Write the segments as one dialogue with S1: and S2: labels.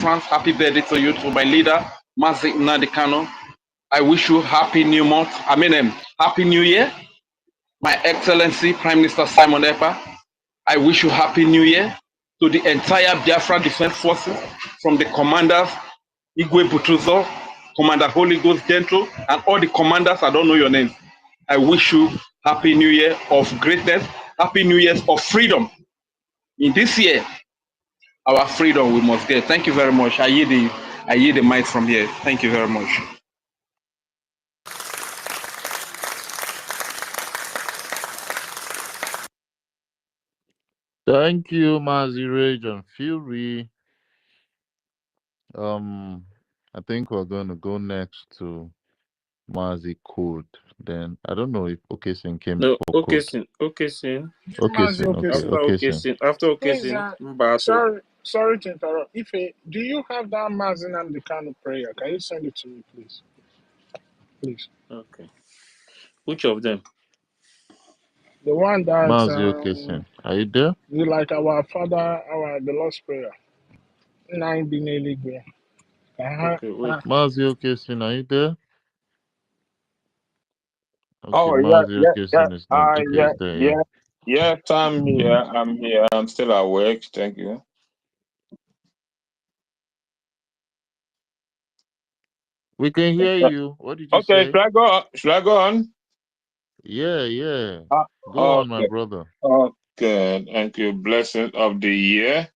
S1: France, happy birthday to you, to my leader, Mazi Nnamdi. I wish you happy new month. Happy new year. My Excellency Prime Minister Simon Ekpa, I wish you happy new year. To the entire Biafra Defense Forces, from the commanders, Igwe Butuzo, Commander Holy Ghost Gentle, and all the commanders, I don't know your names. I wish you happy new year of greatness, happy new year of freedom. In this year, our freedom we must get. Thank you very much. I yield the mic from here. Thank you very much.
S2: Thank you, Mazi Rage and Fury. I think we're going to go next to Mazi Code. Then I don't know if Okesin came
S3: No,
S2: before Code.
S3: Okesin.
S4: After
S3: Okesin.
S4: Sorry to interrupt. Do you have that Mazin and the kind of prayer? Can you send it to me, please? Please.
S3: Okay. Which of them?
S4: The one that
S2: Mazi Okesin. Are you there?
S4: you like our Father, the Lord's Prayer. 9 Bineli.
S3: Okay, wait.
S2: Mazi Okesin, are you there? Okay,
S5: Oh,
S2: Mazi Okesin is not there.
S5: Yes, I'm here. I'm still awake. Thank you.
S2: We can hear you. What did you say?
S5: Should I go on?
S2: Yeah. Go on, my brother.
S5: Okay, thank you. Blessing of the year.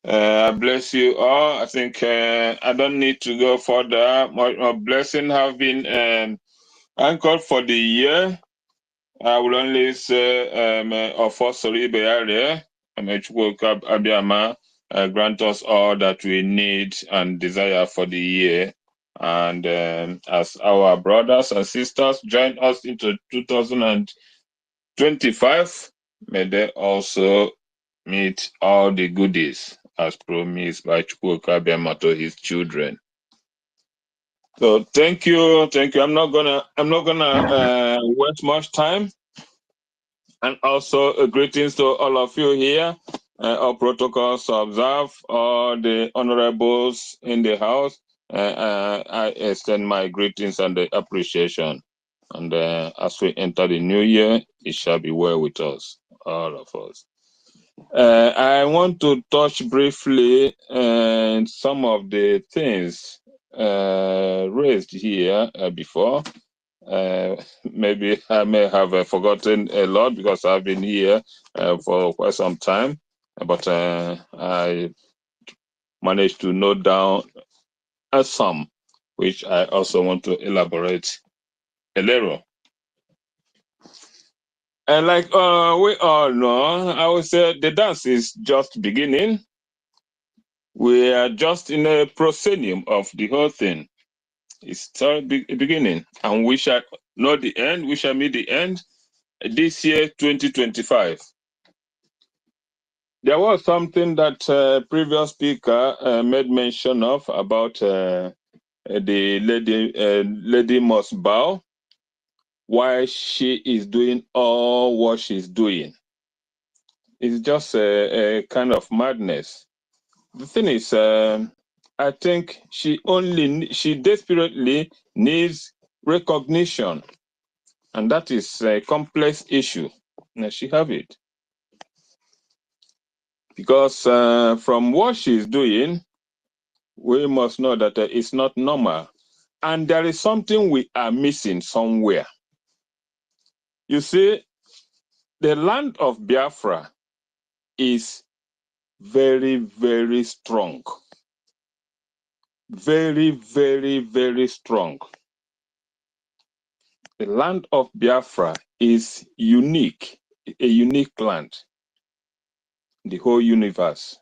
S5: Bless you all. I think I don't need to go further. My blessing have been anchored for the year. I will only say, grant us all that we need and desire for the year. And as our brothers and sisters join us into 2025, may they also meet all the goodies as promised by Chukwuka to his children. So thank you. I'm not gonna waste much time. And also greetings to all of you here. All protocols observed, all the honorables in the house. I extend my greetings and the appreciation. And as we enter the new year, it shall be well with us, all of us. I want to touch briefly some of the things raised here before. Maybe I may have forgotten a lot because I've been here for quite some time, but I managed to note down some, which I also want to elaborate a little. And like we all know, I would say the dance is just beginning. We are just in a proscenium of the whole thing. It's still beginning, and we shall know the end. We shall meet the end this year, 2025. There was something that previous speaker made mention of about the lady must bow while she is doing all what she's doing. It's just a kind of madness. The thing is, I think she desperately needs recognition, and that is a complex issue. And she have it. Because from what she's doing, we must know that it's not normal. And there is something we are missing somewhere. You see, the land of Biafra is very, very strong. Very, very, very strong. The land of Biafra is unique, a unique land, the whole universe.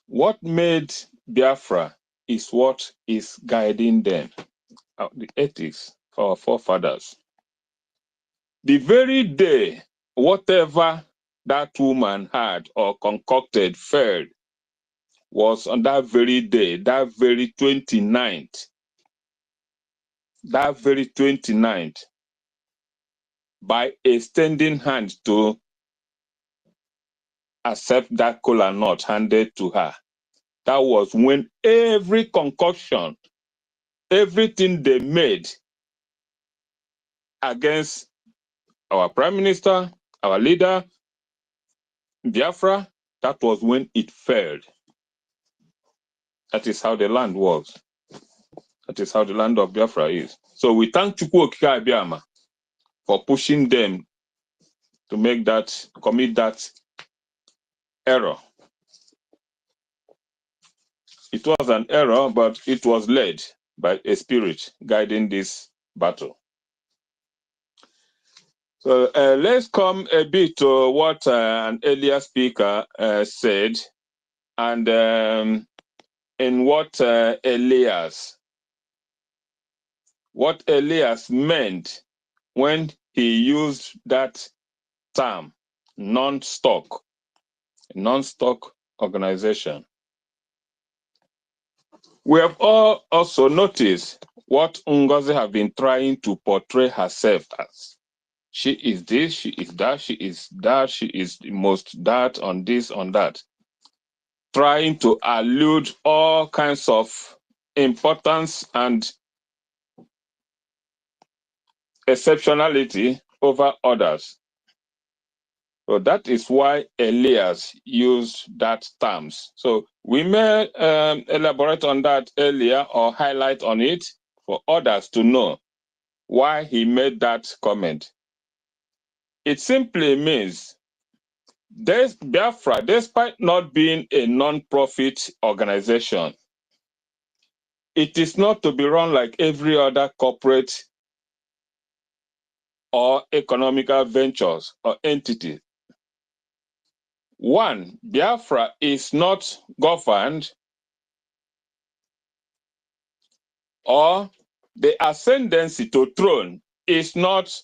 S5: What made Biafra is what is guiding them, the ethics for our forefathers. The very day, whatever that woman had or concocted failed, was on that very day, that very 29th, by extending hand to accept that kola nut handed to her. That was when every concoction, everything they made against our prime minister, our leader, Biafra, that was when it failed. That is how the land was. That is how the land of Biafra is. So we thank Chukwu Okike Abiama for pushing them to make that, commit that error. It was an error, but it was led by a spirit guiding this battle. So let's come a bit to what an earlier speaker said, and in what Elias meant when he used that term, non-stock organization. We have all also noticed what NGOZI have been trying to portray herself as. She is this, she is that, she is that, she is the most that, on this, on that. Trying to allude all kinds of importance and exceptionality over others. So that is why Elias used that terms. So we may elaborate on that earlier or highlight on it for others to know why he made that comment. It simply means Biafra, despite not being a non-profit organization, it is not to be run like every other corporate or economical ventures or entity. One, Biafra is not governed, or the ascendancy to throne is not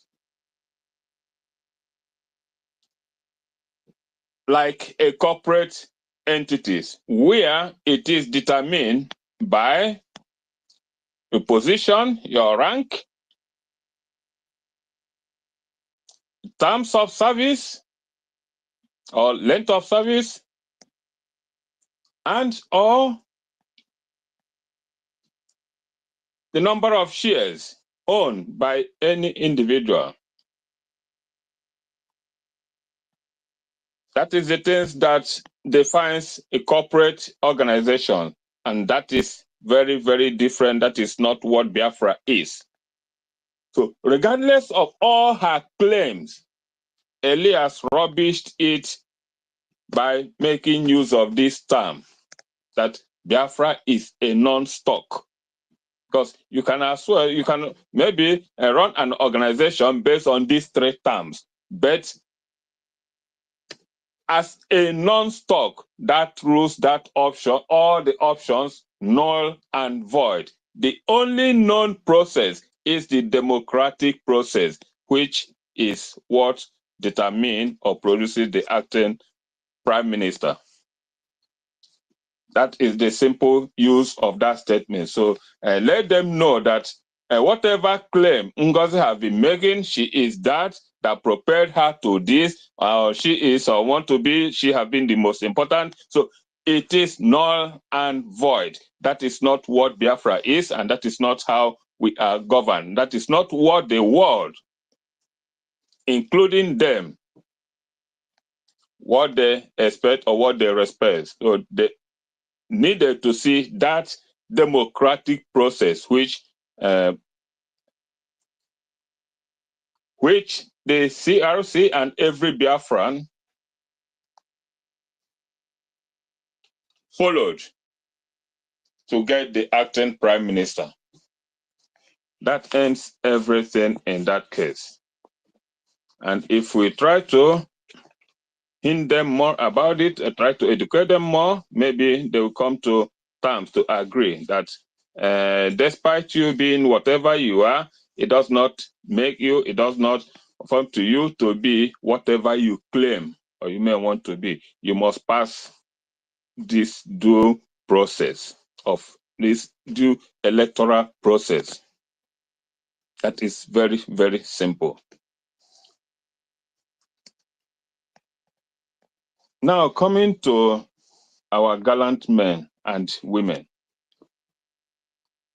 S5: like a corporate entities where it is determined by your position, your rank, terms of service or length of service, and or the number of shares owned by any individual. That is the things that defines a corporate organization, and that is very, very different. That is not what Biafra is. So regardless of all her claims, Elias rubbished it by making use of this term, that Biafra is a non-stock. Because you can as well, you can maybe run an organization based on these three terms, but as a non-stock, that rules that option, all the options null and void. The only known process is the democratic process, which is what determines or produces the acting prime minister. That is the simple use of that statement. So let them know that whatever claim NGOZI have been making, she is that propelled her to this, or she is or want to be, she have been the most important. So it is null and void. That is not what Biafra is, and that is not how we are governed. That is not what the world, including them, what they expect or what they respect. So they needed to see that democratic process which the CRC and every Biafran followed to get the acting prime minister. That ends everything in that case. And if we try to hint them more about it, try to educate them more, maybe they will come to terms to agree that despite you being whatever you are, it does not make you, it does not affirm to you to be whatever you claim or you may want to be. You must pass this due process of this due electoral process. That is very, very simple. Now, coming to our gallant men and women.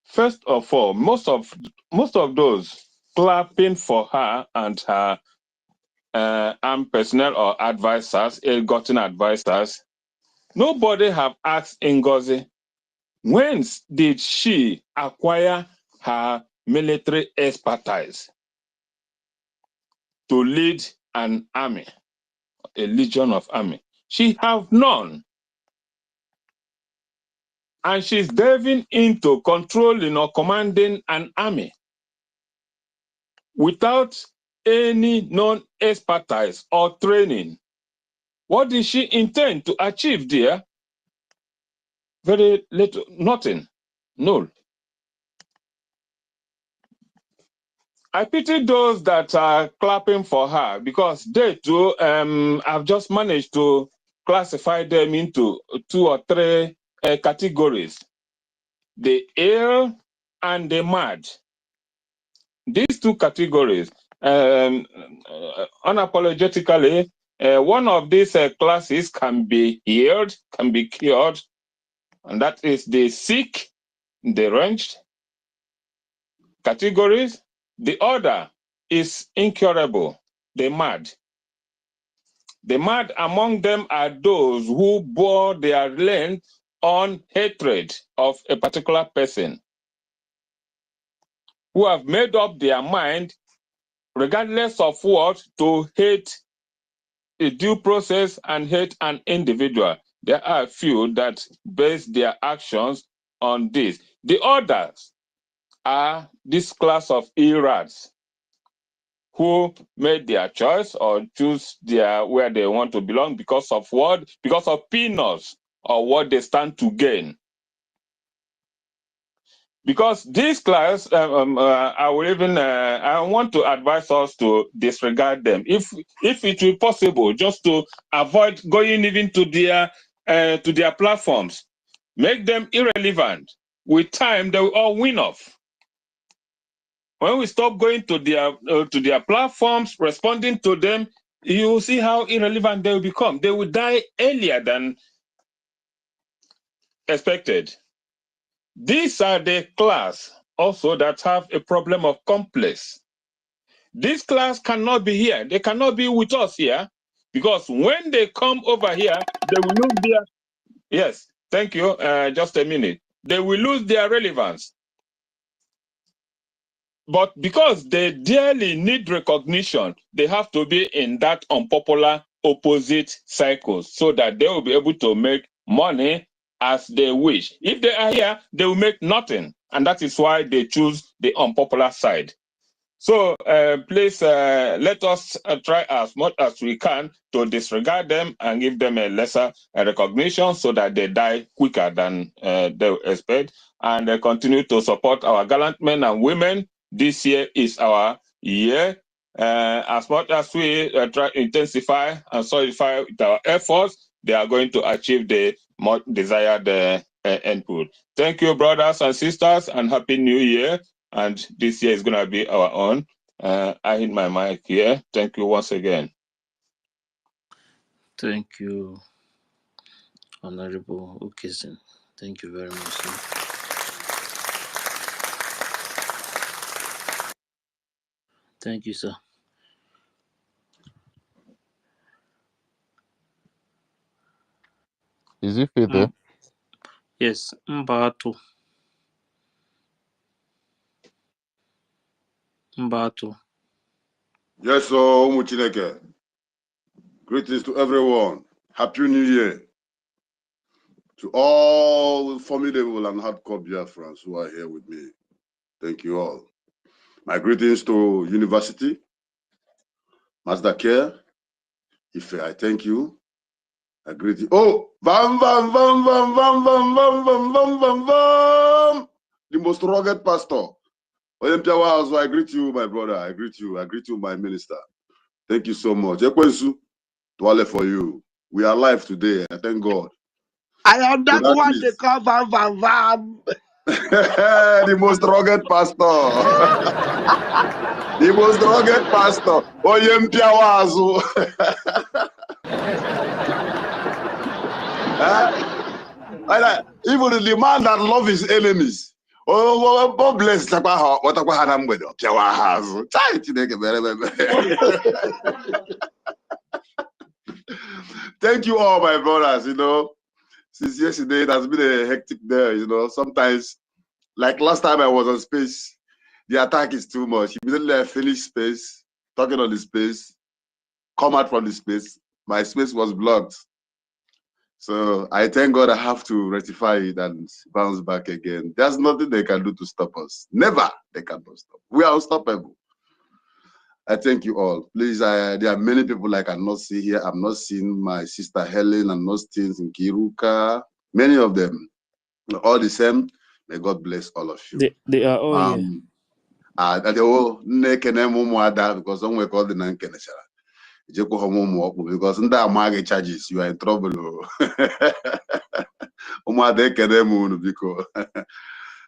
S5: First of all, most of those clapping for her and her armed personnel or advisors, ill-gotten advisors, nobody have asked NGOZI, when did she acquire her military expertise to lead an army, a legion of army? She have none. And she's delving into controlling or commanding an army without any known expertise or training. What did she intend to achieve there? Very little, nothing, null. I pity those that are clapping for her because they too have just managed to classify them into 2 or 3 categories: the ill and the mad. These 2 categories, unapologetically, one of these classes can be healed, can be cured, and that is the sick, the deranged categories. The other is incurable, the mad. The mad among them are those who bore their length on hatred of a particular person, who have made up their mind, regardless of what, to hate a due process and hate an individual. There are a few that base their actions on this. The others are this class of irats who made their choice or choose where they want to belong because of what? Because of peanuts or what they stand to gain. Because this class, I want to advise us to disregard them. If it will be possible, just to avoid going even to their platforms, make them irrelevant. With time, they will all win off. When we stop going to their platforms, responding to them, you will see how irrelevant they will become. They will die earlier than expected. These are the class also that have a problem of complex. This class cannot be here. They cannot be with us here because when they come over here, they will lose their... Yes, thank you. Just a minute. They will lose their relevance. But because they dearly need recognition, they have to be in that unpopular opposite cycles so that they will be able to make money as they wish. If they are here, they will make nothing. And that is why they choose the unpopular side. So please let us try as much as we can to disregard them and give them a lesser recognition so that they die quicker than they expect, and continue to support our gallant men and women. This year is our year. As much as we try to intensify and solidify our efforts, they are going to achieve the much desired input. Thank you, brothers and sisters, and Happy New Year. And this year is going to be our own. I hit my mic here. Thank you once again.
S3: Thank you, Honorable Okesin. Thank you very much, sir. Thank you, sir.
S2: Is it fit there?
S3: Yes, Mbatu.
S6: Yes, so Umuchineke. Greetings to everyone. Happy New Year. To all formidable and hardcore Biafrans who are here with me. Thank you all. My greetings to University, Master Care. If I thank you, I greet you. Oh, bam, bam, bam, bam, bam, bam, bam, bam, bam, bam, bam. The most rugged pastor. I greet you, my brother. I greet you, my minister. Thank you so much. Ekwensu, Twale for you. We are alive today. I thank God.
S7: I am that one they call Vam Vam Vam.
S6: The most rugged pastor. The most rugged pastor. Oyempiawazu. Even the man that loves his enemies. Oh, bless what Thank you all, my brothers. You know, since yesterday, it has been a hectic day. You know, sometimes, like last time I was on space, the attack is too much. Immediately I finish space, talking on the space, come out from the space, my space was blocked. So I thank God I have to rectify it and bounce back again. There's nothing they can do to stop us. Never they cannot stop. We are unstoppable. I thank you all. Please, there are many people I cannot see here. I'm not seeing my sister Helen. I'm not seeing Nkiruka. Many of them, all the same. May God bless all of you.
S3: They are all here.
S6: Because some we call the non-Keneshara. Because in that charges, you are in trouble.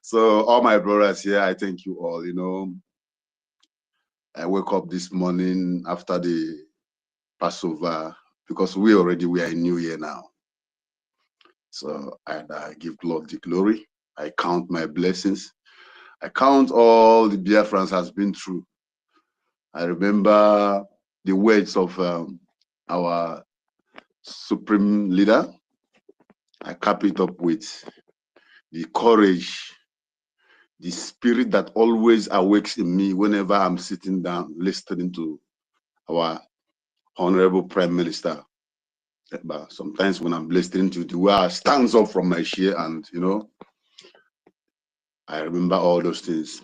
S6: So all my brothers here, I thank you all. You know, I woke up this morning after the Passover because we are in New Year now. So I give God the glory. I count my blessings. I count all the Biafrans has been through. I remember the words of our supreme leader. I cap it up with the courage, the spirit that always awakes in me whenever I'm sitting down listening to our Honorable Prime Minister. But sometimes when I'm listening to the way I stands up from my chair and, you know, I remember all those things.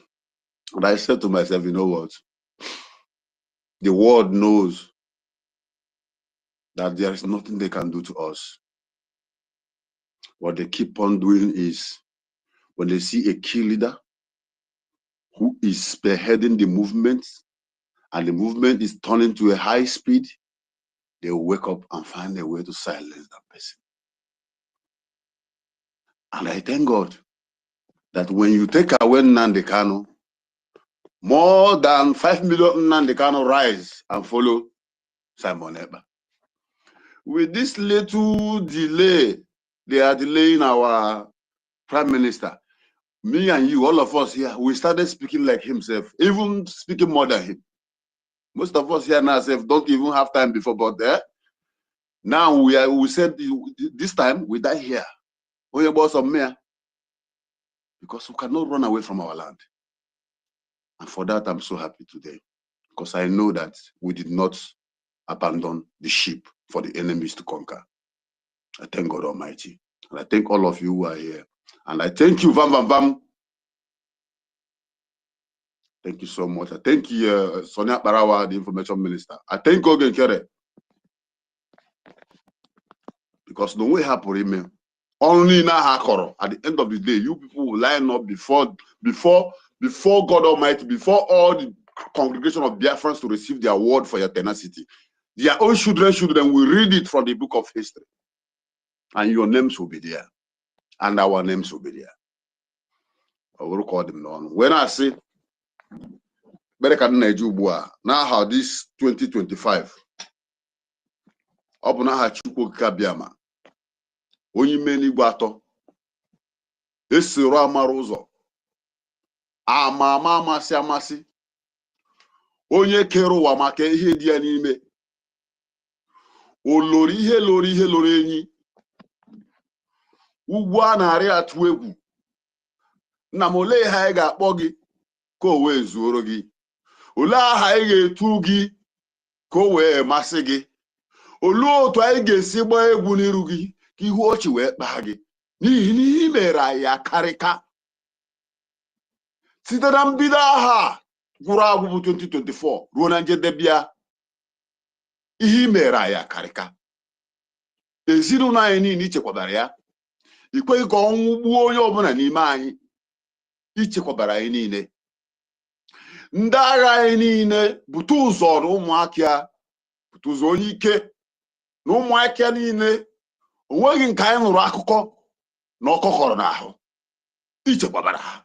S6: And I said to myself, you know what? The world knows that there is nothing they can do to us. What they keep on doing is when they see a key leader who is spearheading the movement and the movement is turning to a high speed, they will wake up and find a way to silence that person. And I thank God that when you take away Nnamdi Kanu, more than 5 million Nnamdi Kanu rise and follow Simon Ekpa. With this little delay, they are delaying our Prime Minister. Me and you, all of us here, we started speaking like himself, even speaking more than him. Most of us here now don't even have time before, but now we said this time we die here. Only about some mayor. Because we cannot run away from our land. And for that, I'm so happy today. Because I know that we did not abandon the sheep for the enemies to conquer. I thank God Almighty. And I thank all of you who are here. And I thank you, Vam Vam Vam. Thank you so much. I thank you, Sonia Barawa, the Information Minister. I thank Ogen Kere. Because no way happen email. Only now at the end of the day, you people will line up before God Almighty, before all the congregation of Biafrans to receive their award for your tenacity. Their own children will read it from the book of history. And your names will be there. And our names will be there. I will record them now. When I say, now how this 2025, up now Chukwu Kabiama, onye meni gwato, esiro amaruzo, ama amasi, onye kere ụwa maka ihe dị ya n'ime, olori ihe lori enyi, ugwu a na-arị atụ egwu, nna m olee ha ị ga-akpọ gị ka o wee zuoro gị, olee aha ị ga-etu gị ka o wee masị gị, olee otu anyị ga-esi gbaa egwu n'iru gị ka ihu ọchị wee kpaa gị, n'ihi na ihe mere anyị akarịka site na mbido aha gwụrụ agwụ bụ 2024 ruo na njedebe ya. Ihe mere anyị akarịka, ezinụlọ anyị niile ichekwabara ya, ikweghị ka ọnwụ gbuo onye ọbụla n'ime anyị, ichekwabara anyị niile. Ndị agha anyị niile bute ụzọ na ụmụaka, bute ụzọ onye ike na ụmụaka niile, onweghị nke anyị nụrụ akụkọ na ọkọkọrọ n'ahụ, ichekwabara ha.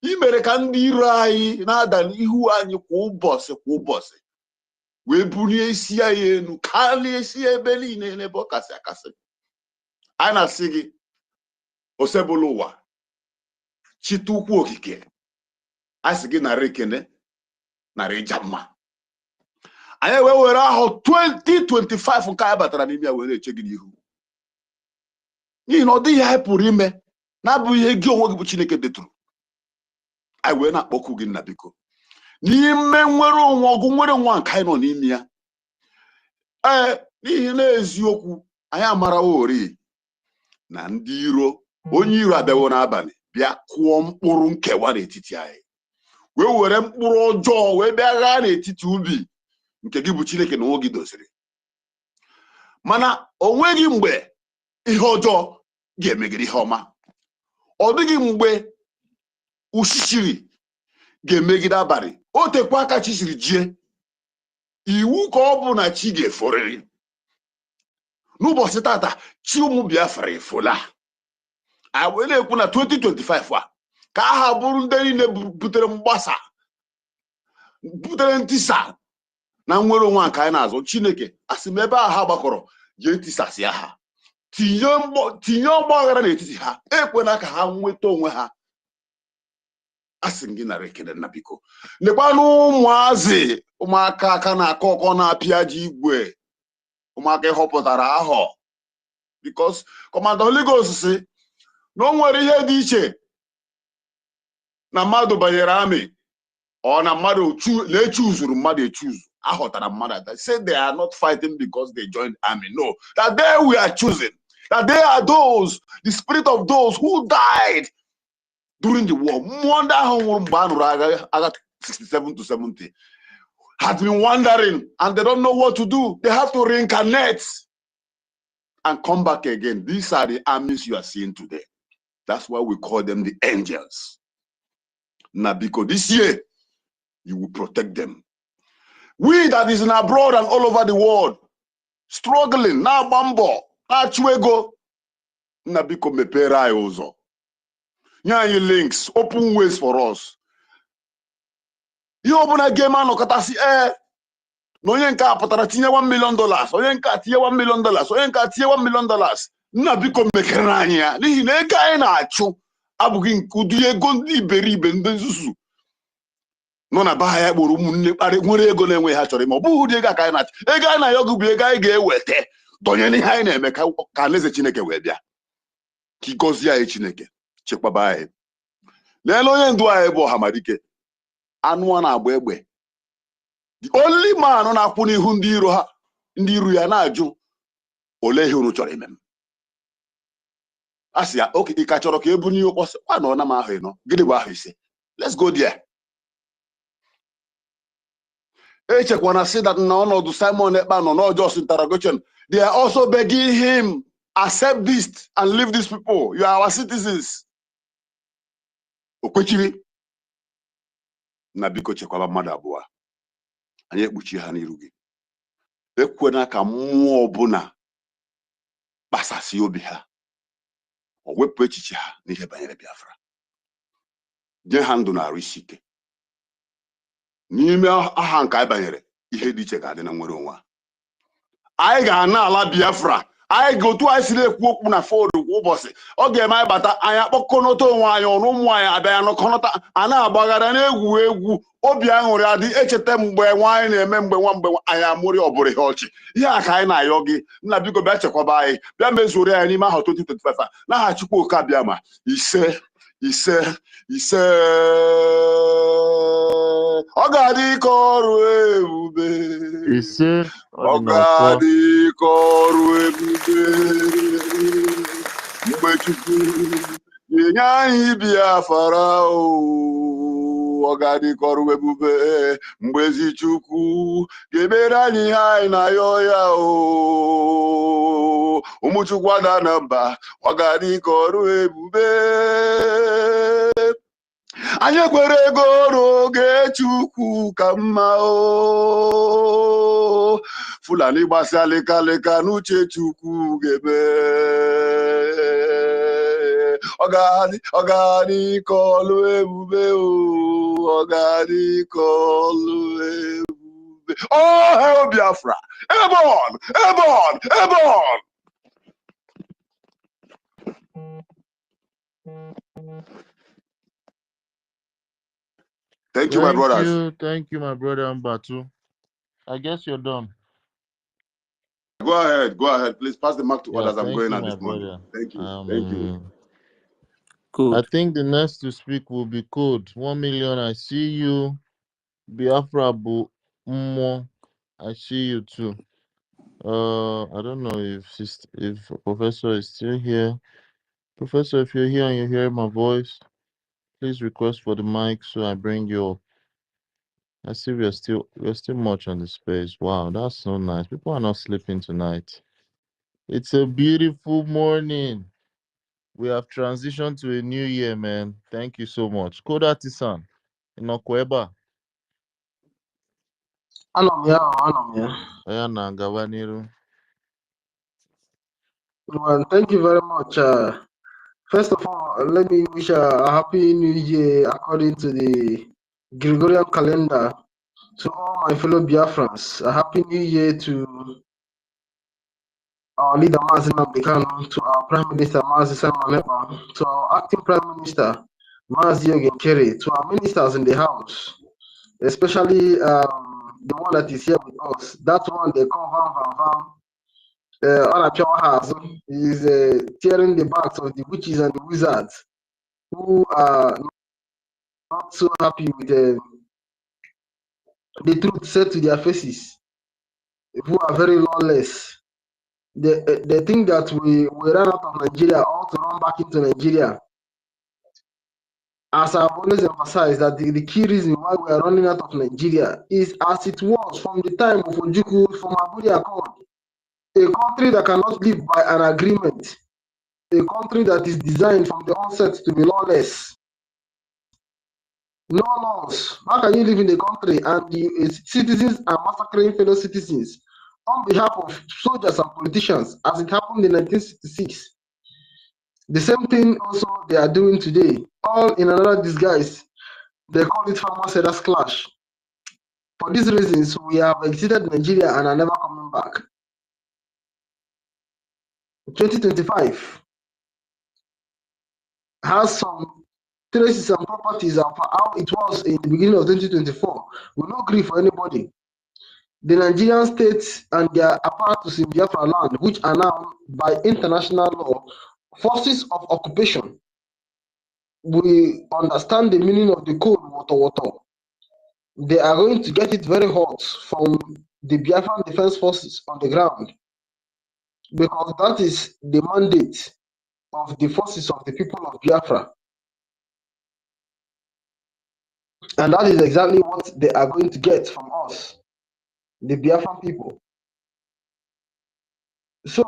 S6: I mere ka ndị iro anyị na-ada n'ihu anyị kwa ụbọchị wee bulie isi anyị enu karịa esi ebe niile n'ebe ọ kasị akasị. Ana sigi osebuluwa chitukwu okike asigi na rekene na rejama. Anyị wee were ahụ 2025 nke anyị batara n'ime ya were eche gị n'ihu. N'ihi na ọ dịghị anyị pụrụ ime na-abụghị ihe gị onwe gị bụ Chineke detụrụ. Anyị wee na-akpọku gị nna biko n'ime nwere onwe ọgụ nwere nwa nke anyị nọ n'ime ya. N'ihi na eziokwu anyị amarawo ori na ndị iro, onye iro abịawo n'abalị bịa kụọ mkpụrụ nkewa n'etiti anyị, wee were mkpụrụ ọjọọ wee bịa ghaa n'etiti ubi nke gị bụ Chineke na onwe gị doziri. Mana o nweghị mgbe ihe ọjọọ ga-emegide ihe ọma. Ọ dịghị mgbe uchichiri ga-emegide abalị. O tekwa aka chi siri jie, iwu ka ọ bụ na chi ga-eforịrị. N'ụbọchị tata chi ụmụ Biafra efola. A wee na-ekwu na 2025 a ka aha bụrụ ndị niile butere mgbasa, butere ntisa na nwere onwe nke anyị na-azụ. Chineke asị m ebe ahụ ha gbakọrọ jee tisasị ha, tinye ọgbaghara n'etiti ha, ekwena ka ha nweta onwe ha. Asị m gị nara ekele nna biko. Lekwanụ ụmụazị, ụmụaka aka na-akọ ọkọ na-apịa ji igwe, ụmụaka ịhọpụtara ahọ. Because Commander Holy Ghost si na o nwere ihe dị iche na mmadụ banyere amị ọ na mmadụ na-echuzuru mmadụ echuzu. Ahọtara mmadụ. They say they are not fighting because they joined army. No, that they were chosen. That they are those, the spirit of those who died during the war. Mmụọ ndị ahụ nwụrụ mgbe a nụrụ agha 67 to 70 had been wandering and they don't know what to do. They have to reincarnate and come back again. These are the armies you are seeing today. That's why we call them the angels. Now, because this year, you will protect them. We that is in abroad and all over the world, struggling, na bambo, na chuego, na biko mepere anyị ụzọ. Nye anyị links, open ways for us. Ihe ọbụla game anọkọtasị na onye nke a pụtara tinye $1 million, onye nke a tinye $1 million, onye nke a tinye $1 million. Nna biko mekere anyị ya, n'ihi na ego anyị na-achụ abụghị nke ụdị ego ndị iberibe ndị nzuzu nọ na baha ya kpọrọ ụmụnne kparị nwere ego na-enwe ha chọrọ ime. Ọ bụghị ụdị ego ka anyị na-achụ. Ego anyị na-ayọ gị bụ ego anyị ga-eweta donye n'ihe anyị na-eme ka alaeze Chineke wee bịa, ka ịgọzie anyị Chineke chekwaba anyị. Leele onye ndu anyị bụ Ọhamadike, anụ a na-agba egbe, the only man na-akwụ n'ihu ndị iro ya na-ajụ ole ihe unu chọrọ ime m. Asị ya, oke ị ka chọrọ ka ebunye ụkpọsị kwa na ọ na m ahụ ịnọ, gịnị bụ ahụ ise? Let's go there. Echekwana sị that na ọnọdụ Simon Ekpa nọ n'ọjọọ interrogation. They are also begging him, accept this and leave these people. You are our citizens. Okwechiri na biko chekwaba mmadụ abụọ. Anyị ekpuchi ha n'iru gị. Ekwena ka mmụọ ọbụla kpasasị obi ha, o wepụ echiche ha n'ihe banyere Biafra. Nye ha ndụ na-arụ isi ike. N'ime aha nke anyị banyere, ihe dị iche ga-adị na nwere onwe. Anyị ga-ana ala Biafra. Anyị ga-otu anyị siri ekwu okwu na fọdụ kwa ụbọchị. Ọ ga-eme anyị bata anyị akpọkọnọta onwe anyị ọnụ ụmụ anyị abịa ya nọkọnọta a na-agbaghara na-egwu egwu. Obi aṅụrị adị echeta mgbe nwaanyị na-eme mgbe anyị amụrị ọbụrụ ihe ọchị. Ihe a ka anyị na-ayọ gị nna biko bịa chekwaba anyị, bịa mezuoro anyị n'ime ahụ 2025 a. N'aha Chukwu oke abịa ma ise ọ ga-adị ka ọrụ ebube, ọ ga-adị ka ọrụ ebube mgbe Chukwu nye anyị Biafra. Ọ ga-adị ka ọrụ ebube mgbe ezi Chukwu ga-emere anyị ihe anyị na-ayọ ya. Ụmụ Chukwu ada na mba, ọ ga-adị ka ọrụ ebube. Anyị ekwere ego n'oge Chukwu ka mma. Fulani gbasịa lịkalịka n'uche Chukwu ga-eme. Ọ ga-adị ka ọrụ ebube. Ọ ga-adị ka ọrụ ebube. Oh, hell Biafra! Ebon! Thank you, my brothers.
S2: Thank you, my brother Mbatu. I guess you're done.
S6: Go ahead. Please pass the mic to others. I'm going at
S2: my
S6: this moment.
S2: brother.
S6: Thank you.
S3: Good.
S2: I think the next to speak will be Code. 1 million. I see you. Biafra Bu Mmo. I see you too. I don't know if Professor is still here. Professor, if you're here and you hear my voice, please request for the mic so I bring you up. I see we're still much on the space. Wow, that's so nice. People are not sleeping tonight. It's a beautiful morning. We have transitioned to a new year, man. Thank you so much. Koda Tisan in Okweba.
S7: Anọ m ya.
S2: Ayana Gavaniru.
S7: Well, thank you very much. First of all, let me wish a happy new year according to the Gregorian calendar to all my fellow Biafrans. A happy new year to our leader Mazi Nambikano, to our Prime Minister Mazi Simon Ekpa, to our acting Prime Minister Mazi Yogen Kerry, to our ministers in the House, especially the one that is here with us. That one they call Van Van. Is tearing the backs of the witches and the wizards who are not so happy with the truth said to their faces, who are very lawless. They think that we ran out of Nigeria or to run back into Nigeria. As I've always emphasized, that the key reason why we are running out of Nigeria is as it was from the time of Ojukwu, from Abuja Accord, a country that cannot live by an agreement, a country that is designed from the onset to be lawless. No laws. How can you live in the country and the citizens are massacring fellow citizens on behalf of soldiers and politicians, as it happened in 1966? The same thing also they are doing today, all in another disguise. They call it farmer sellers clash. For these reasons, we have exited Nigeria and are never coming back. 2025 has some traces and properties of how it was in the beginning of 2024. We no agree for anybody. The Nigerian states and their apparatus in Biafra land, which are now by international law forces of occupation, we understand the meaning of the code water. They are going to get it very hot from the Biafran Defense Forces on the ground, because that is the mandate of the forces of the people of Biafra. And that is exactly what they are going to get from us, the Biafran people. So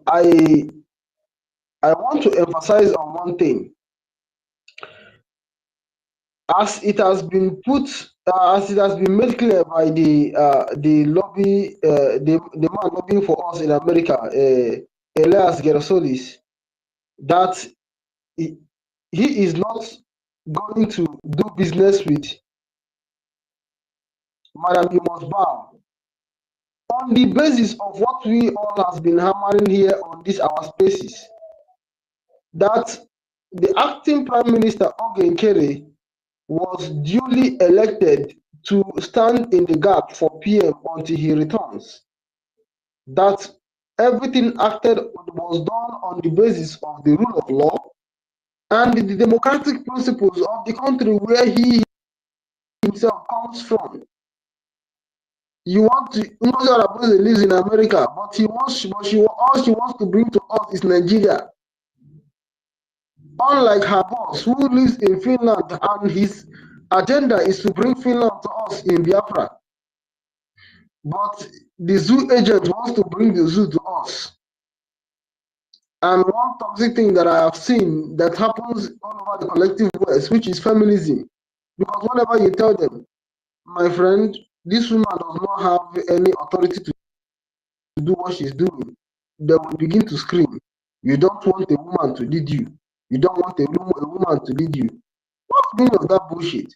S7: I want to emphasize on one thing. As it has been made clear by the lobby, the man lobbying for us in America, Elias Gerosolis, that he is not going to do business with Madam You Must Bow, on the basis of what we all has been hammering here on this our spaces, that the acting Prime Minister Ogen Kerry was duly elected to stand in the gap for PM until he returns. That everything acted was done on the basis of the rule of law and the democratic principles of the country where he himself comes from. You want to, Ngozi Arabuze lives in America, but all she wants to bring to us is Nigeria. Unlike her boss, who lives in Finland, and his agenda is to bring Finland to us in Biafra. But the zoo agent wants to bring the zoo to us. And one toxic thing that I have seen that happens all over the collective West, which is feminism. Because whenever you tell them, my friend, this woman does not have any authority to do what she's doing, they will begin to scream. You don't want a woman to lead you. You don't want a woman to lead you. What's the meaning of that bullshit?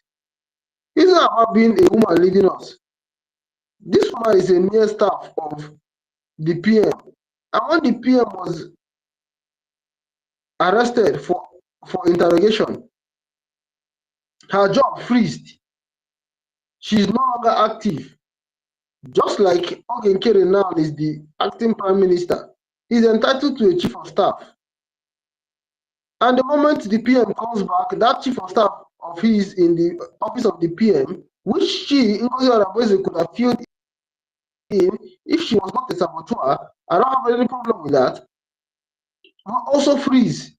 S7: It's not about being a woman leading us. This woman is a mere staff of the PM. And when the PM was arrested for for interrogation. Her job freezed. She's no longer active. Just like Ogenkere now is the acting prime minister, he's entitled to a chief of staff. And the moment the PM comes back, that chief of staff of his in the office of the PM, which she, Ngozi Oronbose, could have filled in if she was not a saboteur, I don't have any problem with that, will also freeze.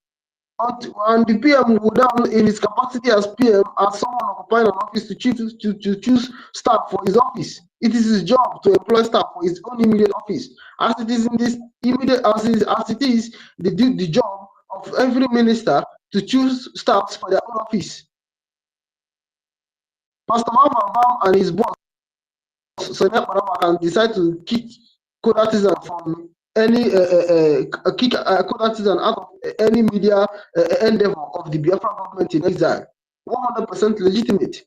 S7: And the PM would down in his capacity as PM, as someone occupying an office to choose staff for his office. It is his job to employ staff for his own immediate office. As it is in this immediate, as it is the job of every minister to choose staffs for their own office. Pastor Mama and his boss, Sonia Parama, can decide to kick co-artisan from any kick co-artisan out of any media endeavor of the Biafra government in exile. 100% legitimate.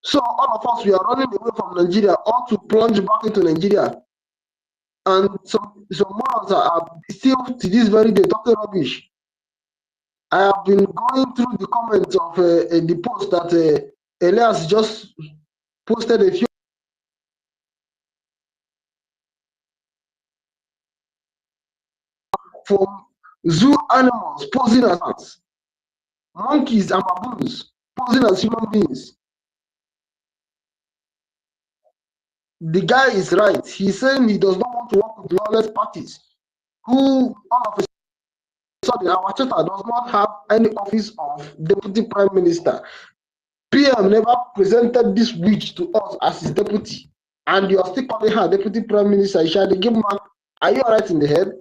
S7: So all of us, we are running away from Nigeria, or to plunge back into Nigeria. And some morons are still to this very day talking rubbish. I have been going through the comments of the post that Elias just posted a few from zoo animals posing as ants, monkeys and baboons posing as human beings. The guy is right. He's saying he does not want to work with lawless parties who all of a sudden our charter does not have any office of deputy prime minister. PM never presented this witch to us as his deputy, and you are still calling her deputy prime minister. Are you alright in the head?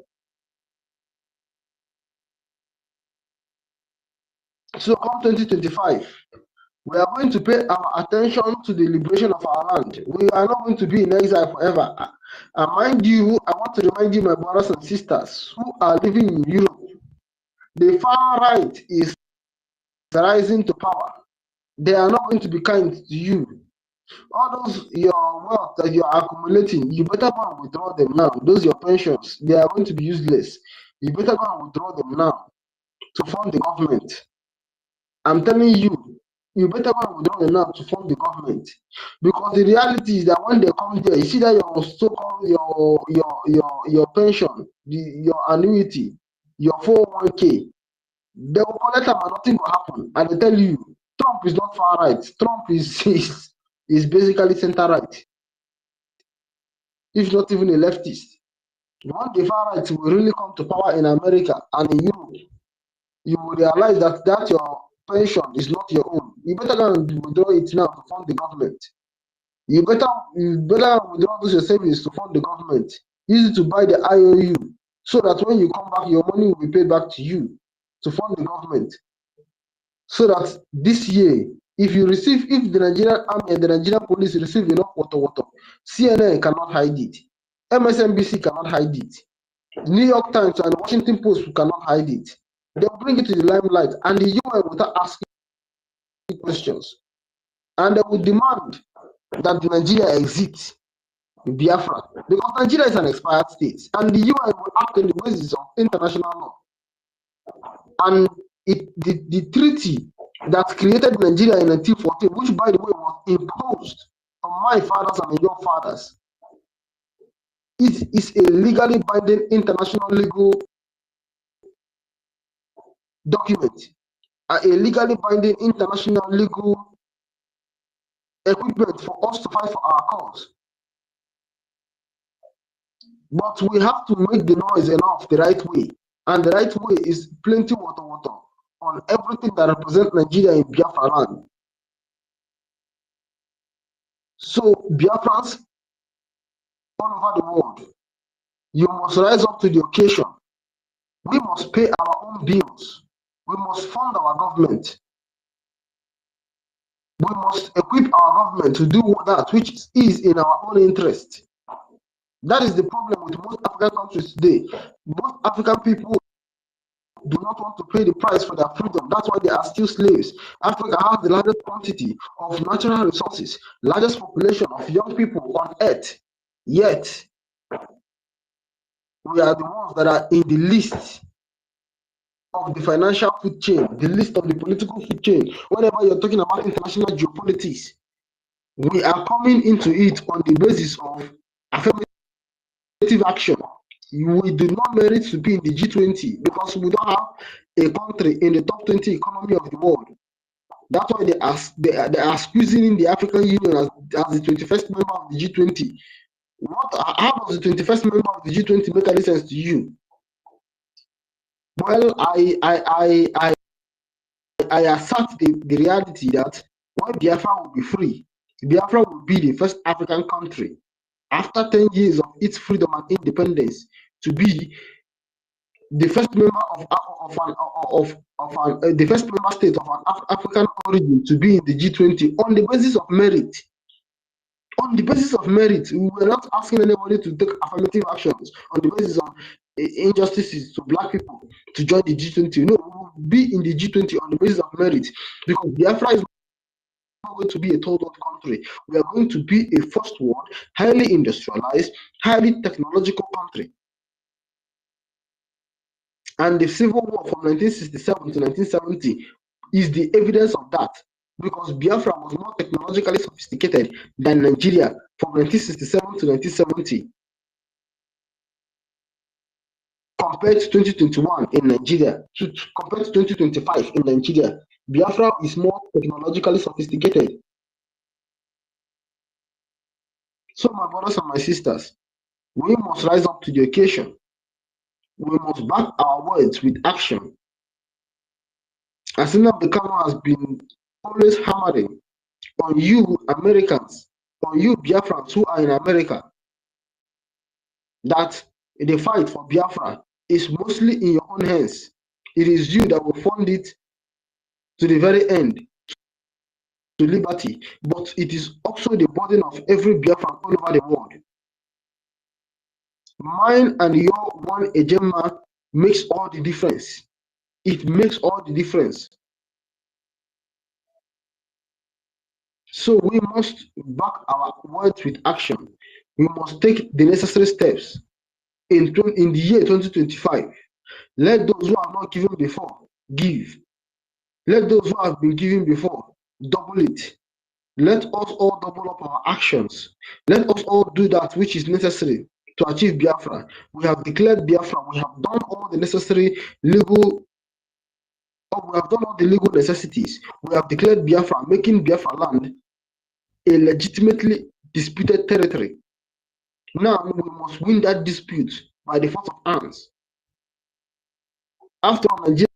S7: So come 2025, we are going to pay our attention to the liberation of our land. We are not going to be in exile forever. And mind you, I want to remind you, my brothers and sisters who are living in Europe, the far right is rising to power. They are not going to be kind to you. All those your wealth that you are accumulating, you better go and withdraw them now. Those your pensions, they are going to be useless. You better go and withdraw them now to fund the government. I'm telling you, you better go and withdraw them now to fund the government. Because the reality is that when they come there, you see that your so-called your pension, your annuity, your 401k, they will collect them and nothing will happen. And they tell you, Trump is not far right. Trump is basically center right, if not even a leftist. When the far right will really come to power in America and in Europe, you will realize that your pension is not your own. You better go and withdraw it now to fund the government. You better withdraw those your savings to fund the government. Use it to buy the IOU, so that when you come back, your money will be paid back to you to fund the government. So that this year, if the Nigerian army and the Nigerian police receive enough water, CNN cannot hide it, MSNBC cannot hide it, New York Times and Washington Post cannot hide it. They'll bring it to the limelight, and the UN will start asking questions, and they will demand that Nigeria exit Biafra, because Nigeria is an expired state, and the UN will act on the basis of international law. And the treaty that created Nigeria in 1914, which by the way was imposed on my fathers and your fathers, it is a legally binding international legal document, a legally binding international legal equipment for us to fight for our cause. But we have to make the noise enough the right way, and the right way is plenty water on everything that represents Nigeria in Biafra land. So Biafrans all over the world, you must rise up to the occasion. We must pay our own bills. We must fund our government. We must equip our government to do that which is in our own interest. That is the problem with most African countries today. Most African people do not want to pay the price for their freedom. That's why they are still slaves. Africa has the largest quantity of natural resources, largest population of young people on earth. Yet, We are the ones that are in the list of the financial food chain, the list of the political food chain. Whenever you're talking about international geopolitics, we are coming into it on the basis of affirmative action. We do not merit to be in the G20 because we don't have a country in the top 20 economy of the world. That's why they are squeezing in the African Union as the 21st member of the G20. How does the 21st member of the G20 make any sense to you? Well, I assert the reality that when Biafra will be free, Biafra will be the first African country after 10 years of its freedom and independence to be the first member the first member state of an African origin to be in the G20 on the basis of merit. On the basis of merit, we were not asking anybody to take affirmative actions on the basis of injustices to black people to join the G20. No, we will be in the G20 on the basis of merit because Biafra is not going to be a third world country. We are going to be a first world, highly industrialized, highly technological country. And the Civil War from 1967 to 1970 is the evidence of that. Because Biafra was more technologically sophisticated than Nigeria from 1967 to 1970 compared to 2021 in Nigeria, compared to 2025 in Nigeria. Biafra is more technologically sophisticated. So my brothers and my sisters, we must rise up to the occasion. We must back our words with action. As Nnamdi Kanu has been always hammering on you Americans, on you Biafrans who are in America, that the fight for Biafra is mostly in your own hands. It is you that will fund it to the very end, to liberty, but it is also the burden of every Biafran all over the world. Mine and your one agenda makes all the difference. It makes all the difference. So we must back our words with action. We must take the necessary steps in the year 2025. Let those who have not given before give. Let those who have been given before double it. Let us all double up our actions. Let us all do that which is necessary to achieve Biafra. We have declared Biafra. We have done all the necessary legal. We have done all the legal necessities. We have declared Biafra, making Biafra land a legitimately disputed territory. Now we must win that dispute by the force of arms. After all, Nigeria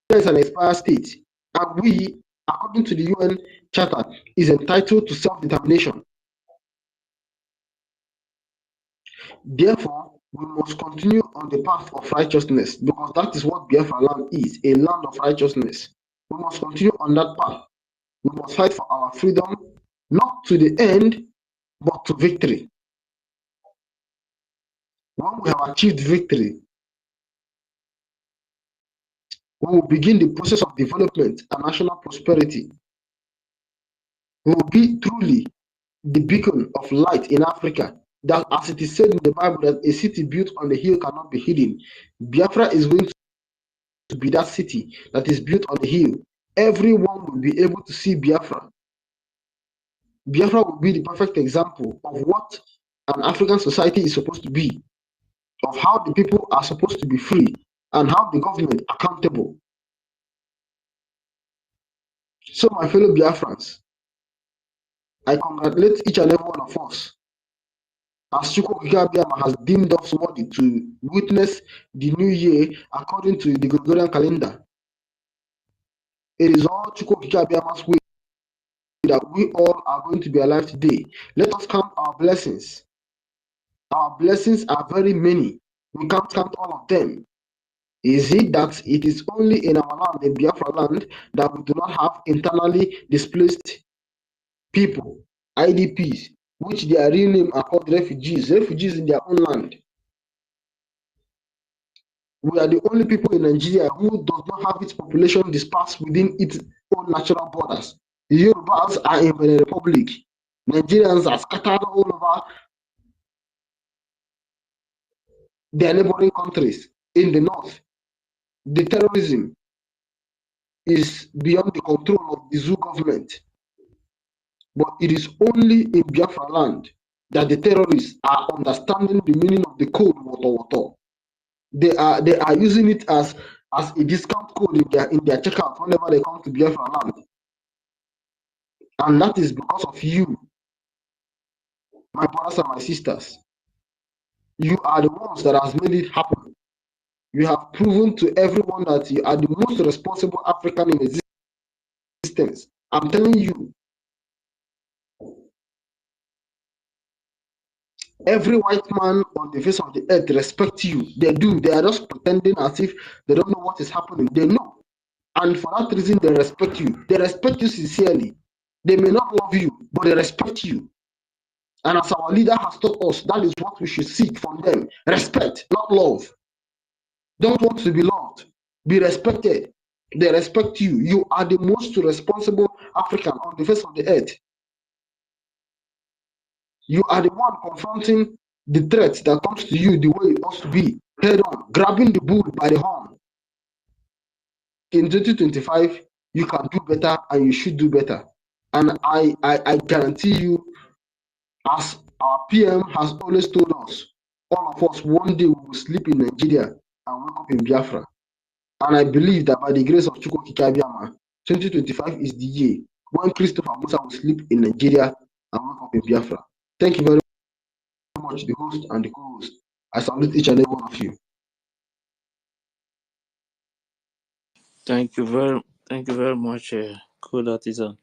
S7: is an expired state, and we, according to the UN Charter, is entitled to self-determination. Therefore, we must continue on the path of righteousness, because that is what Biafra land is, a land of righteousness. We must continue on that path. We must fight for our freedom, not to the end, but to victory. When we have achieved victory, we will begin the process of development and national prosperity. We will be truly the beacon of light in Africa, that as it is said in the Bible that a city built on the hill cannot be hidden. Biafra is going to be that city that is built on the hill. Everyone will be able to see Biafra. Biafra will be the perfect example of what an African society is supposed to be, of how the people are supposed to be free, and how the government accountable. So my fellow Biafrans, I congratulate each and every one of us, as EFIK-IBIBIO has deemed us worthy to witness the new year according to the Gregorian calendar. It is all EFIK-IBIBIO's way that we all are going to be alive today. Let us count our blessings. Our blessings are very many. We can't count all of them. Is it that it is only in our land, in Biafra land, that we do not have internally displaced people, IDPs, which their real name are called refugees in their own land? We are the only people in Nigeria who does not have its population dispersed within its own natural borders. The Yorubas are in the Republic. Nigerians are scattered all over their neighboring countries in the north. The terrorism is beyond the control of the zoo government. But it is only in Biafra land that the terrorists are understanding the meaning of the code Woto. They are using it as a discount code in their checkout whenever they come to Biafra land. And that is because of you, my brothers and my sisters. You are the ones that has made it happen. You have proven to everyone that you are the most responsible African in existence. I'm telling you, every white man on the face of the earth respects you. They do. They are just pretending as if they don't know what is happening. They know. And for that reason, they respect you. They respect you sincerely. They may not love you, but they respect you. And as our leader has taught us, that is what we should seek from them. Respect, not love. Don't want to be loved. Be respected. They respect you. You are the most responsible African on the face of the earth. You are the one confronting the threats that comes to you the way it ought to be. Head on, grabbing the bull by the horn. In 2025, you can do better and you should do better. And I guarantee you, as our PM has always told us, all of us one day we will sleep in Nigeria and wake up in Biafra. And I believe that by the grace of Chukwu Okike Abiama, 2025 is the year when Christopher Musa will sleep in Nigeria and wake up in Biafra. Thank you very much, the host and the co-host. I salute each and every one of you.
S3: Thank you very much, Cool Artisan.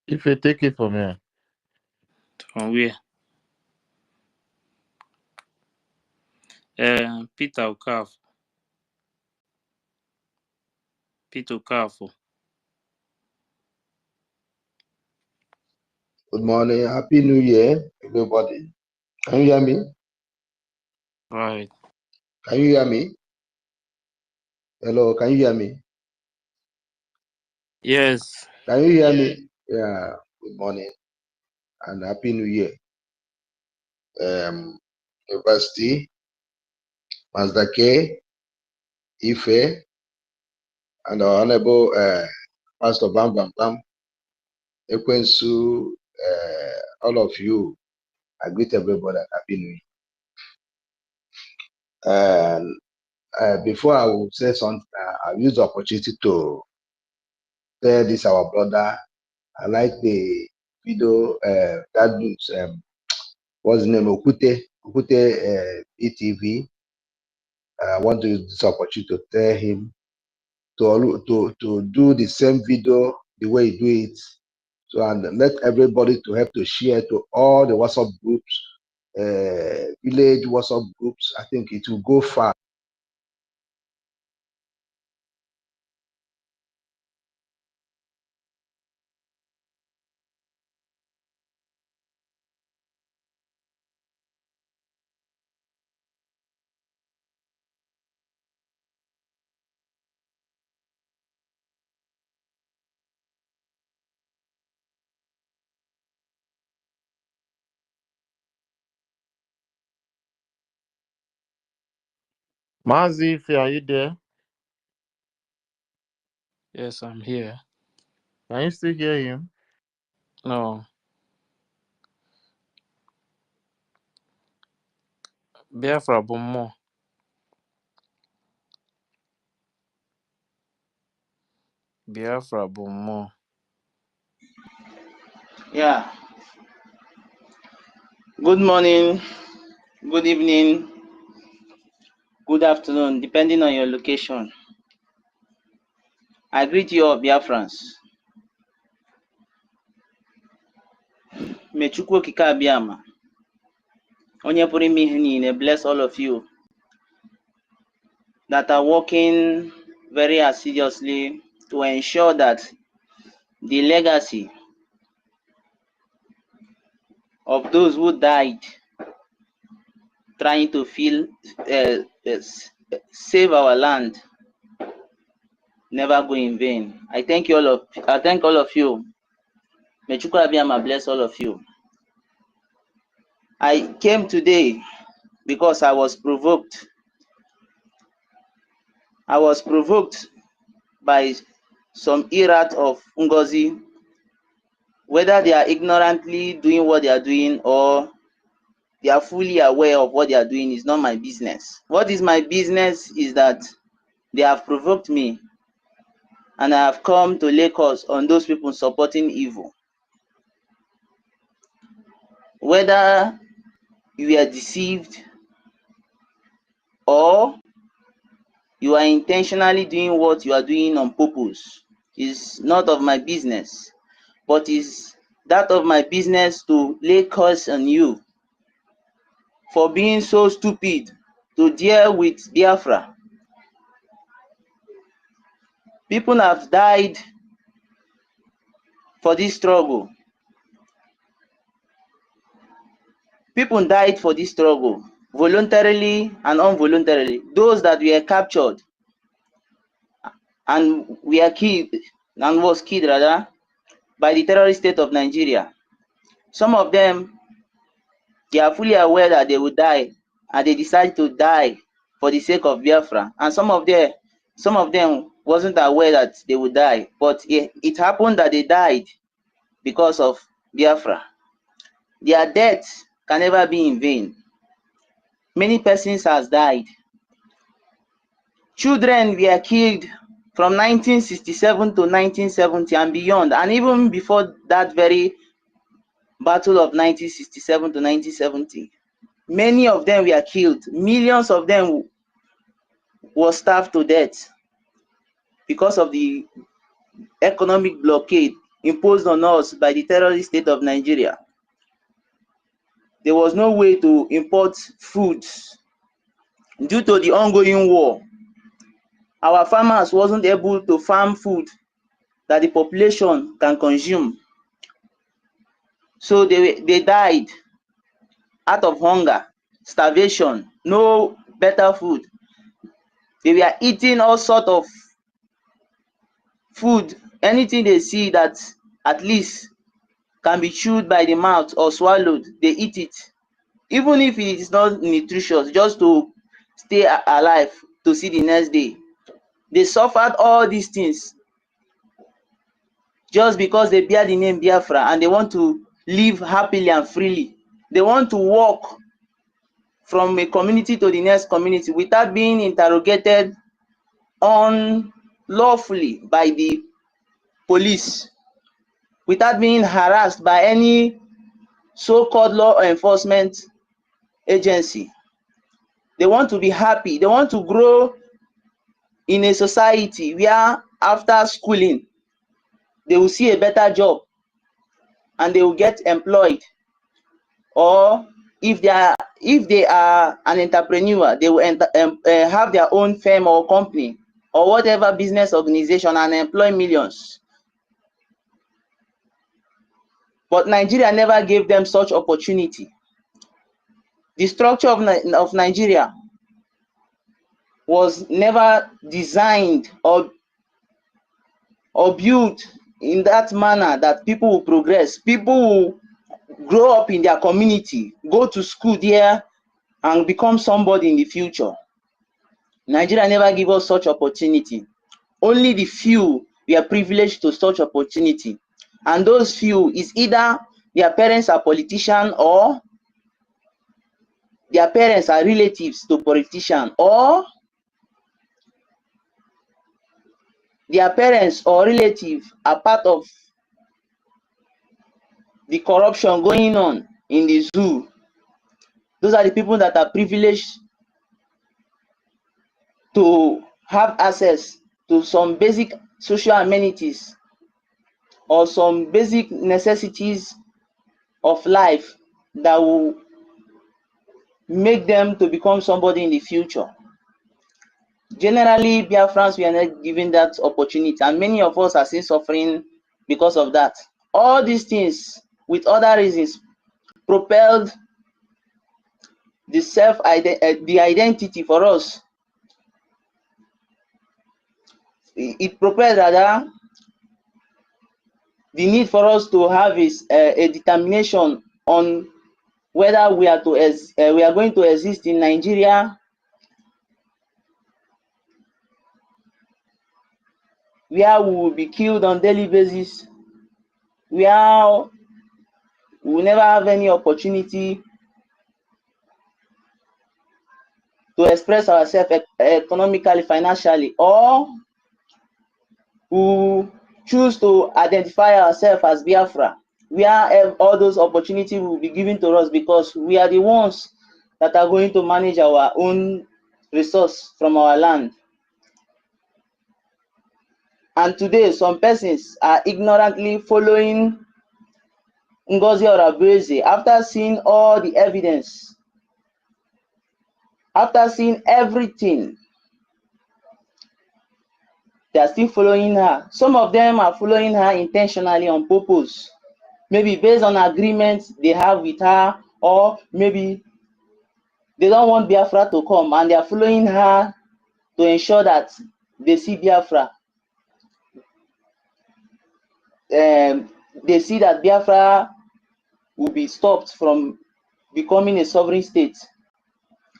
S2: If you take it from here.
S3: From where? Peter Okafo. Peter Okafo.
S8: Good morning. Happy New Year, everybody. Can you hear me?
S3: Right.
S8: Can you hear me? Hello, can you hear me?
S3: Yes.
S8: Can you hear me? Yeah. Good morning and Happy New Year. University, Mazda K, Ife, and our Honorable Pastor Bam Bam Bam, Ekwensu, all of you. I greet everybody and Happy New Year. And before I will say something, I'll use the opportunity to tell this our brother. I like the video that news. What's the name? Okute ETV. I want to use this opportunity to tell him to do the same video the way he do it. So and let everybody to help to share to all the WhatsApp groups, village WhatsApp groups. I think it will go far.
S2: Mazi, are you there?
S3: Yes, I'm here.
S2: Can you still hear him?
S3: No. Biafra Bomo. Biafra Bomo.
S9: Yeah. Good morning, good evening, good afternoon, depending on your location. I greet you all, Biafrans. May Chukwu Okike Abiama, Onye pụrụ ime ihe niile, bless all of you that are working very assiduously to ensure that the legacy of those who died trying to save our land never go in vain. I thank all of you May Chukwu Abiyama bless all of you. I came today because I was provoked. I was provoked by some irate of NGOZI, whether they are ignorantly doing what they are doing or they are fully aware of what they are doing is not my business. What is my business is that they have provoked me and I have come to lay curse on those people supporting evil. Whether you are deceived or you are intentionally doing what you are doing on purpose is not of my business, but is that of my business to lay curse on you for being so stupid to deal with Biafra. People have died for this struggle. People died for this struggle, voluntarily and involuntarily. Those that were captured and were killed, and was killed rather, by the terrorist state of Nigeria. Some of them, they are fully aware that they will die, and they decide to die for the sake of Biafra. And some of them wasn't aware that they would die, but it happened that they died because of Biafra. Their death can never be in vain. Many persons has died. Children were killed from 1967 to 1970 and beyond, and even before that very battle of 1967 to 1970. Many of them were killed. Millions of them were starved to death because of the economic blockade imposed on us by the terrorist state of Nigeria. There was no way to import foods due to the ongoing war. Our farmers wasn't able to farm food that the population can consume. So they died out of hunger, starvation, no better food. They were eating all sorts of food, anything they see that at least can be chewed by the mouth or swallowed, they eat it. Even if it is not nutritious, just to stay alive to see the next day. They suffered all these things just because they bear the name Biafra and they want to live happily and freely. They want to walk from a community to the next community without being interrogated unlawfully by the police, without being harassed by any so-called law enforcement agency. They want to be happy. They want to grow in a society where after schooling, they will see a better job and they will get employed. Or if they are an entrepreneur, they will have their own firm or company or whatever business organization and employ millions. But Nigeria never gave them such opportunity. The structure of Nigeria was never designed or built in that manner that people will progress. People will grow up in their community, go to school there, and become somebody in the future. Nigeria never gave us such opportunity. Only the few were privileged to such opportunity. And those few is either their parents are politicians or their parents are relatives to politicians, or their parents or relatives are part of the corruption going on in the zoo. Those are the people that are privileged to have access to some basic social amenities or some basic necessities of life that will make them to become somebody in the future. Generally, Biafrans were not given that opportunity, and many of us are still suffering because of that. All these things, with other reasons, propelled the identity for us. It propelled rather the need for us to have is a determination on whether we are going to exist in Nigeria, where we will be killed on daily basis, where we will never have any opportunity to express ourselves economically, financially, or we choose to identify ourselves as Biafra, where all those opportunities will be given to us because we are the ones that are going to manage our own resource from our land. And today, some persons are ignorantly following NGOZI or Brgie after seeing all the evidence, after seeing everything. They are still following her. Some of them are following her intentionally on purpose, maybe based on agreements they have with her, or maybe they don't want Biafra to come and they are following her to ensure that they see Biafra. They see that Biafra will be stopped from becoming a sovereign state.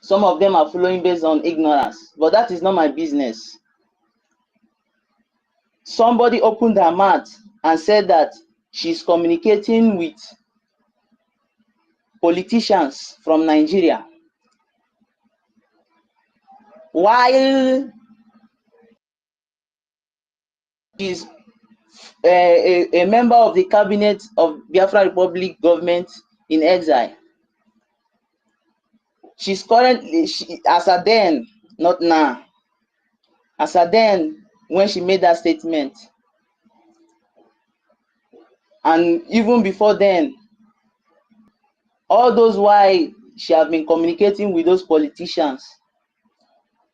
S9: Some of them are following based on ignorance, but that is not my business. Somebody opened her mouth and said that she's communicating with politicians from Nigeria, while she's a member of the cabinet of Biafra Republic government in exile. She's currently, as at then, not now, as at then when she made that statement, and even before then, all those while she have been communicating with those politicians,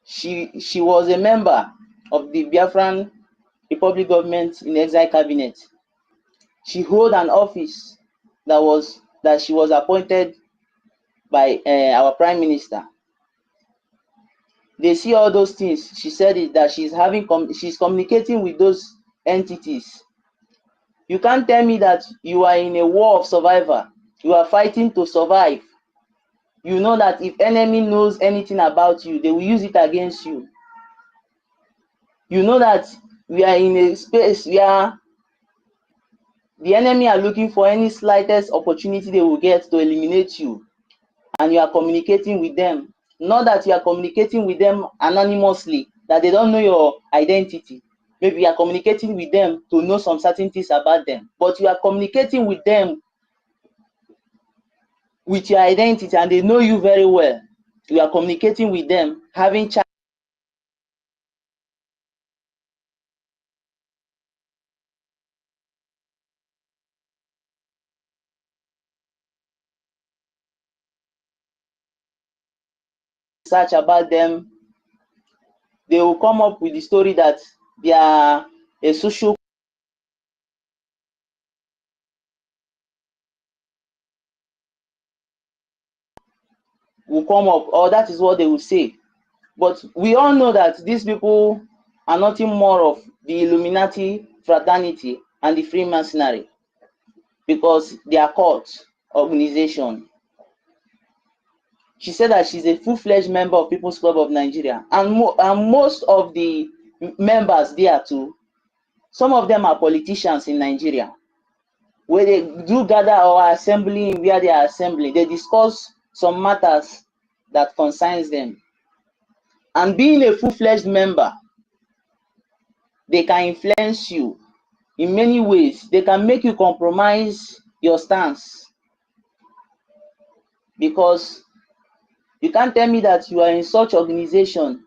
S9: she was a member of the Biafran Republic government in exile cabinet. She held an office that she was appointed by our prime minister. They see all those things. She said it, that she's communicating with those entities. You can't tell me that you are in a war of survival. You are fighting to survive. You know that if enemy knows anything about you, they will use it against you. You know that we are in a space where the enemy are looking for any slightest opportunity they will get to eliminate you, and you are communicating with them. Not that you are communicating with them anonymously, that they don't know your identity. Maybe you are communicating with them to know some certain things about them, but you are communicating with them with your identity and they know you very well. You are communicating with them, having chat. Research about them. They will come up with the story that they are a social will come up, or that is what they will say. But we all know that these people are nothing more of the Illuminati fraternity and the Freemasonry, because they are cult organization. She said that she's a full-fledged member of People's Club of Nigeria, and most of the members there too, some of them are politicians in Nigeria, where they do gather or assembly where they are assembling. They discuss some matters that concerns them. And being a full-fledged member, they can influence you in many ways. They can make you compromise your stance, because you can't tell me that you are in such organization,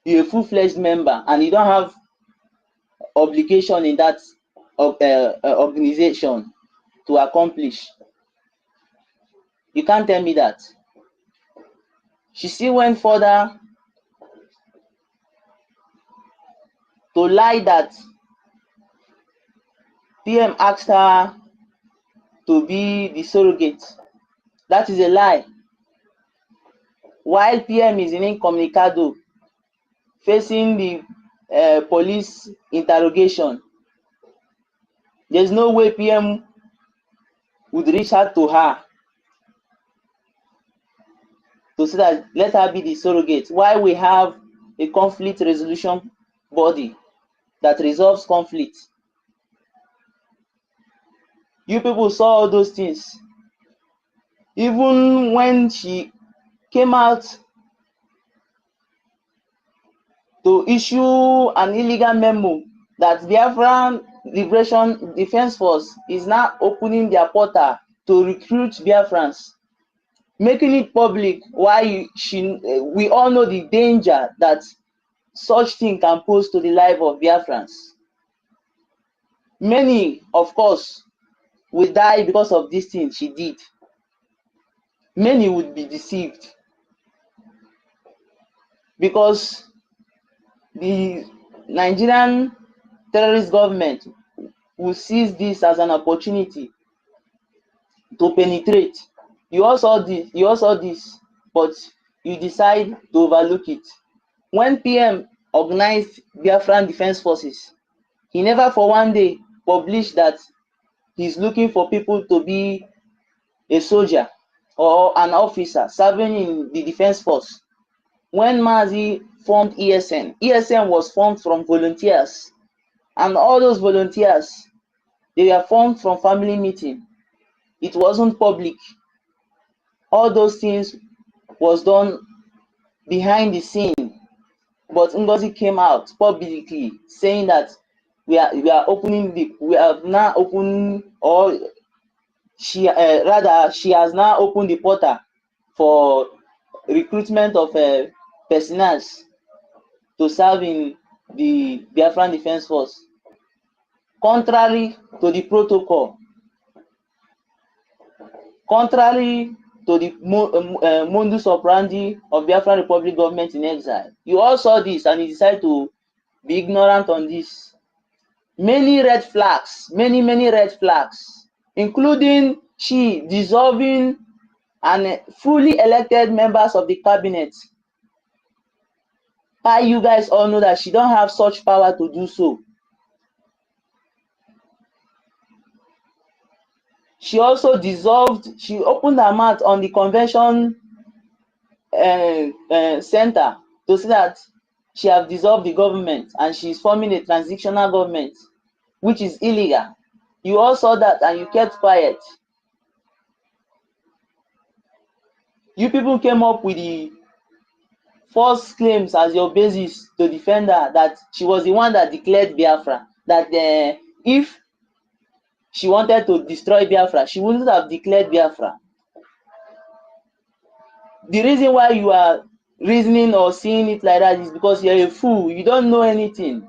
S9: you're a full-fledged member, and you don't have obligation in that organization to accomplish. You can't tell me that. She still went further to lie that PM asked her to be the surrogate. That is a lie. While PM is in incommunicado, facing the police interrogation, There's no way PM would reach out to her to say that let her be the surrogate. Why we have a conflict resolution body that resolves conflict. You people saw all those things. Even when she came out to issue an illegal memo that Biafran Liberation Defense Force is now opening their portal to recruit Biafrans, making it public. Why we all know the danger that such thing can pose to the life of Biafrans. Many, of course, will die because of this thing she did. Many would be deceived because the Nigerian terrorist government will seize this as an opportunity to penetrate. You all saw this, but you decide to overlook it. When PM organized Biafran Defense Forces, he never for one day published that he's looking for people to be a soldier or an officer serving in the defense force. When Mazi formed ESN was formed from volunteers, and all those volunteers, they were formed from family meeting. It wasn't public. All those things was done behind the scene, but NGOZI came out publicly saying that we have now opened, or she has now opened the portal for recruitment of personnel to serve in the Biafran Defense Force, contrary to the protocol, contrary to the modus operandi of Biafran Republic government in exile. You all saw this and you decided to be ignorant on this. Many red flags, many red flags, including she dissolving and fully elected members of the cabinet. You guys all know that she don't have such power to do so. She also dissolved, she opened her mouth on the convention center to say that she have dissolved the government and she's forming a transitional government, which is illegal. You all saw that and you kept quiet. You people came up with the false claims as your basis to defend her, that she was the one that declared Biafra, that if she wanted to destroy Biafra, she wouldn't have declared Biafra. The reason why you are reasoning or seeing it like that is because you're a fool. You don't know anything.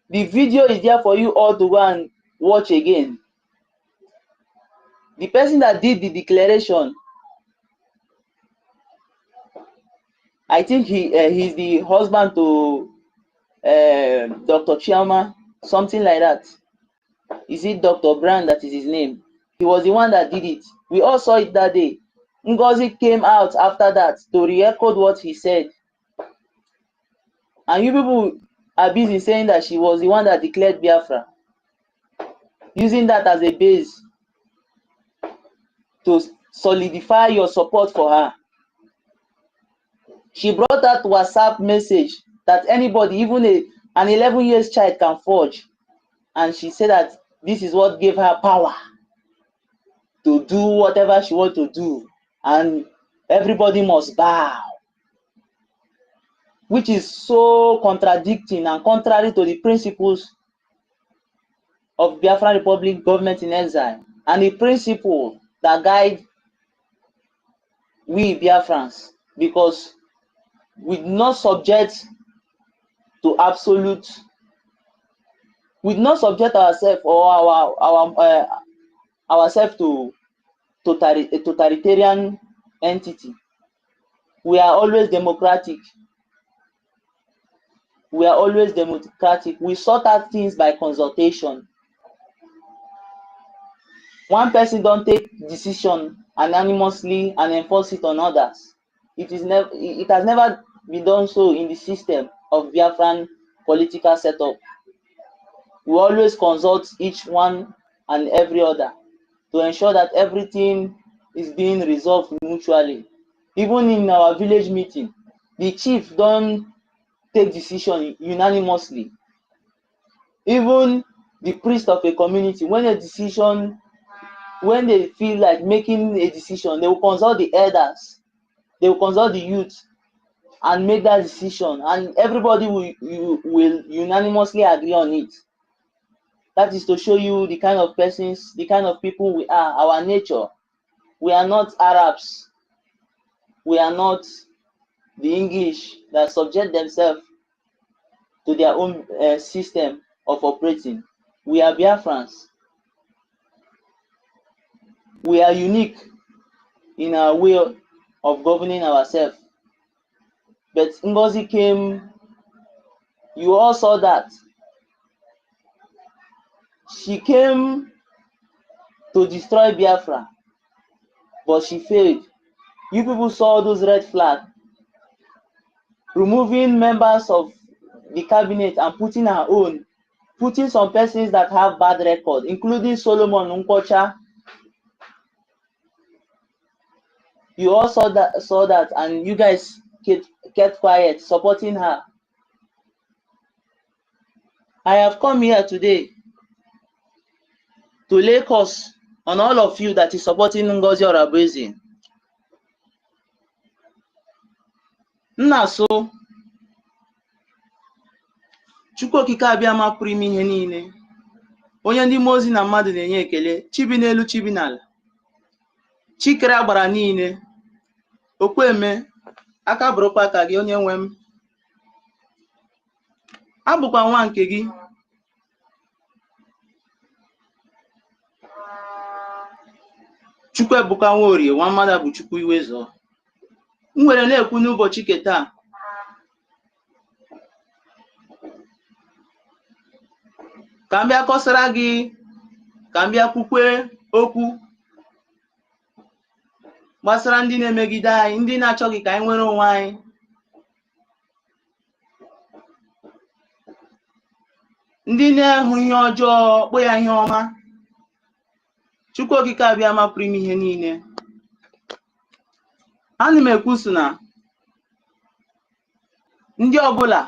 S9: The video is there for you all to go and watch again. The person that did the declaration, I think he's the husband to Dr. Chiama, something like that. Is it Dr. Brand that is his name? He was the one that did it. We all saw it that day. NGOZI came out after that to re-echo what he said. And you people are busy saying that she was the one that declared Biafra, using that as a base to solidify your support for her. She brought that WhatsApp message that anybody, even an 11-year child, can forge. And she said that this is what gave her power to do whatever she wants to do. And everybody must bow. Which is so contradicting and contrary to the principles of Biafran Republic government in exile, and the principle that guide we Biafrans, because we do not subject to absolute, we do not subject ourselves or ourselves to a totalitarian entity. We are always democratic. We are always democratic. We sort out things by consultation. One person don't take decision anonymously and enforce it on others. It has never been done so in the system of Biafran political setup. We always consult each one and every other to ensure that everything is being resolved mutually. Even in our village meeting, the chief don't take decision unanimously. Even the priest of a community, when they feel like making a decision, they will consult the elders, they will consult the youth and make that decision, and everybody will unanimously agree on it. That is to show you the kind of persons, the kind of people we are, our nature. We are not Arabs. We are not the English that subject themselves to their own system of operating. We are Biafrans. We are unique in our way of governing ourselves. But NGOZI came, you all saw that. She came to destroy Biafra, but she failed. You people saw those red flags, removing members of the cabinet and putting her own, putting some persons that have bad record, including Solomon Nkwocha. You all saw that, and you guys kept quiet, supporting her. I have come here today to lay curse on all of you that is supporting NGOZI Orabueze. Nna so Chukwu okike abịama pụrụ ime ihe niile, onye ndị mmụọ ozi na mmadụ na-enye ekele, chibi n'elu chibi n'ala, chikere agbara niile, okweme aka bụrụkwa aka gị, onye nwe m. Abụkwa nwa nke gị, Chukwu ebuka nwa orie, nwa mmadụ bụ Chukwu iwezo. M nwere na-ekwu n'ụbọchị nke taa, ka m bịa kọsara gị, ka m bịa kwukwe okwu gbasara ndị na-emegide anyị, ndị na-achọghị ka anyị nwere onwe anyị. Ndị na-ehụ ihe ọjọọ kpọ ya ihe ọma. Chukwu okike abịama pụrụ ime ihe niile. Ana m ekwusu na ndị ọbụla,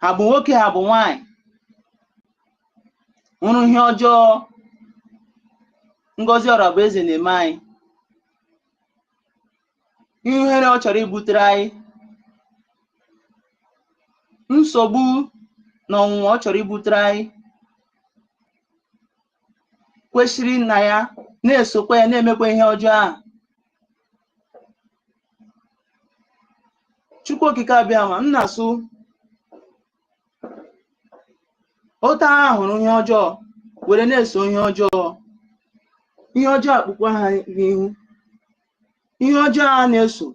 S9: ha bụ nwoke ha bụ nwanyị, hụrụ ihe ọjọọ NGOZI Orabueze na-eme anyị, ihere ọ chọrọ ibutere anyị, nsogbu na ọnwụnwa ọ chọrọ ibutere anyị, kwesịrị na ya na-esokwa ya na-emekwa ihe ọjọọ ahụ. Chukwu okike abịama, m na-asụ otu ahụ hụrụ ihe ọjọọ were na-eso ihe ọjọọ, ihe ọjọọ akpụkwa ha n'ihu, ihe ọjọọ a na-eso,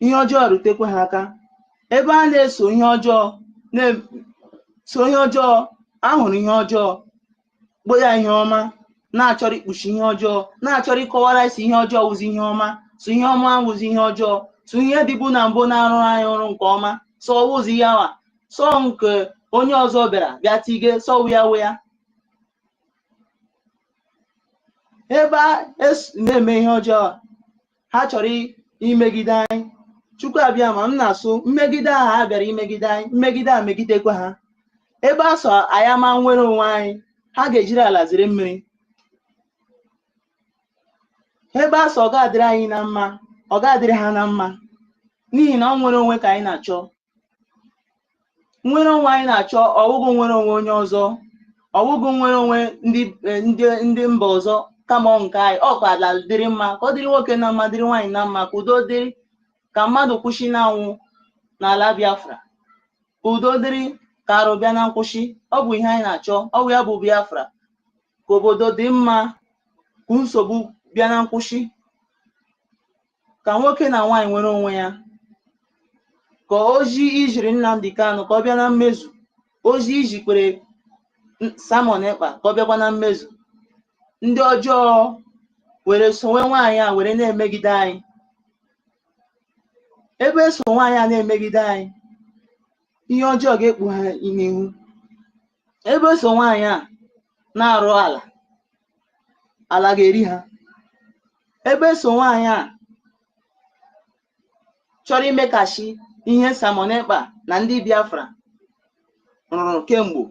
S9: ihe ọjọọ rutekwa ha aka. Ebe a na-eso ihe ọjọọ, na-eso ihe ọjọọ, ahụrụ ihe ọjọọ, kpọ ya ihe ọma, na-achọrọ ikpuchi ihe ọjọọ, na-achọrọ ịkọwara isi ihe ọjọọ wụzi ihe ọma, so ihe ọma wụzi ihe ọjọọ, so ihe dịbu na mbụ na-arụ anyị ọrụ nke ọma, so wụzi ya nwa, so nke onye ọzọ bịa tige, so wụ ya. Ebe a na-eme ihe ọjọọ, ha chọrọ imegide anyị. Chukwu abịama, m na-asụ mmegide ahụ ha bịara imegide anyị, mmegide a megidekwa ha. Ebe a sọ anyị ama nwere onwe anyị, ha ga-ejiri ala zere mmiri. Ebe a sọ ọ ga-adịrị anyị na mma, ọ ga-adịrị ha na mma, n'ihi na ọ nwere onwe ka anyị na-achọ. Nwere onwe anyị na-achọ, ọwụgụ nwere onwe onye ọzọ, ọwụgụ nwere onwe ndị mba ọzọ, kama ọ nke anyị, ọ ka ala dịrị mma, ka ọ dịrị nwoke na mma, dịrị nwaanyị na mma, ka udo dịrị, ka mmadụ kwụsị na-anwụ n'ala Biafra, ka udo dịrị, ka arụ bịa na nkwụsị. Ọ bụ ihe anyị na-achọ, ọ bụ ya bụ Biafra, ka obodo dị mma, ka nsogbu bịa na nkwụsị, ka nwoke na nwaanyị nwere onwe ya, ka ozi ijiri Nnamdi Kanu ka ọ bịa na mmezu, ozi ijikwere Simon Ekpa ka ọ bịakwa na mmezu. Ndị ọjọọ were sonwe nwaanyị a were na-emegide anyị. Ebe eso nwaanyị a na-emegide anyị, ihe ọjọọ ga-ekpu ha n'ihu. ebe so nwaanyị a na-arụ ala ga-eri ha, ebe so nwaanyị a chọrọ imekashi ihe Simon Ekpa na ndị Biafra rụrụ kemgbe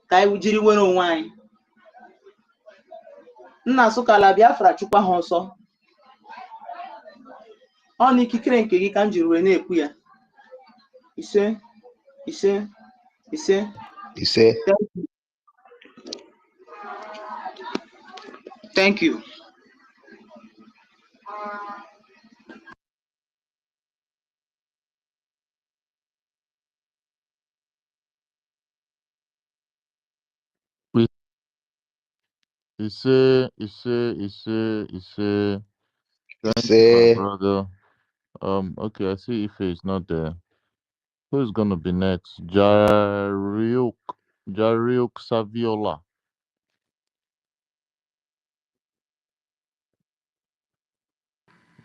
S9: ka anyị jiri were onwe anyị. Nna asụka ala Biafra chụkwa ha ọsọ, ọ na ikikere nke gị ka m jiri wee na-ekwu ya. Ise ise ise
S8: ise.
S9: Thank you.
S2: Ise. Thank you, my brother. Okay, I see Ife is not there. Who's gonna be next? Jariuk Saviola.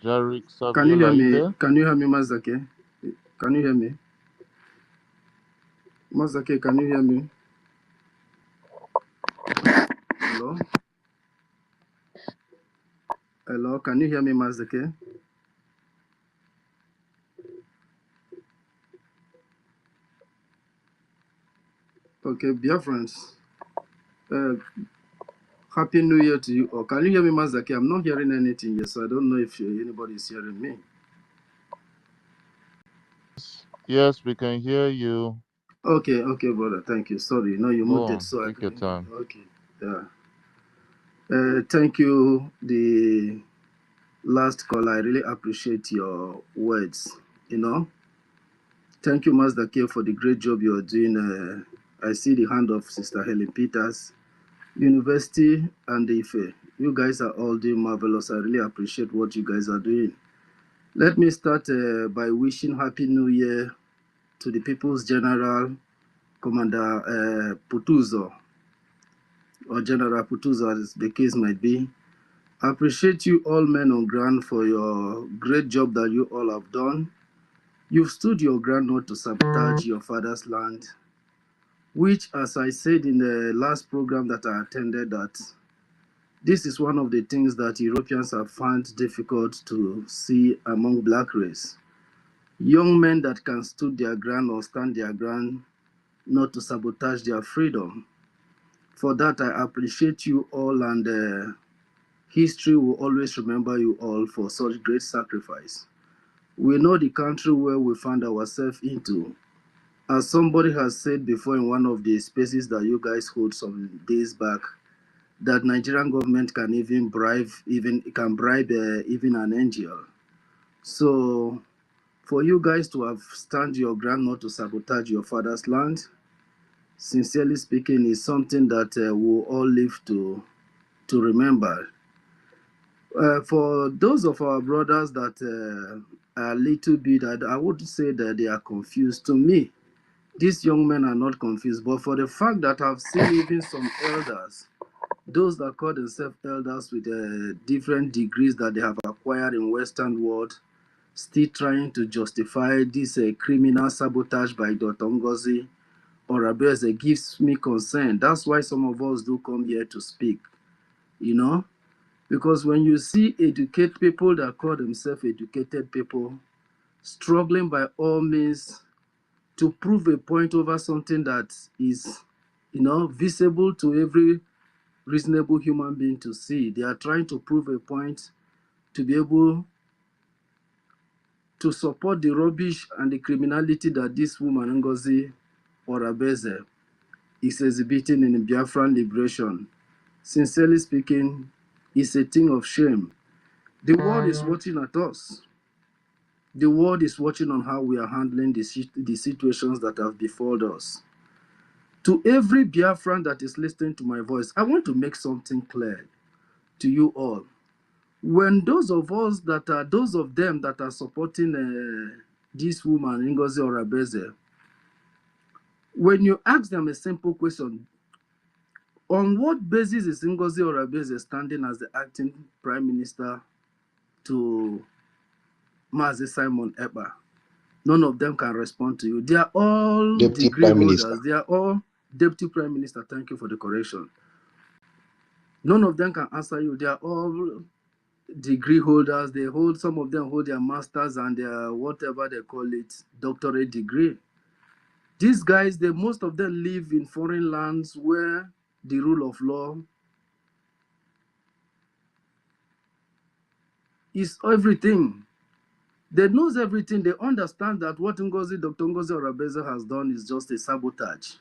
S2: Jariuk Saviola.
S10: Can you hear me?
S2: There?
S10: Can you hear me, Mazake? Can you hear me? Mazake, can you hear me? Hello? Hello, can you hear me, Mazake? Okay, Biafrans. Happy New Year to you. Or can you hear me, Mazake? I'm not hearing anything yet, so I don't know if anybody is hearing me.
S2: Yes, we can hear you.
S10: Okay, brother. Thank you. Sorry, no, you muted, so I
S2: take your time.
S10: Okay, yeah. Thank you, the last call. I really appreciate your words. Thank you, Master K, for the great job you're doing. I see the hand of Sister Helen Peters, University, and Ife. You guys are all doing marvelous. I really appreciate what you guys are doing. Let me start by wishing Happy New Year to the People's General, Commander Putuzo, or General Putuzo, as the case might be. I appreciate you all men on ground for your great job that you all have done. You've stood your ground not to sabotage your father's land, which, as I said in the last program that I attended, that this is one of the things that Europeans have found difficult to see among black race. Young men that can stand their ground or stand their ground not to sabotage their freedom. For that, I appreciate you all, and history will always remember you all for such great sacrifice. We know the country where we found ourselves into. As somebody has said before in one of the spaces that you guys hold some days back, that Nigerian government can even bribe, even an angel. So for you guys to have stand your ground not to sabotage your father's land, sincerely speaking, is something that we'll all live to remember. For those of our brothers that are a little bit, I would say that they are confused. To me, these young men are not confused, but for the fact that I've seen even some elders, those that call themselves elders with different degrees that they have acquired in Western world, still trying to justify this criminal sabotage by Dr. NGOZI or Abeze gives me concern. That's why some of us do come here to speak, because when you see educated people that call themselves educated people struggling by all means to prove a point over something that is, visible to every reasonable human being to see. They are trying to prove a point to be able to support the rubbish and the criminality that this woman, NGOZI or Abeze, is exhibiting in Biafran liberation. Sincerely speaking, it's a thing of shame. The world is watching at us. The world is watching on how we are handling the situations that have befallen us. To every Biafran that is listening to my voice, I want to make something clear to you all. When those of them that are supporting this woman, NGOZI or Abeze, when you ask them a simple question, on what basis is NGOZI or Abeze standing as the acting prime minister to Mazi Simon Ekpa? None of them can respond to you. They are all
S8: Deputy
S10: degree
S8: Prime
S10: holders.
S8: Minister.
S10: They are all Deputy Prime Minister, thank you for the correction. None of them can answer you. They are all degree holders. They hold, some of them hold their masters and their whatever they call it, doctorate degree. These guys, most of them live in foreign lands where the rule of law is everything. They knows everything. They understand that what Dr. Ngozi Orabeze has done is just a sabotage.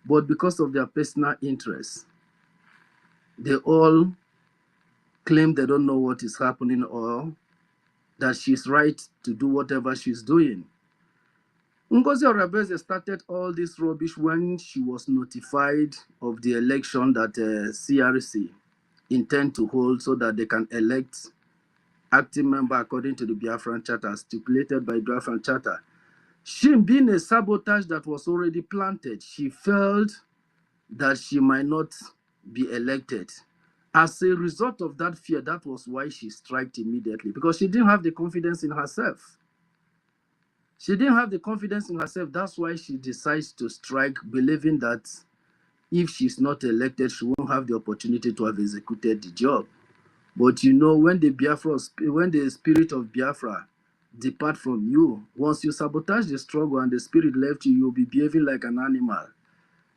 S10: But because of their personal interests, they all claim they don't know what is happening or that she's right to do whatever she's doing. Ngozi Orabeze started all this rubbish when she was notified of the election that CRC intend to hold so that they can elect acting member according to the Biafran Charter, stipulated by Biafran Charter. She, being a sabotage that was already planted, she felt that she might not be elected. As a result of that fear, that was why she struck immediately, because she didn't have the confidence in herself. She didn't have the confidence in herself. That's why she decides to strike, believing that if she's not elected, she won't have the opportunity to have executed the job. But you know, when the spirit of Biafra depart from you, once you sabotage the struggle and the spirit left you, you'll be behaving like an animal.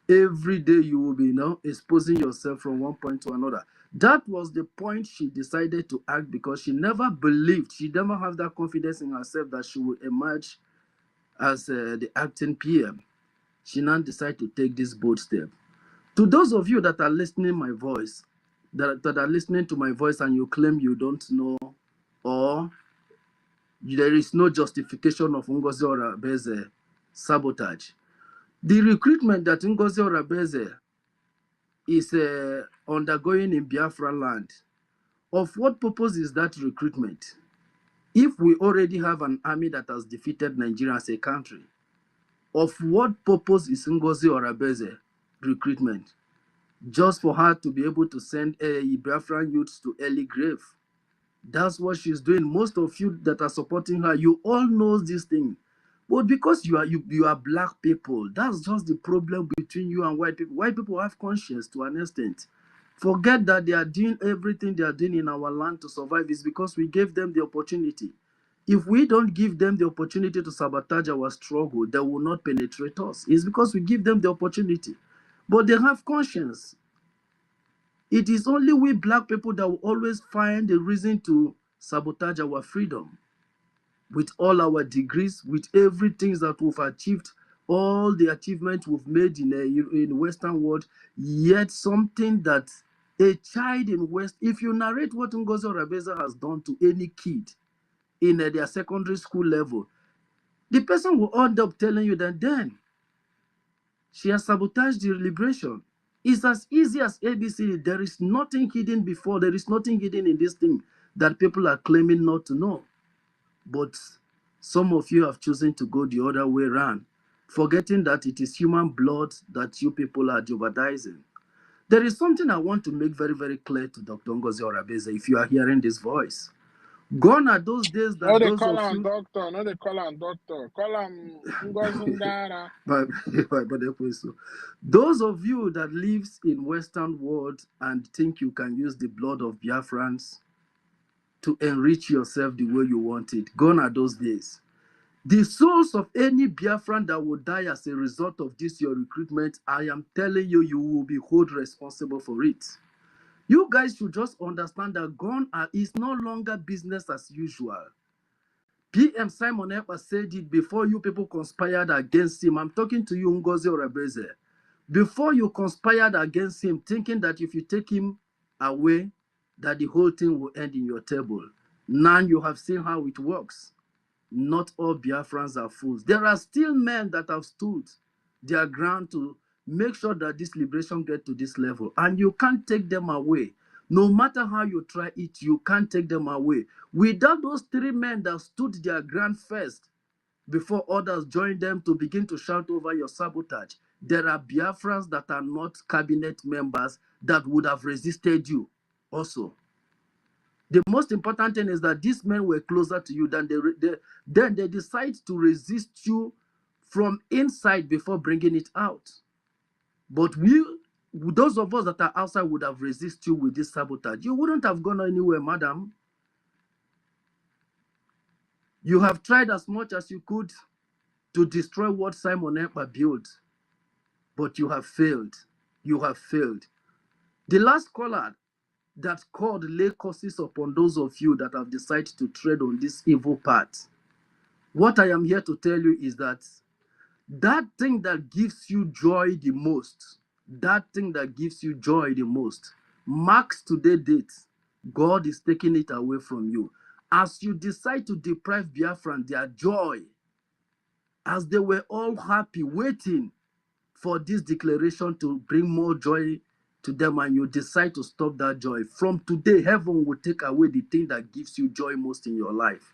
S10: Every day you will be exposing yourself from one point to another. That was the point she decided to act, because she never believed, she never had that confidence in herself that she would emerge as the acting PM. She now decided to take this bold step. To those of you that are listening my voice, that are listening to my voice and you claim you don't know, or there is no justification of Ngozi Orabeze sabotage, the recruitment that Ngozi Orabeze is undergoing in Biafra land, of what purpose is that recruitment? If we already have an army that has defeated Nigeria as a country, of what purpose is Ngozi Orabeze recruitment? Just for her to be able to send Biafran youths to early grave. That's what she's doing. Most of you that are supporting her, you all know this thing. But because you are black people, that's just the problem between you and white people. White people have conscience to an extent. Forget that they are doing everything they are doing in our land to survive. It's because we gave them the opportunity. If we don't give them the opportunity to sabotage our struggle, they will not penetrate us. It's because we give them the opportunity. But they have conscience. It is only we black people that will always find a reason to sabotage our freedom. With all our degrees, with everything that we've achieved, all the achievements we've made in the Western world, yet something that a child in West, if you narrate what Ngozi Orabeze has done to any kid in their secondary school level, the person will end up telling you that then she has sabotaged the liberation. It's as easy as ABC. There is nothing hidden before. There is nothing hidden in this thing that people are claiming not to know. But some of you have chosen to go the other way around, forgetting that it is human blood that you people are jeopardizing. There is something I want to make very, very clear to Dr. Ngozi Orabeze, if you are hearing this voice. Gone are those days that
S4: No, they
S10: those
S4: call
S10: of
S4: him
S10: you...
S4: doctor. No, they call him doctor. Call him Ngozindara.
S10: but those of you that lives in Western world and think you can use the blood of Biafrans to enrich yourself the way you want it, gone are those days. The souls of any Biafran that will die as a result of this, your recruitment, I am telling you, you will be held responsible for it. You guys should just understand that gone is no longer business as usual. PM Simon Ekpa said it before you people conspired against him. I'm talking to you, Ngozi Orabeze. Before you conspired against him, thinking that if you take him away, that the whole thing will end in your table. Now you have seen how it works. Not all Biafrans are fools. There are still men that have stood their ground to make sure that this liberation gets to this level. And you can't take them away. No matter how you try it, you can't take them away. Without those three men that stood their ground first, before others joined them to begin to shout over your sabotage, there are Biafrans that are not cabinet members that would have resisted you also. The most important thing is that these men were closer to you than then they decide to resist you from inside before bringing it out. But those of us that are outside would have resisted you with this sabotage. You wouldn't have gone anywhere, madam. You have tried as much as you could to destroy what Simon Ekpa built, but you have failed. You have failed. The last caller that called lay curses upon those of you that have decided to tread on this evil path. What I am here to tell you is that that thing that gives you joy the most, that thing that gives you joy the most, marks today's date. God is taking it away from you. As you decide to deprive Biafran their joy, as they were all happy, waiting for this declaration to bring more joy to them, and you decide to stop that joy, from today, heaven will take away the thing that gives you joy most in your life.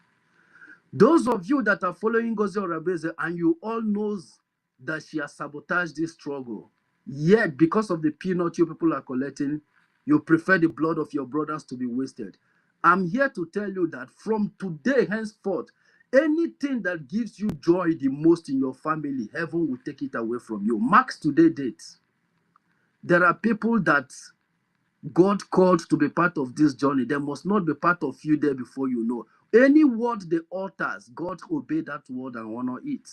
S10: Those of you that are following Ngozi Orabeze and you all knows that she has sabotaged this struggle, yet because of the peanut you people are collecting, you prefer the blood of your brothers to be wasted. I'm here to tell you that from today henceforth, anything that gives you joy the most in your family, heaven will take it away from you. Mark today's date. There are people that God called to be part of this journey. They must not be part of you there before you know. Any word they utters, God obey that word and honor it.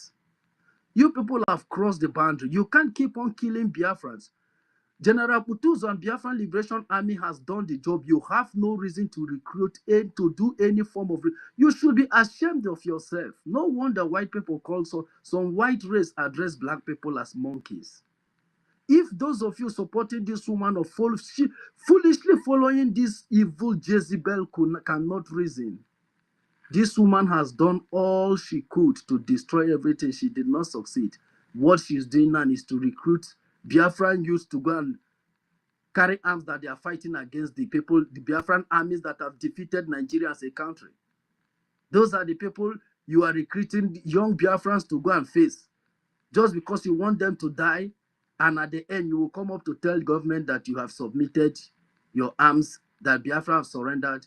S10: You people have crossed the boundary. You can't keep on killing Biafrans. General Kutuzo and Biafran Liberation Army has done the job. You have no reason to recruit and to do any form of... You should be ashamed of yourself. No wonder white people call some white race address black people as monkeys. If those of you supporting this woman or foolishly following this evil Jezebel cannot reason, this woman has done all she could to destroy everything. She did not succeed. What she's doing now is to recruit Biafran youth to go and carry arms that they are fighting against the people, the Biafran armies that have defeated Nigeria as a country. Those are the people you are recruiting young Biafrans to go and face, just because you want them to die, and at the end you will come up to tell government that you have submitted your arms, that Biafra have surrendered.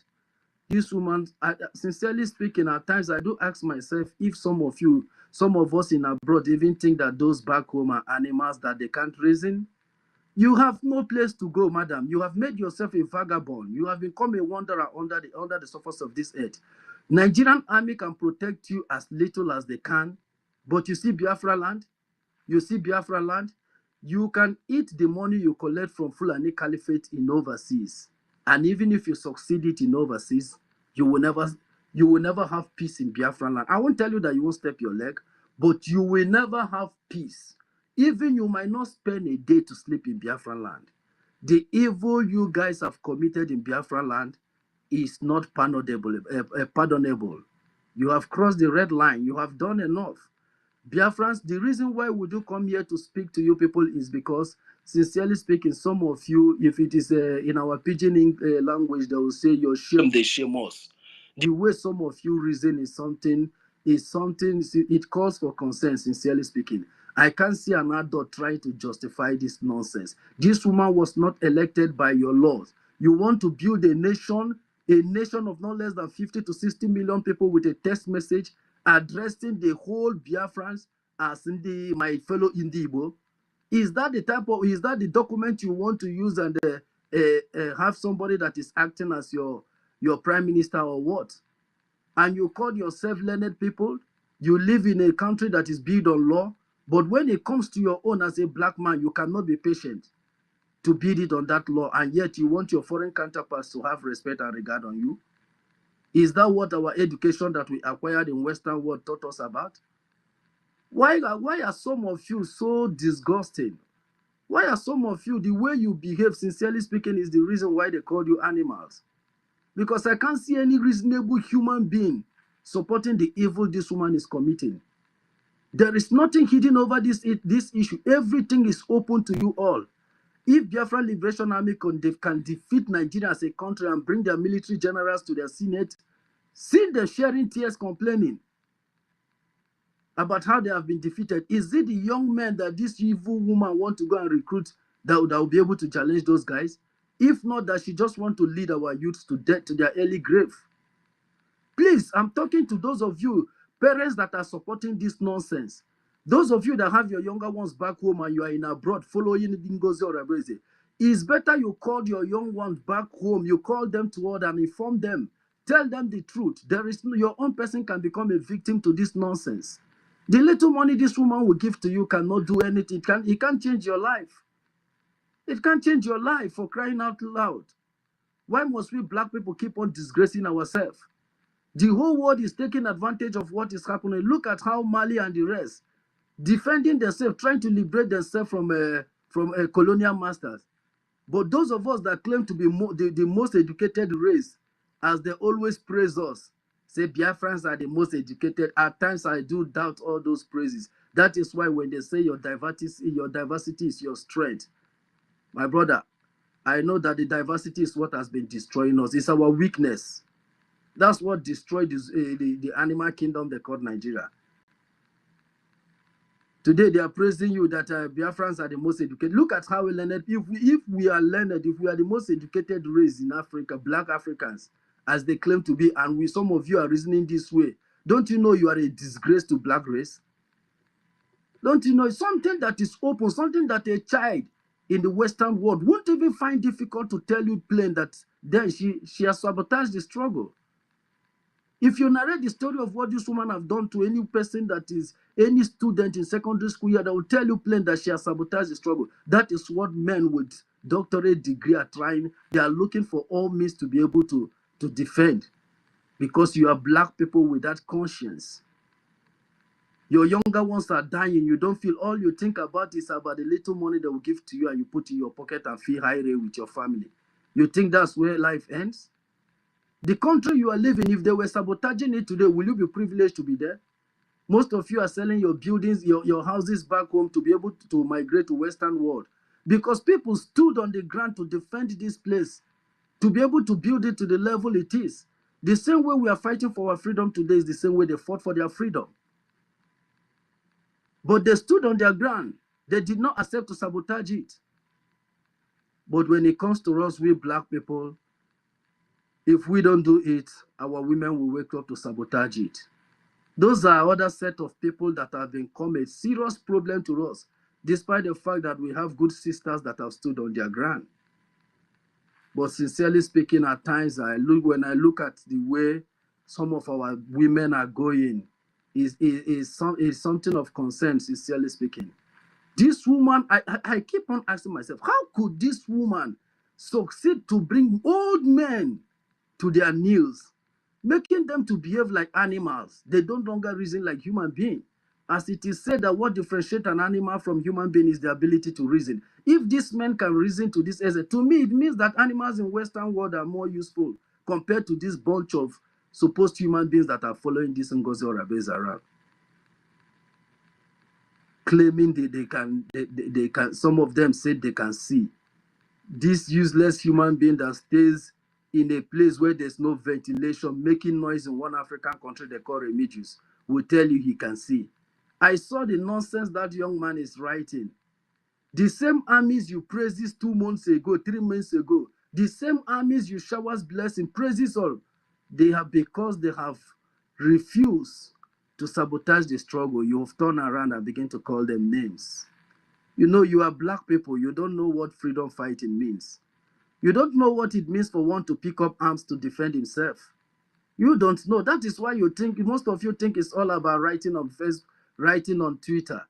S10: This woman, sincerely speaking, at times I do ask myself if some of us in abroad even think that those back home are animals that they can't reason. You have no place to go, madam. You have made yourself a vagabond. You have become a wanderer under the surface of this earth. Nigerian army can protect you as little as they can, but you see Biafra land, you can eat the money you collect from Fulani Caliphate in overseas. And even if you succeed it in overseas, you will never have peace in Biafra land. I won't tell you that you won't step your leg, but you will never have peace. Even you might not spend a day to sleep in Biafra land. The evil you guys have committed in Biafra land is not pardonable. You have crossed the red line. You have done enough. Biafrans, the reason why we do come here to speak to you people is because, sincerely speaking, some of you, if it is in our pidgin language, they will say, you're shame, they shame us. The way some of you reason is something, it calls for concern, sincerely speaking. I can't see an adult trying to justify this nonsense. This woman was not elected by your laws. You want to build a nation of not less than 50 to 60 million people with a text message addressing the whole Biafrans as my fellow Indibo. Is that the document you want to use and have somebody that is acting as your prime minister or what? And you call yourself learned people? You live in a country that is built on law, but when it comes to your own as a black man, you cannot be patient to build it on that law, and yet you want your foreign counterparts to have respect and regard on you? Is that what our education that we acquired in Western world taught us about? Why are some of you so disgusting? Why are some of you, the way you behave, sincerely speaking, is the reason why they call you animals? Because I can't see any reasonable human being supporting the evil this woman is committing. There is nothing hidden over this issue. Everything is open to you all. If Biafra Liberation Army can defeat Nigeria as a country and bring their military generals to their Senate, see them sharing tears complaining about how they have been defeated. Is it the young men that this evil woman want to go and recruit that will be able to challenge those guys? If not, that she just want to lead our youths to death, to their early grave. Please, I'm talking to those of you, parents that are supporting this nonsense. Those of you that have your younger ones back home and you are in abroad following NGOZI or Brgie, it's better you call your young ones back home. You call them to order and inform them. Tell them the truth. There is no, your own person can become a victim to this nonsense. The little money this woman will give to you cannot do anything. It can't change your life. It can't change your life, for crying out loud. Why must we black people keep on disgracing ourselves? The whole world is taking advantage of what is happening. Look at how Mali and the rest defending themselves, trying to liberate themselves from colonial masters. But those of us that claim to be the most educated race, as they always praise us, say Biafrans are the most educated. At times I do doubt all those praises. That is why when they say your diversity is your strength, my brother, I know that the diversity is what has been destroying us. It's our weakness. That's what destroyed the animal kingdom they called Nigeria. Today they are praising you that Biafrans are the most educated. Look at how we learned. If we are learned, if we are the most educated race in Africa, black Africans, as they claim to be, and some of you are reasoning this way, don't you know you are a disgrace to black race? Don't you know it's something that is open, something that a child in the Western world won't even find difficult to tell you plain that then she has sabotaged the struggle. If you narrate the story of what this woman have done to any person that is any student in secondary school year, that will tell you plain that she has sabotaged the struggle. That is what men with doctorate degree are trying. They are looking for all means to be able to defend, because you are black people with that conscience. Your younger ones are dying. You don't feel, all you think about is about the little money they will give to you and you put in your pocket and feel high with your family. You think that's where life ends? The country you are living, if they were sabotaging it today, will you be privileged to be there? Most of you are selling your buildings, your houses back home to be able to migrate to Western world, because people stood on the ground to defend this place, to be able to build it to the level it is. The same way we are fighting for our freedom today is the same way they fought for their freedom. But they stood on their ground. They did not accept to sabotage it. But when it comes to us, we black people, if we don't do it, our women will wake up to sabotage it. Those are other set of people that have become a serious problem to us, despite the fact that we have good sisters that have stood on their ground. But sincerely speaking, at times when I look at the way some of our women are going, is something of concern, sincerely speaking. This woman, I keep on asking myself, how could this woman succeed to bring old men to their knees, making them to behave like animals? They don't longer reason like human beings. As it is said that what differentiates an animal from human being is the ability to reason. If this man can reason to this extent, to me, it means that animals in Western world are more useful compared to this bunch of supposed human beings that are following this NGOZI or Abeza around, claiming they can, some of them said they can see. This useless human being that stays in a place where there's no ventilation, making noise in one African country they call Remigius, will tell you he can see. I saw the nonsense that young man is writing. The same armies you praised this 2 months ago, 3 months ago, the same armies you showers blessing, praises all, they have, because they have refused to sabotage the struggle, you have turned around and begin to call them names. You know, you are black people, you don't know what freedom fighting means. You don't know what it means for one to pick up arms to defend himself. You don't know. That is why you think, most of you think it's all about writing on Facebook, writing on Twitter.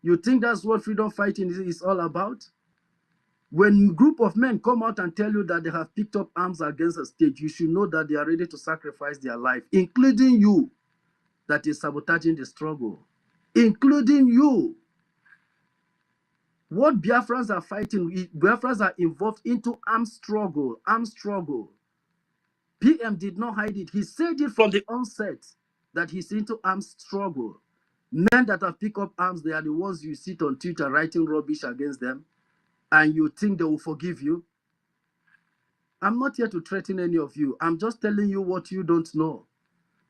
S10: You think that's what freedom fighting is all about? When a group of men come out and tell you that they have picked up arms against a state, you should know that they are ready to sacrifice their life, including you that is sabotaging the struggle, including you. What Biafrans are fighting, Biafrans are involved into armed struggle, PM did not hide it. He said it from the onset that he's into armed struggle. Men that have picked up arms, they are the ones you sit on Twitter writing rubbish against them, and you think they will forgive you. I'm not here to threaten any of you. I'm just telling you what you don't know.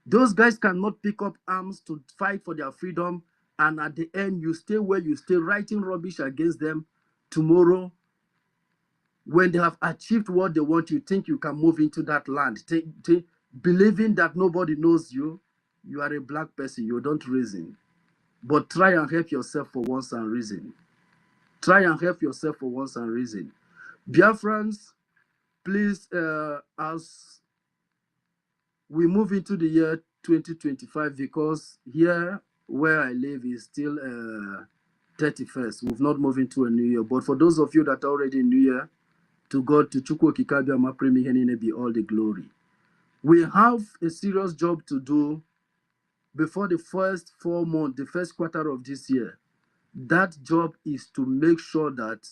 S10: Those guys cannot pick up arms to fight for their freedom, and at the end, you stay where you stay, writing rubbish against them. Tomorrow, when they have achieved what they want, you think you can move into that land, believing that nobody knows you. You are a black person, you don't reason. but try and help yourself for once and reason. Try and help yourself for once and reason. Biafrans, please, as we move into the year 2025, because here where I live is still 31st. We've not moved into a new year. But for those of you that are already in new year, to God, to Chukwu Okike Abiama Premi Henine be all the glory. We have a serious job to do before the first 4 months, the first quarter of this year. That job is to make sure that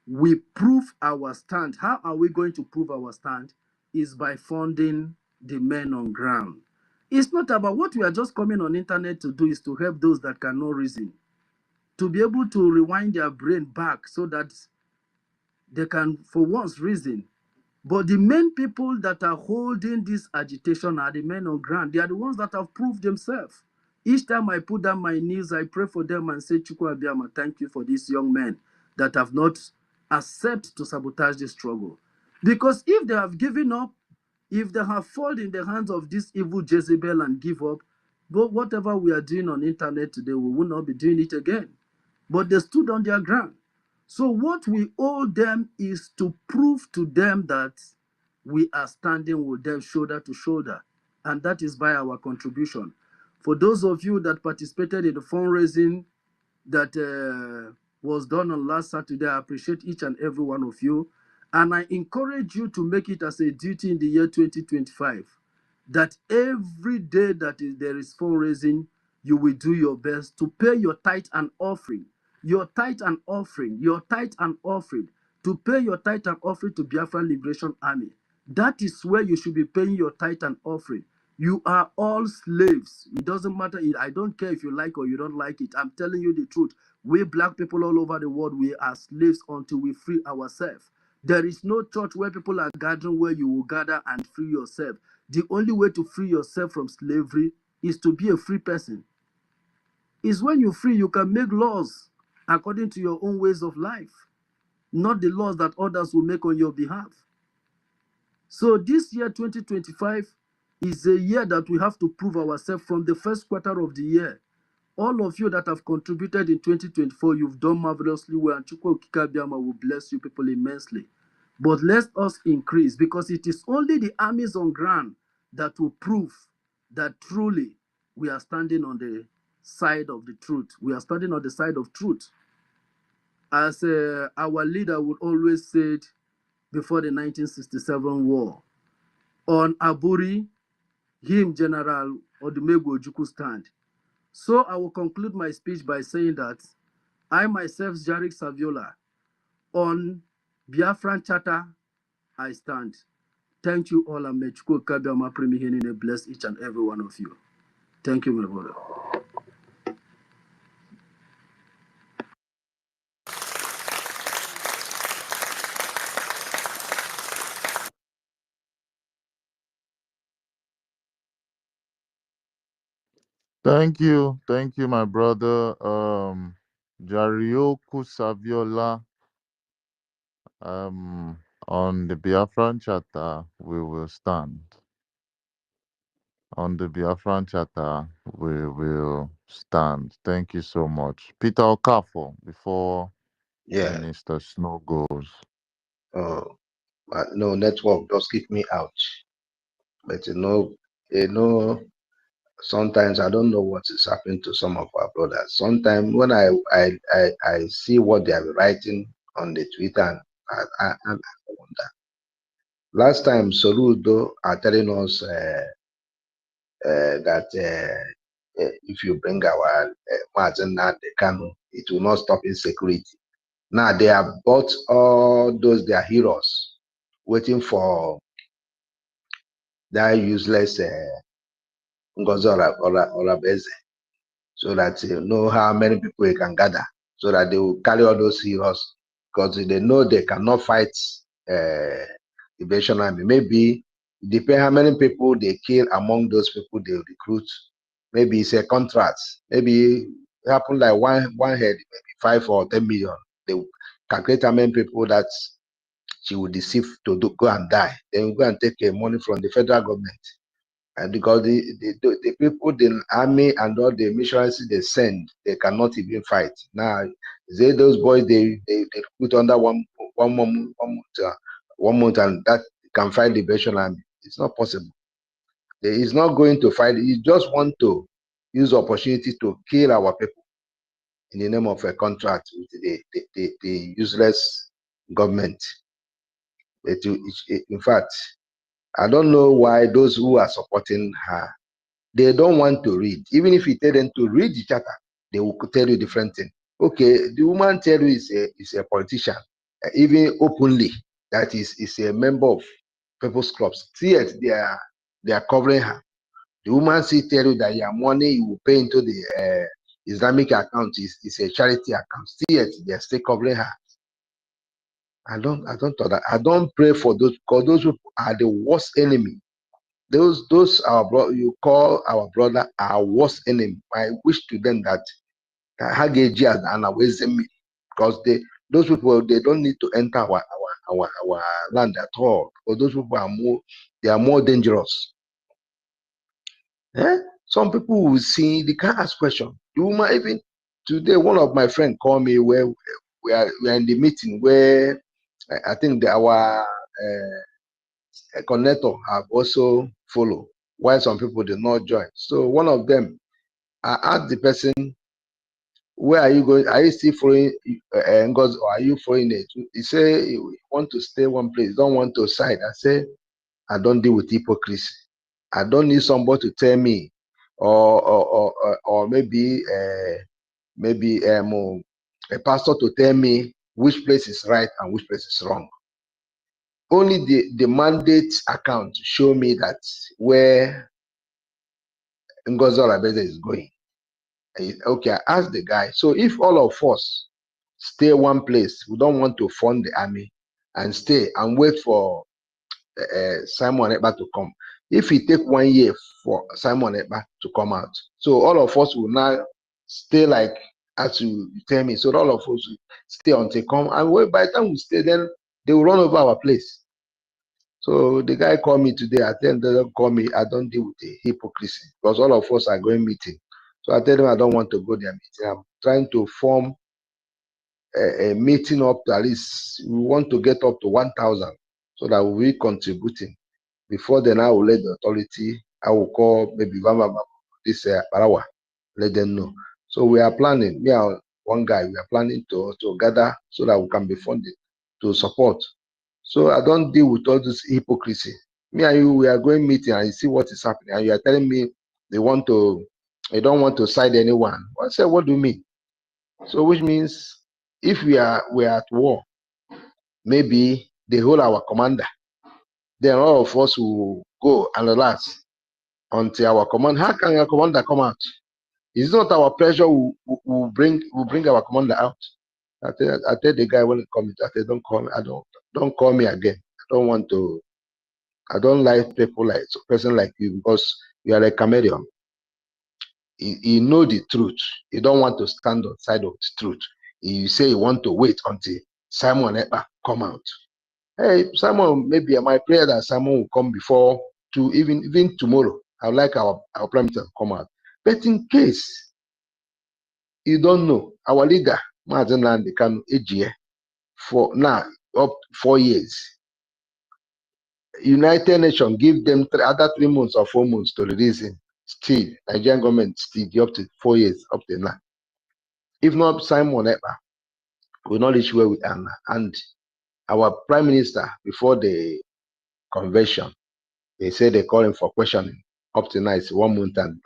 S10: we prove our stand. How are we going to prove our stand? Is by funding the men on ground. It's not about what we are just coming on internet to do, is to help those that cannot reason, to be able to rewind their brain back so that they can, for once, reason. But the main people that are holding this agitation are the men on ground. They are the ones that have proved themselves. Each time I put down my knees, I pray for them and say, Chukwu Abiyama, thank you for these young men that have not accepted to sabotage the struggle. Because if they have given up, if they have fallen in the hands of this evil Jezebel and give up, but whatever we are doing on internet today, we will not be doing it again. But they stood on their ground. So what we owe them is to prove to them that we are standing with them shoulder to shoulder. And that is by our contribution. For those of you that participated in the fundraising that was done on last Saturday, I appreciate each and every one of you. And I encourage you to make it as a duty in the year 2025, that every day that there is fundraising, you will do your best to pay your tithe and offering. Your tithe and offering, your tithe and offering, to pay your tithe and offering to Biafra Liberation Army. That is where you should be paying your tithe and offering. You are all slaves. It doesn't matter. I don't care if you like or you don't like it. I'm telling you the truth. We black people all over the world, we are slaves until we free ourselves. There is no church where people are gathering where you will gather and free yourself. The only way to free yourself from slavery is to be a free person. Is when you're free, you can make laws according to your own ways of life, not the laws that others will make on your behalf. So this year, 2025, is a year that we have to prove ourselves from the first quarter of the year. All of you that have contributed in 2024, you've done marvelously well, and Chukwu Okike Abiama will bless you people immensely. But let us increase, because it is only the armies on ground that will prove that truly we are standing on the side of the truth. We are standing on the side of truth. As our leader would always say before the 1967 war, on Aburi, him, General Odumegwu Ojukwu stand. So I will conclude my speech by saying that I myself, Jarek Saviola, on Biafran Charter, I stand. Thank you all, and may Chukwu Okike Abiama Premi Henine bless each and every one of you. Thank you, my brother.
S2: Thank you, my brother. Jarioku Saviola. On the Biafran Charter, we will stand. On the Biafran Charter, we will stand. Thank you so much, Peter Okafor. Before
S8: Yeah.
S2: Minister Snow goes.
S8: No network just kick me out. But sometimes I don't know what is happening to some of our brothers. Sometimes when I see what they are writing on the Twitter, I wonder. Last time Soludo are telling us that if you bring our Martin and the Kanu, it will not stop insecurity. Now they have bought all those their heroes, waiting for that useless NGOZI or Beze, so that you know how many people you can gather, so that they will carry all those heroes, because they know they cannot fight Liberation Army. Maybe depend how many people they kill among those people they recruit. Maybe it's a contract. Maybe it happen like one head, maybe 5 or 10 million. They calculate how many people that she will deceive to go and die. Then go and take money from the federal government And because the people, the army and all the missionaries they send, they cannot even fight. Now, those boys they put under one month, and that can fight the Liberation Army. It's not possible. He's not going to fight. He just want to use opportunity to kill our people in the name of a contract with the useless government. In fact, I don't know why those who are supporting her, they don't want to read. Even if you tell them to read the charter, they will tell you different thing. Okay, the woman tell you is a politician, even openly, that is a member of people's clubs. See it, they are covering her. The woman still tell you that your money you will pay into the Islamic account is a charity account. See it, they are still covering her. I don't thought that. I don't pray for those, because those people are the worst enemy. Those our brother you call our brother our worst enemy. I wish to them that Hageji and Awezemi, because those people they don't need to enter our land at all. Because those people are more dangerous. Some people will see they can't ask questions. The woman, even today, one of my friends called me where we are in the meeting where I think our connector have also followed, while some people did not join. So one of them, I asked the person, where are you going? Are you still following NGOZI, or are you following it? He said he want to stay one place, don't want to side. I said, I don't deal with hypocrisy. I don't need somebody to tell me, or maybe a pastor to tell me which place is right and which place is wrong. Only the mandate account show me that where NGOZI is going. Okay, I asked the guy, so if all of us stay one place, we don't want to fund the army and stay and wait for Simon Ekpa to come. If it take 1 year for Simon Ekpa to come out, so all of us will now stay like as you tell me. So all of us will stay until come, and by the time we stay, then they will run over our place. So the guy called me today. I tell him, don't call me. I don't deal with the hypocrisy, because all of us are going meeting. So I tell him I don't want to go their meeting. I'm trying to form a meeting up to at least, we want to get up to 1,000, so that we'll be contributing. Before then, I will let the authority, I will call maybe this Parawa, let them know. So we are planning, me and one guy, we are planning to gather so that we can be funded to support. So I don't deal with all this hypocrisy. Me and you, we are going meeting and you see what is happening, and you are telling me they don't want to side anyone. I said, what do you mean? So which means if we are at war, maybe they hold our commander, then all of us will go and relax until our command. How can our commander come out? It's not our pleasure will bring our commander out. I tell the guy when he comes, I tell, don't call me. Don't call me again. I don't want to. I don't like people like a person like you, because you are a chameleon. You know the truth. You don't want to stand on the side of the truth. You say you want to wait until Simon Ekpa come out. Hey, Simon, maybe my prayer that Simon will come before even tomorrow. I would like our prime minister to come out. But in case you don't know, our leader, Mazen Kanu AGA, for now up 4 years. United Nations give them other 3 months or 4 months to release him. Still, Nigerian government still give up to 4 years up to now. If not, Simon Ekpa will not reach where we are now. And our prime minister, before the convention, they said they call him for questioning. Up to now, it's 1 month and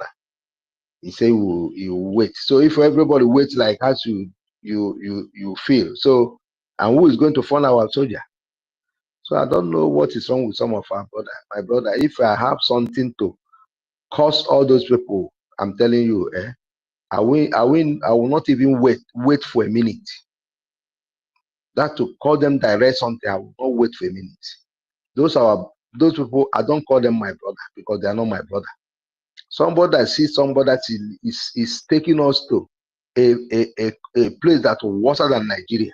S8: he said he will wait. So if everybody waits like as you feel, so, and who is going to fund our soldier? So I don't know what is wrong with some of our brother. My brother, if I have something to cost all those people, I'm telling you, I will not even wait for a minute. That to call them direct something, I will not wait for a minute. Those people, I don't call them my brother, because they are not my brother. Somebody that sees somebody that is taking us to a place that was worse than Nigeria,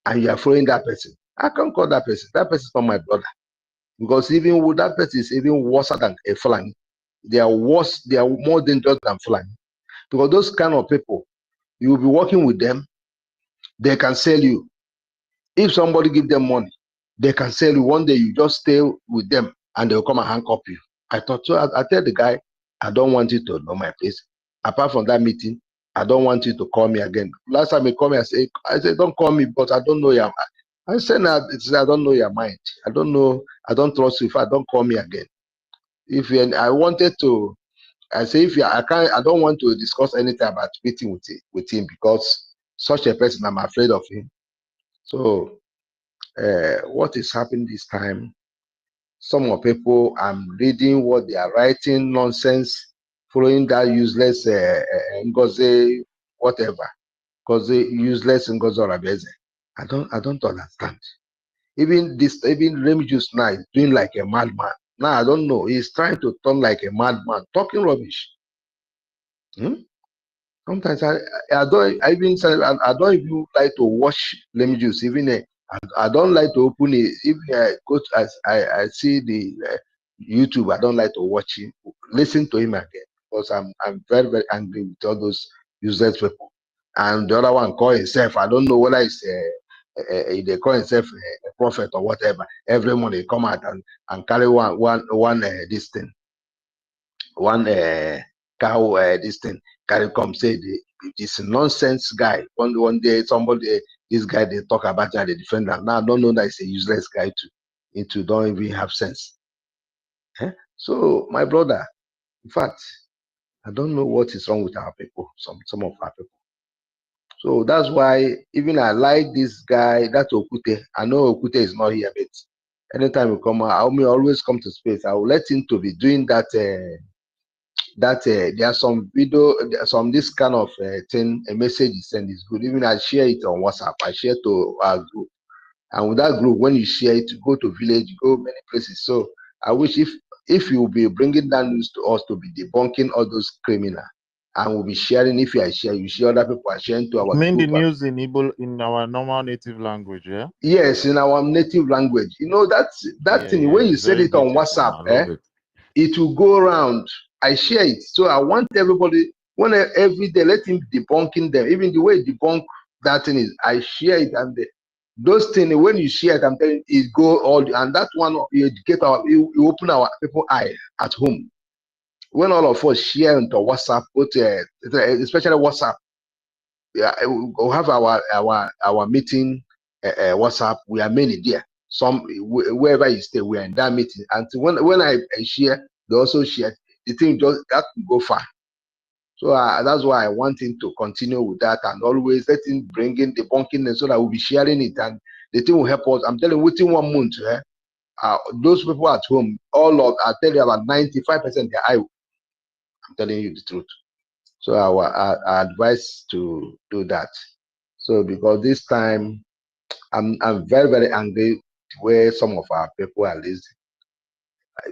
S8: and you are following that person. I can't call that person. That person is not my brother, because even with that person is even worse than a Fulani. They are worse, they are more dangerous than Fulani. Because those kind of people, you will be working with them, they can sell you. If somebody give them money, they can sell you. One day you just stay with them and they'll come and handcuff you. I thought so. I tell the guy, I don't want you to know my place. Apart from that meeting, I don't want you to call me again. Last time he called me, I said, don't call me, but I don't know your mind. I said, I don't know your mind. I don't know. I don't trust you. If I don't call me again. If you, I wanted to, I say, if you, I don't want to discuss anything about meeting with him because such a person, I'm afraid of him. So what is happening this time? Some of people, I'm reading what they are writing, nonsense, following that useless NGOZI, whatever, because they useless NGOZI or Abeze. I don't understand. Even Remigius now is doing like a madman. Now I don't know. He's trying to turn like a madman, talking rubbish. Sometimes I don't even like to watch Remigius. Even I don't like to open it. Even I see the YouTube, I don't like to watch him, listen to him again because I'm very, very angry with all those useless people. And the other one call himself, I don't know whether it's they call himself a prophet or whatever. Every morning they come out and carry one this thing, one cow this thing, carry come say this nonsense guy. One day somebody, this guy they talk about and they defend him. Now I don't know that it's a useless guy to don't even have sense. So my brother, in fact, I don't know what is wrong with our people, some of our people. So that's why even I like this guy, that's Okute. I know Okute is not here, but anytime we come, I may always come to space. I will let him to be doing that. There are some video, some this kind of thing. A message you send is good. Even I share it on WhatsApp. I share to our group, and with that group, when you share it, you go to village, you go many places. So I wish if you will be bringing that news to us to be debunking all those criminals. And we'll be sharing. If you share, you share, other people are sharing to our
S2: I mean
S8: group.
S2: the news in Igbo, in our normal native language, yeah?
S8: Yes, in our native language. You know, that thing, when you send it on WhatsApp, it will go around. I share it. So I want everybody, every day, let him debunking them. Even the way debunk that thing is, I share it. And those things, when you share it, I'm telling you, it go all, and that one, you educate you open our people eye at home. When all of us share into WhatsApp, especially WhatsApp, we'll have our meeting WhatsApp. We are many there. Some wherever you stay, we are in that meeting. And when I share, they also share. The thing just that will go far. So that's why I want him to continue with that and always let him bring in debunking, and so that we'll be sharing it and the thing will help us. I'm telling you, within 1 month, those people at home, I tell you about 95% they're I'm telling you the truth. So our advice to do that. So because this time I'm very, very angry where some of our people are lazy.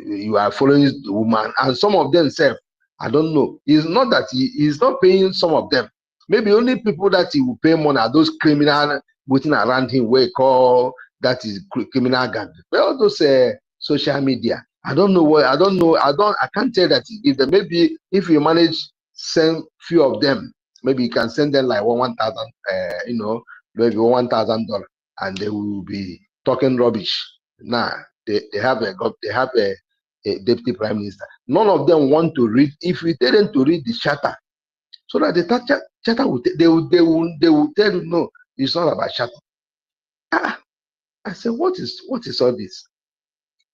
S8: You are following the woman, and some of them self, I don't know. It's not that he's not paying some of them. Maybe only people that he will pay money are those criminal waiting around him where call that is criminal gang. But all those social media, I don't know what I can't tell that he give them. Maybe if you manage send few of them, maybe you can send them like $1,000, maybe $1,000, and they will be talking rubbish. Nah, they have a deputy prime minister. None of them want to read. If we tell them to read the charter, so that the charter will they will tell you no, it's not about charter. I said, what is all this?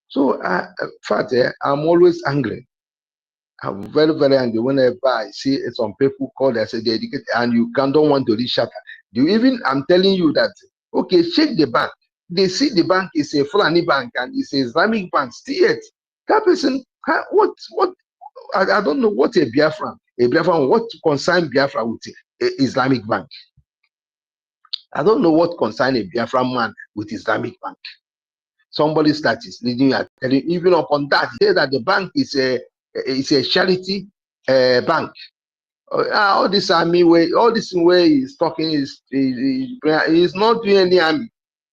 S8: So in fact, I'm always angry. I'm very, very angry whenever I see some people call, they say they educate and you don't want to read charter. I'm telling you that, okay, check the bank. They see the bank is a Fulani bank and it's an Islamic bank. Still, that person, what? I don't know what a Biafran, what concern Biafra with Islamic bank. I don't know what concern a Biafran man with Islamic bank. Somebody starts leading you, telling even upon that, say that the bank is a charity bank. All this army way, all this way he's talking is not doing any army.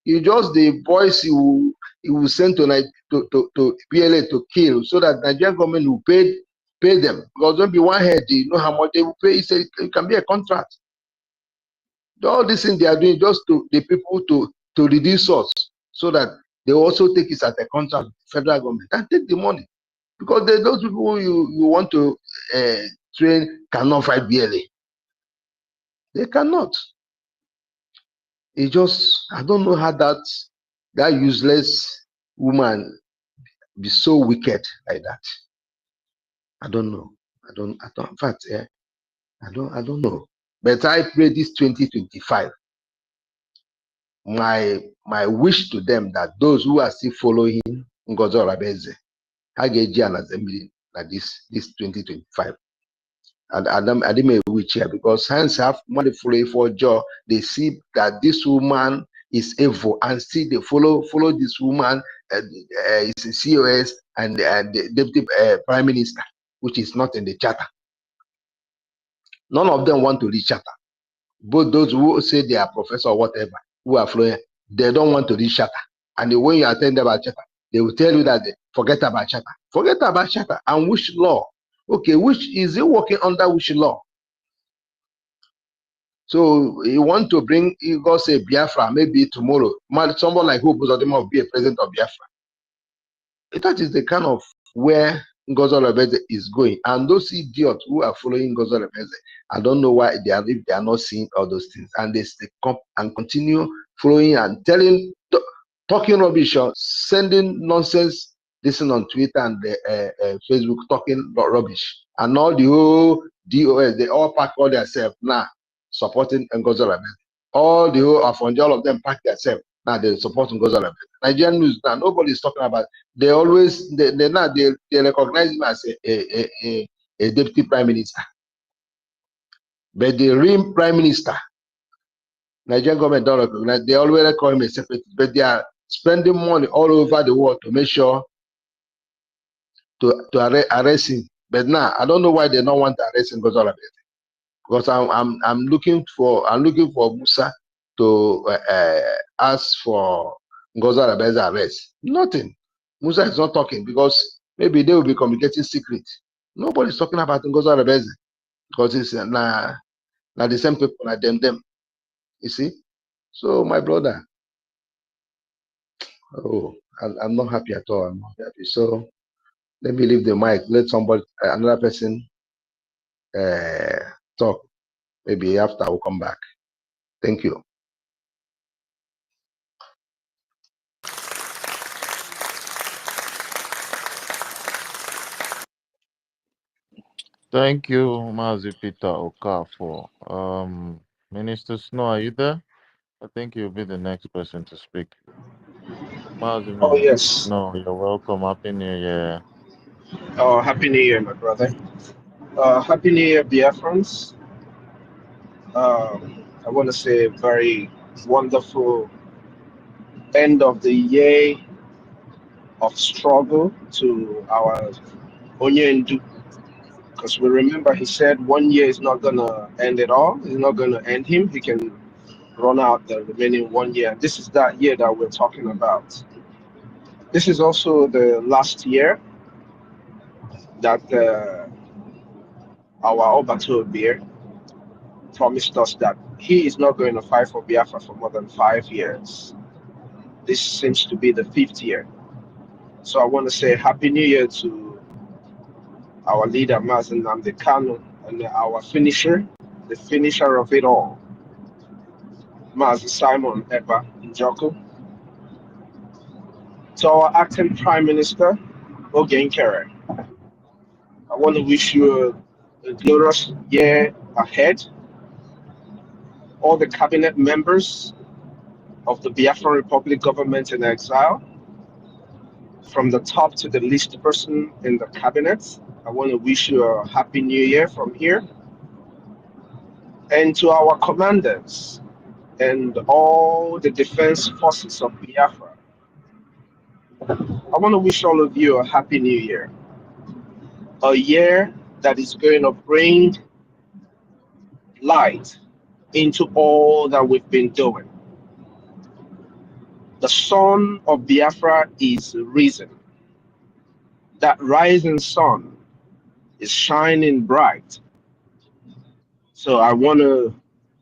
S8: You just the boys he will send to PLA to kill, so that Nigerian government will pay pay them, because don't be one head, you know how much they will pay. It can be a contract. All these things they are doing just to the people to reduce us, so that they also take it as a contract, federal government, and take the money. Because those people who you want to train cannot fight BLA. They cannot. It just, I don't know how that useless woman be so wicked like that. I don't know. I don't. In fact, I don't know. But I pray this 2025. My wish to them that those who are still following Ngozi Olabeze, Hageji and Assembly, like this 2025. And I didn't wish here, because hands have money for job. They see that this woman is evil, and still they follow this woman. It's a COS and the deputy prime minister, which is not in the charter. None of them want to read charter. Both those who say they are professor or whatever, who are fluent, they don't want to read charter. And when you attend about charter, they will tell you that they forget about charter. Forget about charter. And which law? Okay, which is it working under which law? So you want to bring, you go say Biafra, maybe tomorrow, someone like who will be a president of Biafra. That is the kind of where Ngozi Olabeze is going. And those idiots who are following Ngozi Olabeze, I don't know why if they are not seeing all those things. And they come and continue following and talking rubbish, or sending nonsense, listen on Twitter and Facebook, talking rubbish. And all the whole DOS, they all pack all themselves now supporting Ngozi Olabeze. All the whole of all of them pack themselves now, they're supporting Ngozi Olabeze. Nigerian news now, nobody's talking about. They always they recognize him as a deputy prime minister, but the real prime minister, Nigerian government don't recognize. They always call him a separatist, but they are spending money all over the world to make sure to arrest him. But now I don't know why they don't want to arrest Ngozi Olabeze, because I'm looking for Musa to ask for Ngozi Olabeze arrest. Nothing. Musa is not talking, because maybe they will be communicating secret. Nobody's talking about Ngozi Olabeze, because it's now the same people like them. You see? So my brother, I'm not happy at all. I'm not happy. So let me leave the mic. Let somebody, another person, talk. Maybe after I will come back. Thank you.
S2: Thank you, Mazi Peter Okafor. Minister Snow, are you there? I think you'll be the next person to speak. Mazi
S11: Oh,
S2: Minister
S11: yes.
S2: Snow, you're welcome. Happy New Year.
S11: Oh, Happy New Year, my brother. Happy New Year, Biafrans. I want to say a very wonderful end of the year of struggle to our Onyendu, because we remember he said 1 year is not going to end it all. It's not going to end him. He can run out the remaining 1 year. This is that year that we're talking about. This is also the last year that our Obato beer promised us that he is not going to fight for Biafra for more than 5 years. This seems to be the 5th year. So I want to say Happy New Year to our leader, Mazen Nnamdi Kanu, and our finisher, the finisher of it all, Mazen Simon Ekpa Njoku. To our acting Prime Minister, Oge Nkere, I want to wish you a glorious year ahead. All the cabinet members of the Biafran Republic government in exile, from the top to the least person in the cabinet, I want to wish you a Happy New Year from here. And to our commanders and all the defense forces of Biafra, I want to wish all of you a Happy New Year. A year that is going to bring light into all that we've been doing. The sun of Biafra is risen. That rising sun is shining bright. So I wanna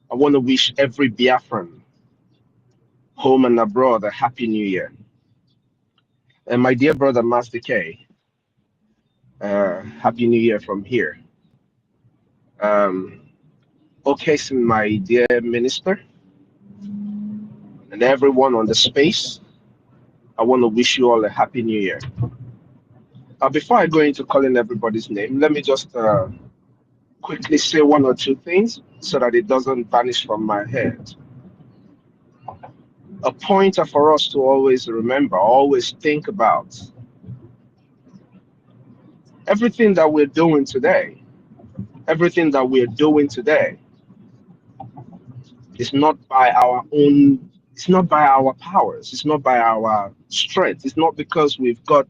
S11: wish every Biafran, home and abroad, a happy new year. And my dear brother Master K, happy new year from here. Okay, so my dear minister and everyone on the space, I want to wish you all a happy new year. Before I go into calling everybody's name, let me just quickly say one or two things so that it doesn't vanish from my head. A pointer for us to always remember, always think about. Everything that we're doing today, is not by our own, it's not by our powers, it's not by our strength, it's not because we've got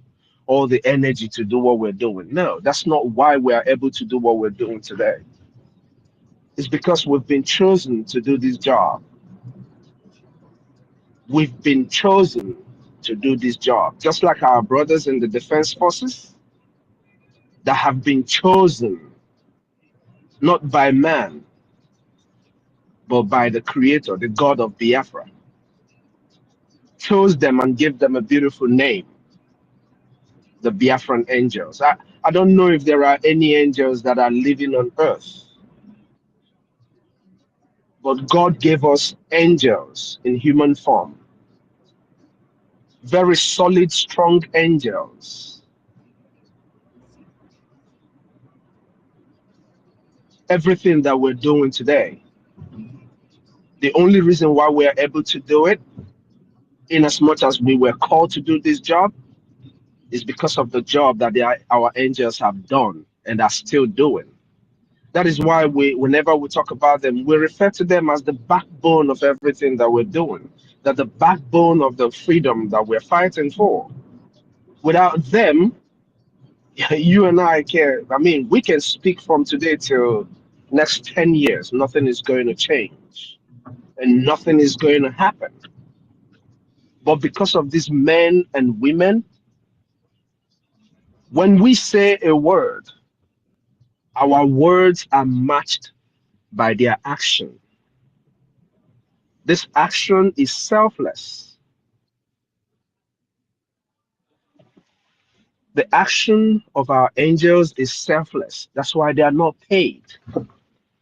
S11: all the energy to do what we're doing. No, that's not why we are able to do what we're doing today. It's because we've been chosen to do this job. We've been chosen to do this job, just like our brothers in the defense forces that have been chosen not by man, but by the creator, the God of Biafra. Chose them and gave them a beautiful name, the Biafran angels. I don't know if there are any angels that are living on earth, but God gave us angels in human form, very solid, strong angels. Everything that we're doing today, the only reason why we're able to do it, in as much as we were called to do this job, is because of the job that our angels have done and are still doing. That is why whenever we talk about them, we refer to them as the backbone of everything that we're doing, that the backbone of the freedom that we're fighting for. Without them, you and I we can speak from today till next 10 years, nothing is going to change and nothing is going to happen. But because of these men and women, when we say a word, our words are matched by their action. This action is selfless. The action of our angels is selfless. That's why they are not paid.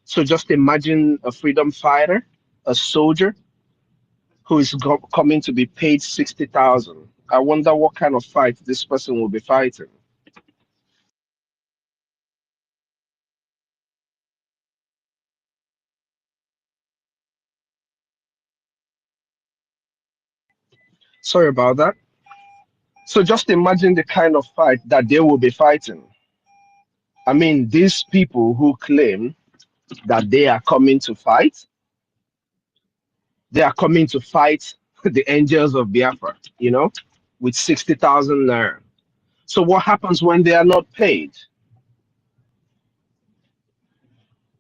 S11: So just imagine a freedom fighter, a soldier, who is coming to be paid 60,000. I wonder what kind of fight this person will be fighting. Sorry about that. So just imagine the kind of fight that they will be fighting. I mean, these people who claim that they are coming to fight, they are coming to fight the angels of Biafra, with 60,000 naira. So what happens when they are not paid?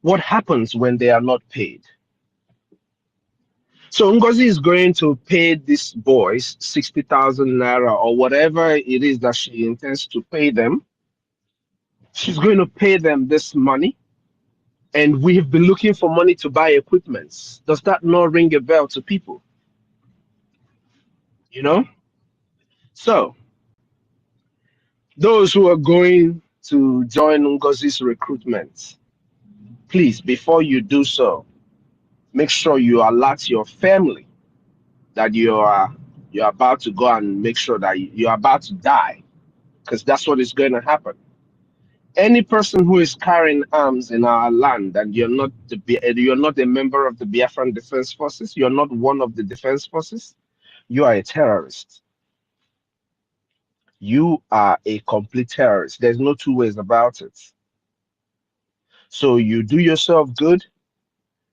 S11: What happens when they are not paid? So NGOZI is going to pay these boys 60,000 naira or whatever it is that she intends to pay them. She's going to pay them this money. And we've been looking for money to buy equipment. Does that not ring a bell to people? So those who are going to join NGOZI's recruitment, please, before you do so, make sure you alert your family that you're about to go and make sure that you're about to die, because that's what is going to happen. Any person who is carrying arms in our land and you're not a member of the Biafran Defense Forces, you're not one of the defense forces, you are a terrorist. You are a complete terrorist. There's no two ways about it. So you do yourself good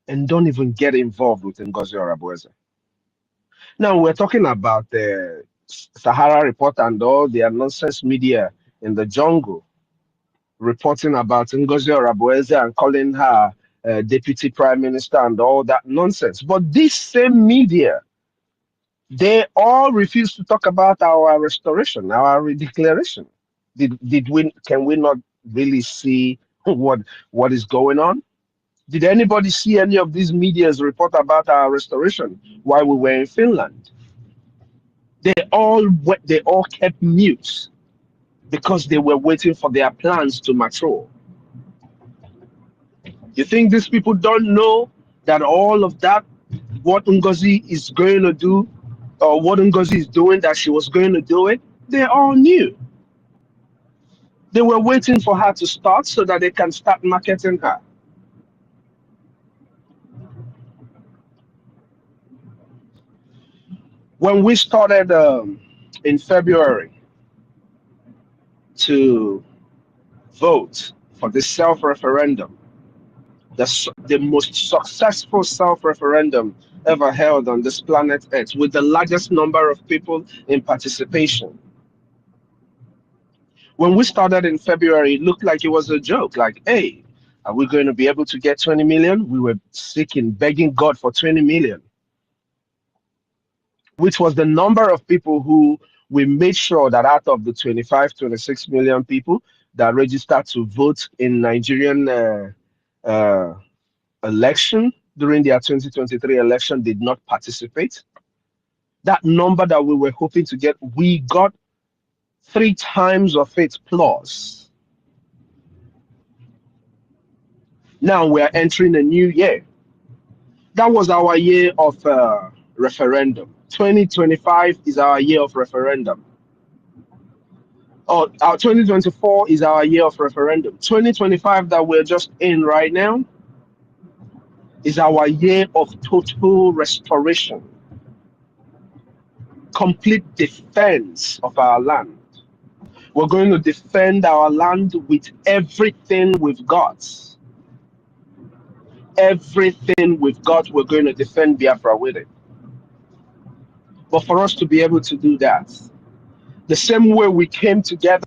S11: and don't even get involved with Ngozi Orabueze. Now we're talking about the Sahara Report and all the nonsense media in the jungle reporting about Ngozi Orabueze and calling her deputy prime minister and all that nonsense. But this same media, they all refuse to talk about our restoration, our redeclaration. Can we not really see what is going on? Did anybody see any of these medias report about our restoration while we were in Finland? They all kept mute because they were waiting for their plans to mature. You think these people don't know that all of that, what NGOZI is going to do, or what NGOZI is doing, that she was going to do it? They all knew. They were waiting for her to start so that they can start marketing her. When we started in February to vote for the self-referendum, the most successful self-referendum ever held on this planet Earth, with the largest number of people in participation. When we started in February, it looked like it was a joke. Like, hey, are we going to be able to get 20 million? We were seeking, begging God for 20 million, which was the number of people who we made sure that out of the 25, 26 million people that registered to vote in Nigerian election during their 2023 election did not participate. That number that we were hoping to get, we got 3 times of it plus. Now we're entering a new year. That was our year of referendum. 2025 is our year of referendum. Oh, our 2024 is our year of referendum. 2025 that we're just in right now is our year of total restoration, complete defense of our land. We're going to defend our land with everything we've got. Everything we've got, we're going to defend Biafra with it. But for us to be able to do that, the same way we came together.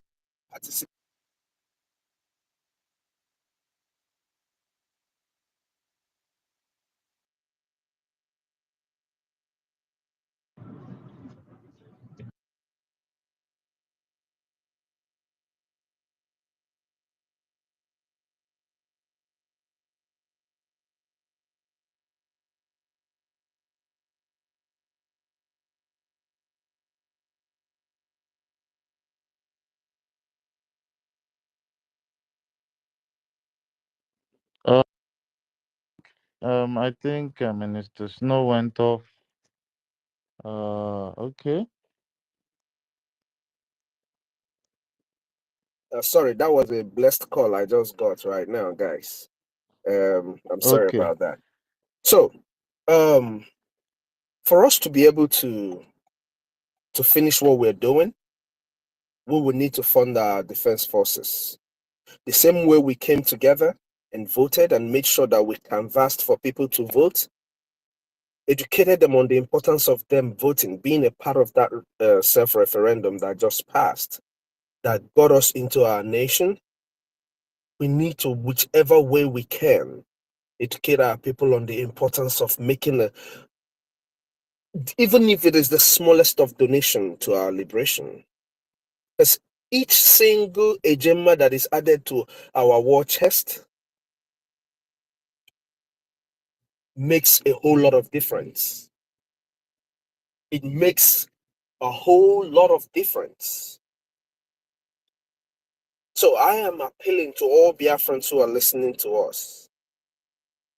S2: Uh, I think Minister Snow went off. Okay.
S11: Sorry, that was a blessed call I just got right now, guys. I'm sorry
S2: Okay.
S11: about that. So, for us to be able to finish what we're doing, we will need to fund our defense forces. The same way we came together and voted and made sure that we canvassed for people to vote, educated them on the importance of them voting, being a part of that self-referendum that just passed, that got us into our nation. We need to, whichever way we can, educate our people on the importance of making even if it is the smallest of donation to our liberation. Because each single agenda that is added to our war chest makes a whole lot of difference. It makes a whole lot of difference. So I am appealing to all Biafrans who are listening to us.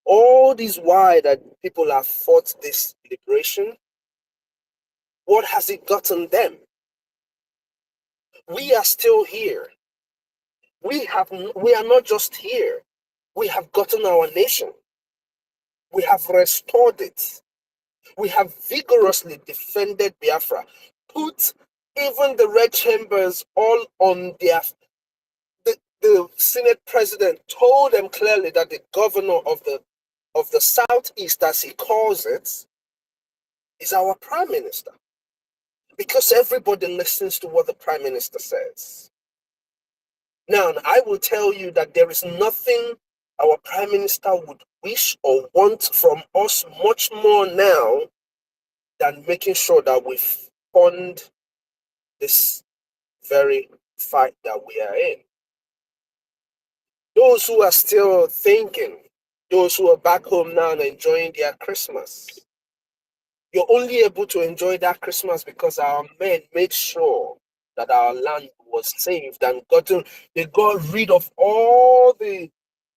S11: All this while that people have fought this liberation, what has it gotten them? We are still here. We are not just here. We have gotten our nation. We have restored it. We have vigorously defended Biafra, put even the red chambers all on their. The Senate president told them clearly that the governor of the Southeast, as he calls it, is our prime minister. Because everybody listens to what the prime minister says. Now, I will tell you that there is nothing our prime minister would wish or want from us much more now than making sure that we fund this very fight that we are in. Those who are still thinking, those who are back home now and enjoying their Christmas, you're only able to enjoy that Christmas because our men made sure that our land was saved and they got rid of all the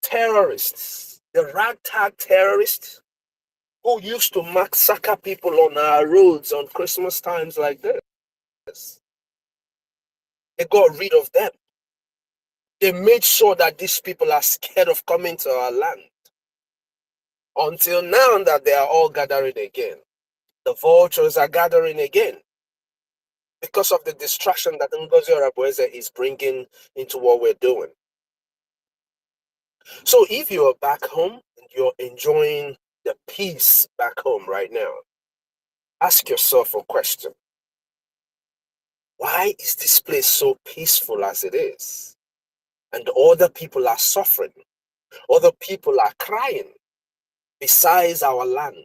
S11: terrorists, the ragtag terrorists who used to massacre people on our roads on Christmas times like this. They got rid of them. They made sure that these people are scared of coming to our land. Until now that they are all gathering again. The vultures are gathering again because of the distraction that NGOZI Orabueze is bringing into what we're doing. So if you're back home and you're enjoying the peace back home right now, ask yourself a question. Why is this place so peaceful as it is? And other people are suffering. Other people are crying besides our land.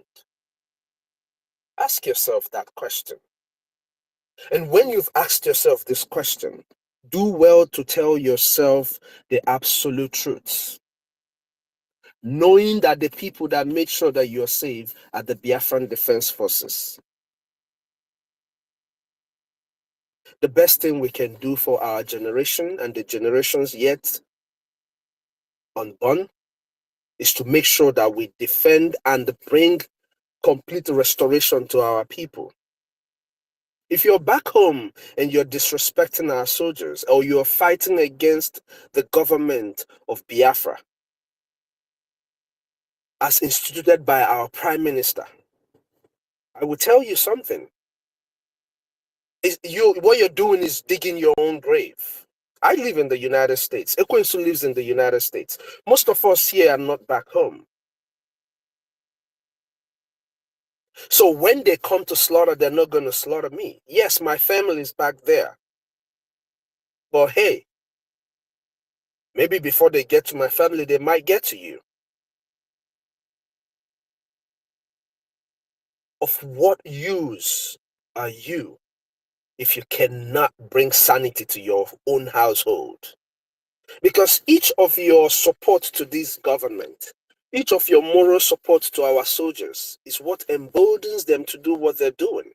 S11: Ask yourself that question. And when you've asked yourself this question, do well to tell yourself the absolute truth. Knowing that the people that made sure that you're safe are the Biafran Defense Forces. The best thing we can do for our generation and the generations yet unborn is to make sure that we defend and bring complete restoration to our people. If you're back home and you're disrespecting our soldiers or you're fighting against the government of Biafra as instituted by our Prime Minister, I will tell you something. What you're doing is digging your own grave. I live in the United States. Ekwensu lives in the United States. Most of us here are not back home. So when they come to slaughter, they're not going to slaughter me. Yes, my family is back there. But hey, maybe before they get to my family, they might get to you. Of what use are you if you cannot bring sanity to your own household? Because each of your support to this government, each of your moral support to our soldiers is what emboldens them to do what they're doing.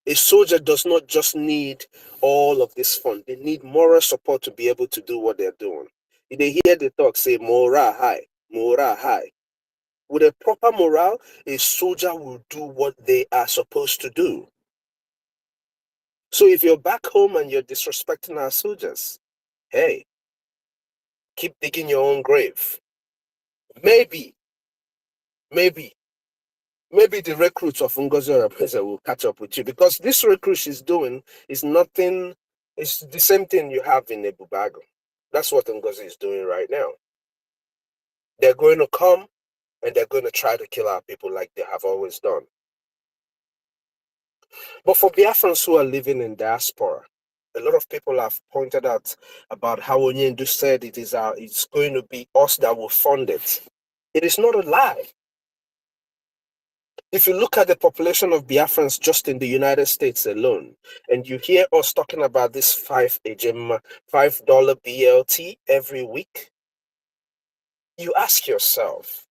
S11: A soldier does not just need all of this fund. They need moral support to be able to do what they're doing. If they hear the talk say, morale high, morale high. With a proper morale, a soldier will do what they are supposed to do. So if you're back home and you're disrespecting our soldiers, hey, keep digging your own grave. Maybe the recruits of NGOZI Orabueze will catch up with you, because this recruit she's doing is nothing, it's the same thing you have in Ebubago. That's what NGOZI is doing right now. They're going to come and they're going to try to kill our people like they have always done. But for Biafrans who are living in diaspora, a lot of people have pointed out about how Onyendu said it's going to be us that will fund it. It is not a lie. If you look at the population of Biafrans just in the United States alone, and you hear us talking about this $5 BLT every week, you ask yourself,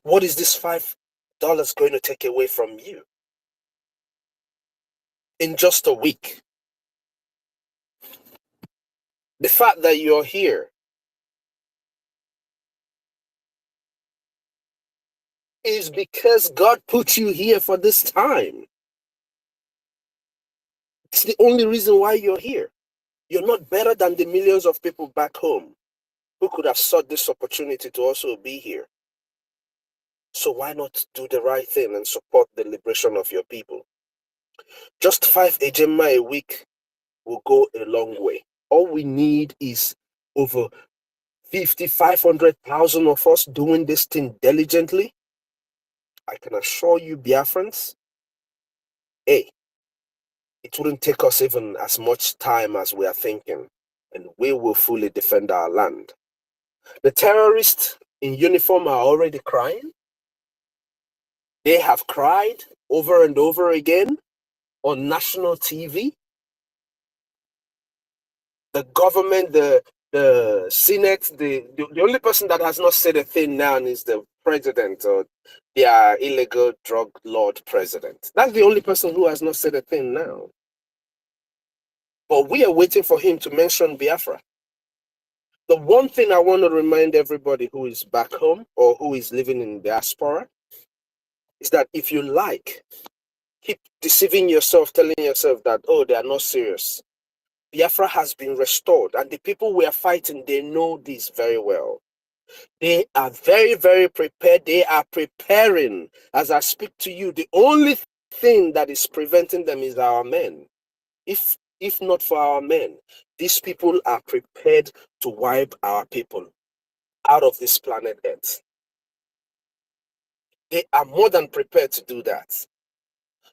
S11: what is this $5 going to take away from you in just a week? The fact that you're here is because God put you here for this time. It's the only reason why you're here. You're not better than the millions of people back home who could have sought this opportunity to also be here. So why not do the right thing and support the liberation of your people? Just 5 ejema a week will go a long way. All we need is over 500,000 of us doing this thing diligently. I can assure you, Biafrans, hey, it wouldn't take us even as much time as we are thinking, and we will fully defend our land. The terrorists in uniform are already crying. They have cried over and over again on national TV. The government, the Senate, the only person that has not said a thing now is the president or their illegal drug lord president. That's the only person who has not said a thing now. But we are waiting for him to mention Biafra. The one thing I want to remind everybody who is back home or who is living in diaspora is that if you like, keep deceiving yourself, telling yourself that, oh, they are not serious. Biafra has been restored, and the people we are fighting, they know this very well. They are very, very prepared. They are preparing. As I speak to you, the only thing that is preventing them is our men. If not for our men, these people are prepared to wipe our people out of this planet Earth. They are more than prepared to do that.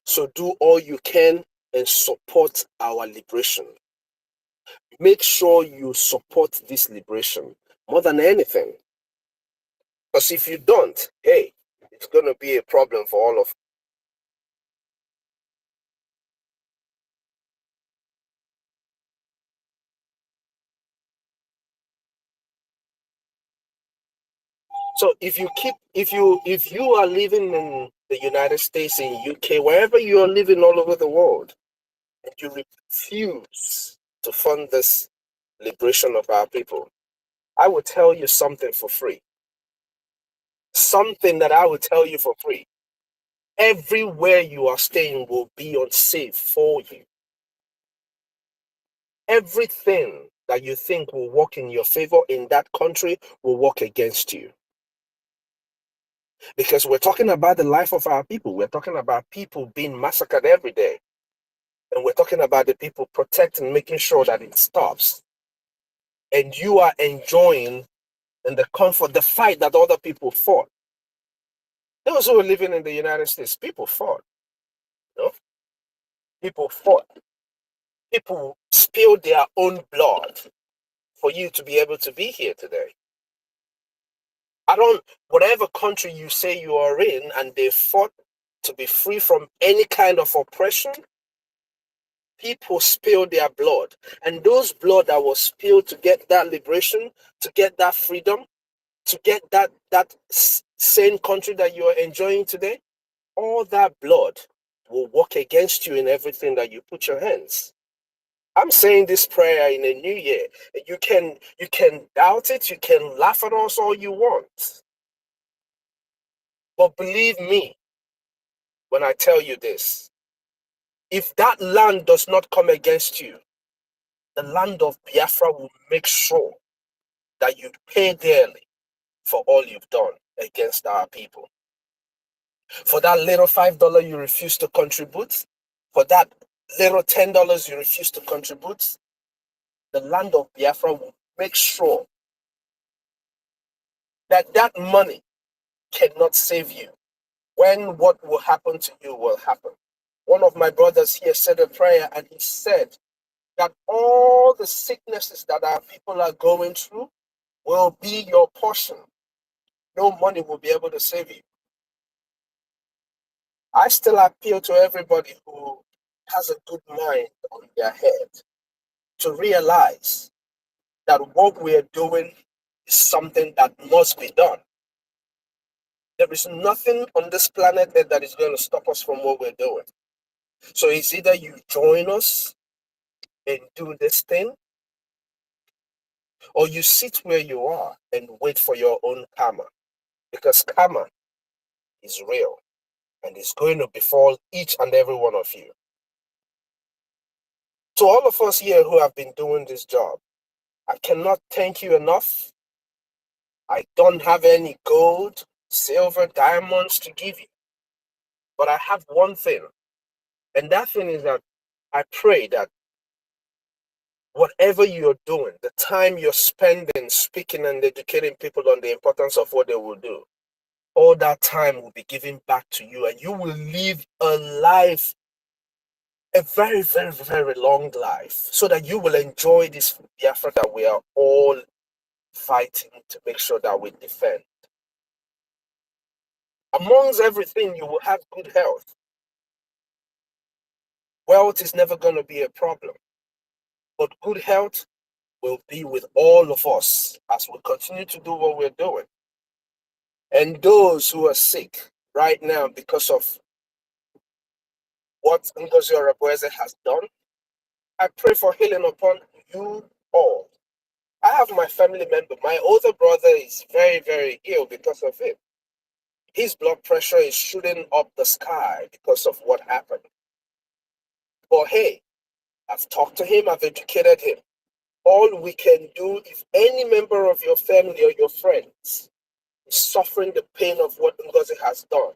S11: So do all you can and support our liberation. Make sure you support this liberation more than anything. Because if you don't, hey, it's going to be a problem for all of us. So if you are living in the United States, in UK, wherever you are living all over the world, and you refuse to fund this liberation of our people, I will tell you something for free. Something that I will tell you for free. Everywhere you are staying will be unsafe for you. Everything that you think will work in your favor in that country will work against you. Because we're talking about the life of our people. We're talking about people being massacred every day. And we're talking about the people protecting, making sure that it stops. And you are enjoying in the comfort, the fight that other people fought. Those who are living in the United States, people fought. You know? People fought. People spilled their own blood for you to be able to be here today. Whatever country you say you are in and they fought to be free from any kind of oppression, people spilled their blood. And those blood that was spilled to get that liberation, to get that freedom, to get that same country that you are enjoying today, all that blood will work against you in everything that you put your hands. I'm saying this prayer in a new year. You can doubt it, you can laugh at us all you want. But believe me when I tell you this. If that land does not come against you, the land of Biafra will make sure that you pay dearly for all you've done against our people. For that little $5 you refuse to contribute, for that little $10 you refuse to contribute, the land of Biafra will make sure that that money cannot save you. When what will happen to you will happen. One of my brothers here said a prayer and he said that all the sicknesses that our people are going through will be your portion. No money will be able to save you. I still appeal to everybody who has a good mind on their head to realize that what we are doing is something that must be done. There is nothing on this planet that is going to stop us from what we're doing. So it's either you join us and do this thing, or you sit where you are and wait for your own karma. Because karma is real and it's going to befall each and every one of you. To all of us here who have been doing this job, I cannot thank you enough. I don't have any gold, silver, diamonds to give you. But I have one thing. And that thing is that I pray that whatever you're doing, the time you're spending speaking and educating people on the importance of what they will do, all that time will be given back to you and you will live a life, a very, very, very long life, so that you will enjoy this Biafra that we are all fighting to make sure that we defend. Amongst everything, you will have good health. Wealth is never going to be a problem, but good health will be with all of us as we continue to do what we're doing. And those who are sick right now because of what Ngozi Orabueze has done, I pray for healing upon you all. I have my family member. My older brother is very, very ill because of it. His blood pressure is shooting up the sky because of what happened. But hey, I've talked to him, I've educated him. All we can do, if any member of your family or your friends is suffering the pain of what Ngozi has done,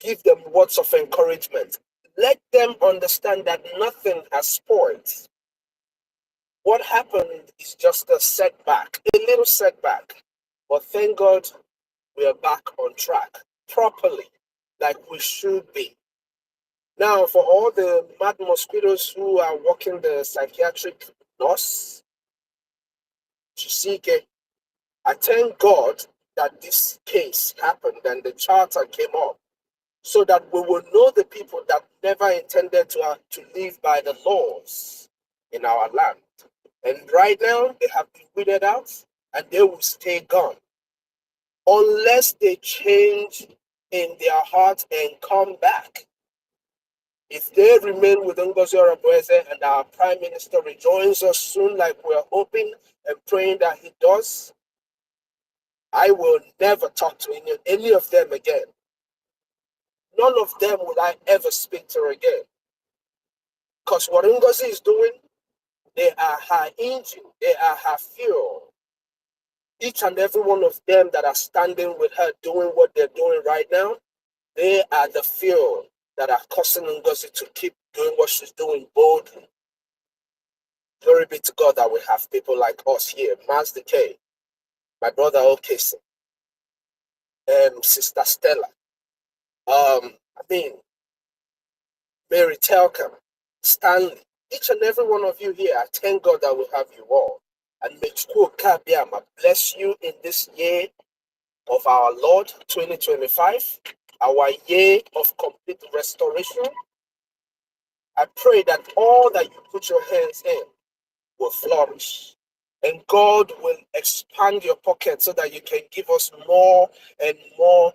S11: give them words of encouragement. Let them understand that nothing has spoiled. What happened is just a setback, a little setback. But thank God we are back on track properly, like we should be. Now, for all the mad mosquitoes who are working the psychiatric nurse, Chisike, I thank God that this case happened and the charter came up so that we will know the people that never intended to live by the laws in our land. And right now, they have been weeded out and they will stay gone unless they change in their heart and come back. If they remain with Ngozi Orabueze and our Prime Minister rejoins us soon, like we're hoping and praying that he does, I will never talk to any of them again. None of them will I ever speak to again. Because what Ngozi is doing, they are her engine, they are her fuel. Each and every one of them that are standing with her doing what they're doing right now, they are the fuel that are causing Ngozi to keep doing what she's doing boldly. Glory be to God that we have people like us here. Mazda K, my brother Okesi, Sister Stella, Mary Telcom, Stanley, each and every one of you here. I thank God that we have you all. And may Chukwuka bless you in this year of our Lord 2025, our year of complete restoration. I pray that all that you put your hands in will flourish. And God will expand your pocket so that you can give us more and more,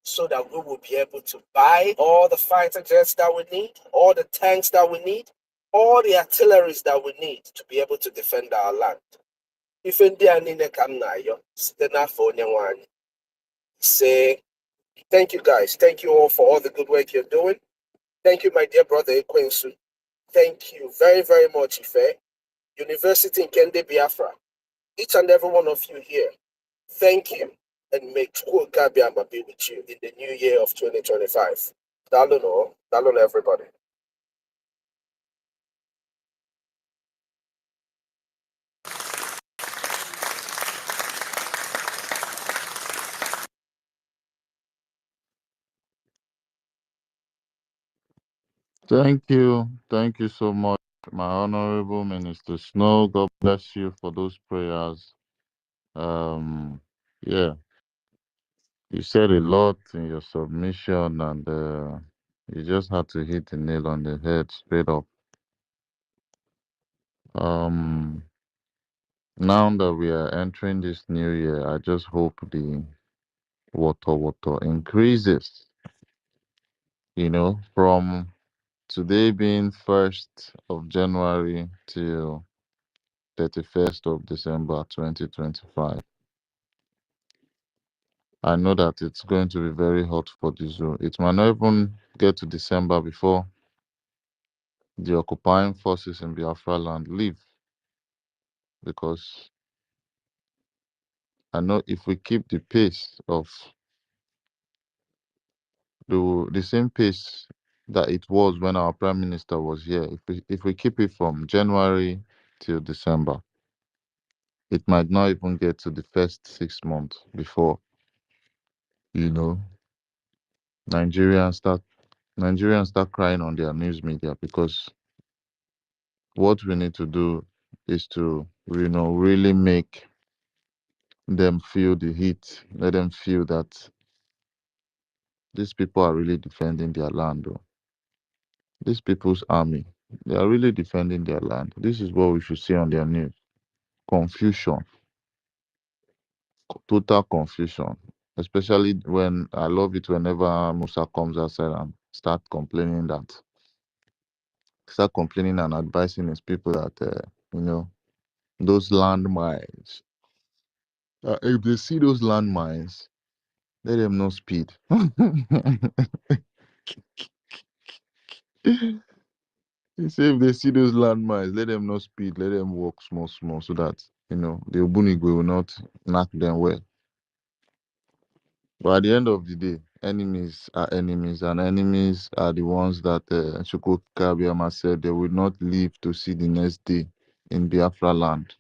S11: so that we will be able to buy all the fighter jets that we need, all the tanks that we need, all the artilleries that we need to be able to defend our land. If say thank you guys. Thank you all for all the good work you're doing. Thank you, my dear brother Ekwensu. Thank you very, very much, Ife. University in Kende Biafra. Each and every one of you here. Thank you. And may Chukwuka Biama be with you in the new year of 2025. Dalono. Dalono, everybody.
S2: Thank you. Thank you so much, my honorable Minister Snow. God bless you for those prayers. Yeah, you said a lot in your submission, and you just had to hit the nail on the head straight up. Um, Now that we are entering this new year, I just hope the water increases. From today being 1st of January till 31st of December 2025. I know that it's going to be very hot for the zoo. It might not even get to December before the occupying forces in Biafra land leave, because I know if we keep the pace of the same pace that it was when our prime minister was here, if we keep it from January till December, it might not even get to the first 6 months before you know Nigerians start crying on their news media, because what we need to do is to really make them feel the heat, let them feel that these people are really defending their land. These people's army, They are really defending their land. This is what we should see on their news. Confusion, total confusion. Especially when I love it whenever Musa comes outside and start complaining and advising his people that those landmines. If they see those landmines, let them know speed. He say if they see those landmines, let them know speed, let them walk small, small, so that the Obunigwe will not knock them well. But at the end of the day, enemies are enemies, and enemies are the ones that Chukwu Kabiyama said they will not live to see the next day in Biafra land.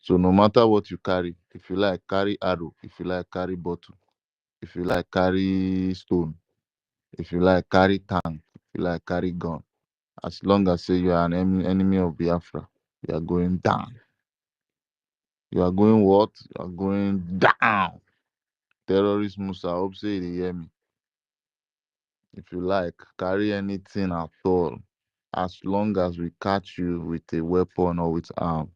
S2: So no matter what you carry, if you like carry arrow, if you like carry bottle, if you like carry stone, if you like carry tank, if you like carry gun, as long as say you are an enemy of Biafra, you are going down. You are going what? You are going down. Terrorist Musa, I hope say they hear me. If you like, carry anything at all, as long as we catch you with a weapon or with arms.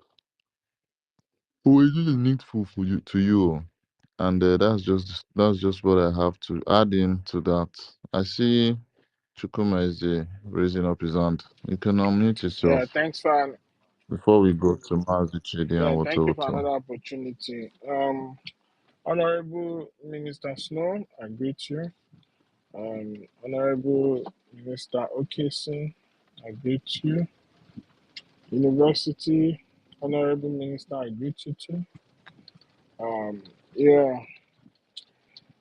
S2: It is needful for you to you. And that's just what I have to add in to that. I see Chukuma is raising up his hand. You can unmute
S4: Yeah,
S2: yourself
S4: thanks for
S2: before we go to Mazi Chidi and
S4: yeah, thank you for
S2: Woto.
S4: another opportunity. Honorable Minister Snow, I greet you. Honorable Minister Okeson, I greet you. University, Honorable Minister, I greet you too. Yeah,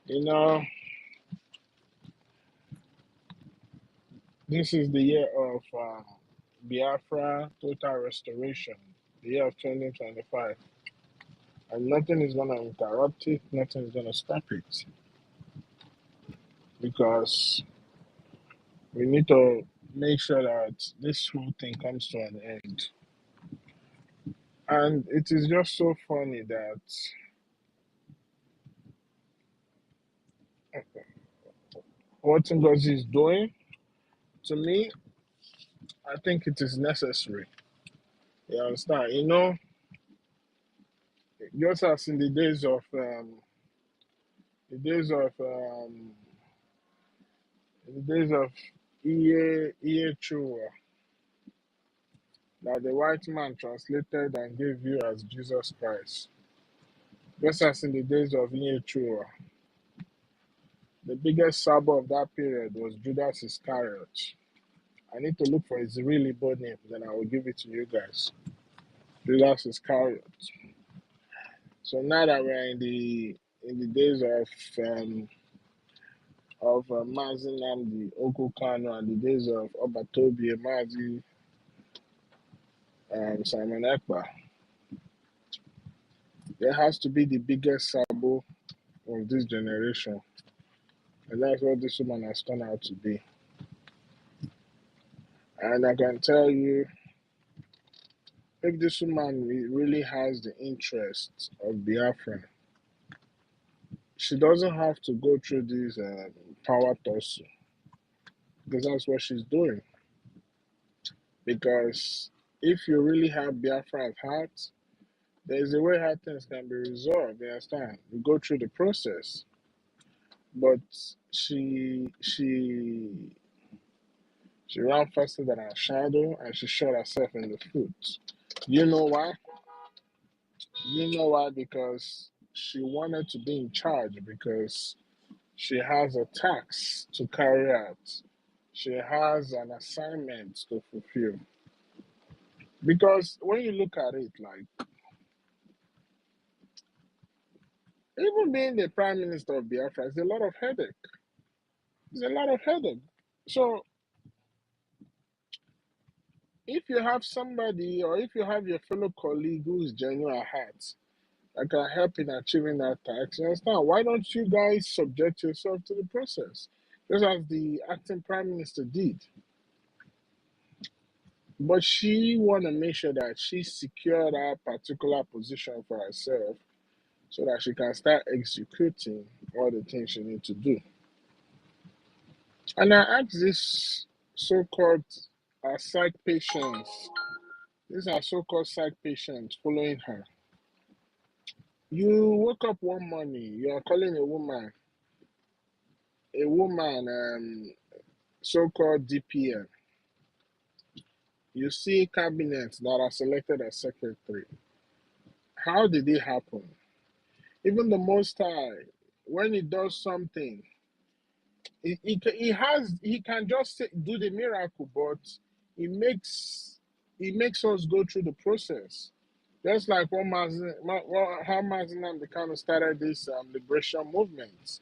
S4: you know, this is the year of Biafra total restoration, the year of 2025. And nothing is going to interrupt it, nothing is going to stop it. Because we need to make sure that this whole thing comes to an end. And it is just so funny that what NGOZI is doing, to me, I think it is necessary. You understand? Just as in the days of Iye Chua, that the white man translated and gave you as Jesus Christ. Just as in the days of Iye Chua, the biggest sabo of that period was Judas Iscariot. I need to look for his really good name, then I will give it to you guys. Judas Iscariot. So now that we're in the days of Mazi Nnamdi Okukano and the days of Obatobi Mazi Simon Ekpa, there has to be the biggest sabo of this generation. And that's what this woman has turned out to be. And I can tell you, if this woman really has the interest of Biafra, she doesn't have to go through this power tussle, because that's what she's doing. Because if you really have Biafra at heart, there's a way how things can be resolved. You understand? You go through the process, but she ran faster than her shadow, and she shot herself in the foot. You know why? Because she wanted to be in charge, because she has a task to carry out. She has an assignment to fulfill. Because when you look at it, like, even being the prime minister of Biafra is a lot of headache. It's a lot of headache. So if you have somebody, or if you have your fellow colleague who's genuine at heart, that can help in achieving that task, you understand? Why don't you guys subject yourself to the process? Just as the acting prime minister did. But she want to make sure that she secured that particular position for herself, so that she can start executing all the things she needs to do. And I ask this so-called are psych patients. These are so-called psych patients following her. You woke up one morning, you are calling a woman, so-called DPM. You see cabinets that are selected as secretary. How did it happen? Even the Most High, when he does something, he can just do the miracle, but he makes us go through the process. Just like how Mazin kind of started this liberation movement.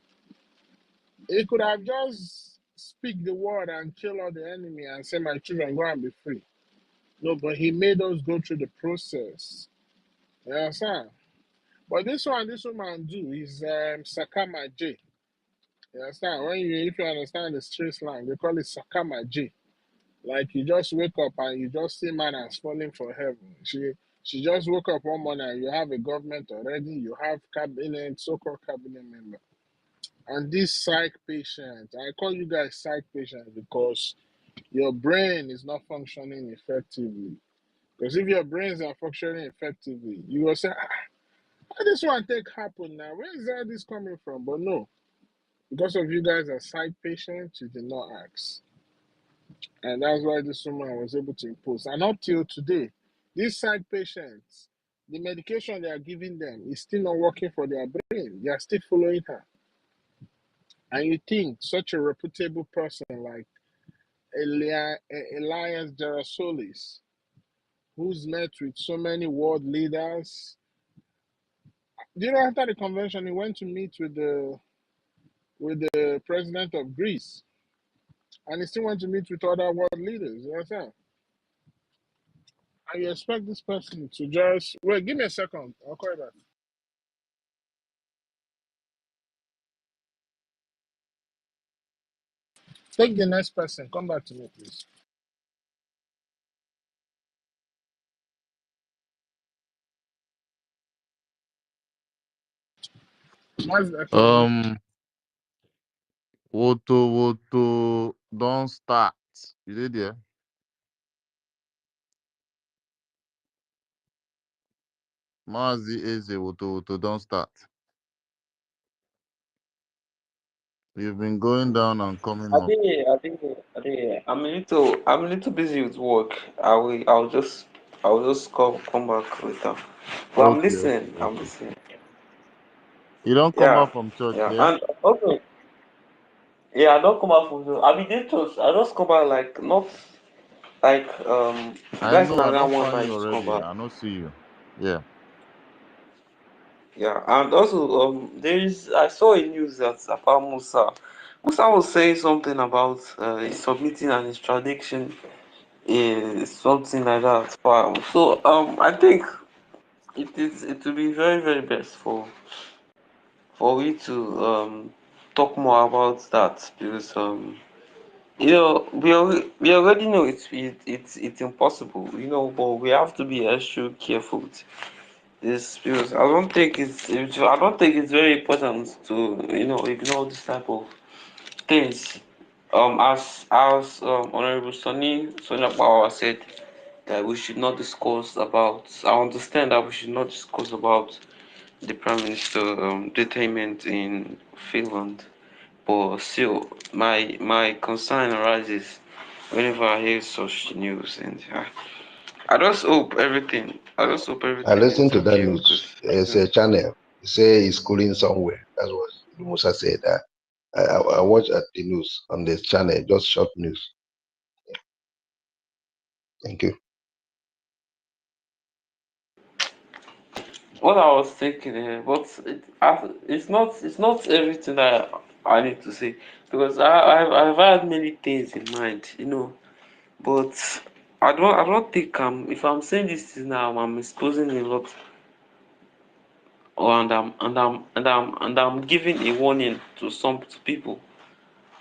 S4: He could have just speak the word and kill all the enemy and say, "My children, go and be free." No, but he made us go through the process. You understand? But this woman do is Sakama J. You understand? If you understand the street slang, they call it Sakama J. Like you just wake up and you just see man as falling for heaven. She just woke up one morning and you have a government already, you have cabinet, so-called cabinet member. And this psych patient, I call you guys psych patients because your brain is not functioning effectively. Because if your brains are functioning effectively, you will say, how this one take happen now? Where is all this coming from? But no, because of you guys are psych patients, you did not ask. And that's why this woman was able to impose. And up till today, these psych patients, the medication they are giving them is still not working for their brain. They are still following her. And you think such a reputable person like Elias Gerasolis, who's met with so many world leaders. Do you know after the convention he went to meet with the president of Greece, and he still went to meet with other world leaders. You understand? And you expect this person to just wait? Give me a second. I'll call you back. Take the next person. Come back to me, please. What's the explanation?
S2: Woto don't start. You did there? Mazi Eze Woto don't start. You've been going down and coming up.
S12: I did. I'm a little busy with work. I'll just come back later. But I'm
S2: Okay,
S12: listening.
S2: okay,
S12: I'm
S2: okay.
S12: listening.
S2: You don't come
S12: Yeah,
S2: back from church,
S12: yeah.
S2: yeah?
S12: And also, yeah, I don't come back from the. I mean, they told I just come back like not like
S2: I
S12: that's
S2: know, I
S12: another
S2: don't
S12: one that
S2: find
S12: I
S2: you
S12: used to come
S2: already.
S12: back.
S2: I don't see you. Yeah.
S12: Yeah, and also there is I saw a news that about Musa. Musa was saying something about his submitting an extradition, something like that. So I think it will be very best for we to talk more about that because we already know it's impossible, but we have to be extra careful with this because I don't think it's very important to ignore this type of things. As Honorable Sonia Power said that we should not discuss about. I understand that we should not discuss about the Prime Minister detainment in Finland, but still, my concern arises whenever I hear such news, and I just hope
S8: I
S12: everything
S8: listened
S12: is
S8: to that
S12: okay
S8: news.
S12: because
S8: It's a channel. It say he's schooling somewhere. That's what Musa said. I watched at the news on this channel, just short news. Thank you.
S12: what I was thinking, but it's not everything that I need to say because I've had many things in mind, but I don't think if I'm saying this thing now I'm exposing a lot, or and I'm giving a warning to people.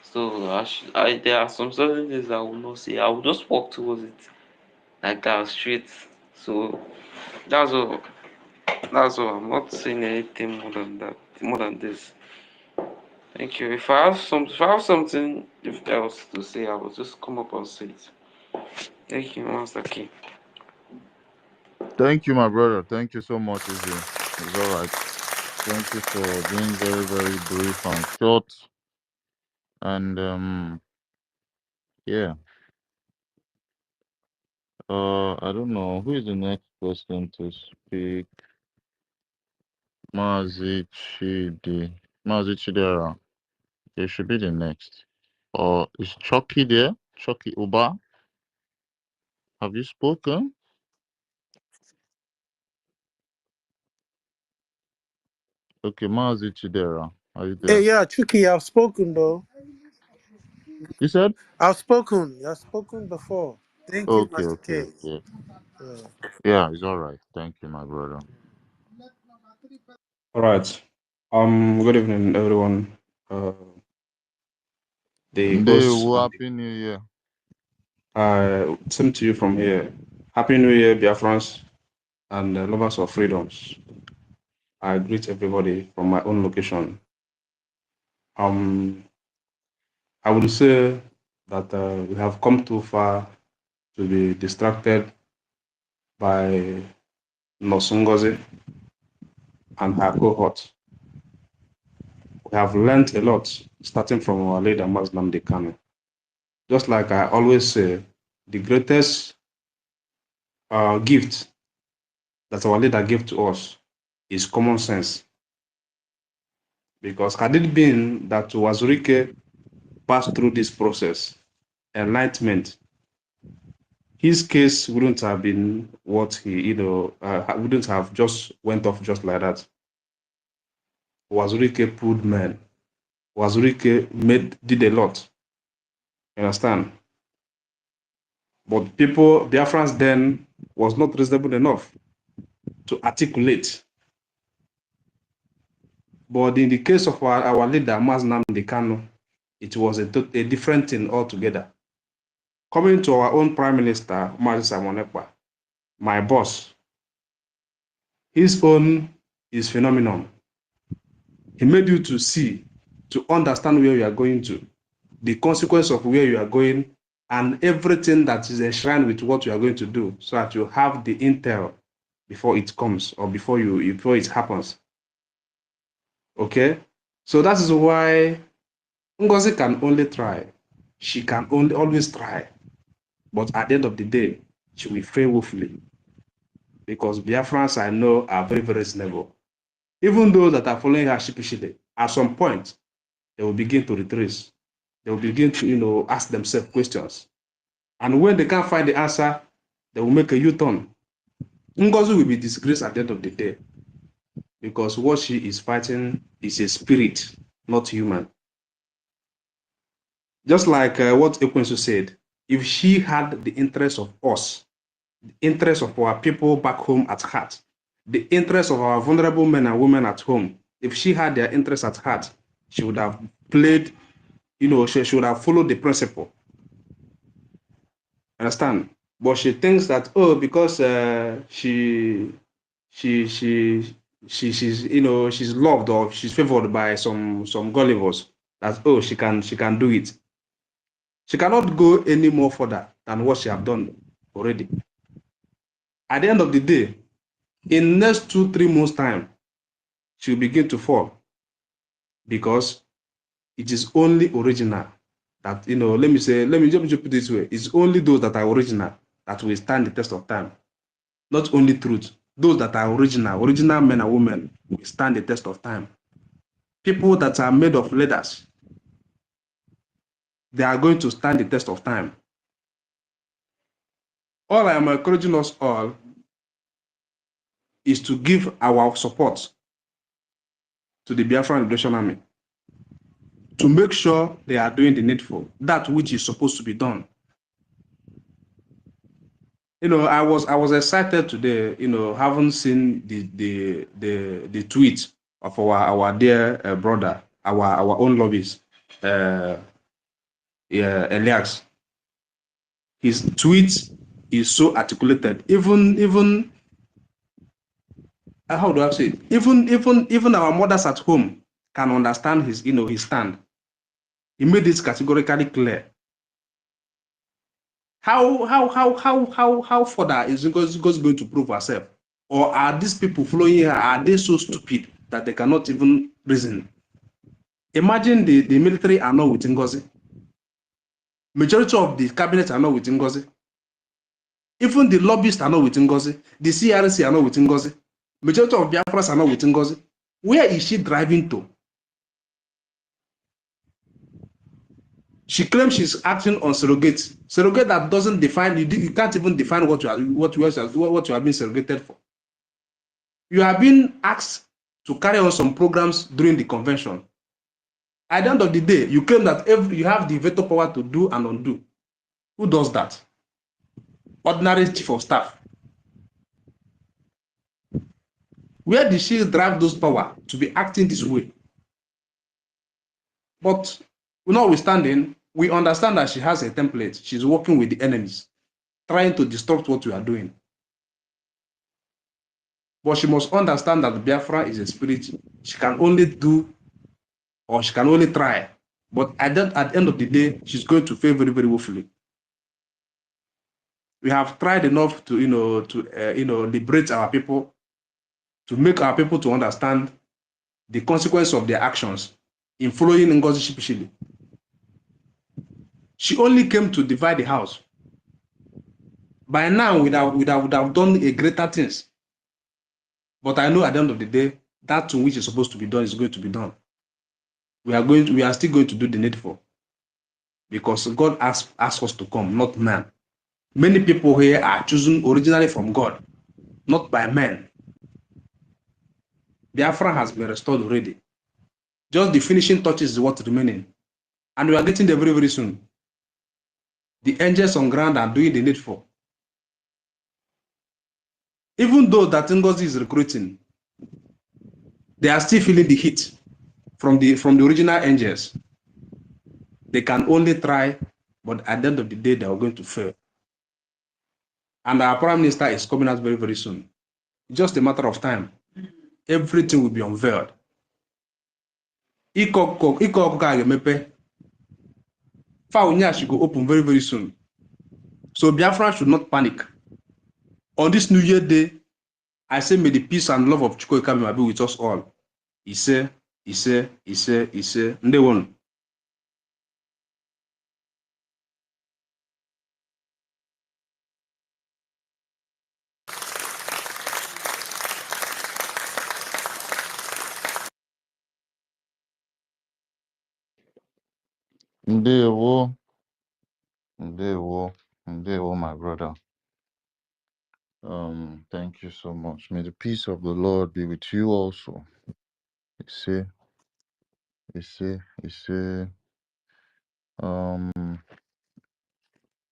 S12: So there are some certain things I will not say. I will just walk towards it like that straight. So that's all. That's all. I'm not saying anything more than that. More than this. Thank you. If I have something else to say, I will just come up and say it. Thank you, Master K.
S2: Thank you, my brother. Thank you so much, Izzy. It's all right. Thank you for being very, very brief and short. And yeah. I don't know who is the next person to speak. Mazi Chidi. Mazi Chidera. They should be the next. Or is Chucky there? Chucky Uba? Have you spoken? Okay, Mazi Chidera. Are you
S13: Hey,
S2: there?
S13: yeah, Chucky, I've spoken though.
S2: You said?
S13: I've spoken. I've spoken before. Thank you,
S2: Okay,
S13: Master
S2: okay,
S13: K.
S2: okay.
S13: Yeah.
S2: Yeah, it's all right. Thank you, my brother.
S14: All right. Good evening, everyone. The hosts and
S2: Happy New Year.
S14: same to you from here. Happy New Year, Biafrans and lovers of freedoms. I greet everybody from my own location. I would say that we have come too far to be distracted by NGOZI and her cohort. We have learned a lot, starting from our leader, Muslim Dekano. Just like I always say, the greatest gift that our leader gave to us is common sense. Because had it been that Wazurike passed through this process, enlightenment, his case wouldn't have been what he, wouldn't have just went off just like that. Wazurike pulled men. Wazurike did a lot. You understand? But people, Biafrans then was not reasonable enough to articulate. But in the case of our leader, Maznam Dekano, it was a different thing altogether. Coming to our own Prime Minister, Mazi Simon Ekpa, my boss, his own is phenomenon. He made you to see, to understand where you are going to, the consequence of where you are going, and everything that is enshrined with what you are going to do, so that you have the intel before it comes or before it happens. Okay? So that is why Ngozi can only try. She can always try. But at the end of the day, she will fail woefully. Because Biafrans I know are very, very reasonable. Even those that are following her sheepishly, at some point, they will begin to retrace. They will begin to, ask themselves questions. And when they can't find the answer, they will make a U-turn. Ngozi will be disgraced at the end of the day. Because what she is fighting is a spirit, not human. Just like what Ekwensu said, if she had the interest of us, the interest of our people back home at heart, the interest of our vulnerable men and women at home, if she had their interest at heart, she would have played, she would have followed the principle. Understand? But she thinks that, because she's loved or she's favored by some Gullivers, that she can do it. She cannot go any more further than what she have done already. At the end of the day, in next 2-3 months' time, she will begin to fall, because it is only original that, let me just put it this way, it's only those that are original that will stand the test of time. Not only truth, those that are original men and women will stand the test of time. People that are made of leathers, they are going to stand the test of time. All I am encouraging us all is to give our support to the Biafran Liberation Army, to make sure they are doing the needful, that which is supposed to be done. I was excited today, having seen the tweet of our dear brother, our own lobbyists, Elias. His tweet is so articulated. Even how do I say it? Even our mothers at home can understand his his stand. He made it categorically clear. How further is Ngozi going to prove herself? Or are these people following her, are they so stupid that they cannot even reason? Imagine the military are not with Ngozi. Majority of the cabinet are not with Ngozi. Even the lobbyists are not with Ngozi. The CRC are not with Ngozi. Majority of Biafras are not with Ngozi. Where is she driving to? She claims she's acting on surrogate. Surrogate that doesn't define, you can't even define what you are being surrogated for. You are being asked to carry on some programs during the convention. At the end of the day, you claim that you have the veto power to do and undo. Who does that? Ordinary chief of staff. Where did she drive those power to be acting this way? But notwithstanding, we understand that she has a template. She's working with the enemies, trying to disrupt what we are doing. But she must understand that Biafra is a spirit. She can only do, or she can only try. But at the end of the day, she's going to fail very, very woefully. We have tried enough to, liberate our people, to make our people to understand the consequence of their actions in following Ngozi Shipishili. She only came to divide the house. By now, we would have done a greater things. But I know at the end of the day, that which is supposed to be done is going to be done. We are still going to do the needful. Because God asked us to come, not man. Many people here are chosen originally from God, not by men. Biafra has been restored already. Just the finishing touches is what remaining. And we are getting there very, very soon. The angels on ground are doing the needful. Even though that Ngozi is recruiting, they are still feeling the heat from the original angels. They can only try, but at the end of the day, they are going to fail. And our Prime Minister is coming out very, very soon. It's just a matter of time. Everything will be unveiled. IKOM should go open very, very soon. So Biafra should not panic. On this New Year Day, I say, may the peace and love of Chukwuka be with us all. Ise. Ndewonu.
S2: Ndewo, Ndewo, my brother. Thank you so much. May the peace of the Lord be with you also. You see,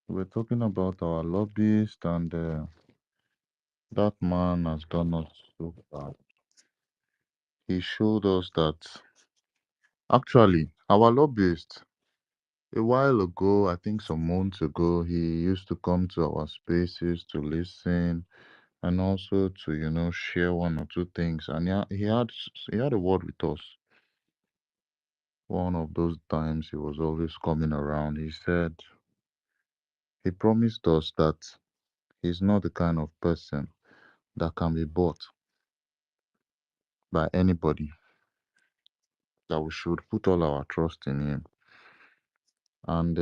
S2: we're talking about our lobbyist, and that man has done us so bad. He showed us that actually our lobbyist, a while ago, I think some months ago, he used to come to our spaces to listen and also to share one or two things. And he had a word with us. One of those times he was always coming around. He promised us that he's not the kind of person that can be bought by anybody, that we should put all our trust in him. And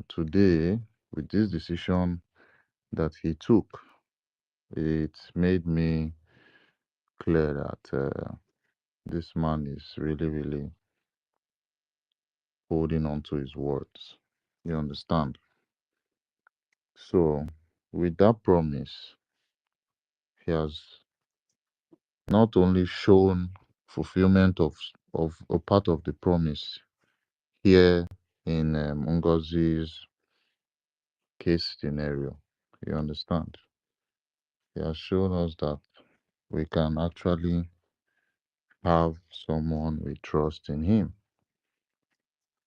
S2: today, with this decision that he took, it made me clear that this man is really, really holding on to his words. You understand? So, with that promise, he has not only shown fulfillment of a part of the promise here in Ngozi's case scenario. You understand? He has shown us that we can actually have someone we trust in him.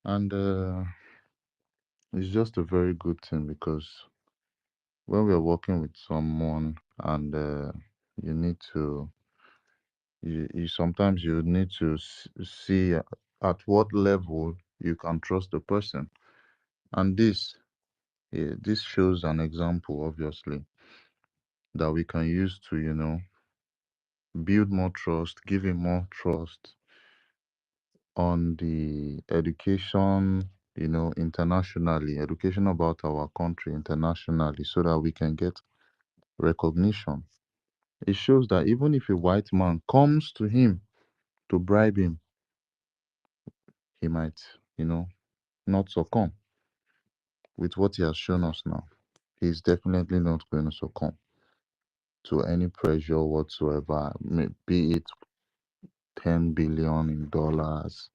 S2: And it's just a very good thing, because when we're working with someone and you need to, you sometimes you need to see at what level you can trust the person. And this This shows an example, obviously, that we can use to, build more trust, give him more trust on the education, internationally, education about our country internationally, so that we can get recognition. It shows that even if a white man comes to him to bribe him, he might, not succumb. With what he has shown us now, he's definitely not going to succumb to any pressure whatsoever, be it 10 billion in dollars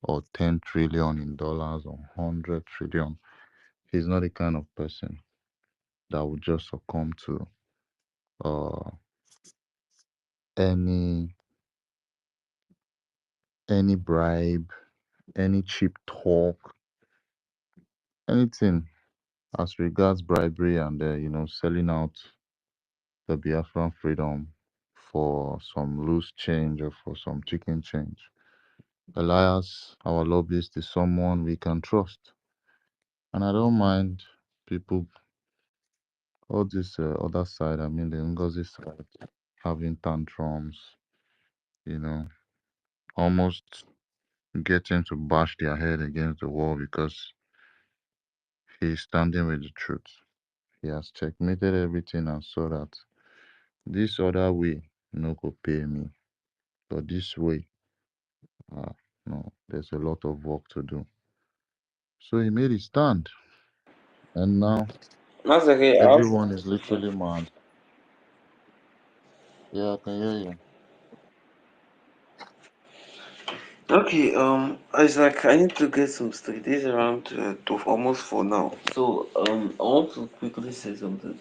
S2: or 10 trillion in dollars or 100 trillion. He's not the kind of person that would just succumb to uh, any any bribe, any cheap talk, anything as regards bribery and selling out the Biafran freedom for some loose change or for some chicken change. Elias, our lobbyist, is someone we can trust, and I don't mind people, all this other side. I mean, the NGOZI side, having tantrums, you know, almost getting to bash their head against the wall because he's standing with the truth. He has checkmated everything and saw that this other way no go pay me, but this way, no, there's a lot of work to do. So he made his stand, and now
S12: That's okay.
S2: everyone is literally mad. Yeah, I can hear you.
S12: Okay, it's like I need to get some stuff. This is around almost 4 now. So, I want to quickly say something.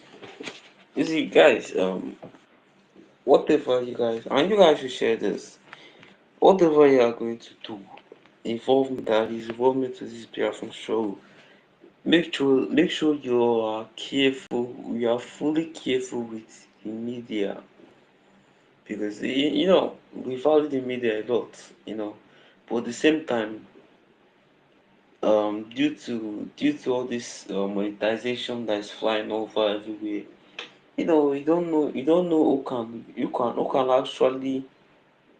S12: You see, guys, whatever you guys, and you guys should share this. Whatever you are going to do, involvement that is involvement to this Biafran show. Make sure you are careful. You are fully careful with the media because we value the media a lot. But at the same time, due to all this monetization that is flying over everywhere, you don't know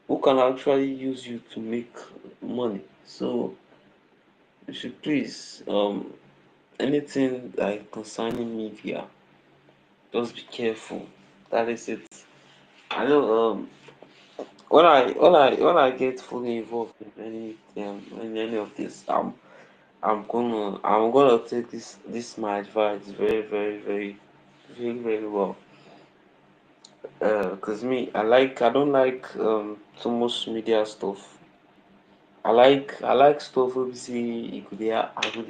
S12: who can actually use you to make money. So you should please anything like concerning media, just be careful. That is it. I know when I get fully involved in any of this, I'm gonna take this my advice very very very very very well. Cause me, I don't like too much media stuff. I like stuff wey be say e go dey I go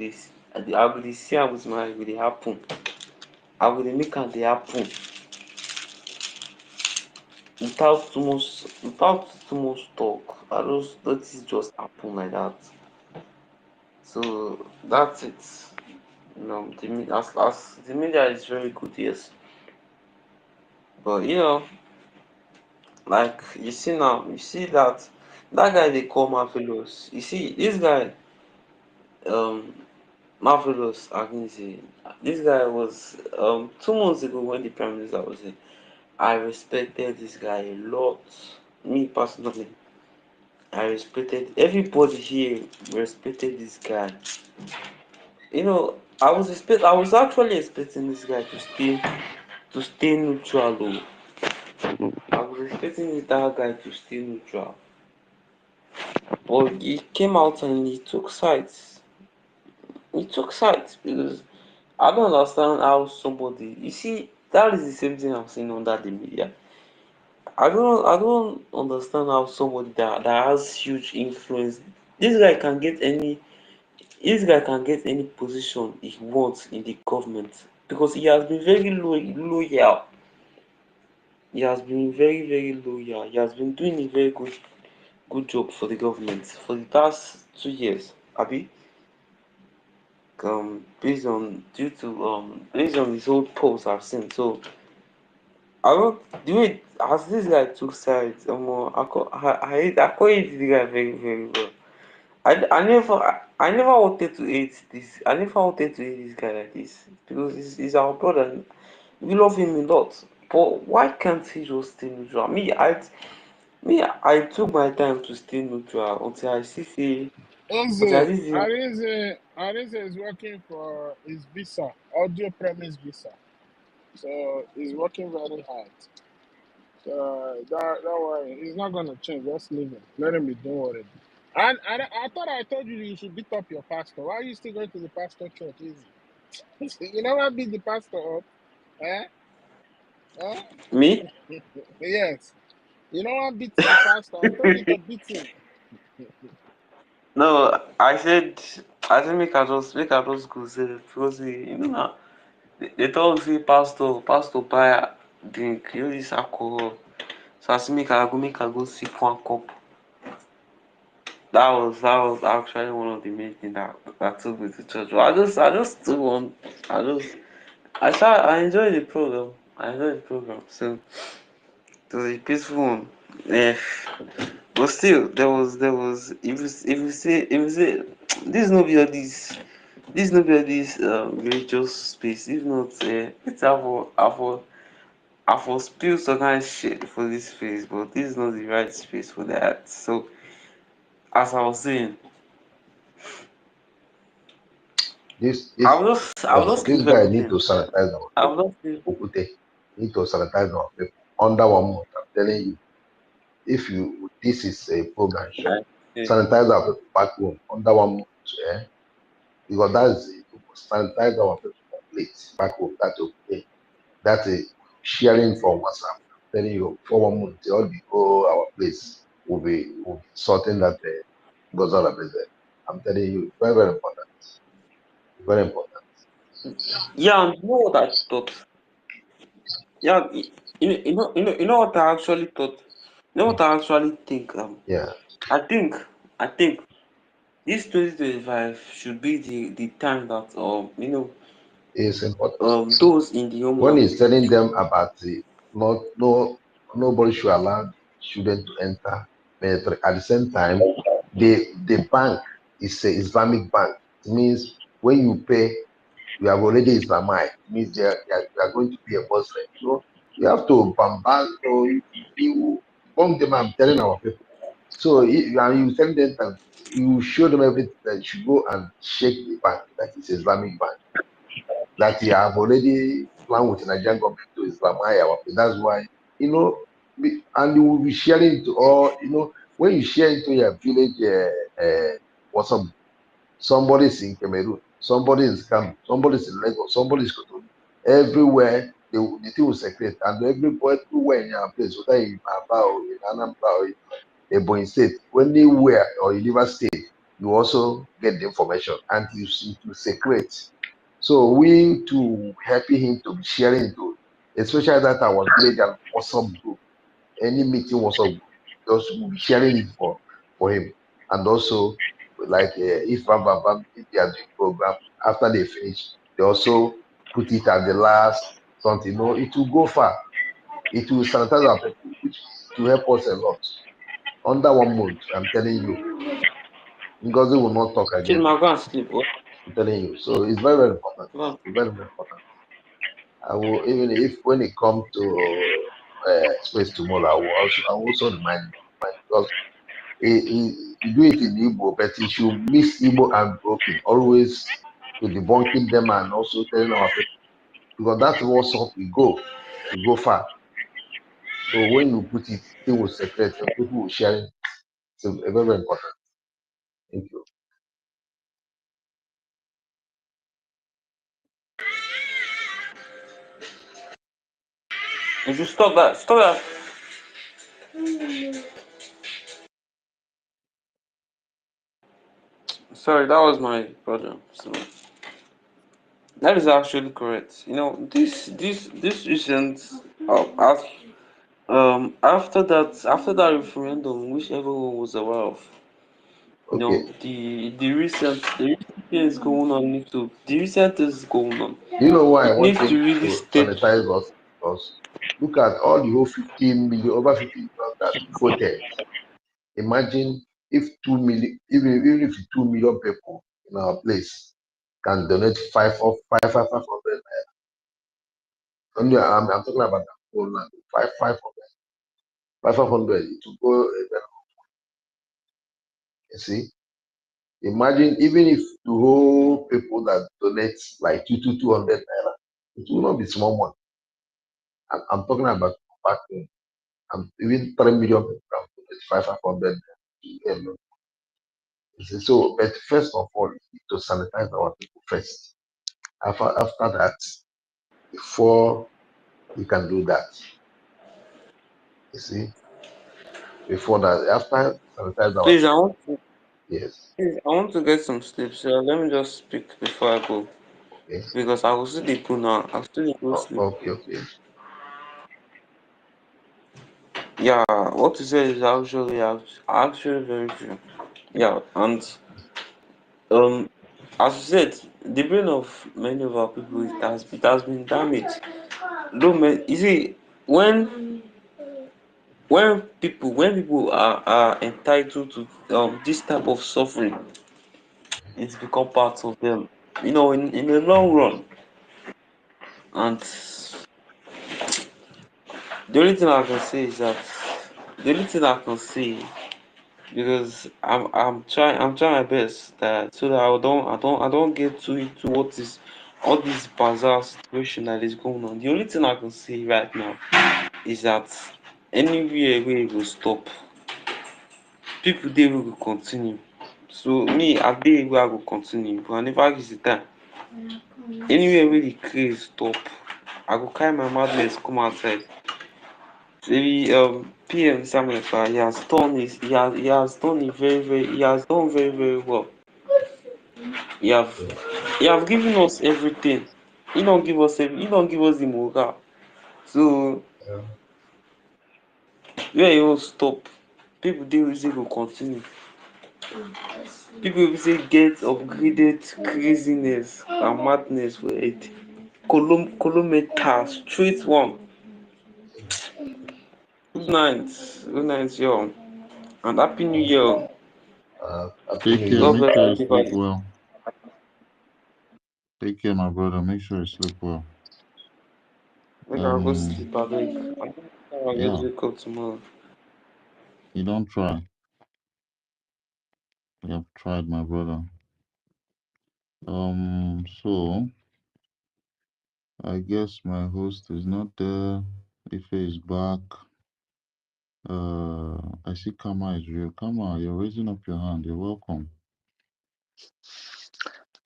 S12: dey see am with my eye, e go dey happen. I go dey make am dey happen without too much talk. I just let it just happen like that. So that's it. As the media is very good, yes, but like you see now, you see that guy they call Marvelous. You see this guy, um, Marvelous Akinze. This guy was 2 months ago when the prime minister was here. I respected this guy a lot. Me personally, I respected everybody here. Respected this guy. I was actually expecting this guy to stay neutral. I was expecting that guy to stay neutral, but he came out and he took sides. He took sides because I don't understand how somebody. You see, that is the same thing I'm seeing under the media. I don't understand how somebody that has huge influence. This guy can get any. This guy can get any position he wants in the government because he has been very loyal. He has been very very loyal. He has been doing a very good job for the government for the past 2 years. Abi, based on his old posts I've seen. So I don't the way as this guy took sides. I call the guy very very well. I never wanted to hate this. I never wanted to hate this guy like this because he's our brother. We love him a lot. But why can't he just stay neutral? I took my time to stay neutral until I see
S4: Also, Arinze is working for his visa, audio premise visa. So he's working very hard. So don't worry, he's not gonna change. Just leave him. Let him be. Don't worry. And I thought I told you you should beat up your pastor. Why are you still going to the pastor church? Easy. You never beat the pastor up, eh? Eh?
S12: me.
S4: Yes. You know what beat the pastor? I told you to beat him.
S12: No, I said make I just go sef because you know now they talk say pastor buy drink, you know this alcohol. So I say make I go sip one cup. That was actually one of the main things that took me to church. But I just took one. I just I enjoyed the program. I enjoyed the program. So it was a peaceful one. Yeah. But still there was if you say this no be all this religious space. If not it's I for spill some kind of shit for this space, but this is not the right space for that. So as I was saying, I will just
S8: This
S12: leave
S8: guy need
S12: everything.
S8: to sanitize our
S12: I
S8: people.
S12: will just leave.
S8: Okute need to sanitize our people. Under 1 month, I'm telling you, if you this is a program,
S12: Right. Yeah.
S8: sanitize our people back home under 1 month, eh? Because that's it. To sanitize our people complete back home. That's okay. That's a sharing from WhatsApp. I'm telling you, for 1 month, all the whole our place will be sorting that goes on a visit. I'm telling you, very, very important. Very important.
S12: Yeah, and you know what I thought? Yeah, you know what I actually thought? You know what I actually think?
S8: Yeah,
S12: I think I think this 2025 should be the time that
S8: it's important.
S12: those in the
S8: When
S12: homeland.
S8: he's telling them about the nobody should allow students to enter military. At the same time, the bank is a Islamic bank. It means when you pay, you have already Islamized. It means they are going to be a Muslim. So you have to bombard. So you bomb them. I'm telling our people. So you tell them that you show them everything that you should go and shake the bank. That is Islamic bank that you have already planned with the Nigerian government to Islamize our people. That's why, and you will be sharing it to all, when you share it to your village, WhatsApp, somebody is in Cameroon, somebody is Kano, somebody is in Lagos, somebody is Cotonou. Everywhere, the thing will circulate, and everywhere in your place, whether in Aba or in Anambra or in Ebonyi State, anywhere or in River State, you also get the information and it will circulate. So we to helping him to be sharing to, especially that our village and WhatsApp group, any meeting WhatsApp group, just we'll be sharing it for him. And also, like if Bam if they are doing program after they finish, they also put it at the last something. It will go far. It will sanitize our people, which will help us a lot. Under 1 month, I'm telling you, Ngozi will not talk
S12: Chill,
S8: again.
S12: my go and sleep. What?
S8: I'm telling you. So it's very, very important.
S12: Go on.
S8: It's very, very important. I will, even if when it comes to space tomorrow, I will also remind him because he do it in Igbo, but he should mix Igbo and broken, always to debunking them and also telling our people because that's what's up. We go far. So when you put it, it will secret and people will share it. It's very, very important. Thank you.
S12: You should stop that. Stop that. Sorry, that was my brother. So that is actually correct. This recent as after that referendum, which everyone was aware of.
S8: Okay.
S12: The recent things going on need to the recent things going on.
S8: Do you know why I
S12: It
S8: want
S12: needs
S8: him
S12: to really
S8: to
S12: stay.
S8: sanitize us? Because look at all the whole 15 million, over 15 million that voted. Imagine if 2 million, even if 2 million people in our place can donate 500 naira. Only I'm talking about the whole land. 500. 500 to go. You see, imagine even if the whole people that donate like 200 naira, it will not be small money. I'm talking about back then. Even 3 million people can donate 500 naira. You see, so, but first of all, we need to sanitize our people first. After that, before we can do that, you see, before that, after sanitize our
S12: Please, I want to,
S8: yes,
S12: please, I want to get some sleep, so let me just speak before I go.
S8: okay,
S12: Because I will still dey go now. I will still dey go sleep.
S8: okay.
S12: Yeah, what you said is actually very true. Yeah, and um, as you said, the brain of many of our people it has been damaged. You see, when people are entitled to this type of suffering, it's become part of them. In the long run, and the only thing I can say is that the only thing I can say because I'm trying my best that so that I don't get too into what is all this bizarre situation that is going on. The only thing I can say right now is that anywhere where it will stop, people dey wey go continue. So me I dey where I go continue, but I never reach the time. Anywhere where the craze stop, I go carry my madness come outside. The PM Samuel Ekpa, he has done very very well. He have he have given us everything. He don't give us the morale. So where he will stop, people dey wey say go continue. People wey say get upgraded craziness and madness for head. Kilometer straight one. Good night, y'all, and happy new year.
S8: Happy
S2: Take
S8: New
S2: care.
S8: Year.
S12: God
S2: Make
S12: bless
S2: sure you sleep
S12: everybody.
S2: well. Take care, my brother. Make sure you sleep well.
S12: Make I go sleep abeg. I
S2: Yeah,
S12: get wake up tomorrow.
S2: you don't try. You have tried, my brother. So I guess my host is not there. Ife is back. I see Kama is real. Kama, you're raising up your hand. You're welcome.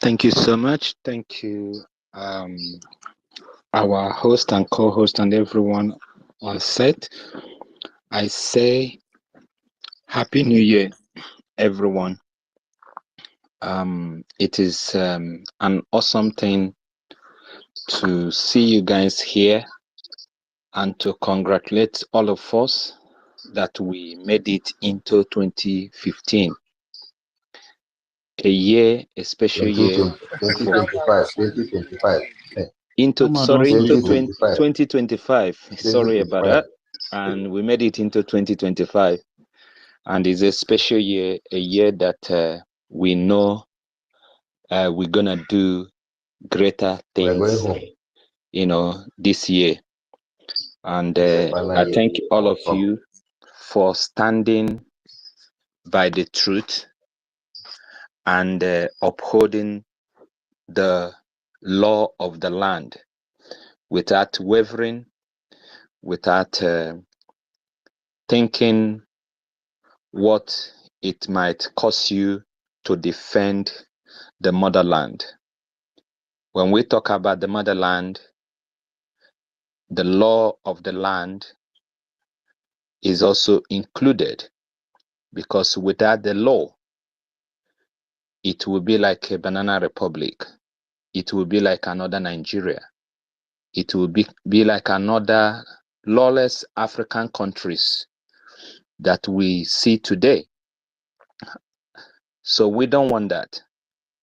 S15: Thank you so much. Thank you, our host and co-host and everyone on set. I say Happy New Year, everyone. It is an awesome thing to see you guys here and to congratulate all of us that we made it into 2015. A special year for
S8: 2025.
S15: into
S2: Kama, don't
S15: sorry into
S2: sleep.
S15: 2025. Sorry about that. And we made it into 2025, and it's a special year, a year that we know we're gonna do greater
S8: We're going
S15: things,
S8: home.
S15: this year. And
S8: It's a final
S15: I
S8: year.
S15: thank all of
S8: Awesome.
S15: you for standing by the truth and upholding the law of the land without wavering, without thinking what it might cost you to defend the motherland. When we talk about the motherland, the law of the land is also included, because without the law, it will be like a banana republic. It will be like another Nigeria. It will be like another lawless African countries that we see today. So we don't want that.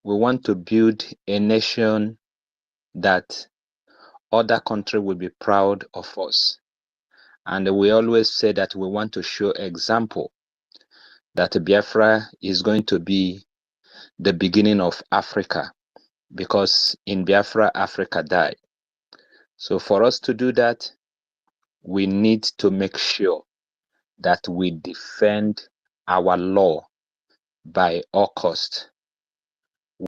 S15: We want to build a nation that other country will be proud of us. And we always say that we want to show example that Biafra is going to be the beginning of Africa, because in Biafra, Africa died. So for us to do that, we need to make sure that we defend our law by all cost,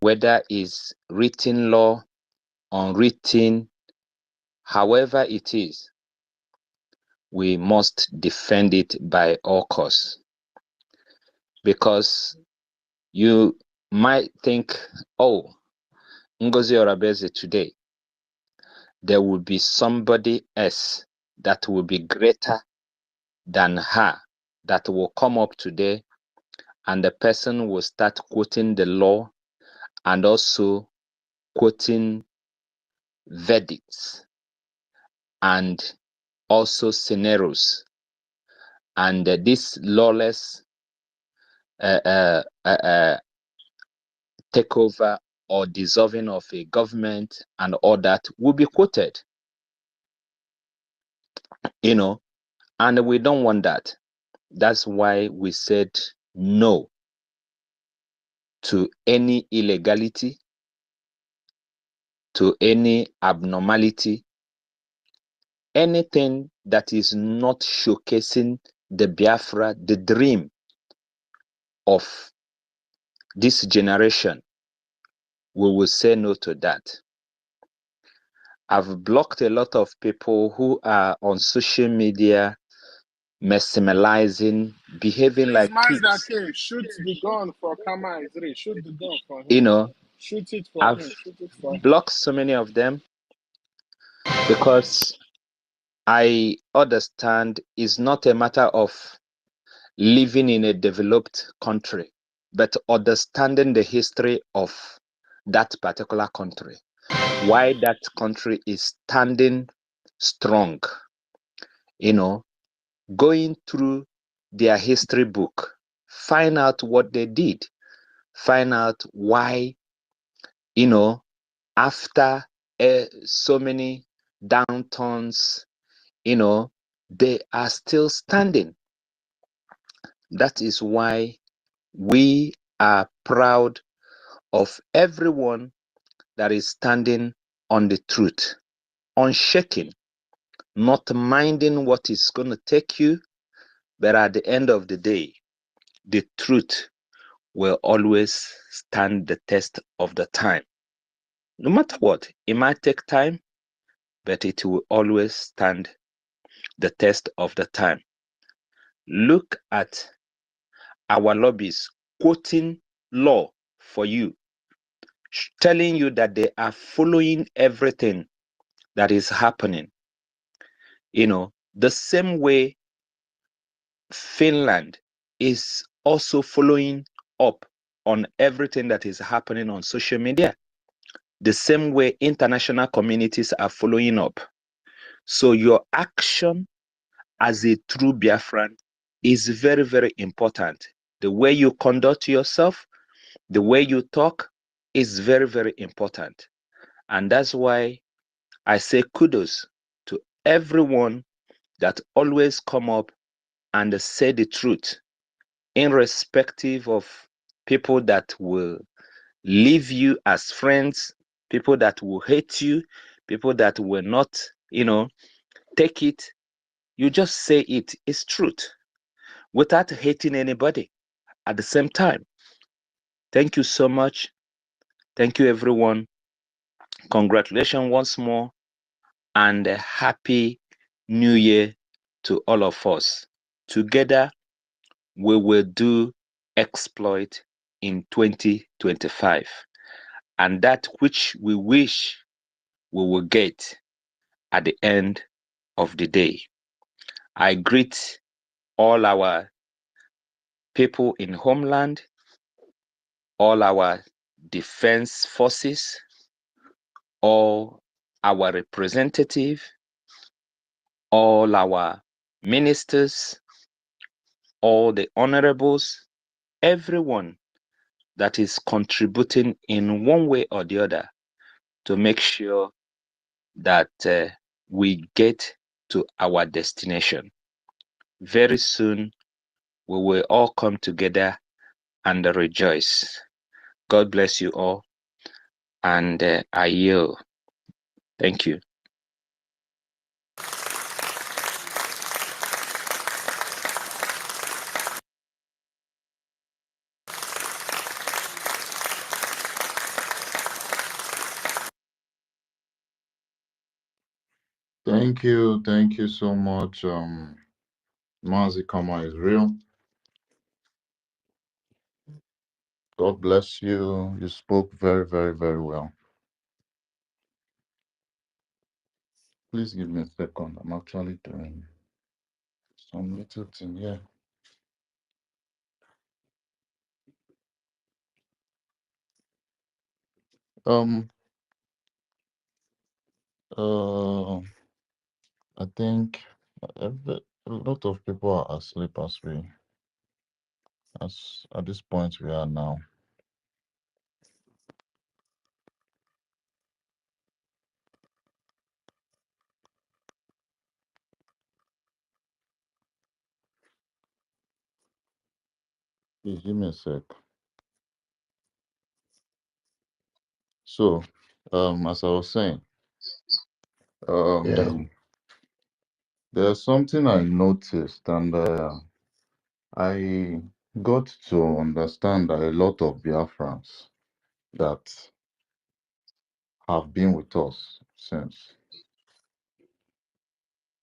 S15: whether it's written law, unwritten, however it is, we must defend it by all costs. Because you might think, oh, Ngozi Orabeze today, there will be somebody else that will be greater than her that will come up today, and the person will start quoting the law and also quoting verdicts and also scenarios, and this lawless takeover or dissolving of a government and all that will be quoted, and we don't want that. That's why we said no to any illegality, to any abnormality, anything that is not showcasing the Biafra, the dream of this generation. We will say no to that. I've blocked a lot of people who are on social media mesmerizing, behaving like
S4: Mazda
S15: kids.
S4: came, shoot the gun for Kama Izri. Shoot the gun for him. Shoot it for
S15: I've
S4: him. Shoot it for him.
S15: blocked so many of them because I understand it's not a matter of living in a developed country, but understanding the history of that particular country, why that country is standing strong, going through their history book, find out what they did, find out why, after so many downturns, they are still standing. That is why we are proud of everyone that is standing on the truth, unshaken, not minding what is going to take you, but at the end of the day, the truth will always stand the test of the time. No matter what, it might take time, but it will always stand the test of the time. Look at our lobbies quoting law for you, telling you that they are following everything that is happening. The same way Finland is also following up on everything that is happening on social media. The same way international communities are following up. So your action as a true Biafran is very, very important. The way you conduct yourself, the way you talk is very, very important. And that's why I say kudos to everyone that always come up and say the truth, irrespective of people that will leave you as friends, people that will hate you, people that will not, take it. You just say it is truth without hating anybody at the same time. Thank you so much. Thank you, everyone. Congratulations once more, and a happy new year to all of us. Together, we will do exploit in 2025, and that which we wish we will get at the end of the day. I greet all our people in homeland, all our defense forces, all our representatives, all our ministers, all the honorables, everyone that is contributing in one way or the other to make sure that we get to our destination. Very soon, we will all come together and rejoice. God bless you all, and I yield. Thank you.
S2: Thank you so much. Mazi Kama is real. God bless you. You spoke very, very, very well. Please give me a second. I'm actually doing some little thing here. Um, I think a lot of people are asleep as at this point we are now. Please give me a sec. So, as I was saying,
S8: Yeah.
S2: there's something I noticed, and I got to understand that a lot of Biafrans that have been with us since.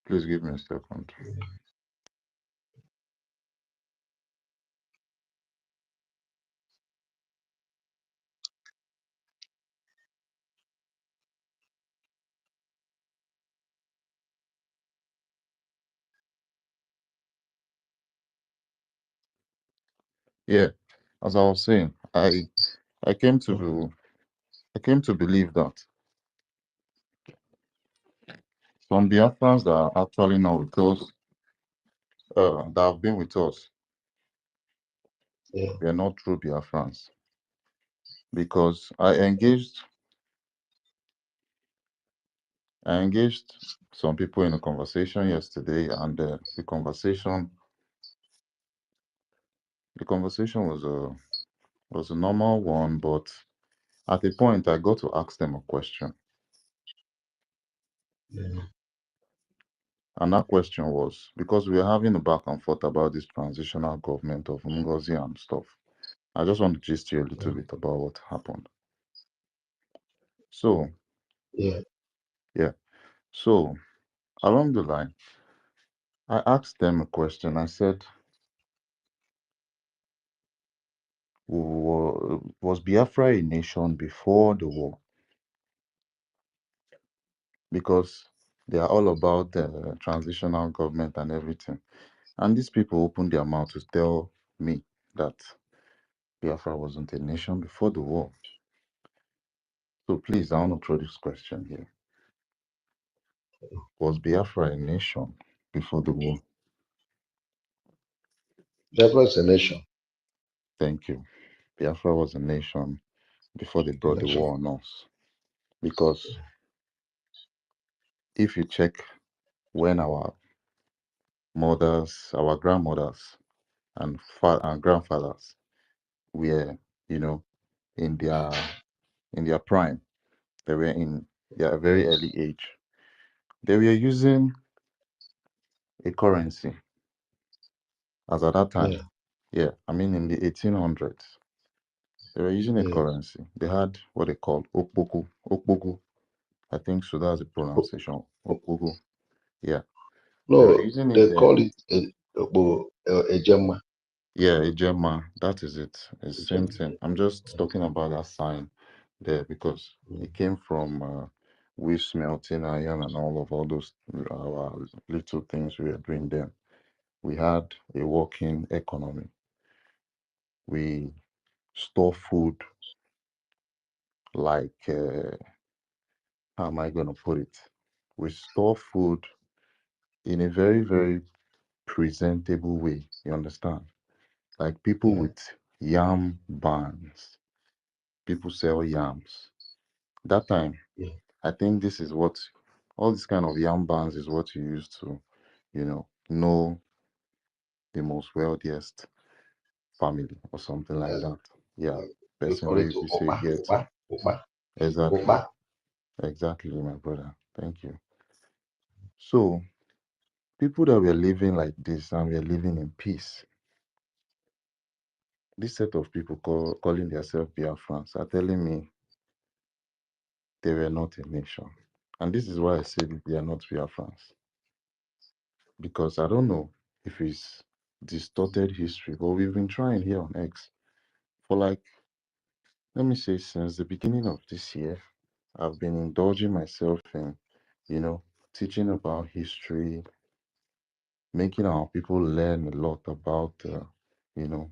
S2: Please give me a second. Yeah, as I was saying, I came to believe that some Biafrans that are actually not with us, that have been with us,
S8: Yeah.
S2: we are not true Biafrans. Because I engaged some people in a conversation yesterday, and the conversation was a normal one, but at a point I got to ask them a question.
S8: Yeah.
S2: And that question was, because we were having a back and forth about this transitional government of NGOZI and stuff. I just want to gist you a little bit about what happened. So,
S8: Yeah.
S2: So along the line, I asked them a question. I said, was Biafra a nation before the war? Because they are all about the transitional government and everything. And these people opened their mouth to tell me that Biafra wasn't a nation before the war. So please, I want to throw this question here. Was Biafra a nation before the war?
S8: Biafra is a nation.
S2: Thank you. Biafra was a nation before they brought the war on us. Because if you check when our mothers, our grandmothers, and grandfathers were, in their prime, they were in their very early age. They were using a currency as at that time.
S8: Yeah.
S2: Yeah, I mean in the 1800s, they were using a
S8: Yeah.
S2: currency. They had what they called okpoku. Okpoku, I think so. That's the pronunciation. Okpoku. Yeah, they were
S8: No,
S2: using it
S8: they call
S2: then.
S8: it a Gemma.
S2: Yeah, a gemma. That is it. It's the same
S8: Gemma.
S2: thing. I'm just talking about that sign there because it came from we smelting iron and all those little things we were doing then. We had a working economy. We store food like how am I going to put it? We store food in a very, very presentable way. You understand? Like people
S8: Yeah.
S2: with yam barns. People sell yams. That time,
S8: Yeah.
S2: I think this is what all this kind of yam bands is what you use to, know the most wealthiest family or something like that. Yeah,
S8: We
S2: person
S8: call
S2: where
S8: it
S2: if you say
S8: Oba,
S2: get
S8: Oba, Oba,
S2: exactly,
S8: Oba.
S2: exactly, my brother. Thank you. So people that were living like this and were living in peace, this set of people calling themselves Biafrans are telling me they were not a nation. And this is why I say they are not Biafrans. Because I don't know if it's distorted history, but we've been trying here on X for like, let me say, since the beginning of this year. I've been indulging myself in, you know, teaching about history, making our people learn a lot about, you know,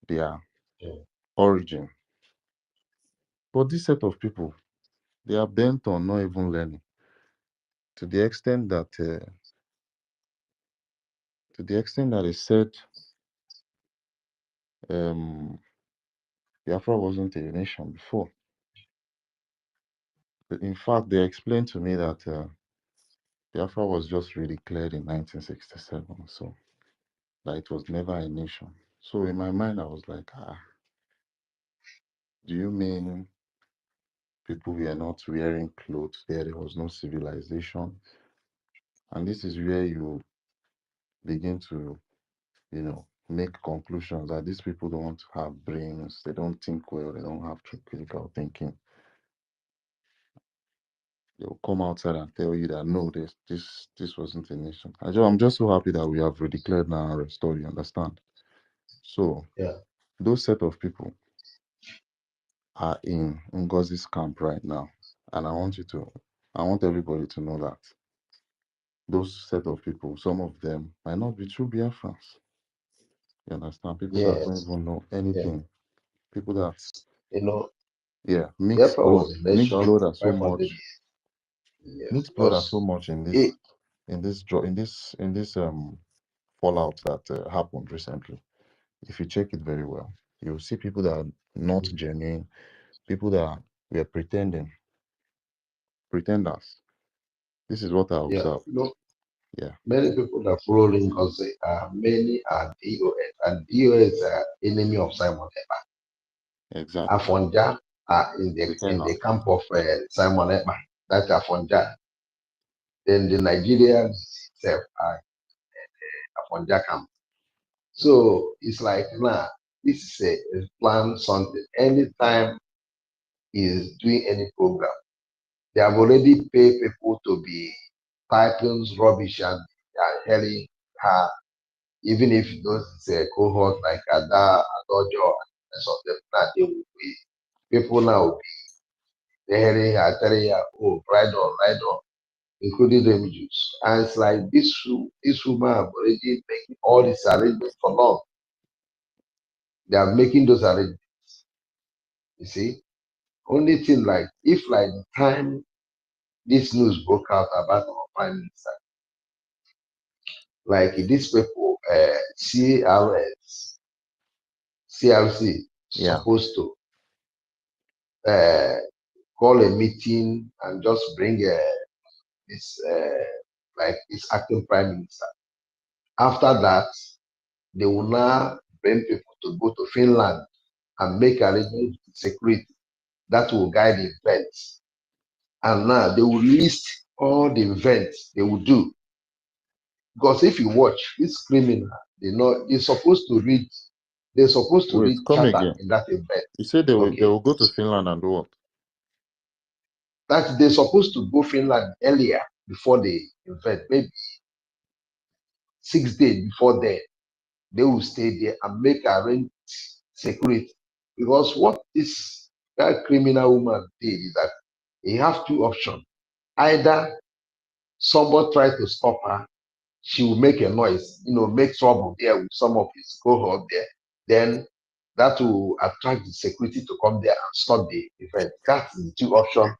S2: their
S8: Yeah.
S2: origin. But this set of people, they are bent on not even learning to the extent that, they said, Biafra wasn't a nation before. In fact, they explained to me that Biafra was just redeclared in 1967, so that it was never a nation. So in my mind, I was like, do you mean people were not wearing clothes there? There was no civilization. And this is where you begin to, make conclusions that these people don't have brains, they don't think well, they don't have critical thinking. They'll come outside and tell you that no, this wasn't a nation. I'm just so happy that we have redeclared now and restored, you understand? So
S8: Yeah.
S2: those set of people are in NGOZI's camp right now. And I want everybody to know that those set of people, some of them might not be true Biafrans. You understand? People that don't
S8: Yes.
S2: even know
S8: Yeah.
S2: anything. People that,
S8: You know,
S2: mixed
S8: Biafra
S2: blood.
S8: was a
S2: Mixed
S8: nation
S2: blood
S8: for
S2: are so
S8: 500
S2: much.
S8: years. Yes.
S2: Mixed blood are so
S8: Because
S2: much in
S8: it,
S2: this fallout that happened recently. If you check it very well, you'll see people that are not genuine, people that were pretenders. This is what I
S8: yeah,
S2: observed.
S8: you know,
S2: Yeah,
S8: many people that follow Ngozi many are DOS, and DOS are enemy of Simon Ekpa.
S2: exactly.
S8: Afonja are in
S2: Pretenders.
S8: the camp of Simon Ekpa. That's Afonja. Then the Nigerians itself are Afonja camp. So it's like now this is a plan something. Anytime he's doing any program, they have already paid people to be typing rubbish and hailing her, even if those is a cohort like Ada, Adojo, and some of them now they will be people now will be hailing her, telling her, oh, ride on, including them Jews. And it's like this woman have already making all this arrangement for long. They are making those arrangements. You see, only thing like if like the time this news broke out about our prime minister, like these people, CRC
S2: Yeah,
S8: supposed to call a meeting and just bring this like this acting prime minister. After that, they will now bring people to go to Finland and make arrangements with security that will guide the events. And now they will list all the events they will do. Because if you watch this criminal, they're supposed to
S2: wait,
S8: read
S2: come
S8: charter
S2: again.
S8: in that event.
S2: You said they
S8: Okay.
S2: will go to Finland and do what?
S8: That they're supposed to go Finland earlier before the event, maybe 6 days before then. They will stay there and make arrange security. Because what that criminal woman did is that he has two options. Either somebody try to stop her, she will make a noise, make trouble there with some of his cohort there. Then that will attract the security to come there and stop the event. That's the two options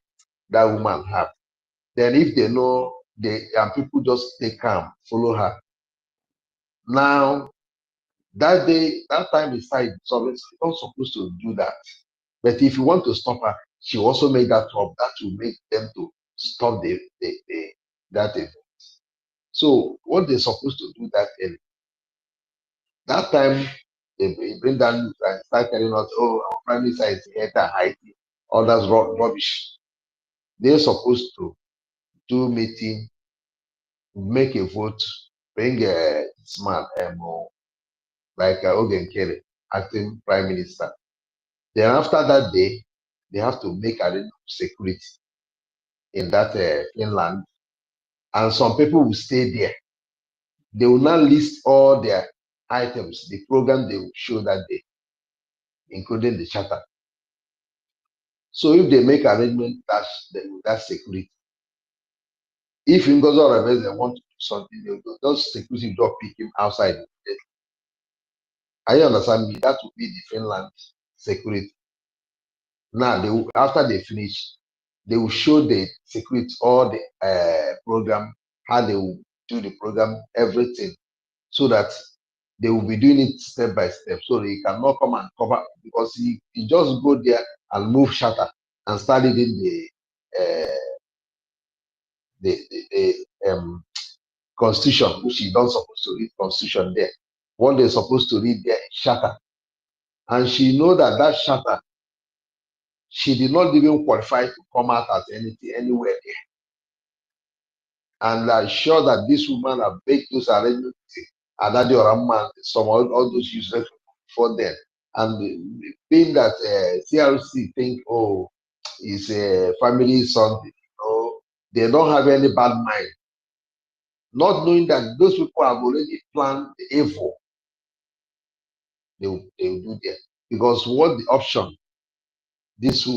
S8: that woman have. Then if they know and people just stay calm, follow her. Now that day, that time is tight, so it's not supposed to do that. But if you want to stop her, she also made that trouble. That will make them to stop that event. So what they're supposed to do that early. That time, they bring down news and start telling us, oh, our prime minister is here to Haiti. All that's rubbish. They're supposed to do meeting, make a vote, bring this man, like Ogen Kelly, acting prime minister. Then after that day, they have to make arrangement of security in that Finland, and some people will stay there. They will not list all their items, the program they will show that day, including the charter. So if they make arrangement, that's security. If NGOZI or they want to do something, they will go. Those security will just pick him outside. I understand me. That would be the Finland security. Now, after they finish, they will show the security, all the program, how they will do the program, everything, so that they will be doing it step by step. So they cannot come and cover, because he just go there and move shutter and start reading the constitution, which he don't supposed to read constitution there. What they're supposed to read there is shutter. And she know that shutter, she did not even qualify to come out at anywhere there. And I'm sure that this woman have made those arrangements, and that the other man, some all those useless for them. And being that CRC think, oh, it's a family something, they don't have any bad mind. Not knowing that those people have already planned the evil, they will do there. Because what the option, this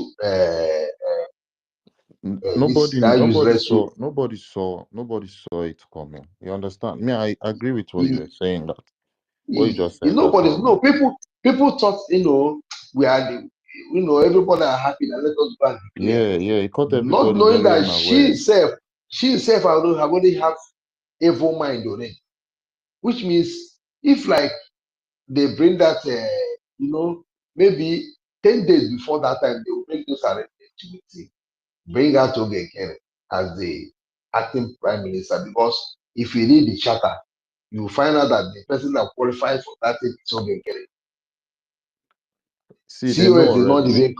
S2: nobody saw it coming. You understand? Me, I agree with what you're saying. That what you just said.
S8: People thought, we are everybody are happy that let us go and declare.
S2: Yeah, it caught everybody.
S8: Not knowing that she herself already have evil mind on it. Which means if like they bring that maybe 10 days before that time, they will bring those arrangements, bring out Ogen Kelly as the acting prime minister, because if you read the charter, you will find out that the person that qualifies for that is Ogen Kelly.
S2: See, they know
S8: already.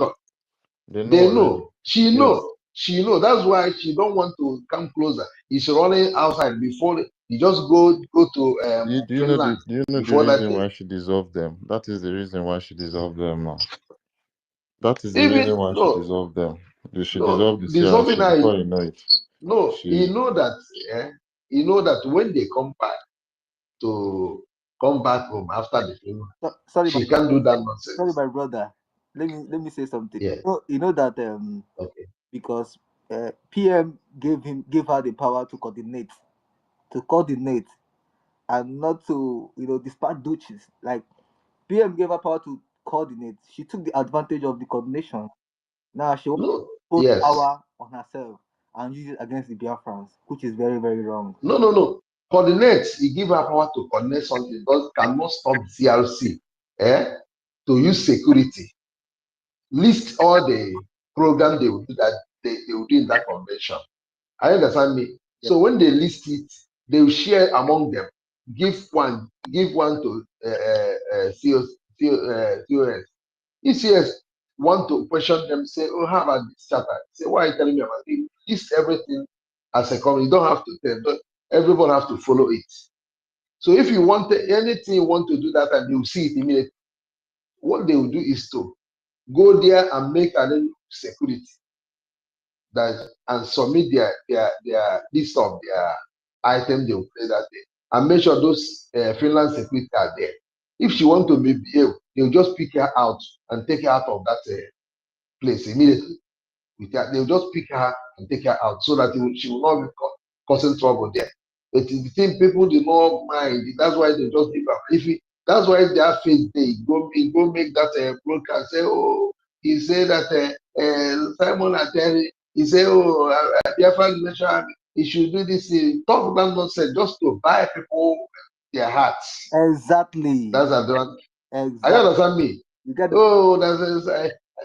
S8: They know. She know.
S2: Yes.
S8: She know. That's why she don't want to come closer. He's running outside before he just go to Finland.
S2: Do you know the reason why she dissolved them? That is the reason why she dissolved them now. That is the reason why she dissolved them. She dissolved the CRC before you know it.
S8: No, he know that when they come back home after the film, she can't do that nonsense.
S16: Sorry, my brother. Let me say something.
S8: Yeah.
S16: You know that because PM gave her the power to coordinate, and not to dispatch duties. Like PM gave her power to coordinate. She took the advantage of the coordination. Now she wants to put power on herself and use it against the Biafrans, which is very, very wrong.
S8: No. Coordinate. He give her power to coordinate something, but cannot stop CRC to use security. List all the program they will do that they will do in that convention. I understand me. Yeah. So when they list it, they will share among them. Give one to COS. If CS want to question them, say, oh, how about this charter? Say, why are you telling me about it? List everything as a company. You don't have to tell, but everyone have to follow it. So if you want anything you want to do that, and they will see it immediately. What they will do is to go there and make an security and submit their list of their items they will play that day, and make sure those Finland security are there. If she want to misbehave, they'll just pick her out and take her out of that place immediately. They'll just pick her and take her out so that she will not be causing trouble there. But the thing people do not mind, that's why they just give her. That's why their face day go make that broadcast say, oh, he said that Simon Ateri, he said, oh, Biafra Nation, he should do this. Talk about nonsense just to buy people their hearts.
S16: Exactly.
S8: That's what I understand me.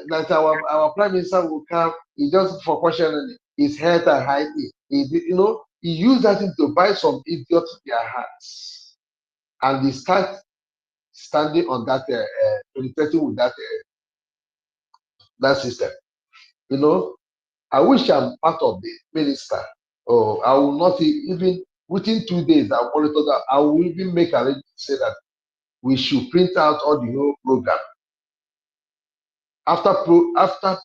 S8: That's our prime minister will come. He just for questioning his health and height. He used that thing to buy some idiots their hearts, and he start standing on that, penetrating with that system. You know, I wish I'm part of the minister. Oh, I will not even within 2 days. I'll monitor that. I will even make arrangements to say that we should print out all the whole program. After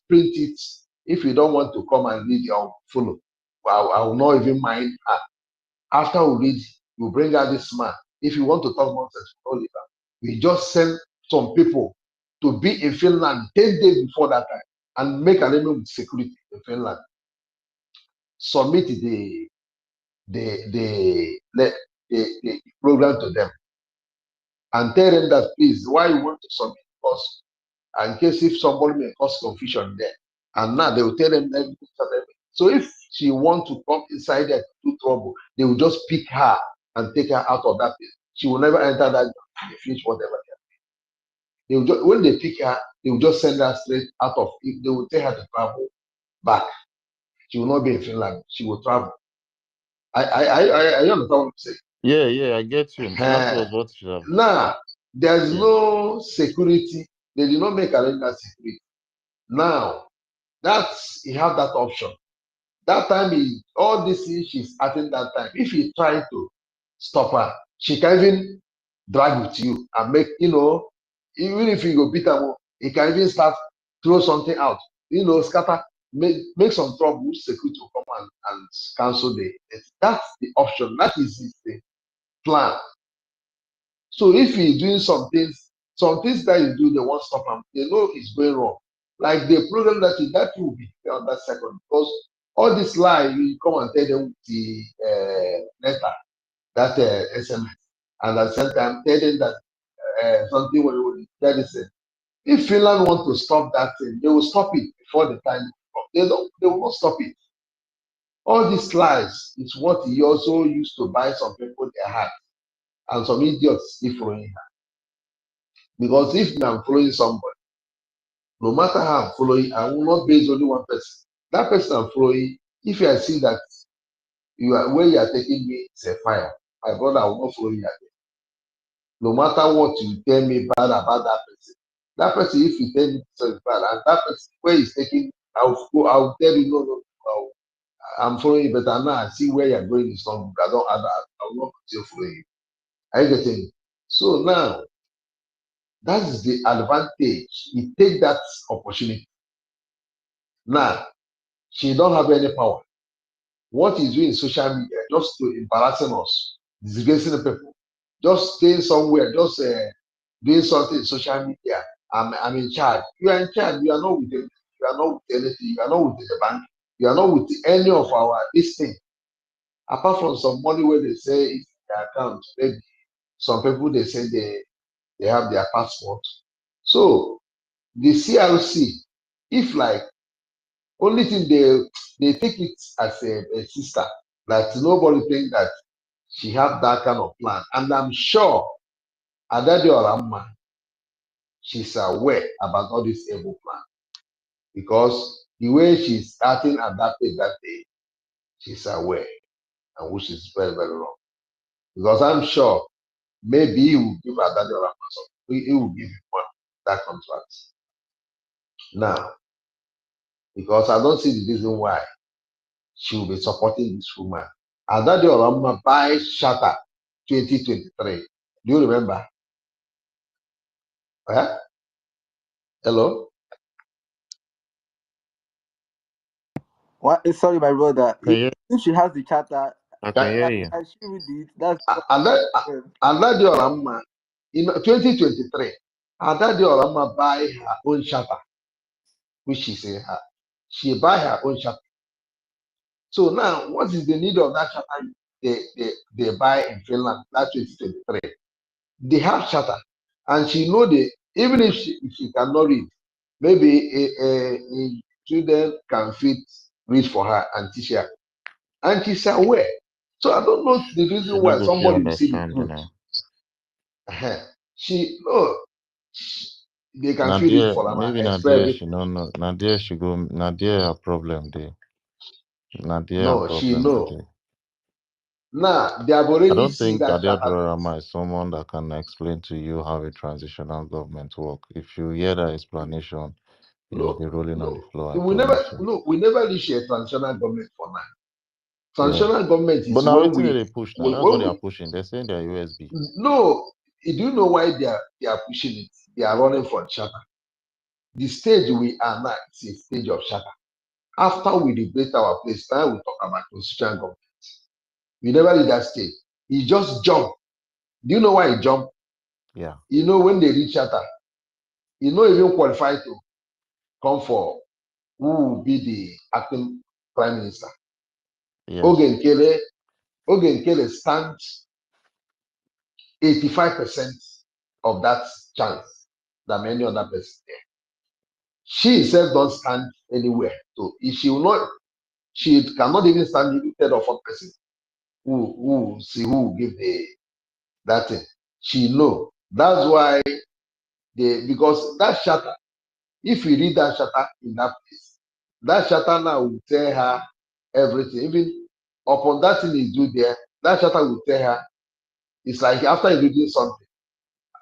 S8: print it, if you don't want to come and read, I'll follow. I will not even mind. After we read, we bring out this man. If you want to talk nonsense, we just send some people to be in Finland 10 days before that time and make an agreement with security in Finland. Submit the program to them and tell them that, please, why you want to submit us, in case if somebody may cause confusion there. And now they will tell them everything. So if she want to come inside there to do trouble, they will just pick her and take her out of that place. She will never enter that and finish whatever they will just, when they pick her, they will just send her straight out of it. They will tell her to travel back. She will not be in Finland. She will travel. I understand what I'm saying.
S2: Yeah, I get you. That was what should have.
S8: Now, there's no security. They did not make arrangement security. Now, you have that option. That time is all this things she's acting that time. If you try to stop her, she can even drag with you and make, even if you go beat her, he can even start throw something out, scatter, make some trouble, which security will come and cancel that's the option. That is the plan. So if he's doing some things that you do, they won't stop him. They know it's going wrong. Like the program that will be on that second, because all this lie, you come and tell them the letter, that SMS, and at the same time tell them that something that is it. If Finland want to stop that thing, they will stop it before the time. They will not stop it. All these lies is what he also used to buy some people their heart, and some idiots still following her. Because if I'm following somebody, no matter how I'm following, I will not base only one person. That person I'm following, if I see that where you are taking me is a fire, my brother, I will not follow you again. No matter what you tell me bad about that person, if you tell me it's bad, and that person where he's taking, I'll tell you no, I'm following you, but now I see where you're going is not good. I will not continue following you. Are you getting it? So now, that is the advantage. You take that opportunity. Now, she don't have any power. What he's doing in social media, just to embarrassing us, disgracing the people, just staying somewhere, just doing something in social media. I'm in charge. You are in charge. You are not with them. You are not with anything. You are not with the bank. You are not with any of this thing. Apart from some money where they say it's their account, maybe some people they say they have their passport. So the CRC, if like only thing they take it as a sister, that nobody think that she have that kind of plan. And I'm sure Adade Oramma, she's aware about all this evil plan. Because the way she's starting at that day, she's aware, and which is very, very wrong. Because I'm sure maybe he will give Adade Oramma something. He will give him that contract. Now, because I don't see the reason why she will be supporting this woman. Adade Oramma buys Shatter 2023. Do you remember? Hello?
S16: What? Sorry, my brother.
S2: Can
S16: If she has the charter,
S2: I can hear you.
S16: can she read it? That's
S8: Adade Oramma in 2023. Adade Oramma buy her own Shatter, which is in her. She buy her own Shatter. So now, what is the need of that Shatter they buy in Finland? That 2023. They have Shatter, and she know even if she cannot read, maybe a student can read for her and teach her, and she's aware. So I don't know the reason
S2: She
S8: why
S2: not go fit
S8: somebody will see the
S2: understand
S8: truth.
S2: now.
S8: They can feed it
S2: Nadia,
S8: for them
S2: maybe
S8: and explain
S2: Nadia,
S8: it.
S2: she don't know. Nadia, she go. Nadia, her problem there. Nadia, her
S8: No, she
S2: problem
S8: know.
S2: there.
S8: Now they have
S2: I
S8: already
S2: don't
S8: seen
S2: think
S8: that
S2: Adia
S8: charter.
S2: Rama is someone that can explain to you how a transitional government work. If you hear that explanation, you'll be rolling on the floor. I promise you.
S8: We never reach a transitional government for now.
S2: Yeah.
S8: Transitional government
S2: But
S8: is
S2: now
S8: when
S2: waiting they push now. That's what they are pushing. They're saying they're USB.
S8: no. Do you know why they are pushing it? They are running for charter. The stage we are now is a stage of charter. After we debate our place, now we talk about constitutional government. We never reach that stage. He just jumped. Do you know why he jumped?
S2: Yeah.
S8: You know, when they reach charter, he not even qualified to come for who will be the acting prime minister.
S2: Yes.
S8: Oge Nkele stands 85% of that chance than any other person there. She herself don't stand anywhere. So if she will not, she cannot even stand in third or fourth person who will give that thing. She know. That's why because that charter, if you read that charter in that place, that charter now will tell her everything. Even upon that thing is due there, that charter will tell her. It's like after you do something,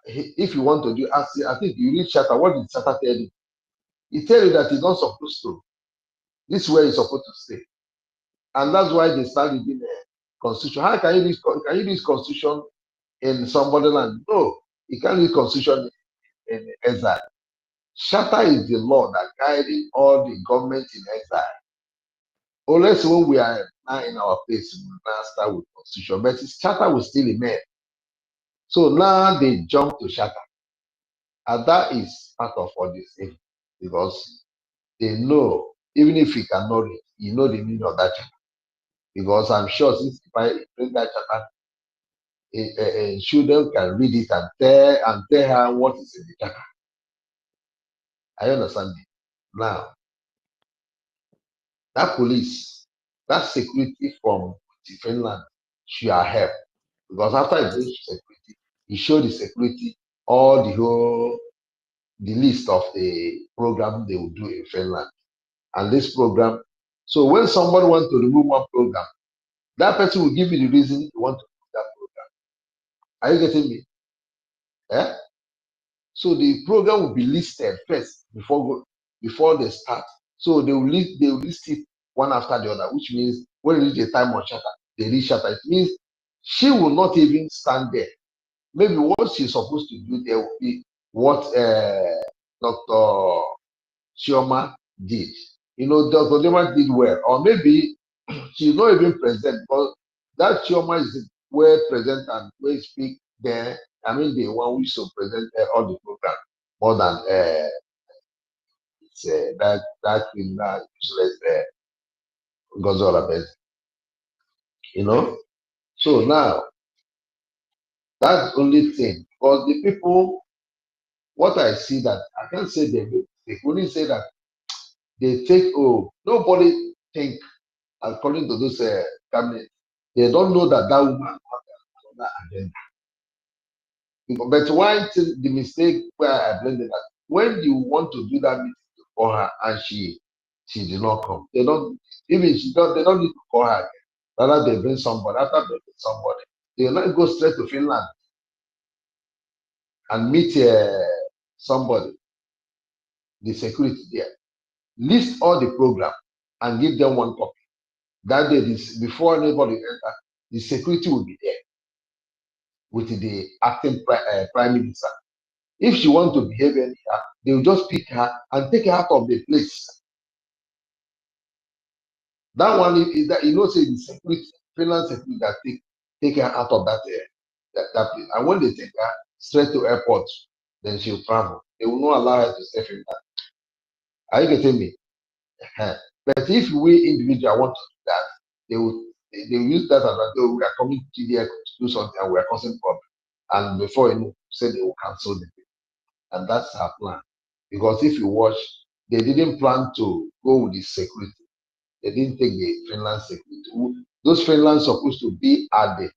S8: if you want to do, I think you read charter. What did charter tell you? It tell you that you're not supposed to. This is where you're supposed to stay, and that's why they start reading the constitution. How can you read constitution in somebody land? No, you can't read constitution in exile. Charter is the law that guiding all the government in exile. Unless when we are now in our place, we will now start with constitution, but its charter will still remain. So now they jump to charter, and that is part of all this thing because they know even if you cannot read, you know the meaning of that charter. Because I'm sure since if I bring that charter, children can read it and tell her what is in the charter. I understand it. Now, that police, that security from Finland should have helped. Because after it brings security, he showed the security all the list of the program they will do in Finland. And this program, so when somebody wants to remove one program, that person will give you the reason you want to remove that program. Are you getting me? Yeah? So the program will be listed first before they start. So they will list it one after the other, which means when you reach the time of charter, they reach charter. It means she will not even stand there. Maybe what she's supposed to do there will be what Dr. Chioma did. Dr. Chioma did well, or maybe she's not even present because that Chioma is well present and well speak there. I mean, the one who should present all the program more than that criminal useless NGOZI. So now that's the only thing because the people, what I see that I can't say they only say that they take nobody think according to those cabinet, they don't know that woman has another agenda. But one thing, the mistake where I blame that when you want to do that meeting for her and she did not come, they don't even they don't need to call her again. Rather they bring somebody. After they bring somebody, they will not go straight to Finland and meet somebody, the security there. List all the program and give them one copy. That day, before anybody enter, the security will be there with the acting prime minister. If she want to behave anyhow, they will just pick her and take her out of the place. That one is that say the security, Finland security that take her out of that place. And when they take her straight to airport, then she'll travel. They will not allow her to stay in that. Are you getting me? But if we individual want to do that, they will use that as we are coming to here to do something and we are causing problem. And before you know, say they will cancel the thing. And that's our plan. Because if you watch, they didn't plan to go with the security. They didn't take the Finland security. Those Finland supposed to be at the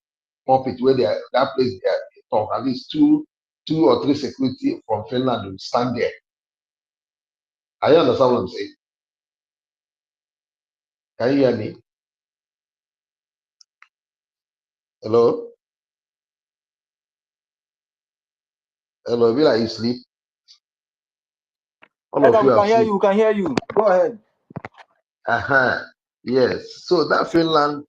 S8: pulpit where that place they talk. At least two or three security from Finland will stand there. I understand what I'm saying. Can you hear me? Hello? Hello, be like you sleep. All of
S16: Edgar,
S8: you
S16: we
S8: are
S16: can hear
S8: asleep.
S16: you. We can hear you. Go ahead.
S8: Yes. So that Finland,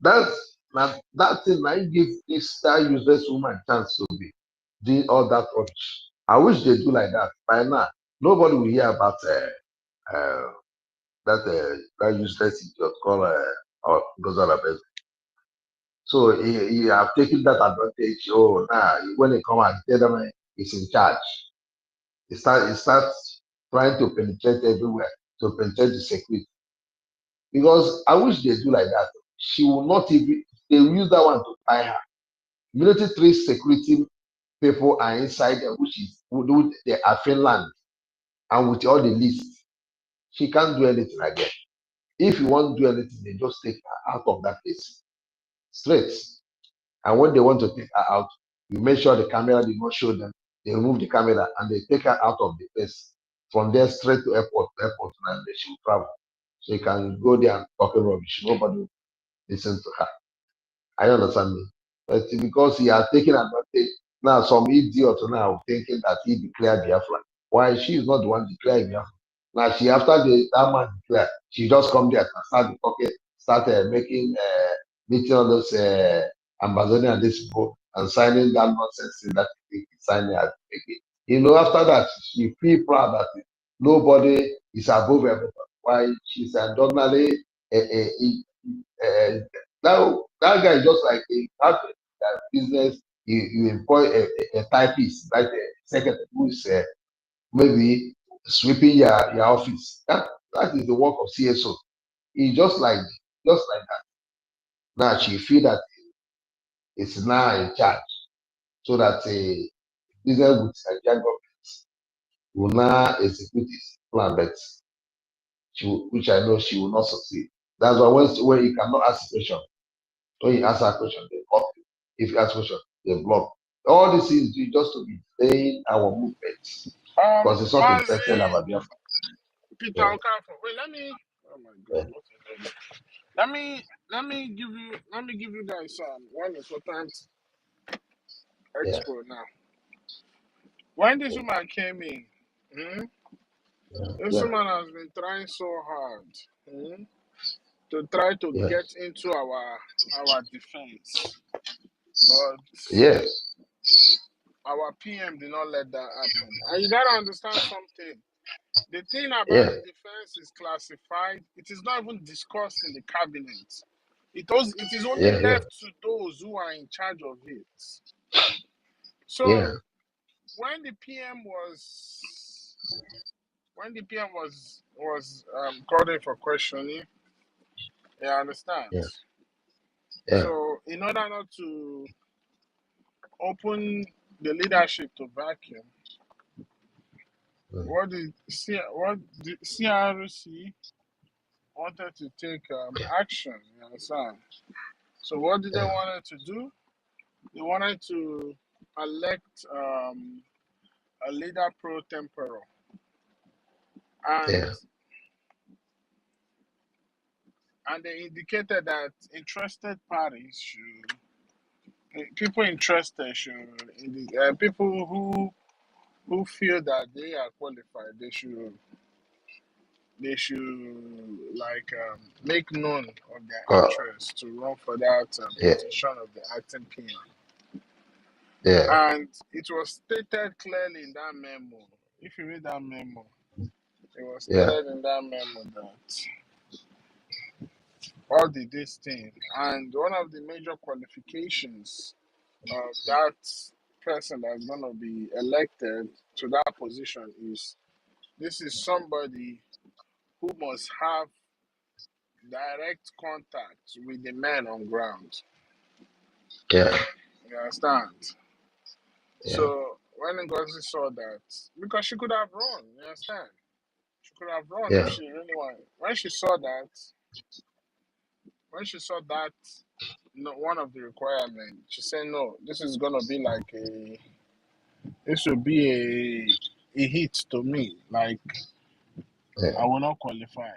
S8: that thing I give this that useless woman chance to be doing all that rubbish. I wish they do like that. By now, nobody will hear about that useless idiot called Gozala. So he have taken that advantage. Oh, now when they come and tell them he's in charge, he starts trying to penetrate everywhere to penetrate the security. Because I wish they do like that. She will not even. They will use that one to tie her. Military 3 security people are inside there, which is they are Finland, and with all the list, she can't do anything again. If you want to do anything, they just take her out of that place straight. And when they want to take her out, you make sure the camera did not show them. They remove the camera and they take her out of the place. From there, straight to airport, and they should travel. So you can go there and talk rubbish. Nobody will listen to her. I understand me. But because he has taken advantage, now some idiot now thinking that he declared Biafra. Why she is not the one declaring Biafra? Now she after that man declared, she just come there and start talking, start making meeting all those ambassador and this book and signing that nonsense in that signing at you know, after that she feel proud that nobody is above everybody. Why she's abnormally now that guy is just like that business. You employ a typist, like a secretary who is maybe sweeping your office. That is the work of CSO. He just like that. Now she feel that it's now in charge, so that a business with Nigerian government will now execute his plan, but which I know she will not succeed. That's why when you cannot ask a question, when you ask a question, they block you. If you ask a question, they block. All this is just to be delaying our movements because it's not interested
S4: Mazi,
S8: about Biafra.
S4: Peter
S8: Yeah,
S4: Okafor. Wait, let me. Oh my
S8: yeah,
S4: God, what is it? Let me give you guys one important
S8: yeah,
S4: expo now. When this woman came in, this
S8: yeah,
S4: woman has been trying so hard to try to
S8: yeah,
S4: get into our defense, but
S8: yes,
S4: our PM did not let that happen. And you gotta understand something. The thing about
S8: yeah,
S4: the defense is classified. It is not even discussed in the cabinet. It is only
S8: yeah, yeah,
S4: left to those who are in charge of it.
S8: yeah,
S4: So when the PM was called in for questioning, you understand.
S8: yeah, yeah,
S4: So in order not to open the leadership to vacuum, what the CRC wanted to take action. You understand? So what did they
S8: yeah,
S4: wanted to do? They wanted to elect a leader pro tempore, and
S8: yeah,
S4: they indicated that interested parties people interested people who feel that they are qualified, they should like make known of their
S8: uh,
S4: interest to run for that
S8: yeah,
S4: position of the acting PM.
S8: yeah,
S4: And it was stated clearly in that memo. If you read that memo, it was
S8: yeah,
S4: stated in that memo that all this thing, and one of the major qualifications of that person that's going to be elected to that position is this is somebody who must have direct contact with the men on ground.
S8: yeah,
S4: You understand?
S8: yeah,
S4: So when NGOZI saw that, because she could have run, you understand? She could have run if
S8: yeah,
S4: she really wanted. When she saw that, one of the requirements, she said, "No, this is gonna be like this will be a hit to me. Like
S8: yeah.
S4: I will not qualify."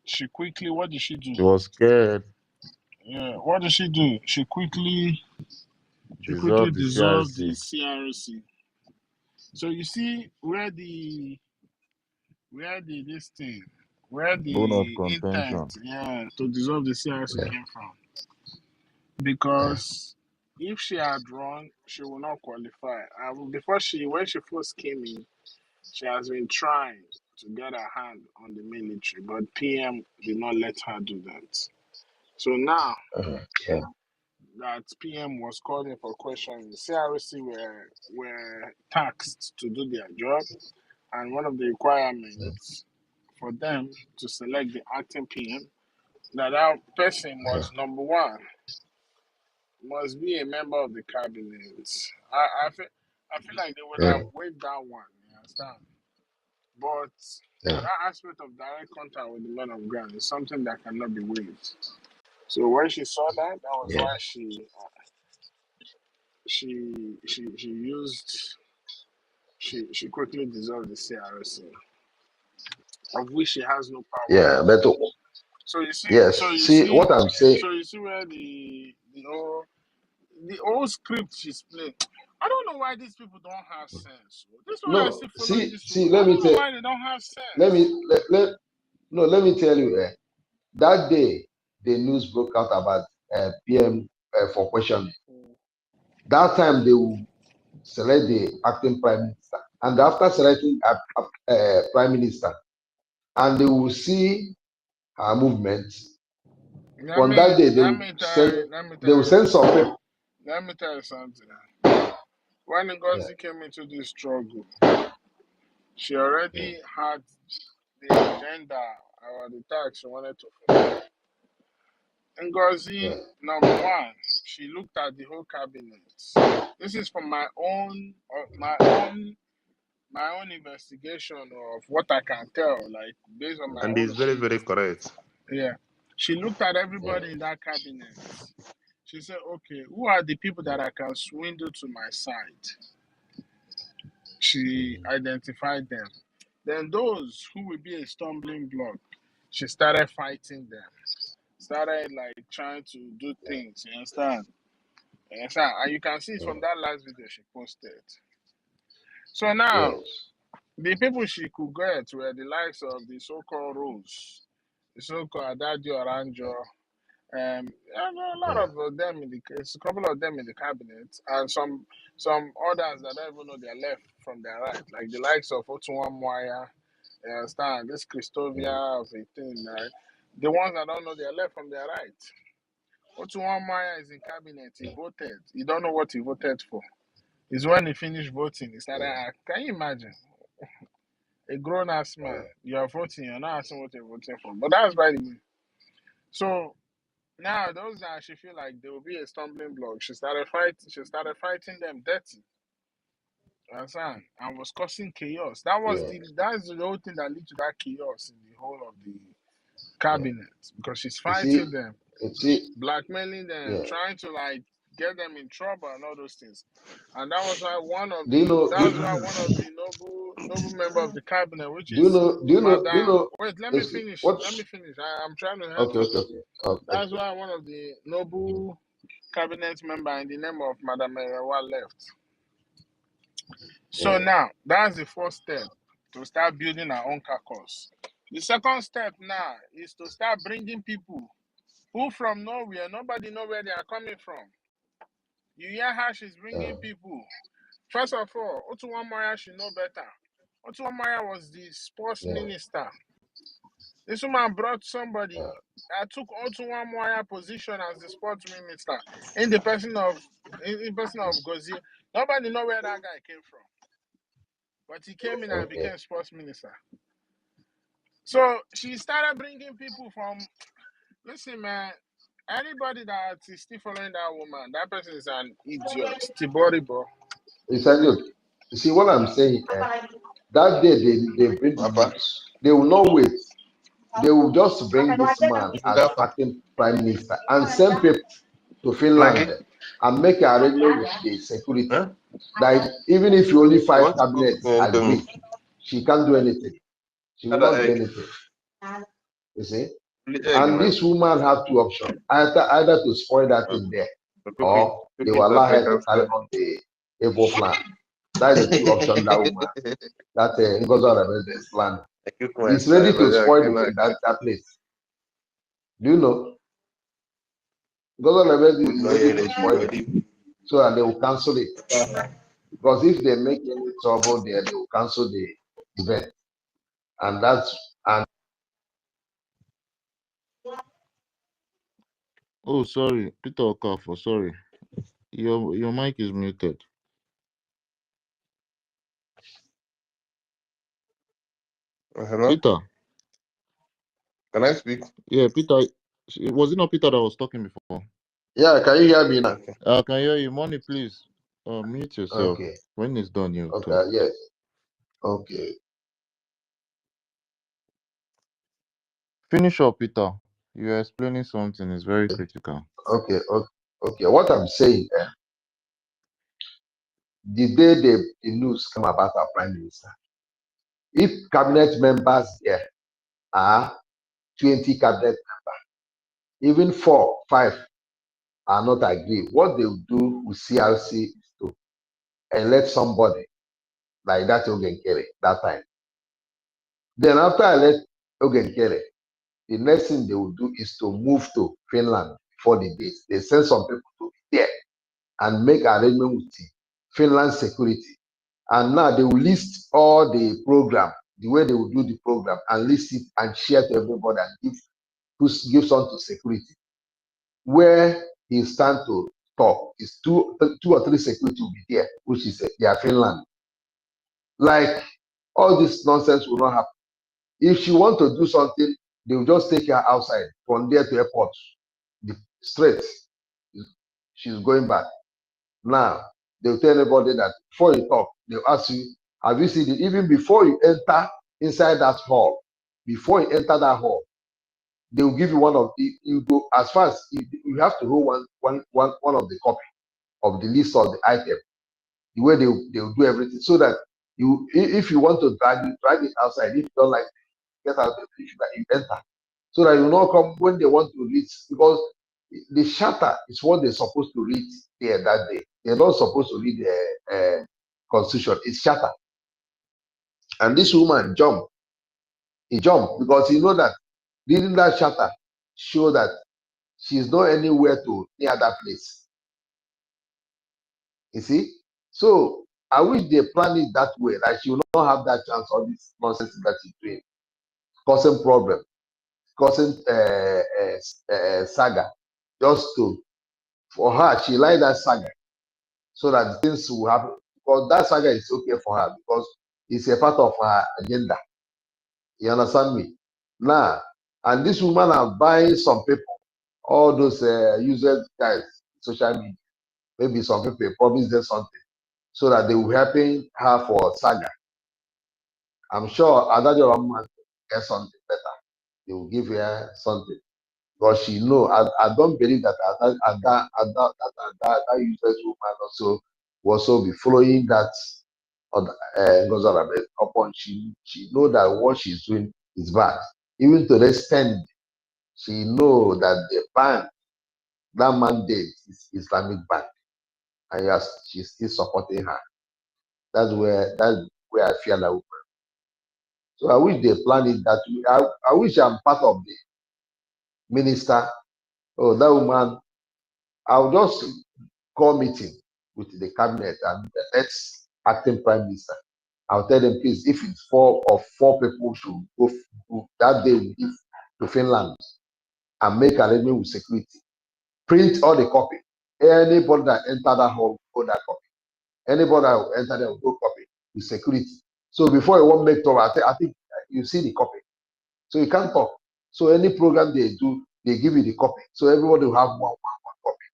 S4: She quickly, what did she do?
S2: She was scared.
S4: Yeah, what did she do? She quickly
S2: Dissolve the
S4: dissolved the
S2: CRC.
S4: CRC. So you see where the this thing, where
S2: Bone of
S4: the
S2: contention.
S4: intent, yeah, to dissolve the CRC
S8: Yeah.
S4: came from. Because if she had run, she would not qualify. When she first came in, she has been trying to get her hand on the military, but PM did not let her do that. So now
S8: Yeah.
S4: that PM was calling for questions, CRC were taxed to do their job, and one of the requirements for them to select the acting PM, that person was number one, must be a member of the cabinet. I feel like they would
S8: Yeah.
S4: have waived that one, you understand? But
S8: Yeah.
S4: that aspect of direct contact with the men of ground is something that cannot be waived. So when she saw that, that was
S8: Yeah.
S4: why she quickly dissolved the CRC, of which she has no power
S8: Yeah.
S4: over.
S8: But yes, see what I'm saying.
S4: So you see where the old script she's playing. I don't know why these people don't have sense. This one I
S8: No,
S4: still following this
S8: see,
S4: rule. I
S8: let me
S4: don't know
S8: tell
S4: why they don't have
S8: let
S4: sense.
S8: me let me tell you, that day the news broke out about PM for questioning. That time they will select the acting prime minister, and after selecting prime minister, and they will see her movements. On that day,
S4: Let me tell you
S8: send some people.
S4: let me tell you something. When
S8: Yeah.
S4: NGOZI came into this struggle, she already had the agenda or the task she wanted to fulfill. NGOZI, number one, she looked at the whole cabinet. This is from my own investigation of what I can tell, like based on my
S14: And
S4: own
S14: it's very, very
S4: opinion.
S14: correct.
S4: Yeah. She looked at everybody in that cabinet. She said, okay, who are the people that I can swindle to my side? She identified them. Then those who will be a stumbling block, she started fighting them. Started like trying to do things, you understand? You understand? And you can see it from that last video she posted. So now, the people she could get were the likes of the so-called Rose, the so-called Adadio Aranjo, and a lot of them a couple of them in the cabinet, and some others that don't even know their left from their right, like the likes of Otunwa Mwaya, you understand? This Christovia of a thing, right? The ones that don't know their left from their right. Otunwa Mwaya is in cabinet, he voted. You don't know what he voted for. It's when he finished voting, he started. Can you imagine? A grown ass man, you are voting, you're not asking what you're voting for. But that's by the way. So now those that she feel like they will be a stumbling block, she started fighting them dirty. You understand? And was causing chaos. That's the whole thing that led to that chaos in the whole of the cabinet. Because she's fighting them, blackmailing them, trying to like get them in trouble and all those things. And that was why one of the noble member of the cabinet, which is Madam. Wait, let me finish. I'm trying to help you. That's why one of the noble cabinet member in the name of Madam Erewa left. So now that's the first step to start building our own caucus. The second step now is to start bringing people who from nowhere, nobody know where they are coming from. You hear how she's bringing people. First of all, Otuwa Moya should know better. Otuwa Moya was the sports minister. This woman brought somebody that took Otuwa Moya position as the sports minister in the person of Gozie. Nobody know where that guy came from. But he came in and became sports minister. So she started bringing people from, listen, man, anybody that is still following that woman, that person is an idiot. Tiboribo.
S8: It's a joke. You see what I'm saying? That day they bring the news. They will not wait. They will just bring this man as acting prime minister and send people to Finland and make an arrangement with the security. That even if you only 5 cabinets agree, she can't do anything. She will not do anything. You see? And this woman have two options: either to spoil that thing there, or they will allow her to carry on the evil plan. That is the two options that woman, that NGOZI is planning. He's ready to spoil the thing, that place. Do you know? NGOZI is ready to spoil it so that they will cancel it. Because if they make any trouble there, they will cancel the event. And
S2: Oh, sorry, Peter Okafor, sorry. Your mic is muted.
S17: Hello?
S2: Peter.
S17: Can I speak?
S2: Yeah, Peter. Was it not Peter that was talking before?
S8: yeah, can you hear me now?
S17: Okay.
S2: Can you hear you? Money, please. Mute yourself.
S8: Okay.
S2: When it's done, you talk.
S8: Okay, yes. Okay.
S2: Finish up, Peter. You're explaining something. It's very critical.
S8: Okay. What I'm saying, the day the news come about our prime minister, if cabinet members there are 20 cabinet members, even 4, 5 are not agree, what they will do with CRC is to elect somebody like that Ogenkere that time. Then after I elect Ogenkere, the next thing they will do is to move to Finland for the days. They send some people to be there and make arrangement with the Finland security. And now they will list all the program, the way they will do the program, and list it and share to everybody and give some to security. Where he stand to talk is two or three security will be there, which is their Finland. Like all this nonsense will not happen. If she want to do something, they will just take her outside from there to airport, the straight. She's going back. Now they'll tell everybody that before you talk, they'll ask you, have you seen it? Even before you enter inside that hall, before you enter that hall, they will give you one of the, you go as far as you have to hold one of the copy of the list of the item, the way they will do everything, so that you, if you want to drag it outside. If you don't like it, get out the fish that you enter, so that you not come when they want to read, because the charter is what they're supposed to read there that day. They're not supposed to read the constitution. It's charter. And this woman jumped. He jumped because he know that reading that charter show that she's not anywhere to near that place. You see? So I wish they plan it that way, that she will not have that chance of this nonsense that she's doing, causing problem, causing saga, just to, for her, she like that saga, so that things will happen. Because that saga is okay for her, because it's a part of her agenda. You understand me? Now, and this woman are buying some people, all those users guys, social media. Maybe some people promise them something so that they will helping her for saga. I'm sure Adajo Rahman get something better. They will give her something. Because she know, I don't believe that that useless woman also be following that NGOZI upon she know that what she's doing is bad. Even to the extent she know that the bank, that mandate is Islamic bank, and yes, she's still supporting her. That's where I feel that woman. So I wish they plan it that way. I wish I'm part of the minister. Oh, that woman, I'll just call meeting with the cabinet and the next acting prime minister. I'll tell them, please, if it's 4 people should go that day, we give to Finland and make arrangement with security. Print all the copy. Anybody that enter that hall, go that copy. Anybody that will enter there will go copy with security. So before you won't make talk, I think you see the copy. So you can't talk. So any program they do, they give you the copy. So everybody will have one copy.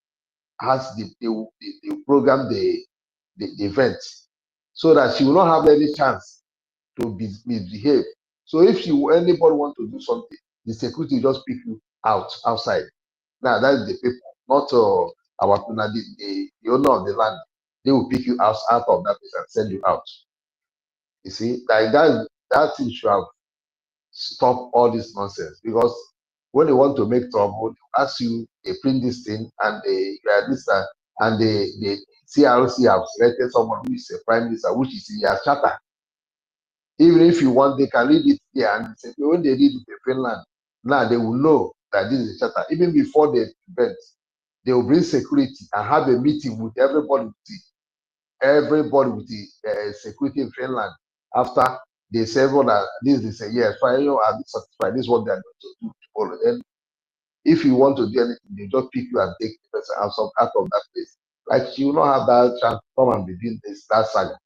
S8: Has the program the event, so that she will not have any chance to misbehave. So if anybody want to do something, the security will just pick you outside. Now that's the people, not our the owner of the land. They will pick you out of that place and send you out. You see, like that thing should have stopped all this nonsense, because when they want to make trouble, they ask you, they print this thing, and they and the CRC have selected someone who is a prime minister, which is in your charter. Even if you want, they can read it there, and say, when they read it in Finland, now they will know that this is a charter. Even before the event, they will bring security and have a meeting with everybody with the security in Finland. After they say, well, this is a yes, fine, you are satisfied. This is what they are going to do tomorrow. Then, if you want to do anything, they just pick you and take the person out of that place. Like you will not have that chance to come and begin that saga.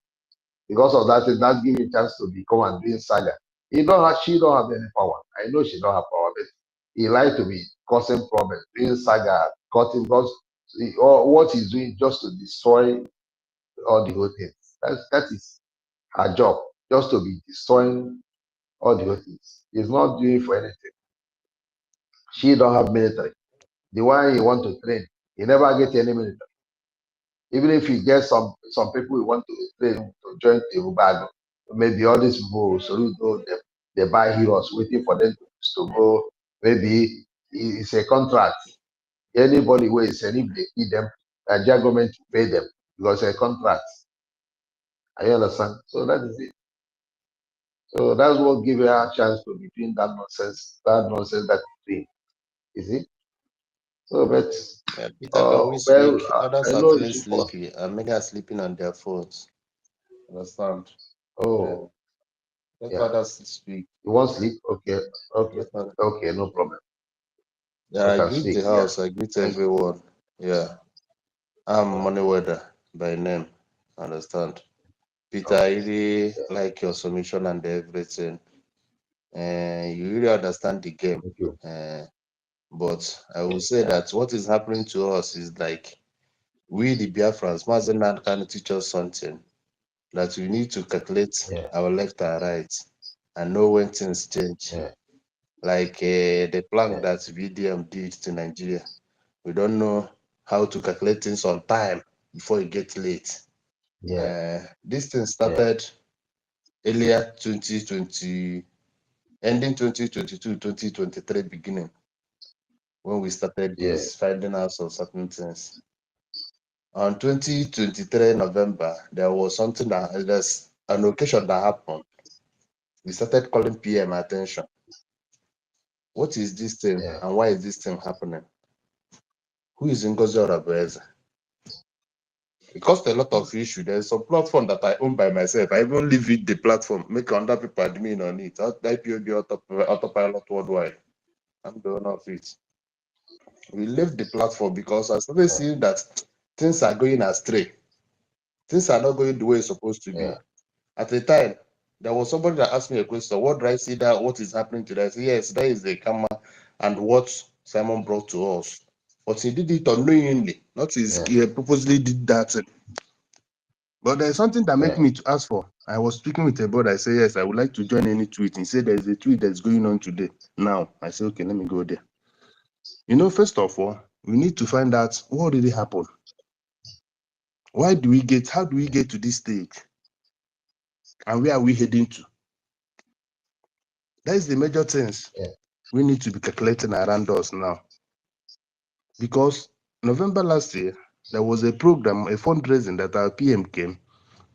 S8: Because of that, that give you a chance to become and doing saga. She don't have any power. I know she don't have power, but he like to be causing problems, doing saga, cutting, because what he's doing just to destroy all the whole things. That is her job, just to be destroying all the whole things. He's not doing for anything. She don't have military. The one he want to train, he never get any military. Even if he gets some people he want to train to join the Ubago, maybe all these people salute them, they buy heroes waiting for them to go. Maybe it's a contract. Anybody who is if they need them, the government to pay them because it's a contract. I understand. So that is it. So that's what gives her a chance to be doing that nonsense that he's doing. You see? So, but
S17: Peter, can we
S8: well,
S17: speak? Others
S8: I
S17: are
S8: know
S17: feeling
S8: she for.
S17: sleepy and many are sleeping on their phones. Understand?
S8: Oh,
S17: Let
S8: yeah.
S17: others speak.
S8: You want sleep? Okay,
S17: Let others-
S8: okay, no problem.
S17: Yeah,
S8: I
S17: I
S8: can
S17: greet
S8: speak.
S17: the
S8: Yeah,
S17: house. I greet
S8: thank you.
S17: everyone. Yeah, I'm Moneyweather by name. Understand? Peter, I really like your submission and everything. You really understand the game.
S8: Thank you.
S17: But I will say that what is happening to us is like we, the Biafrans, Mazenan can teach us something that we need to calculate our left and right and know when things change. Like the plan that VDM did to Nigeria. We don't know how to calculate things on time before it gets late. This thing started earlier 2020, ending 2022, 2023 beginning, when we started this, finding out of certain things. On 2023 November, there was something there's an occasion that happened. We started calling PM attention. What is this thing and why is this thing happening? Who is NGOZI Orabueze? It caused a lot of issue. There's some platform that I own by myself. I even leave it the platform, make other people admin on it. IPOB autopilot worldwide. I'm the owner of it. We left the platform because I started seeing that things are going astray. Things are not going the way it's supposed to be. At the time, there was somebody that asked me a question, what do I see that, what is happening today? I said, yes, that is the karma and what Simon brought to us. But he did it unknowingly, not his, he purposely did that. But there's something that made me to ask for. I was speaking with a brother. I said, yes, I would like to join any tweet. He said, there's a tweet that's going on today. Now, I said, okay, let me go there. You know, first of all, we need to find out what really happened. How do we get to this stage? And where are we heading to? That is the major things we need to be calculating around us now. Because November last year, there was a program, a fundraising that our PM came.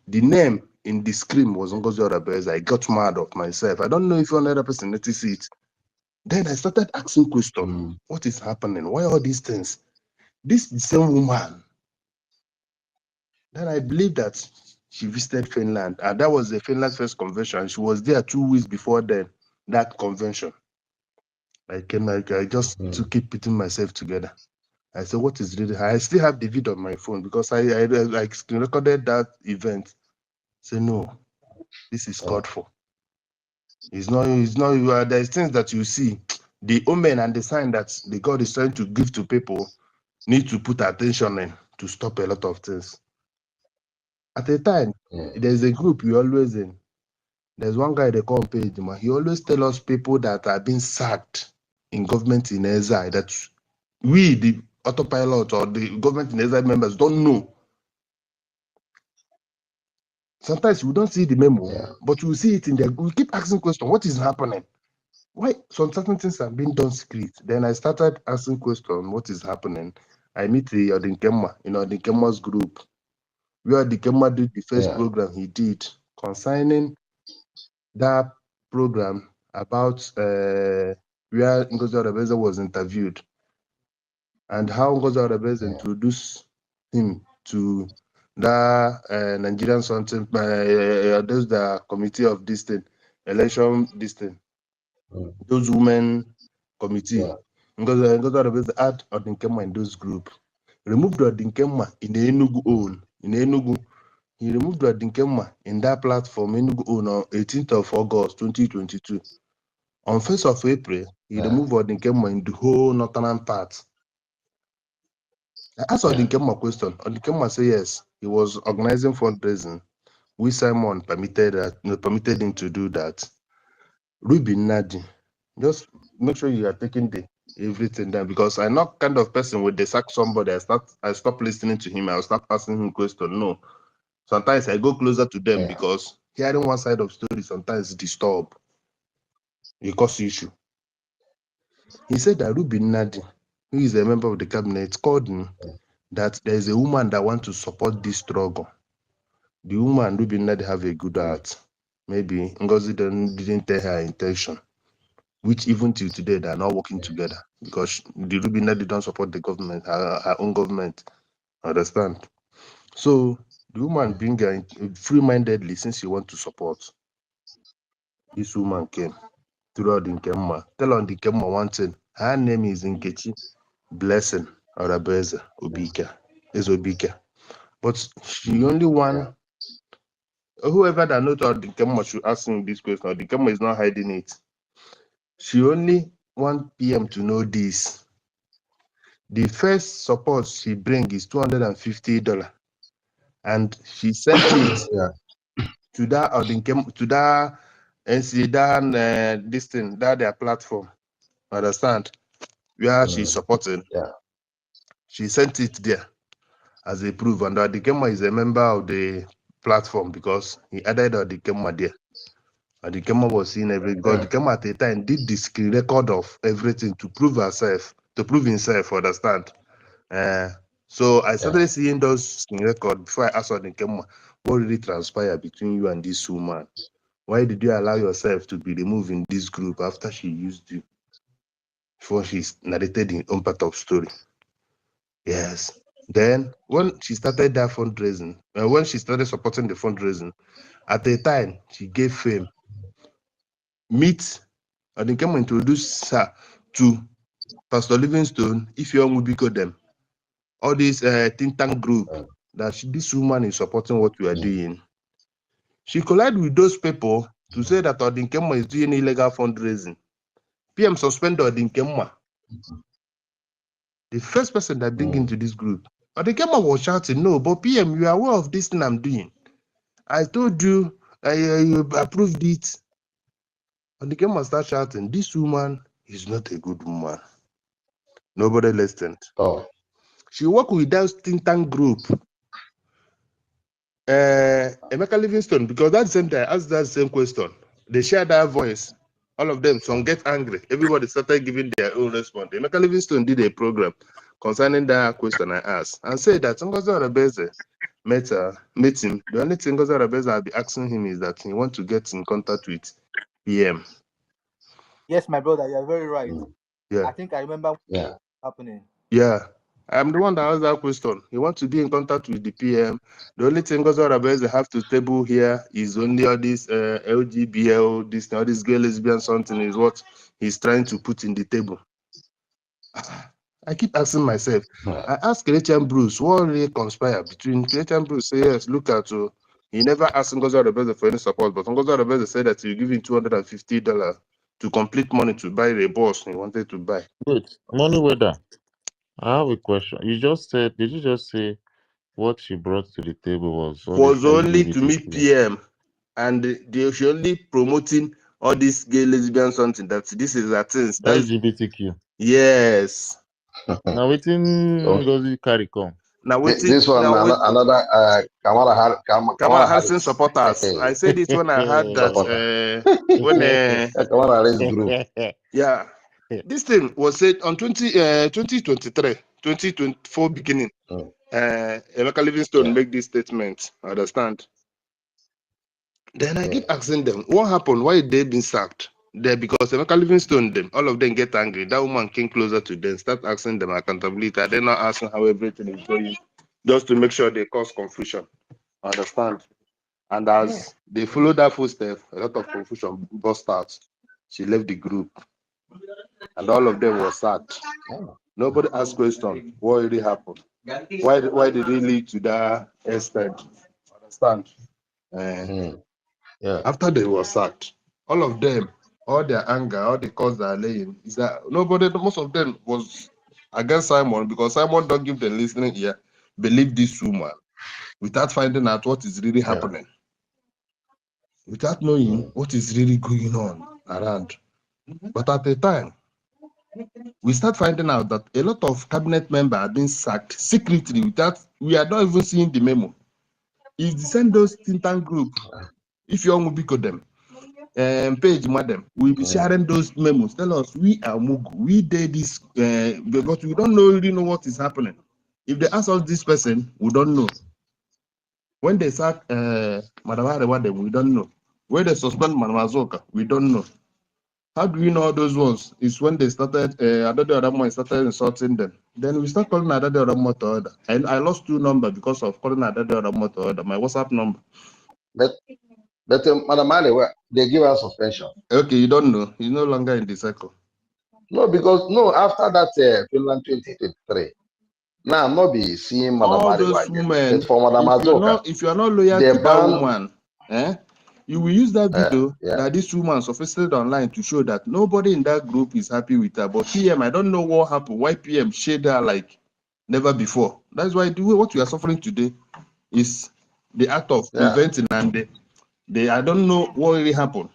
S17: The name in the screen was NGOZI Orabueze. I got mad of myself. I don't know if another person noticed it. Then I started asking questions. What is happening? Why all these things? This is the same woman. Then I believe that she visited Finland. And that was the Finland's first convention. She was there 2 weeks before that convention. I just to keep putting myself together. I said, what is really? I still have the video on my phone because I screen recorded that event. Say, no, this is called for. It's not, there's things that you see, the omen and the sign that the God is trying to give to people need to put attention in to stop a lot of things. At a time, there's a group we always in. There's one guy they call Page. He always tell us people that are being sacked in government in exile that we, the autopilot or the government in exile members, don't know. Sometimes we don't see the memo, but we see it in there. We keep asking questions. What is happening? why some certain things are being done secret. Then I started asking questions, what is happening? I meet the Odinkemma, Odinkemma's group, where Odinkemma did the first program he did concerning that program about where Ngozi Orebeze was interviewed and how Ngozi Orebeze introduced him to the Nigerian something, those the committee of this thing, election this thing, those women committee. Ngozi Orebeze add Odinkemma in those group. Removed Odinkemma in the Enugu own. In Enugu, he removed Odinkemma in that platform Enugu own on 18th of August 2022. On 1st of April, he removed Odinkemma in the whole northern part. I asked Odinkemma a question. Odinkemma said yes, he was organizing fundraising. We Simon permitted him to do that. Ruby Nadi, just make sure you are taking everything down, because I'm not kind of person when they sack somebody, I stop listening to him, I'll start asking him questions. No. Sometimes I go closer to them because hearing one side of story sometimes disturb. It cause issue. He said that Ruby Nadi, who is a member of the cabinet, called me that there is a woman that wants to support this struggle. The woman, Ruby Nadi, have a good heart. Maybe Ngozi didn't tell her intention, which even till today they are not working together because the Ruby Nadi don't support the government, her own government. Understand? So the woman bring her free-mindedly since she want to support. This woman came through Odinkemma. Tell Odinkemma one thing. Her name is Nkechi Blessing Orebeze Obika. Is Obika. But she only one. Whoever that knows Odinkemma should ask him this question. Odinkemma is not hiding it. She only want PM to know this. The first support she bring is $250, and she sent it to that Odinkemma, to that NC, that this thing, that their platform. Understand? Where she's supporting. She sent it there as a proof, and Odinkemma is a member of the platform because he added Odinkemma there. Odinkemma was seeing everything. Because Odinkemma at the time did the screen record of everything to prove herself, to prove himself, understand? So I started seeing those screen records before I asked Odinkemma what really transpired between you and this woman. Why did you allow yourself to be removed in this group after she used you? Before she narrated her own part of story. Yes. Then when she started that fundraising, when she started supporting the fundraising, at the time she gave fame. Meet Odinkemma introduced her to Pastor Livingstone, Ifeanyi Ubiko them. All this think tank group that this woman is supporting what we are doing. She collided with those people to say that Odinkemma is doing illegal fundraising. PM suspended Odinkemma. The first person that bring into this group. Odinkemma was shouting, no, but PM, you are aware of this thing I'm doing. I told you, I approved it. Odinkemma start shouting, this woman is not a good woman. Nobody listened. She worked with that think tank group. Emeka Livingstone, because that same time, asked that same question. They shared that voice. All of them, some get angry. Everybody started giving their own response. Emeka Livingstone did a program concerning that question I asked and said that Ngozi Orebeze met him. The only thing Ngozi Orebeze will be asking him is that he want to get in contact with PM.
S16: Yes, my brother, you're very right.
S17: Yeah.
S16: I think I remember what's happening.
S17: Yeah. I'm the one that asked that question. He wants to be in contact with the PM. The only thing Ngozi Orebeze have to table here is only all this LGBL, this all this gay lesbian something is what he's trying to put in the table. I keep asking myself. I asked Christian Bruce what really conspired between Christian Bruce. Say yes, look at he never asked Ngozi Orebeze for any support, but Ngozi Orebeze said that he will give him $250 to complete money to buy the bus he wanted to buy.
S2: Wait, Money Weather, I have a question. You just said, did you just say what she brought to the table was all this
S17: Only to meet
S2: LGBTQ?
S17: PM, and they should only promoting all this gay lesbian something that this is a thing.
S2: LGBTQ.
S17: Yes.
S2: Now waiting Ngozi carry come.
S11: Now
S8: This one,
S11: now
S8: another
S11: Kamala
S8: Kamala
S11: Harrison
S8: Harris.
S11: supporters. I said it when I heard that
S8: Supporter.
S11: when
S8: Kamala Harris group.
S11: yeah, this thing was said on 2023, 2024 beginning. Emeka Livingstone make this statement. Understand? Then I keep asking them, what happened? Why they been sacked? There because Emeka Livingstone, them all of them get angry. That woman came closer to them, start asking them accountability. They're not asking how everything is going, just to make sure they cause confusion. Understand? And as they follow that footstep, a lot of confusion burst out. She left the group, and all of them were sacked. Nobody asked question. What really happened? Why did it lead to that extent? Understand? After they were sacked, all of them, all their anger, all the cause they are laying, is that most of them was against Simon because Simon don't give them listening ear, believe this woman without finding out what is really happening, without knowing what is really going on around. But at the time, we start finding out that a lot of cabinet members are being sacked secretly without, we are not even seeing the memo. It's the same those think tank group. If you want to be them, page madam, we'll be sharing those memos. Tell us we are Mugu, we did this, but we don't really know what is happening. If they ask us this person, we don't know. When they sack Madam Arewa, we don't know. When they suspend Madam Azoka, we don't know. How do we know all those ones? It's when they started, Adade Odamo started insulting them. Then we start calling Adade Odamo to order. And I lost 2 numbers because of calling Adade Odamo to order, my WhatsApp number.
S8: But Madam Arewa, they give us suspension.
S11: Okay, you don't know. You're no longer in the circle.
S8: No, because after that Finland 2023, now I'm not be seeing Madam
S11: All
S8: Arewa
S11: those
S8: again.
S11: women,
S8: But for Madam Azoka,
S11: if you are not loyal
S8: they
S11: to that
S8: ban
S11: woman, you will use that video that this woman sophisticated online to show that nobody in that group is happy with her. But PM, I don't know what happened. Why PM shade her like never before? That's why what we are suffering today is the act of preventing, and I don't know what really happened.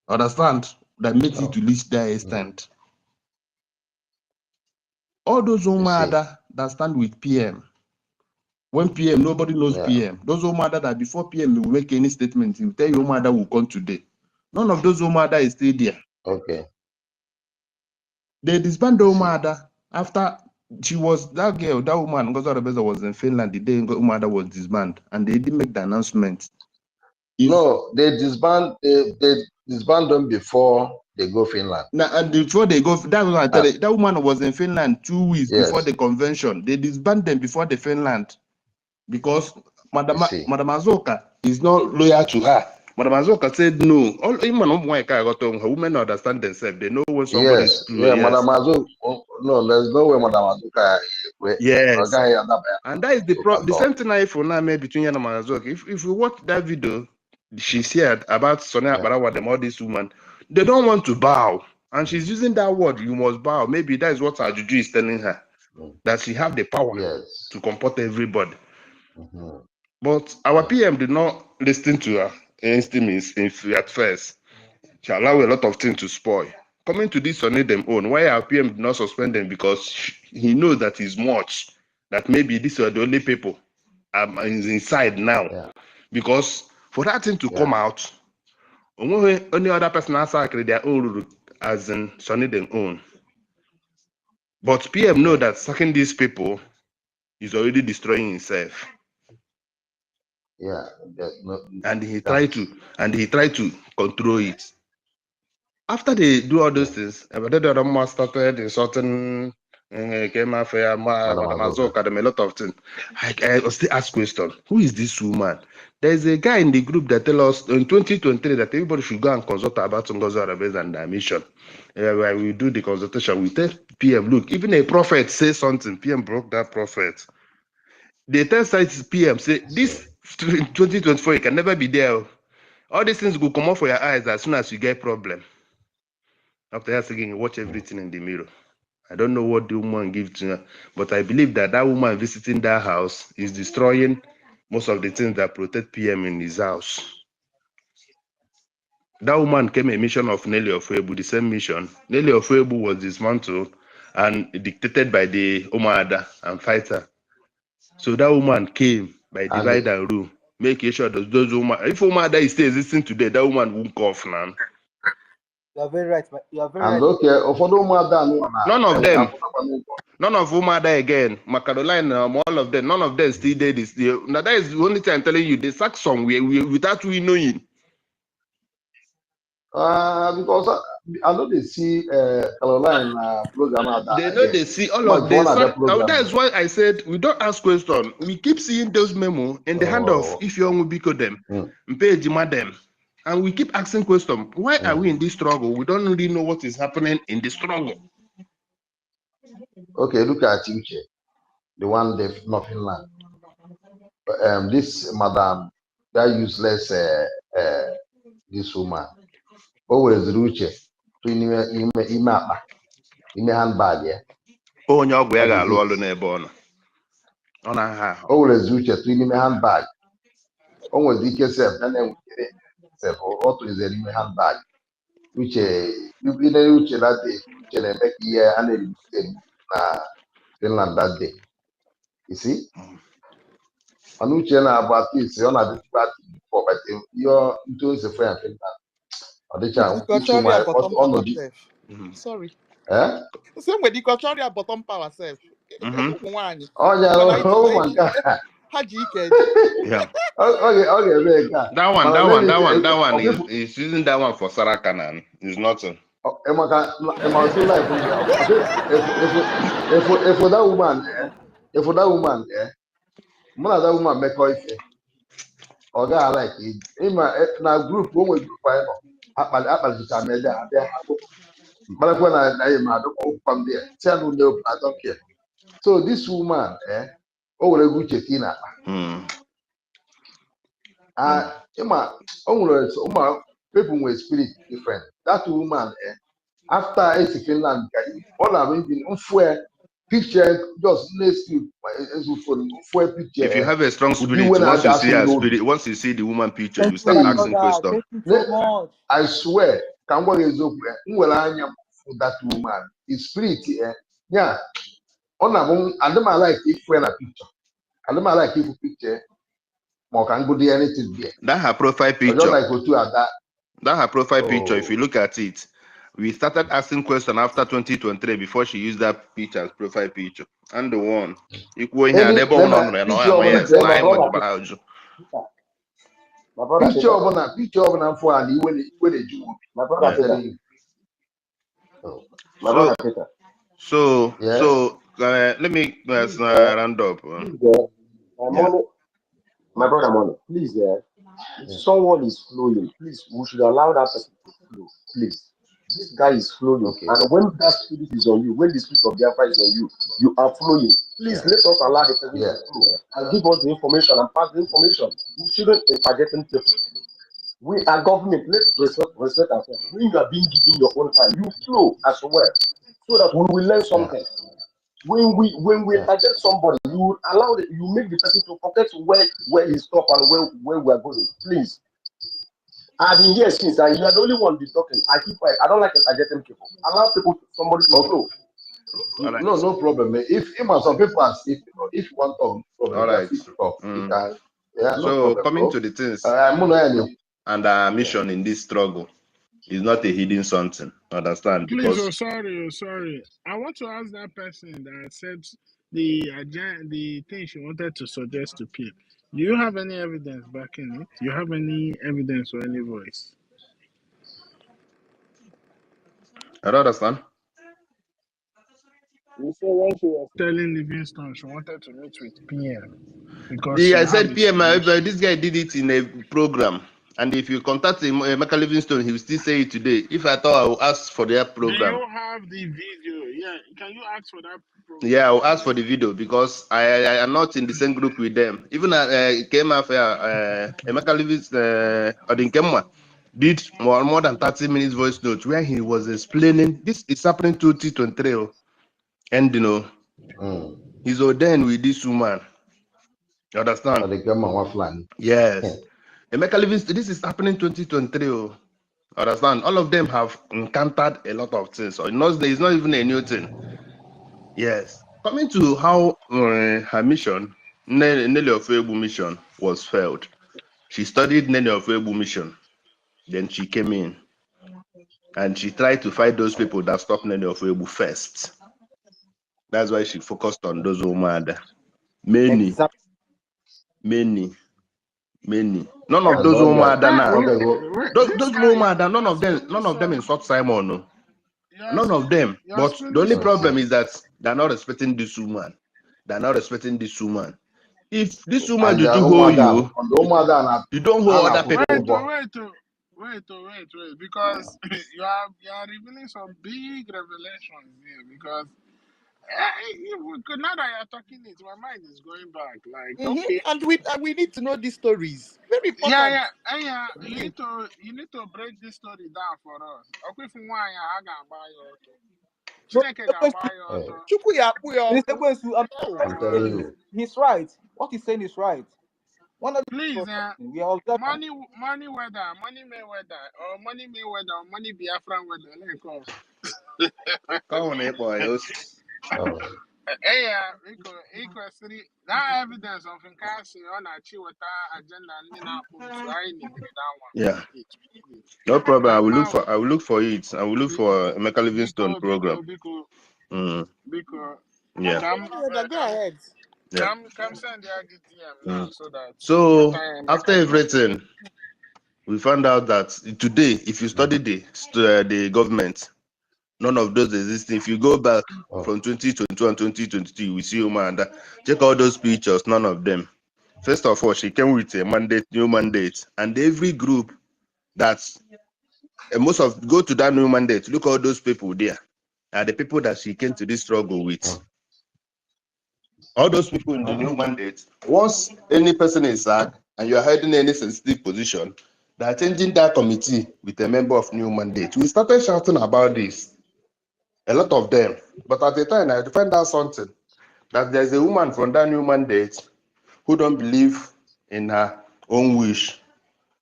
S11: Understand? That makes it to reach that extent. All those women that stand with PM. When PM, nobody knows PM. Those Omada that before PM will make any statement, he will tell you Omada will come today. None of those Omada is still there.
S8: Okay.
S11: They disbanded Omada after she was that girl, that woman, Ngozi Arabeza was in Finland the day Omada was disbanded, and they didn't make the announcement.
S8: No, they disband them before they go Finland.
S11: Now, and before they go, that was what I tell you, that woman was in Finland 2 weeks before the convention. They disbanded them before the Finland. Because Madam Azoka is not loyal to her. Madam Azoka said no. Women understand themselves. They know when somebody is true.
S8: Madam Azoka. No, there's no way Madam Azoka.
S11: Yes. And that is the problem. The same thing I for now made between Yana and Azoka. If you watch that video, she said about Sonia Barawa, them all these women, they don't want to bow. And she's using that word, you must bow. Maybe that is what her juju is telling her. That she have the power to comport everybody. But our PM did not listen to her instincts at first. She allowed a lot of things to spoil. Coming to this on them own, why our PM did not suspend them? Because he knows that he's much, that maybe these are the only people is inside now. Because for that thing to come out, only other person outside their own as in Sonny them own. But PM know that sacking these people is already destroying himself. And he tried to control it. After they do all those things, the started insulting came after Madam Azoka, a lot of things. I still ask question, who is this woman? There's a guy in the group that tell us in 2023 that everybody should go and consult about Ngozi Arabeza and their mission. Where we do the consultation, we tell PM, look, even a prophet says something, PM broke that prophet. They tell sites PM, say, this 2024, you can never be there. All these things will come off for your eyes as soon as you get problem. After that, again, you watch everything in the mirror. I don't know what the woman gives to her, but I believe that that woman visiting that house is destroying most of the things that protect PM in his house. That woman came a mission of Nelly Ofuebu, the same mission. Nelly Ofuebu was dismantled,
S18: and dictated by the Umada and fighter. So that woman came by divide and rule, making sure that those women, if Umada is still existing today, that woman won't cough now.
S16: You are very right. You are very
S8: And
S16: right.
S8: okay,
S18: None of them. None of Umada again. Macaroline, all of them. None of them still did this. Now that is the only thing I'm telling you. They sack some without we knowing.
S8: Because I know they see Caroline program.
S18: They know they see all of this. That's why I said we don't ask questions. We keep seeing those memos in the hand of if you want to them, page them, and we keep asking questions. Why are we in this struggle? We don't really know what is happening in the struggle.
S8: Okay, look at Uche, the one they not Finland. This madam, that useless this woman. Always Uche to in handbag, yeah.
S18: Oh, no, we are alone on
S8: always Uche to in handbag. Always DK self, and then self or to is in handbag. Uche, you be the Uche that day, Uche and make year and Finland that day. You see? And Uche na about this, you're not this party before, but you're doing the friend Finland.
S19: Sorry.
S8: Eh?
S19: Same with the contrary bottom power self.
S8: Oh yeah, oh my God.
S18: Yeah.
S8: Okay,
S18: that one is using that one for Sarakanan. It's nothing.
S8: If for that woman, that woman make it. Or guy like it. In my group, when we group, I but when I don't come there, tell no, I don't care. So this woman, oh, a good chetina. People with spirit different. That woman, after AC Finland, all I mean, picture just next week. Picture.
S18: If you have a strong spirit, once you see her spirit, once you see the woman picture, you start asking questions.
S8: I swear, can what is up? That woman, his spirit, yeah. On I don't like if when a picture. I don't like if picture. More can go do anything there.
S18: That her profile picture.
S8: I don't like go to that.
S18: That her profile picture. If you look at it, we started asking questions after 2023 before she used that picture as profile picture. And the one you go in here,
S8: picture of an for and when they do. My brother telling you.
S18: So let me round up.
S20: My brother Money, please, someone is flowing. Please, we should allow that person to flow. Please, this guy is flowing, and when that spirit is on you, when the spirit of Biafra is on you, you are flowing. Please let us allow the person to flow and give us the information and pass the information. We shouldn't interjecting people. We are government. Let's respect ourselves. When you are being given your own time, you flow as well, so that we will learn something. When we target somebody, you allow you make the person to forget where he stopped and where we are going. Please, I've been here since, and you are the only one be talking. I keep quiet. I don't like targeting people. Allow somebody to flow.
S8: No problem. If some people ask if you want to talk,
S18: all right.
S8: So
S18: coming to the things and our mission in this struggle is not a hidden something. Understand?
S4: Please,
S18: because
S4: sorry. I want to ask that person that said the thing she wanted to suggest to PM. Do you have any evidence backing it? Do you have any evidence or any voice?
S18: I don't understand.
S4: You say when she was telling Livingston she wanted to meet with PM because
S18: I said PM. This guy did it in a program, and if you contact him, Michael Livingston, he will still say it today. If I thought I will ask for their program.
S4: Do you have the video? Yeah, can you ask for that program?
S18: Yeah, I'll ask for the video because I am not in the same group with them. Even came after Michael Livingston Odinkemwa did more than 30 minutes voice note where he was explaining this is happening 2023, and he's ordained with this woman. You understand? Yes. Emeka Livingston, this is happening 2023. Understand? All of them have encountered a lot of things. So it's not even a new thing. Yes. Coming to how her mission, Nelly of Ebu mission, was failed. She studied Nelly of Ebu mission. Then she came in and she tried to fight those people that stopped Nelly of Ebu first. That's why she focused on those women. Many. None of those women those women, none of them insult Simon. No. None of them. But the only problem is that they're not respecting this woman. They're not respecting this woman. If this woman
S8: And
S18: do to hold you, you don't hold
S8: Anna
S18: other people.
S4: Wait, because you are revealing some big revelations here. Because now that you're talking it, my mind is going back. Like, okay,
S19: And we need to know these stories. Very important.
S4: yeah. You need to break this story down for us. Okay, for one, I got buy
S16: I'm telling you, he's right. What he's saying is right.
S4: Please, money weather, money Mayweather, or money Mayweather, or money Biafran weather. Let me call.
S18: Come on, boy.
S4: That evidence of incarceration on achieve with that agenda and now so I need that one.
S18: Yeah. No problem. I will look for it. I will look for a Emeka Livingstone program.
S4: Because
S18: yeah.
S4: Go ahead. Come send the DM now so that.
S18: So after everything, we found out that today, if you study the government, none of those existing. If you go back from 2021, 2022, we see Umanda. Check all those pictures, none of them. First of all, she came with a mandate, new mandate, and every group that's go to that new mandate, look all those people there are the people that she came to this struggle with. All those people in the new mandate, once any person is sacked and you're hiding any sensitive position, they're changing that committee with a member of new mandate. We started shouting about this, a lot of them. But at the time, I found out something, that there's a woman from that new mandate who don't believe in her own wish.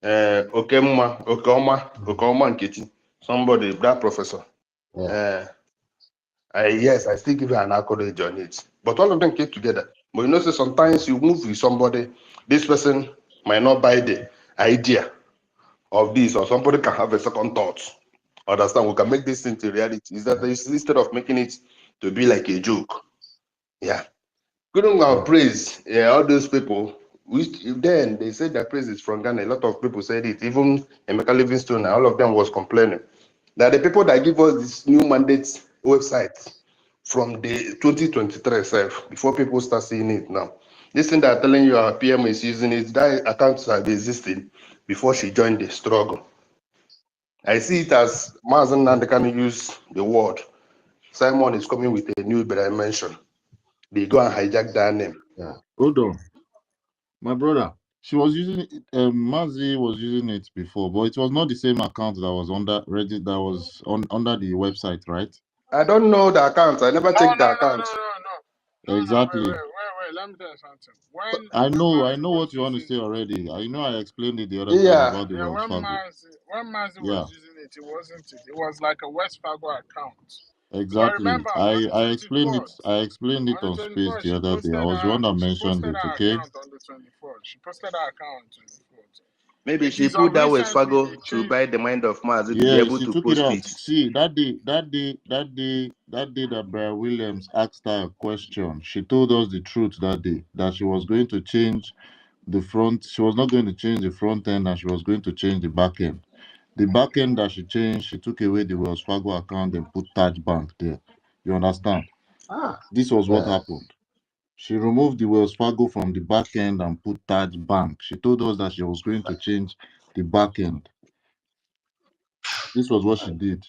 S18: Okoma Nkiti, somebody, that professor. Yes, I still give her an accolade on it. But all of them came together. But you know, so sometimes you move with somebody, this person might not buy the idea of this, or somebody can have a second thought. Understand? We can make this into reality. Is that instead of making it to be like a joke? Yeah. Couldn't praise all those people. Then they said that praise is from Ghana. A lot of people said it. Even Emeka Livingstone, all of them was complaining that the people that give us this new mandate website from the 2023 itself, before people start seeing it now. This thing that are telling you our PM is using it, that accounts have existing before she joined the struggle. I see it as Mazen Nandekano use the word. Simon is coming with a new dimension. They go and hijack that name.
S2: Yeah. Hold on. My brother, she was using it, Mazi was using it before, but it was not the same account that was under Reddit, that was under the website, right?
S18: I don't know the account. I never checked the account.
S2: Exactly.
S4: Wait, let me tell you something.
S2: I know what you want to say already. I know I explained it the other time about the Wells Fargo.
S4: When Mazi was using it, it wasn't it. It was like a West Fargo account.
S2: Exactly. I explained it. I explained it on Space the other day. I was the one that mentioned it. Okay.
S4: On the 24th, she posted her account on the 24th.
S18: Maybe she put that West Fargo to buy the mind of Mazi to be able to post it.
S2: See, that day that Brian Williams asked her a question, she told us the truth that day, that she was going to change the front. She was not going to change the front end, and she was going to change the back end. The back end that she changed, she took away the Wells Fargo account and put Taj Bank there. You understand? This was what happened. She removed the Wells Fargo from the back end and put Taj Bank. She told us that she was going to change the back end. This was what she did.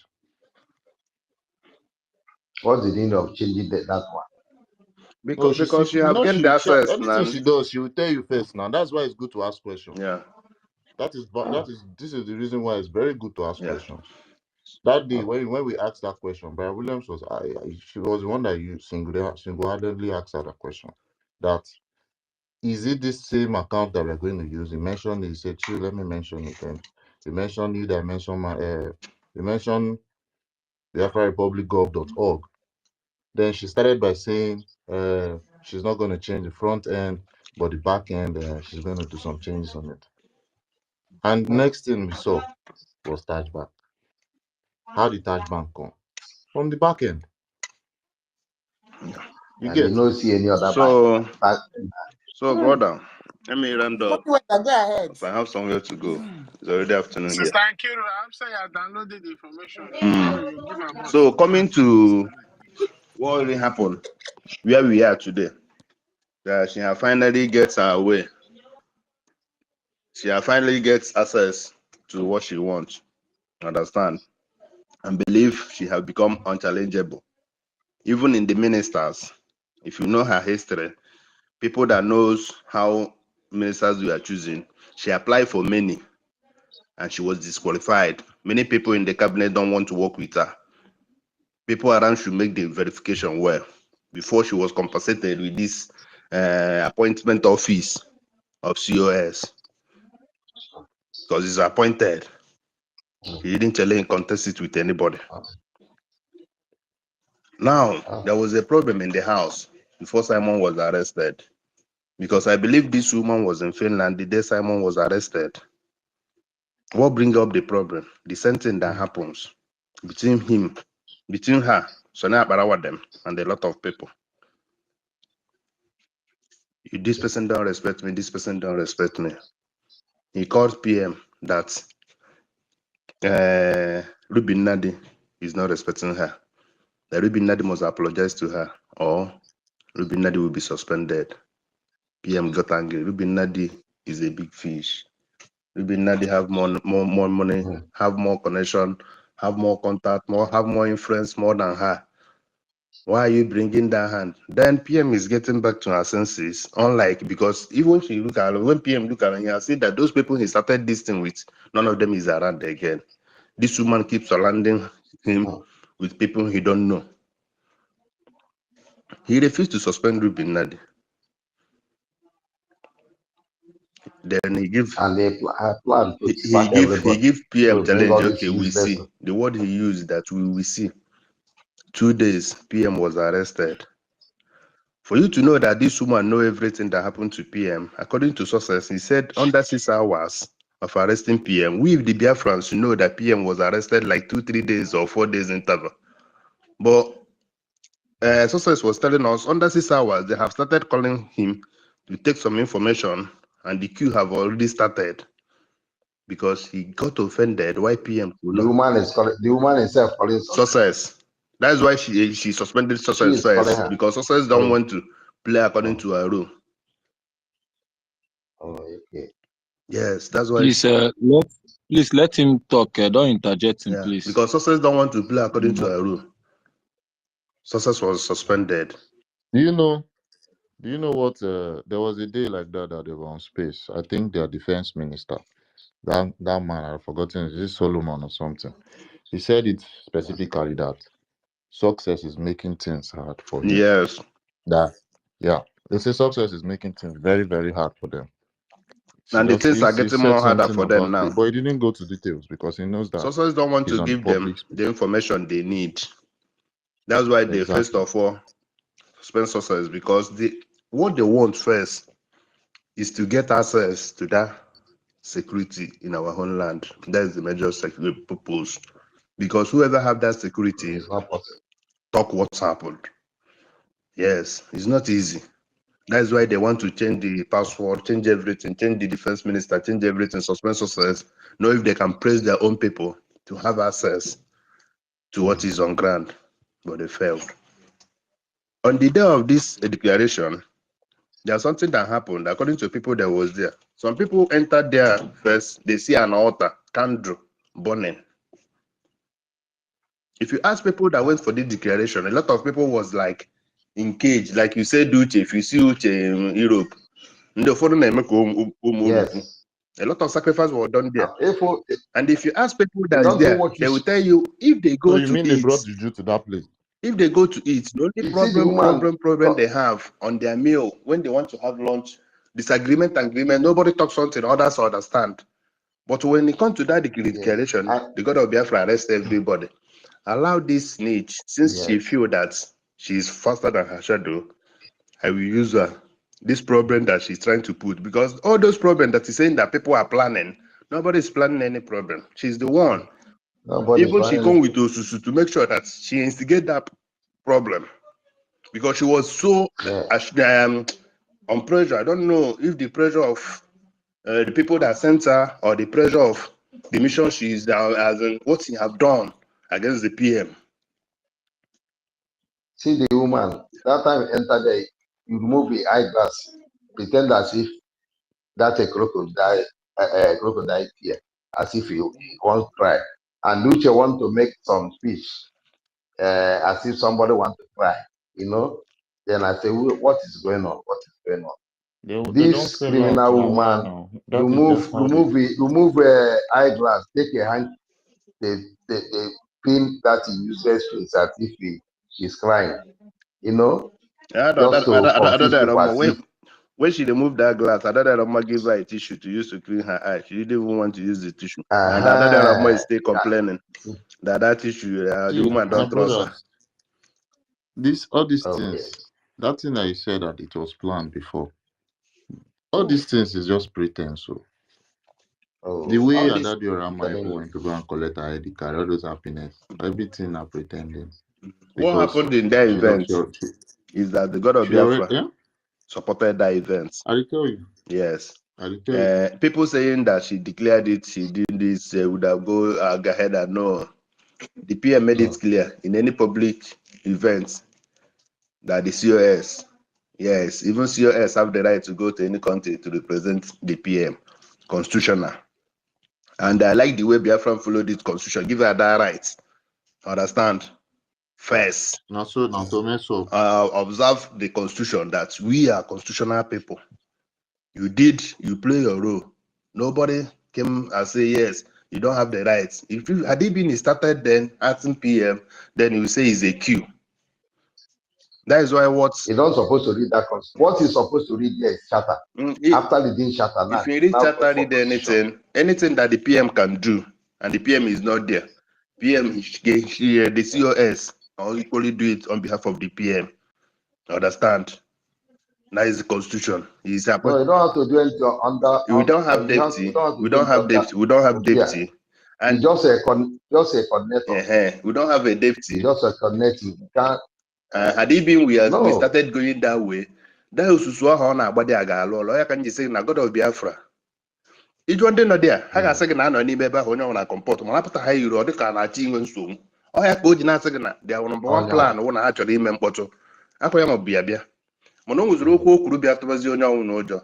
S8: What's the need of changing that one?
S18: Because you have gained access.
S2: Anything she does, she will tell you first now. That's why it's good to ask questions.
S18: Yeah.
S2: This is the reason why it's very good to ask questions. That day when we asked that question, Brian Williams was she was the one that you single-handedly asked her that question. That is it this same account that we're going to use? He mentioned, he said, "Chill, let me mention it." And he mentioned you that mentioned he mentioned BiafraRepublicGov.org. Then she started by saying she's not going to change the front end, but the back end, she's going to do some changes on it. And next thing we saw was touchback. How did touchback come? From the back end. You get?
S8: You don't see any other back.
S18: So brother, let me round up.
S19: Go ahead.
S18: If I have somewhere to go, it's already afternoon here.
S4: Sister Nkiru, I'm saying I downloaded the information before you give a more.
S18: So coming to what really happened, where we are today, that she has finally gets her way. She has finally gets access to what she wants. Understand? And believe she has become unchallengeable. Even in the ministers, if you know her history, people that knows how ministers we are choosing, she applied for many and she was disqualified. Many people in the cabinet don't want to work with her. People around should make the verification well before she was compensated with this appointment office of COS, because he's appointed. He didn't challenge contest it with anybody. Now, there was a problem in the house before Simon was arrested, because I believe this woman was in Finland the day Simon was arrested. What brings up the problem? The same thing that happens between her, Sonia Barawadem, and a lot of people. This person don't respect me, this person don't respect me. He called PM that Rubin Nadi is not respecting her. That Rubin Nadi must apologize to her, or Rubin Nadi will be suspended. PM got angry. Rubin Nadi is a big fish. Rubin Nadi have more money, have more connection, have more contact, have more influence more than her. Why are you bringing that hand? Then PM is getting back to her senses. Unlike, because even she look at when PM look at her, he see that those people he started this thing with, none of them is around again. This woman keeps surrounding him with people he don't know. He refused to suspend Rubin Nadi. Then he give he give PM challenge. Okay, we see. The word he used that we will see. 2 days, PM was arrested. For you to know that this woman know everything that happened to PM, according to sources, he said under 6 hours of arresting PM, we the Biafrans know that PM was arrested like 2-3 days or 4 days interval. But sources was telling us under 6 hours they have started calling him to take some information, and the queue have already started because he got offended. Why PM?
S8: The woman herself calling
S18: sources. That's why she suspended sources first, because sources don't want to play according to her rule.
S8: Oh, okay.
S18: Yes, that's why.
S21: Please let him talk. Don't interject him, please.
S18: Because sources don't want to play according to her rule. Sources was suspended.
S2: Do you know what? There was a day like that they were on space. I think their defense minister, that man, I've forgotten, is this Solomon or something? He said it specifically that success is making things hard for him.
S18: Yes.
S2: They say success is making things very, very hard for them.
S18: And the things are getting more harder for them now.
S2: But he didn't go to details because he knows that
S18: sources don't want to give them the information they need. That's why they first of all suspend sources, because what they want first is to get access to that security in our homeland. That is the major security purpose. Because whoever have that security, talk what's happened. Yes, it's not easy. That's why they want to change the password, change everything, change the defense minister, change everything, suspend sources, know if they can praise their own people to have access to what is on ground. But they failed. On the day of this declaration, there's something that happened. According to people that was there, some people entered there first, they see an altar, candle burning. If you ask people that went for the declaration, a lot of people was like in cage, like you said, Uche. If you see Uche in Europe, yes. A lot of sacrifice were done there. And if you ask people that's there, they will tell you if they go to eat.
S2: They brought Juju to that place?
S18: If they go to eat, the only problem they have on their meal when they want to have lunch, disagreement, nobody talks something, others understand. But when it comes to that declaration, the God of Biafra arrest everybody. Allow this snitch, since she feel that She's faster than her shadow. I will use her. This problem that she's trying to put, because all those problems that he's saying that people are planning, nobody's planning any problem. She's the one. Even she come with Osusu to make sure that she instigate that problem, because she was so on pressure. I don't know if the pressure of the people that sent her or the pressure of the mission she's as in what she have done against the PM.
S8: See the woman, that time you enter there, you remove the eyeglass, pretend as if that's a crocodile tear, as if you want to cry. And Lucia want to make some speech, as if somebody want to cry, you know. Then I say, what is going on? What is going on?
S2: They don't
S8: This
S2: sell out
S8: criminal
S2: now.
S8: woman,
S2: Now. That is just how they
S8: remove eyeglass, take a hand, they pin that he uses face as if she's crying, you know, just to confuse people as if.
S18: When she removed that glass, I thought Rama gave her a tissue to use to clean her eye. She didn't even want to use the tissue. And I thought Rama is still complaining that tissue, the woman don't trust her.
S2: All these things, that thing that you said that it was planned before. All these things is just pretense. So the way Adadio Rama went to go and collect her ID card, all those happiness, everything are pretending.
S18: What happened in that event is that the God of Biafra supported that event.
S2: I tell you.
S18: Yes.
S2: I tell you.
S18: People saying that she declared it, she did this, would have go ahead and no. The PM made it clear in any public event that the COS, yes, even COS have the right to go to any country to represent the PM, constitutional. And I like the way Biafran followed this constitution, give her that right. Understand? First,
S2: observe
S18: the constitution that we are constitutional people. You play your role. Nobody came and say, yes, you don't have the rights. If you had it been started then asking PM, then you say it's a queue. That is why
S8: you don't supposed to read that constitution. What is supposed to read there is charter. After reading charter,
S18: if you read charter, read anything that the PM can do, and the PM is not there. PM, the COS, or equally do it on behalf of the PM. Understand? That is the constitution.
S8: No, you don't have to do anything under.
S18: We don't have deputy. We don't have deputy. We don't have deputy.
S8: And just a coordinator.
S18: We don't have a deputy.
S8: Just a coordinator.
S18: Had it been we started going that way, that was Susuaha on our body agalo. Lawyer can you say na God of Biafra. It one day no there. I got second and any baby when I comport. When I put a high or the can I ting and soon. I have put in a second. They are number one plan when I actually remember. I am Biabia. Mono was Roko Kurubia Tavazio no.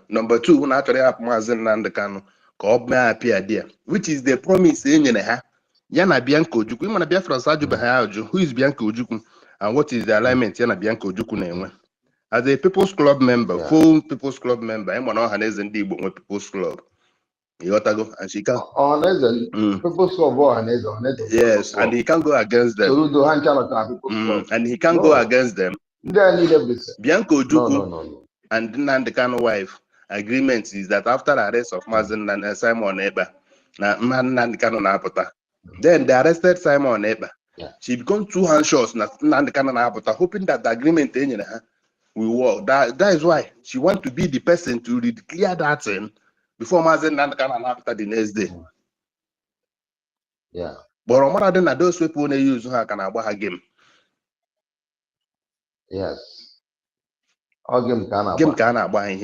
S18: Number two, when I actually have Mazen and the Kano, Cobb may appear there, which is the promise in Yana Bianco Juku, Mana Biafra Saju Bahaju, who is Bianco Juku, and what is the alignment Yana Bianco Juku. As a People's Club member, full People's Club member, I'm one of Hanes and Debo with People's Club. You got to go and she can.
S8: People's Club,
S18: yes, and he can go against them. And he can go against them. Bianco Juku and Nandekano wife agreement is that after the arrest of Mazen and Simon Eba, then they arrested Simon Eba. She becomes 2 hand shots hoping that the agreement will work. That is why she wants to be the person to clear that thing before Mazen and the next day.
S8: Yeah.
S18: But Romara then those people they use her can about her game.
S8: Yes. Game
S18: can buy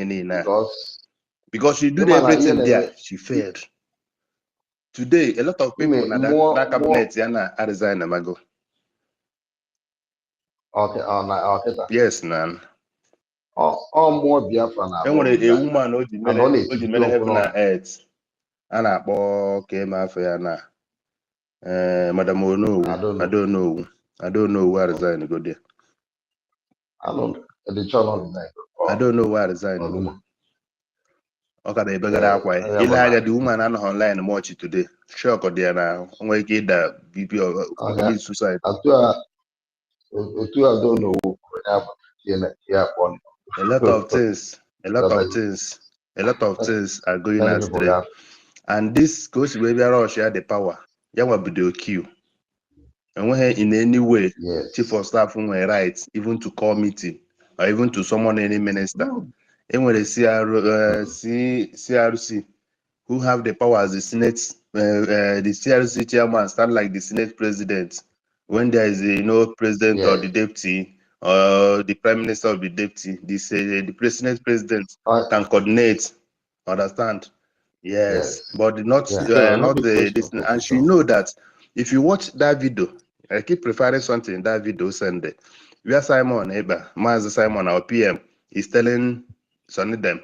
S18: because she did everything there, she failed. Today, a lot of people that cabinet are resign go.
S8: Okay.
S18: Yes, nan.
S8: All more Biafra now.
S18: And when a woman or the heaven and earth, and I came after Madam Ono. I don't know where resign go there.
S8: I don't know
S18: where resign go. Okay, they beggar that way. The woman and online watch it today. Shock or there now. When get the BP or commit suicide.
S8: I don't know.
S18: A lot of things are going astray. And this goes where we are share the power. That will be the queue. And when in any way,
S8: Yes.
S18: chief of staff were right, even to call meeting or even to summon any minister.
S8: No.
S18: And when the CRC, who have the power as the Senate, the CRC chairman stand like the Senate president. When there is a president or
S8: Yes.
S18: the deputy or the prime minister or the deputy, the president can coordinate. Understand? Yes, but not
S8: Yeah.
S18: not
S8: Big
S18: the
S8: question
S18: this.
S8: for
S18: And she
S8: future.
S18: know that if you watch that video, I keep preferring something in that video Sunday. Where Simon Eba, Master Simon, our PM, is telling Sonny them.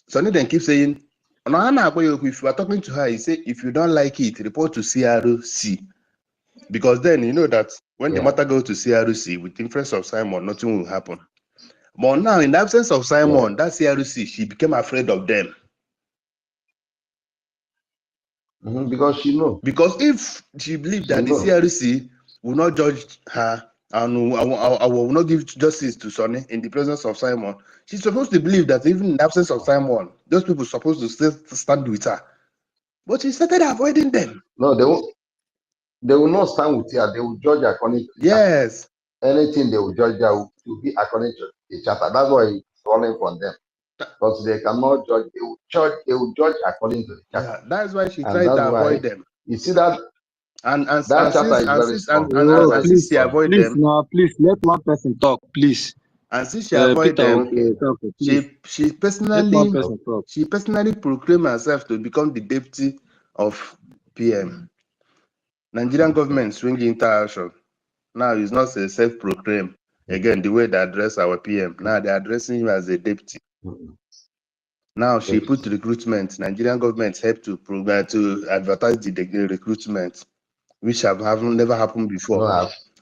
S18: Sonny then keep saying, no, Anna, if you are talking to her, he say, if you don't like it, report to CRC. Because then you know that when the matter goes to CRC, with the influence of Simon, nothing will happen. But now, in the absence of Simon, that CRC, she became afraid of them.
S8: Because she know.
S18: Because if she believed that the CRC will not judge her and I will not give justice to Sonny in the presence of Simon, she's supposed to believe that even in the absence of Simon, those people are supposed to still stand with her. But she started avoiding them.
S8: No, they will not stand with her. They will judge according to the
S18: yes.
S8: charter. Anything they will judge her to be according to the charter. That's why it's falling from them. Because they cannot judge, they will judge according to the charter.
S18: Yeah, that's why she
S8: and
S18: tried
S8: that's
S18: to
S8: why
S18: avoid them.
S8: You see that that charter is very strong.
S18: Since she avoid
S21: please,
S18: them,
S21: now, please let one person talk, please.
S18: And since she avoid
S21: Peter,
S18: them,
S21: okay, talk, please.
S18: she
S21: Let one person talk.
S18: personally proclaimed herself to become the deputy of PM. Nigerian government swing into action. Now it's not a self-proclaim. Again, the way they address our PM. Now they're addressing him as a deputy. Now she put recruitment. Nigerian government helped to advertise the recruitment, which have never happened before.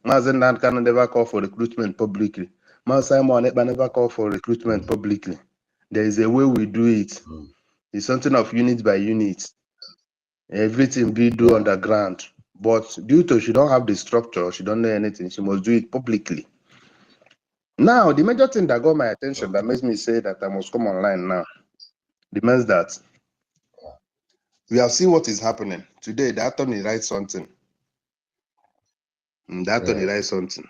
S18: Mazen Nankan never called for recruitment publicly. Simon never called for recruitment publicly. There is a way we do it. It's something of unit by unit. Everything be do underground. But due to she don't have the structure, she don't know anything, she must do it publicly. Now, the major thing that got my attention that makes me say that I must come online now demands that we have seen what is happening. Today, the attorney writes something. The attorney writes something.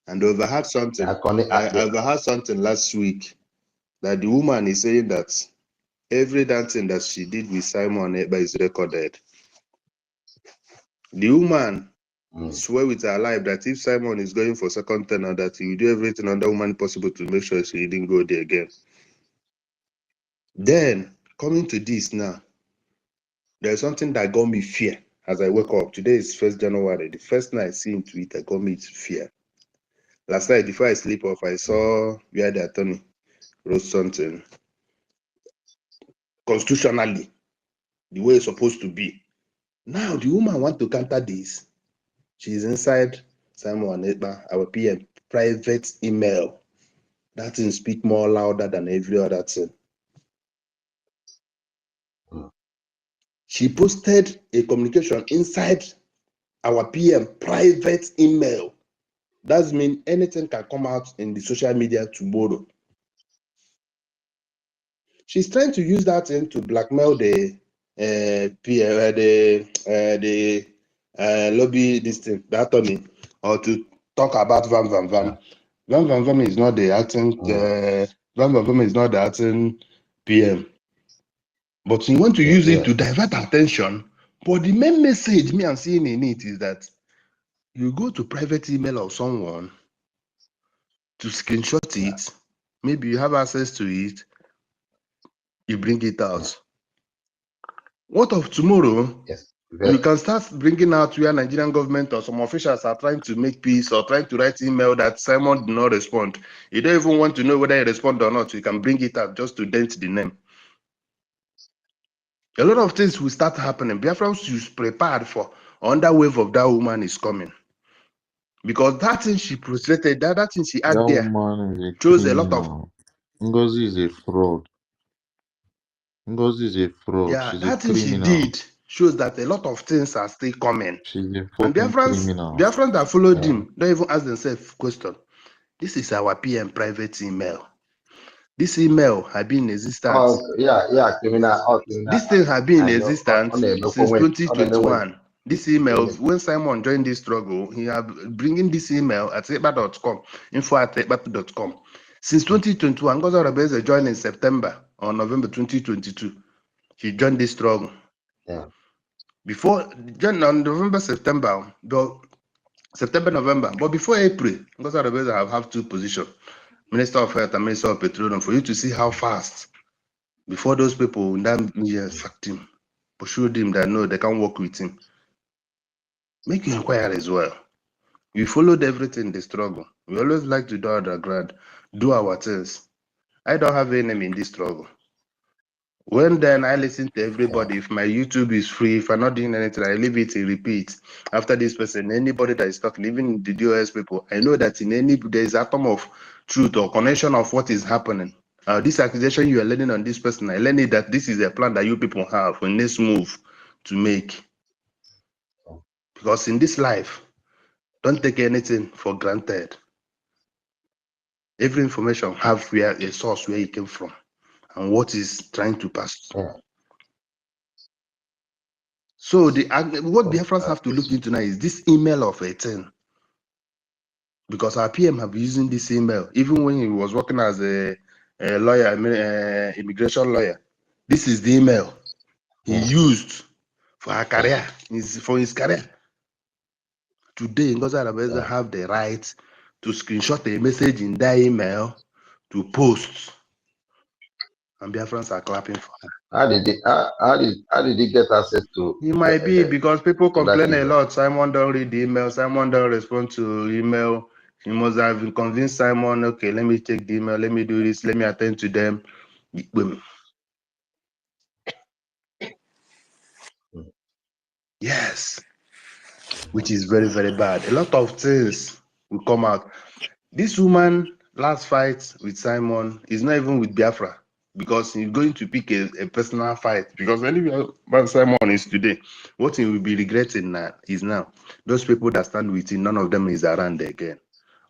S18: And I overheard something. I overheard something last week that the woman is saying that every dancing that she did with Simon Eba is recorded. The woman swear with her life that if Simon is going for second tenor, that he will do everything under woman possible to make sure she didn't go there again. Then, coming to this now, there's something that got me fear as I wake up. Today is 1st January. The first night I see him tweet that got me fear. Last night, before I sleep off, I saw where the attorney wrote something constitutionally, the way it's supposed to be. Now, the woman want to counter this. She's inside Simon Eba, our PM, private email. That thing speak more louder than every other thing. She posted a communication inside our PM private email. That means anything can come out in the social media tomorrow. She's trying to use that thing to blackmail the lobby this thing, the attorney, or to talk about Van. Van is not the acting. Van is not the acting PM. But you want to use it to divert attention. But the main message me I'm seeing in it is that you go to private email of someone to screenshot it. Maybe you have access to it. You bring it out. What of tomorrow? You can start bringing out where Nigerian government or some officials are trying to make peace or trying to write email that Simon did not respond. You don't even want to know whether he responded or not. You can bring it out just to dent the name. A lot of things will start happening. Biafrans is prepared for another wave of that woman is coming. Because that thing she prostrated, that thing she had
S2: That
S18: there
S2: woman is a
S18: shows
S2: criminal.
S18: a lot of.
S2: NGOZI is a fraud. NGOZI is a fraud.
S18: Yeah,
S2: She's a
S18: that thing she
S2: criminal.
S18: did shows that a lot of things are still coming.
S2: She's a
S18: And
S2: fucking criminal.
S18: Biafrans that followed him don't even ask themselves question. This is our PM private email. This email had been in existence.
S8: Criminal.
S18: This thing had been in existence since 2021. This email, when Simon joined this struggle, he had bringing this email at ekpa.com, info@ekpa.com. Since 2021, Ngozi Arabeze joined in September or November 2022. He joined this struggle.
S8: Yeah.
S18: Before John on November, September, November, but before April, Ngozi Arabeze have two positions, Minister of Health and Minister of Petroleum, for you to see how fast before those people in that year sacked him, pursued him that no, they can't work with him. Make inquiry as well. We followed everything in the struggle. We always like to do underground, do our things. I don't have any enemy in this struggle. When then I listen to everybody, if my YouTube is free, if I'm not doing anything, I leave it in repeat. After this person, anybody that is talking, even the DOS people, I know that in any there's atom of truth or connection of what is happening. This accusation you are learning on this person, I learned it that this is a plan that you people have when this move to make. Because in this life, don't take anything for granted. Every information have where a source where it came from and what is trying to pass.
S8: Yeah.
S18: So what Biafrans have to look into now is this email of 18. Because our PM have been using this email, even when he was working as a lawyer, immigration lawyer. This is the email he used for her career, for his career. Today, Ngozi Arabeze have the right to screenshot a message in that email to post. And Biafrans are clapping for her.
S8: How did he get access to?
S18: It might be because people complain a lot. Simon don't read the email. Simon don't respond to email. He must have convinced Simon, okay, let me take the email. Let me do this. Let me attend to them. Yes, which is very, very bad. A lot of things will come out. This woman last fight with Simon is not even with Biafra because he's going to pick a personal fight. Because anyway, Simon is today, what he will be regretting now is now those people that stand with him, none of them is around again.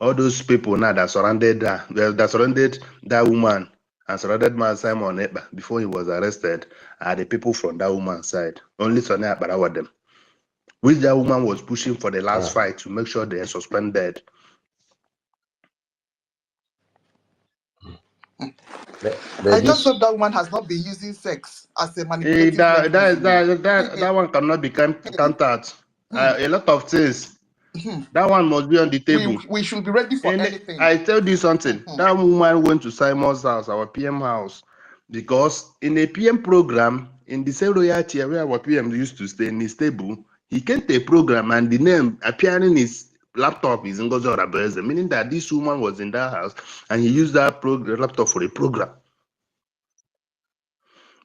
S18: All those people now that surrounded that woman and surrounded man Simon Ekpa before he was arrested are the people from that woman's side. Only Sonny Akbara were them. Which that woman was pushing for the last fight to make sure they are suspended.
S19: I just hope that woman has not been using sex as a manipulative mechanism.
S18: That one cannot be countered. A lot of things. That one must be on the table.
S19: We should be ready for anything.
S18: I tell you something. That woman went to Simon's house, our PM house, because in a PM program, in the same royalty where our PM used to stay in his table, he came to a program and the name appearing in his laptop is Ngozi Arabeze, meaning that this woman was in that house and he used that laptop for a program.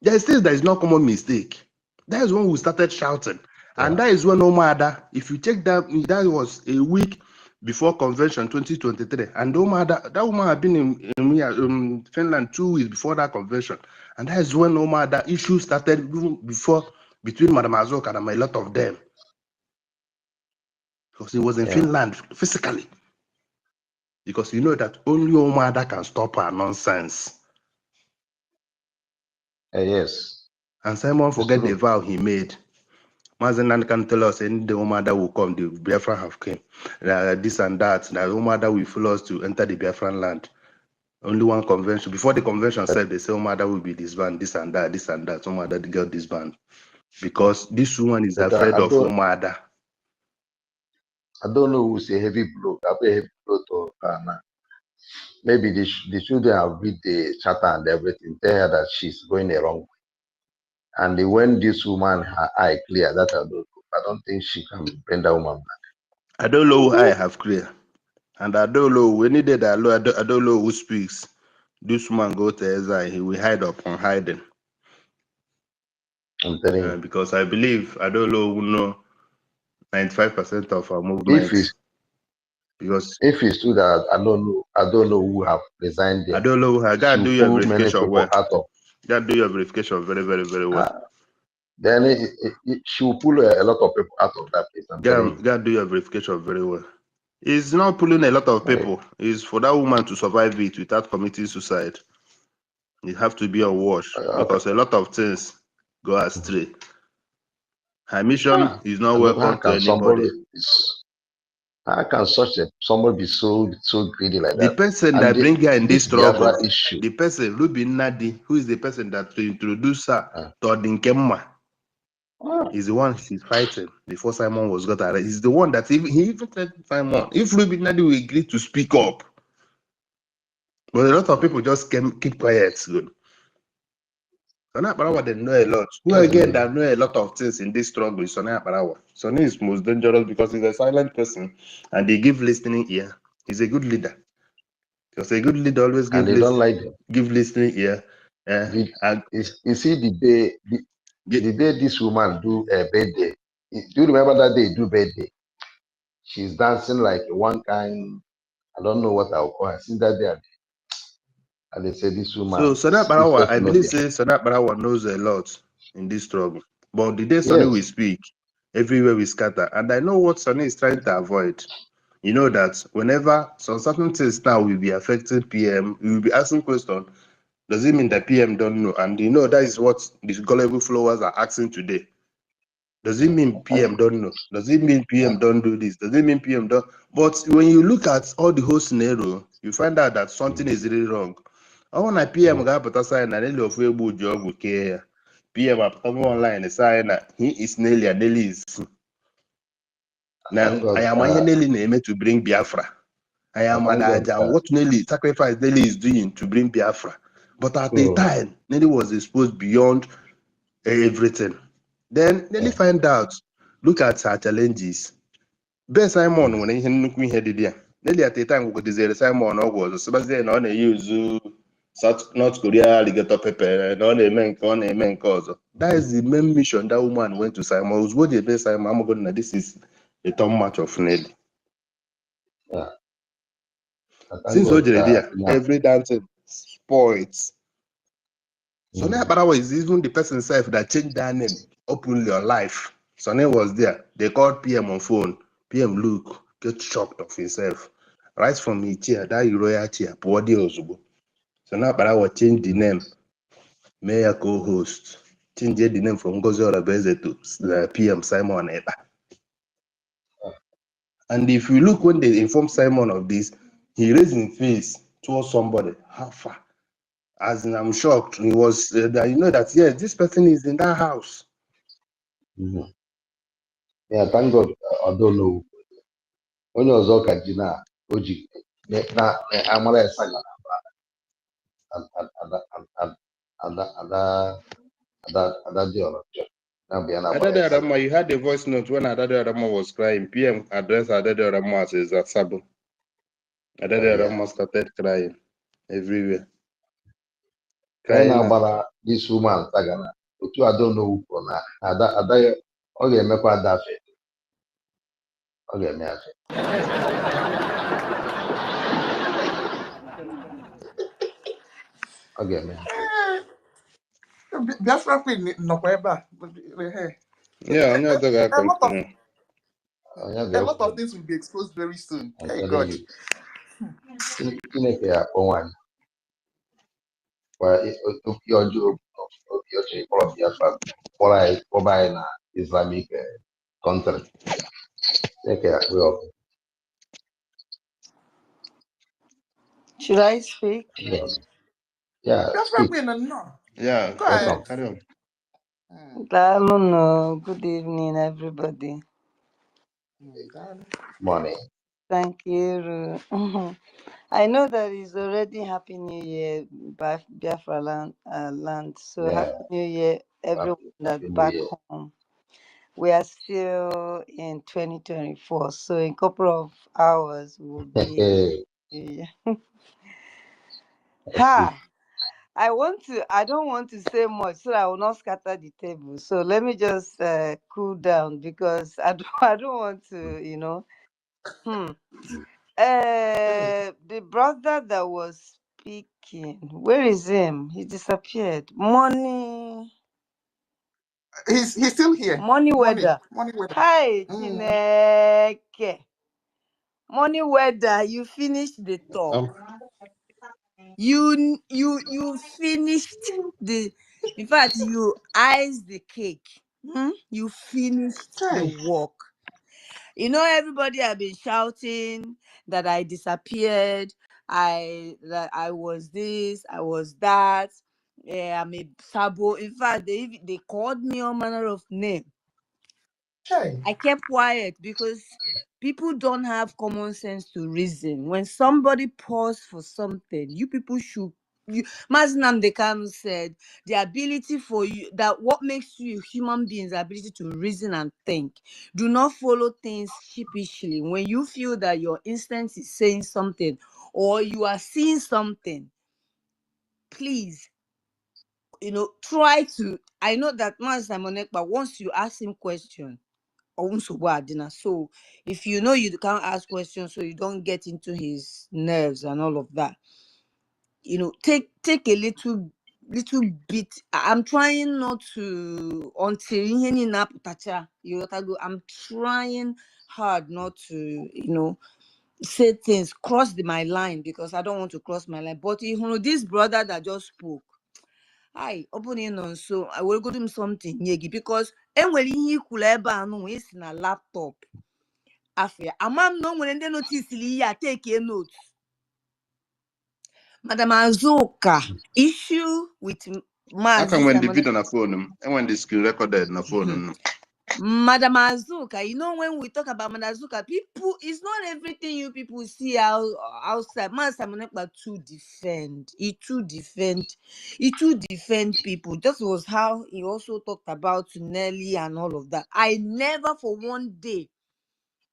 S18: There is things that is not common mistake. That is when we started shouting. And that is when Omada, if you check that was a week before convention 2023. And that woman had been in Finland 2 weeks before that convention. And that is when Omada issue started between Madam Azok and a lot of them. Because he was in Finland physically. Because you know that only Omada can stop her nonsense.
S8: Yes.
S18: And Simon forget the vow he made. Mazenan can tell us any the Omada will come, the Biafra have came. This and that. The Omada will follow us to enter the Biafran land. Only one convention. Before the convention said they say Omada will be disbanded, this and that. Omada got disbanded. Because this woman is afraid of Omada.
S8: I don't know who's a heavy blow. A heavy blow to Ghana. Maybe they should have read the charter and everything. Tell her that she's going the wrong way. And when this woman, her eye clear, that I don't think she can bring that woman back.
S18: I don't know who I have clear. And I don't know, when he did that, I don't know who speaks. This woman go to exile, he will hide upon hiding.
S8: I'm telling you.
S18: Because I believe, I don't know who know 95% of our movement.
S8: If it's true that I don't know who have resigned there.
S18: I don't know who have. Gotta do your verification well. Gotta do your verification very, very, very well.
S8: Then she will pull a lot of people out of that place.
S18: Gotta do your verification very well. It's not pulling a lot of people. It's for that woman to survive it without committing suicide. You have to be on watch because a lot of things go astray. Her mission is not welcome to anybody.
S8: How can somebody be so greedy like
S18: The
S8: that?
S18: person
S8: And
S18: that bring her in this
S8: this Biafra
S18: struggle,
S8: issue,
S18: the person, Ruby Nadi, who is the person that to introduce her to Odinkemma, is the one she's fighting before Simon was got arrested. He's the one that he even said to Simon, if Ruby Nadi will agree to speak up. But a lot of people just keep quiet. Good. Sonny Aparawa, they know a lot. Who again that know a lot of things in this struggle is Sonny Aparawa. Sonny is most dangerous because he's a silent person and they give listening ear. He's a good leader. Because a good leader always give listening ear.
S8: You see the day this woman do a birthday. Do you remember that day do birthday? She's dancing like one kind, I don't know what I'll call her. Since that day, and they say this woman.
S18: So Sonny Aparawa, I believe Sonny Aparawa knows a lot in this struggle. But the day Sonny will speak, everywhere we scatter. And I know what Sonny is trying to avoid. You know that whenever some certain things now will be affecting PM, we will be asking questions. Does it mean that PM don't know? And you know that is what these gullible followers are asking today. Does it mean PM don't know? Does it mean PM don't do this? Does it mean PM don't? But when you look at all the whole scenario, you find out that something is really wrong. I want to PM ga-apụta sign na Nelly of Egbu ji ọgwụ kee ya. PM apụtago online sign na he is Nelly and Nelly is. Now, I am Nelly na-eme to bring Biafra. I am and what Nelly sacrifice Nelly is doing to bring Biafra. But at the time, Nelly was exposed beyond everything. Then Nelly find out, look at her challenges. Ben Simon when ihe nnukwu ihe dị ya. Nelly at the time gwagozizere Simon ọgwụ ọzọ sịbazie na ọ na-use North Korea alligator pepper na ọ na-eme nke ọzọ. That is the main mission that woman went to Simon. Ozugbo ji ebe Simon amago na this is a turn match of Nelly. Since Ojeredia, every dancing spoils. Sonny Aparawa is even the person self that changed that name openly on life. Sonny was there. They called PM on phone. PM look, get shocked of himself. Right from his chair, that royal chair, Pwadi Ozubo. Sonny Aparawa changed the name. Mayor co-host. Changed the name from NGOZI Orabeze to PM Simon Eba. And if you look when they informed Simon of this, he raised his face towards somebody. How far? As in, I'm shocked. He was that you know that yes, this person is in that house.
S8: Yeah, thank God. I don't know. When you was Okajina, Oji, na Amara Saga,
S18: Adade Adama, you had the voice note when Adade Adama was crying. PM addressed Adade Adama as a Sabo. Adade Adama started crying everywhere.
S8: Crying about this woman, Sagana. I don't know who for now. Ada, okay, make what that fit. Okay, me afe. Okay, me.
S19: BIAFRACOIN no kweba.
S18: Yeah,
S19: a lot of things will be exposed very soon. Hey God.
S8: Chineke ya kpọnwa kwa opi ọjọọ kpọrọ Biafra kpọrọ anyị na Islamic country. Chineke ya kpọ ọkụ.
S9: Should I speak?
S8: Yeah, speak.
S18: Yeah,
S19: go ahead.
S18: Carry on.
S9: I don't know. Good evening, everybody.
S8: Morning.
S9: Thank you. I know that it's already Happy New Year, Biafra land. So Happy New Year, everyone that's back home. We are still in 2024, so in a couple of hours we'll be. Ha! I don't want to say much so I will not scatter the table. So let me just cool down because I don't want to, you know. The brother that was speaking, where is him? He disappeared. Money.
S19: He's still here.
S9: Money weather.
S19: Money weather.
S9: Hi, Chineke. Money weather. You finished the talk. You finished in fact, you iced the cake.
S1: You finished the work. You know, everybody have been shouting that I disappeared. That I was this, I was that. I'm a sabo. In fact, they called me all manner of name. I kept quiet because people don't have common sense to reason. When somebody pause for something, you people should. Mazinam Dekanu said the ability for you, that what makes you human beings, the ability to reason and think. Do not follow things sheepishly. When you feel that your instinct is saying something or you are seeing something, please, try to. I know that Mazinam Onekpa, once you ask him question, so if you know you can't ask questions, so you don't get into his nerves and all of that, take a little bit. I'm trying not to I'm trying hard not to say things cross my line, because I don't want to cross my line. But this brother that just spoke, I opening on, so I will go do him something because when he could ever know is in a laptop affair. Amam no when they notice take a note. Madam Azuka, issue with
S18: I can
S1: Mazi
S18: when the
S1: Simon.
S18: video on the phone, and when the screen recorded on the phone.
S1: Madam Azuka, when we talk about Madam Azuka, people, it's not everything you people see outside. Madam Simon to defend. He to defend people. That was how he also talked about Nelly and all of that. I never for one day,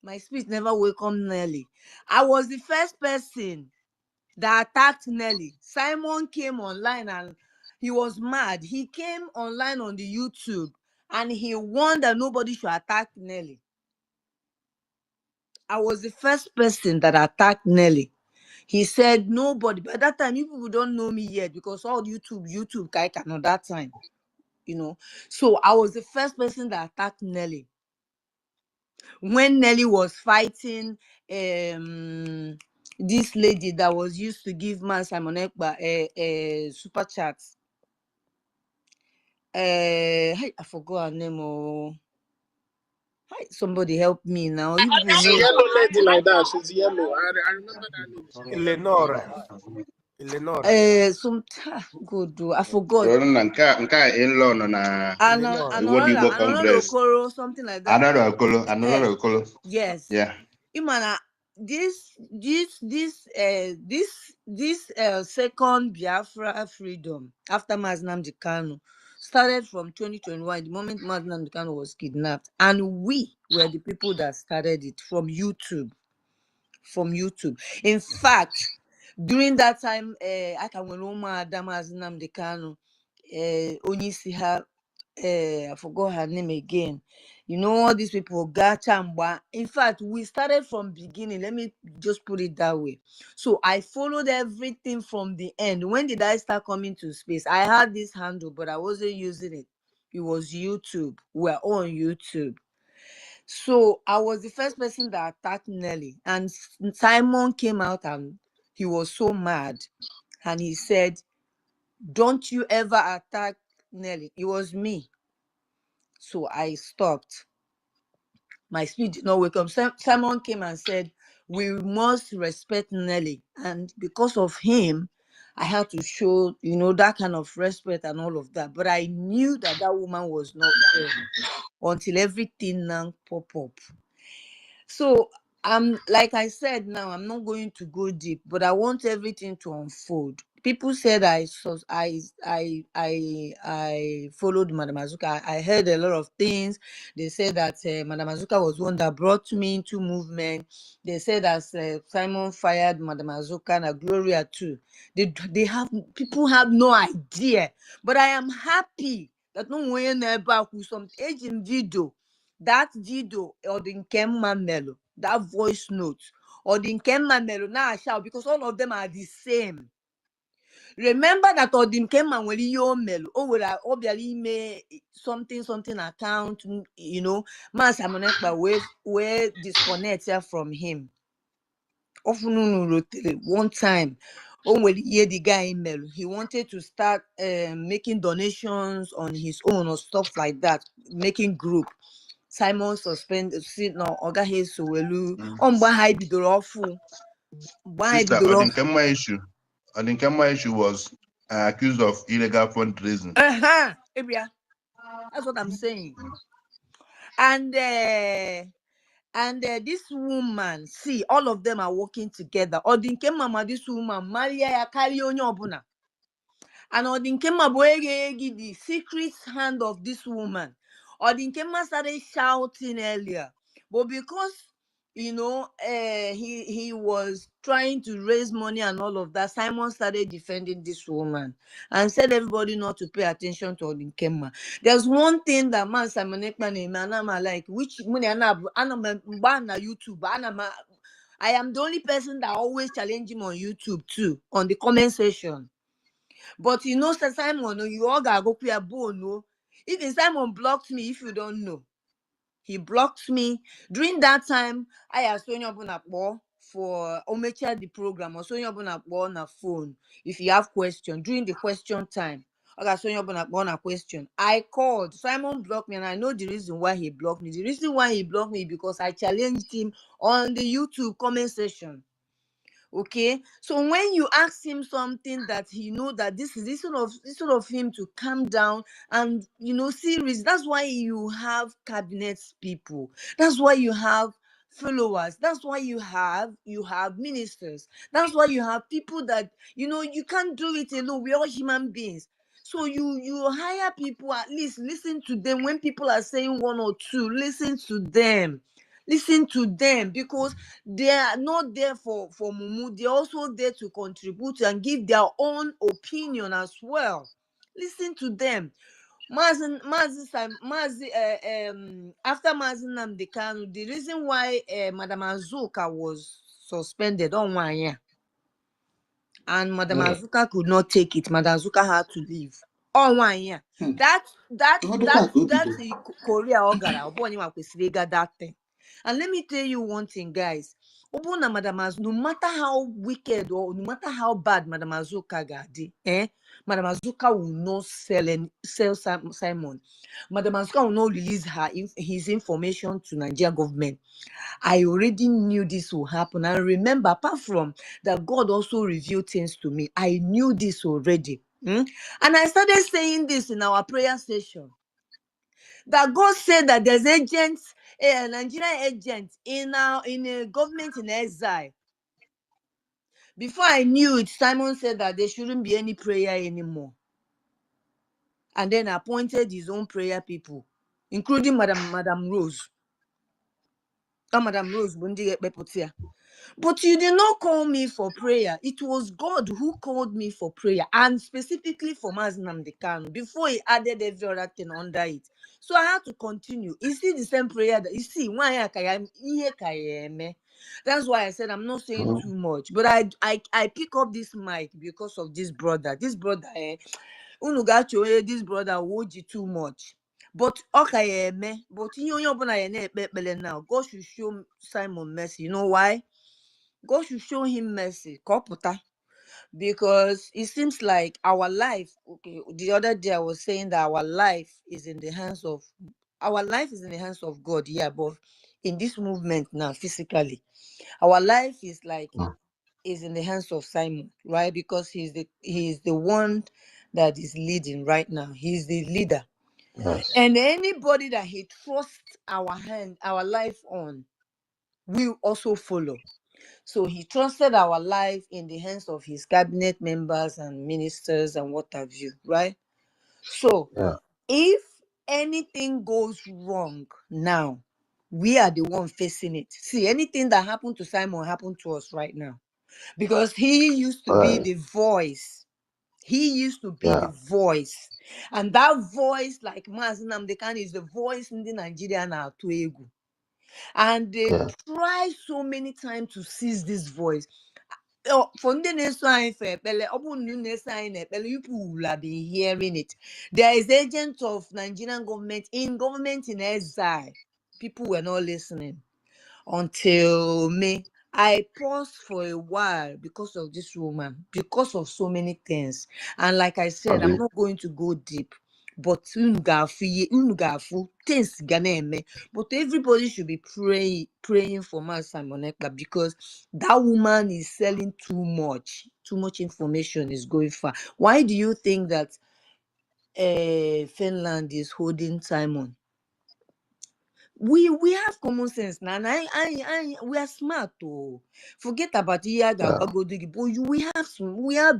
S1: my speech never welcomed Nelly. I was the first person that attacked Nelly. Simon came online and he was mad. He came online on the YouTube and he warned that nobody should attack Nelly. I was the first person that attacked Nelly. He said nobody. By that time, you people don't know me yet because all YouTube kaikan at that time, So I was the first person that attacked Nelly. When Nelly was fighting this lady that was used to give Man Simon Ekpa a super chat. I forgot her name. Somebody help me now. You people
S4: It's a
S1: know.
S4: yellow lady like that. She's yellow. I remember that lady. She's yellow.
S13: Eleanor.
S1: Good. I forgot.
S18: Nka in-law na World Igbo
S1: Another
S18: Congress.
S1: Okoro, something like that.
S18: Another Okolo.
S1: Yes.
S18: Yeah.
S1: Imana, this second Biafra freedom after Nnamdi Kanu started from 2021, the moment Nnamdi Kanu was kidnapped, and we were the people that started it from YouTube. In fact, during that time, I can remember Nnamdi Kanu, Onyisiha, I forgot her name again. All these people, Gachamba. In fact, we started from beginning. Let me just put it that way. So I followed everything from the end. When did I start coming to space? I had this handle, but I wasn't using it. It was YouTube. We're on YouTube. So I was the first person that attacked Nelly. And Simon came out and he was so mad. And he said, don't you ever attack Nelly. It was me. So I stopped. My speech did not wake up. Simon came and said, we must respect Nelly. And because of him, I had to show, that kind of respect and all of that. But I knew that woman was not there until everything now pop up. So like I said, now I'm not going to go deep, but I want everything to unfold. People said I followed Madam Azuka. I heard a lot of things. They said that Madam Azuka was one that brought me into movement. They said that Simon fired Madam Azuka and Gloria too. People have no idea, but I am happy that no one never who some agent video. That video or the Nkemma Melo, that voice note or the Nkemma Melo, now I shout because all of them are the same. Remember that or the Nkemma when you Melo, obviously something account, Man Samonekpa where disconnect from him. Often one time the guy email. He wanted to start making donations on his own or stuff like that, making group. Simon suspended. See now, Oga Hesowelu. High bidorofu.
S18: Sister, Odinkema issue was accused of illegal fundraising.
S1: Ebria. That's what I'm saying. And this woman, see, all of them are working together. Odinkema, this woman, Maria Yakari Onyobuna. And Odinkema Boegegi, the secret hand of this woman. Odinkema started shouting earlier. But because he was trying to raise money and all of that, Simon started defending this woman and said everybody not to pay attention to Odinkema. There's one thing that man Simon Ekman like, which money YouTube. I am the only person that always challenge him on YouTube too, on the comment section. But Sir Simon, you all gotta go play a bone. Even Simon blocked me, if you don't know. He blocked me. During that time, I asked Sonia Bonakbo for Omecha the program or Sonia Bonakbo on a phone. If you have question, during the question time, I got Sonia Bonakbo on a question. I called. Simon blocked me, and I know the reason why he blocked me. The reason why he blocked me because I challenged him on the YouTube comment section. Okay, so when you ask him something that he know that this sort of him to calm down and serious. That's why you have cabinet people. That's why you have followers. That's why you have ministers. That's why you have people that you can't do it alone. We're all human beings. So you hire people, at least listen to them. When people are saying one or two, listen to them. Listen to them, because they are not there for mumu. They're also there to contribute and give their own opinion as well. Listen to them. After Mazi Nnamdi Kanu, the reason why Madam Azuka was suspended on 1 year, and Madam Azuka could not take it. Madam Azuka had to leave on 1 year. That's Korea Ogara that thing. And let me tell you one thing, guys. No matter how wicked or no matter how bad Madam Azuka gadi, Madam Azuka will not sell Simon. Madam Azuka will not release his information to Nigeria government. I already knew this will happen. And remember, apart from that, God also revealed things to me. I knew this already. And I started saying this in our prayer session. That God said that there's agents, Nigerian agents in a government in exile. Before I knew it, Simon said that there shouldn't be any prayer anymore. And then appointed his own prayer people, including Madam Rose. Madam Rose Bundi Bepotia. But you did not call me for prayer. It was God who called me for prayer, and specifically for Mazi Nnamdi Kanu, before he added every other thing under it. So I had to continue. Is it the same prayer that you see? That's why I said I'm not saying too much. But I pick up this mic because of this brother. This brother, this brother would too much. But okay, but now God should show Simon mercy. You know why? God should show him mercy. Because it seems like our life, okay, the other day I was saying that our life is in the hands of God, yeah, but in this movement now, physically, our life is in the hands of Simon, right? Because he's the one that is leading right now. He's the leader.
S8: Yes.
S1: And anybody that he trusts our life on, will also follow. So he trusted our life in the hands of his cabinet members and ministers and what have you, right? So if anything goes wrong now, we are the one facing it. See, anything that happened to Simon happened to us right now. Because he used to be the voice. He used to be the voice. And that voice, like Mazi Nnamdi Kanu, is the voice in the Nigeria now to Egu. And they try so many times to seize this voice. For the next time, people will have been hearing it. There is agents of Nigerian government in exile. People were not listening until May. I paused for a while because of this woman, because of so many things. And like I said, I'm not going to go deep. But things gonna. But everybody should be praying for Ma Simon Ekpa, because that woman is selling too much. Too much information is going far. Why do you think that Finland is holding Simon? We have common sense now, and we are smart. Oh, forget about we have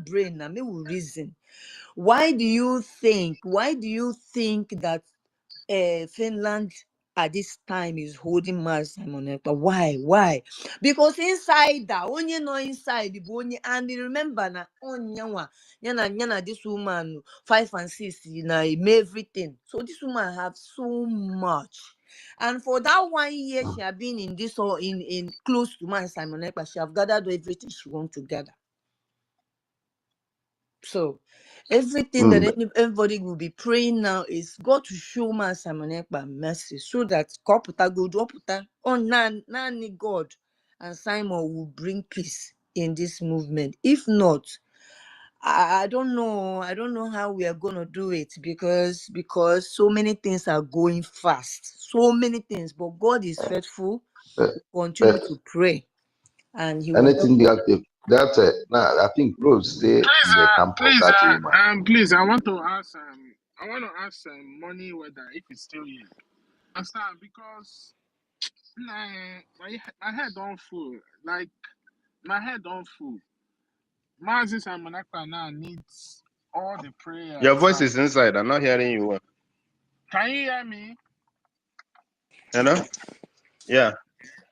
S1: brain now. Maybe we reason. Why do you think that Finland at this time is holding Mars Simon Ekpa? Why? Because inside that, only no inside the only, and remember na yana this woman 5 and 6 everything. So this woman have so much. And for that 1 year she have been in this, or in close to Mars Simon Ekpa, she have gathered everything she want to gather. So everything that everybody will be praying now is God to show Man Simon Ekpa mercy, so that Nani God and Simon will bring peace in this movement. If not, I don't know how we are gonna do it, because so many things are going fast, so many things. But God is faithful. Continue to pray, and He will help.
S8: Anything I think Rose stay in the camp of that woman.
S4: Please, I want to ask Money whether if it's still here. Understand? Because my head don't full. Like my head don't full. Mazi Simon Ekpa now needs all the prayers.
S18: Your voice is inside. I'm not hearing you well.
S4: Can you hear me?
S18: Hello? Yeah.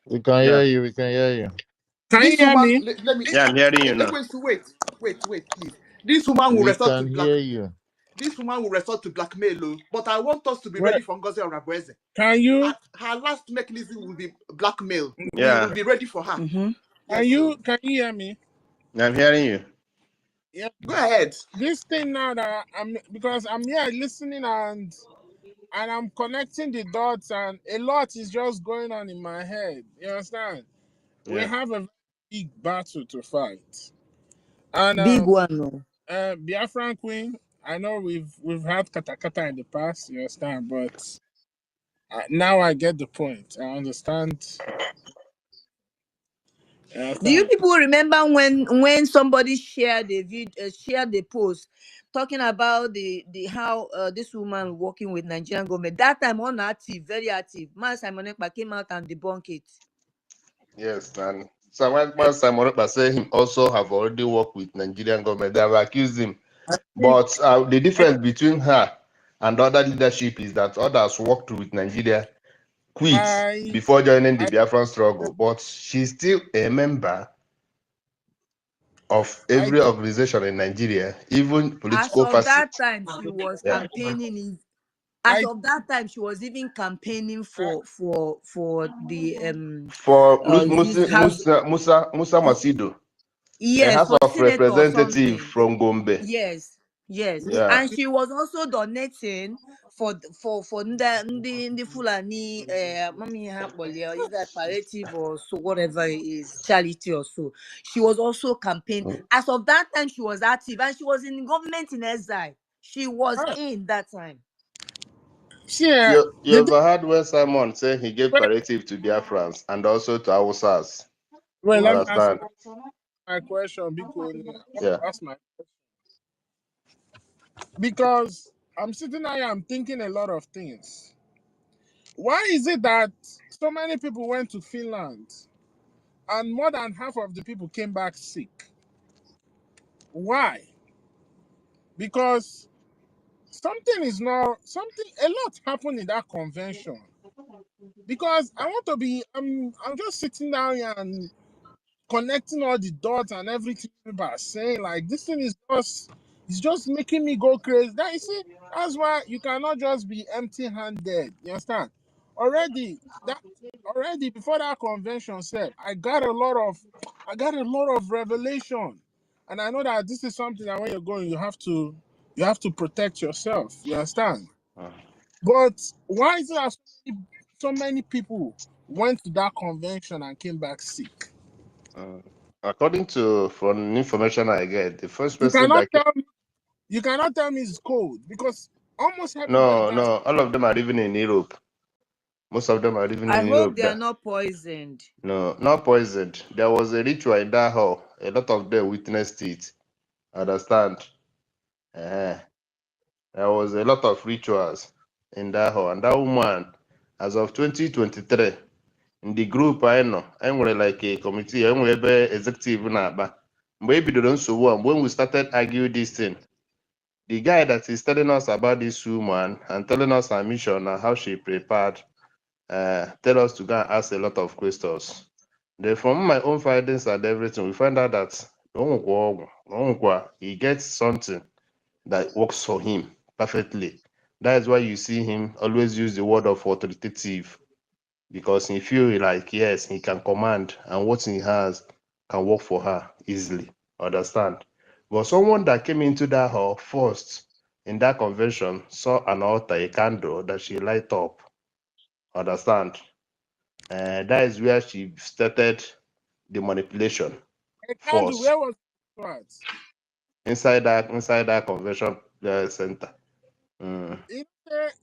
S2: We can hear you. We can hear you.
S4: Can you hear me?
S19: Let me.
S18: Yeah, I'm hearing you now.
S19: Wait, please. This woman will
S2: We
S19: resort to
S2: can hear you.
S19: This woman will resort to blackmail, but I want us to be ready for Ngozi Orabueze.
S4: Can you?
S19: Her last mechanism will be blackmail.
S18: Yeah.
S19: We will be ready for her.
S4: Can you hear me?
S18: I'm hearing you.
S4: Yeah.
S19: Go ahead.
S4: This thing now that because I'm here listening and I'm connecting the dots, and a lot is just going on in my head. You understand? Yeah. We have a big battle to fight. And
S1: big one, no.
S4: BIAFRACOIN, I know we've had kata in the past, you understand, but now I get the point. I understand.
S1: Do you people remember when somebody shared the video, shared the post talking about the how this woman working with Nigerian government? That time on active, very active. Man Simon Ekpa came out and debunked it.
S18: Yes, and Simon Ekpa said he also have already worked with Nigerian government. They have accused him. But the difference between her and other leadership is that others worked with Nigeria, quit before joining the Biafran struggle. But she's still a member of every organization in Nigeria, even political
S1: facet. As of that
S18: facet.
S1: time, she was campaigning. As of that time, she was even campaigning for the
S18: for Musa Masido.
S1: Yes,
S18: House
S1: for
S18: of
S1: senator or
S18: Representative
S1: something.
S18: from Gombe.
S1: Yes.
S18: Yeah.
S1: And she was also donating for the Fulani either palliative or so whatever it is, charity or so. She was also campaigning. As of that time, she was active, and she was in government in exile. She was in that time.
S4: Yeah.
S18: You ever heard when Simon said he gave palliative to Biafrans and also to Hausas?
S4: Well, let me ask my question because that's my question. Because I'm sitting here, I'm thinking a lot of things. Why is it that so many people went to Finland and more than half of the people came back sick? Why? Because a lot happened in that convention. Because I'm just sitting down here and connecting all the dots and everything people are saying. Like, this thing is just making me go crazy. That, you see, that's why you cannot just be empty-handed. You understand? Already before that convention said, I got a lot of revelation, and I know that this is something that when you're going, you have to protect yourself. You understand? But why is it that so many people went to that convention and came back sick?
S18: According to from information I get, the first
S4: You
S18: person
S4: cannot
S18: that came,
S4: tell me. You cannot tell me it's cold because almost everywhere
S18: no,
S4: gas.
S18: all of them are living in Europe. Most of them are living
S1: I
S18: in
S1: hope
S18: Europe.
S1: they are
S18: There.
S1: not poisoned.
S18: No, not poisoned. There was a ritual in that hall. A lot of them witnessed it. Understand? Uh, there was a lot of rituals in that hall. And that woman, as of 2023, in the group I know, I were like a committee, I were executive na Aba. Mgbe e bidoro when we started arguing this thing, the guy that is telling us about this woman and telling us her mission and how she prepared, tell us to go and ask a lot of questions. Then from my own findings and everything, we find out that he gets something that works for him perfectly. That is why you see him always use the word of authoritative, because he feel like, yes, he can command and what he has can work for her easily. Understand? But someone that came into that hall first in that convention saw an altar, a candle that she light up. Understand? That is where she started the manipulation
S4: A candle,
S18: first
S4: where was it at?
S18: inside that convention center. Mm.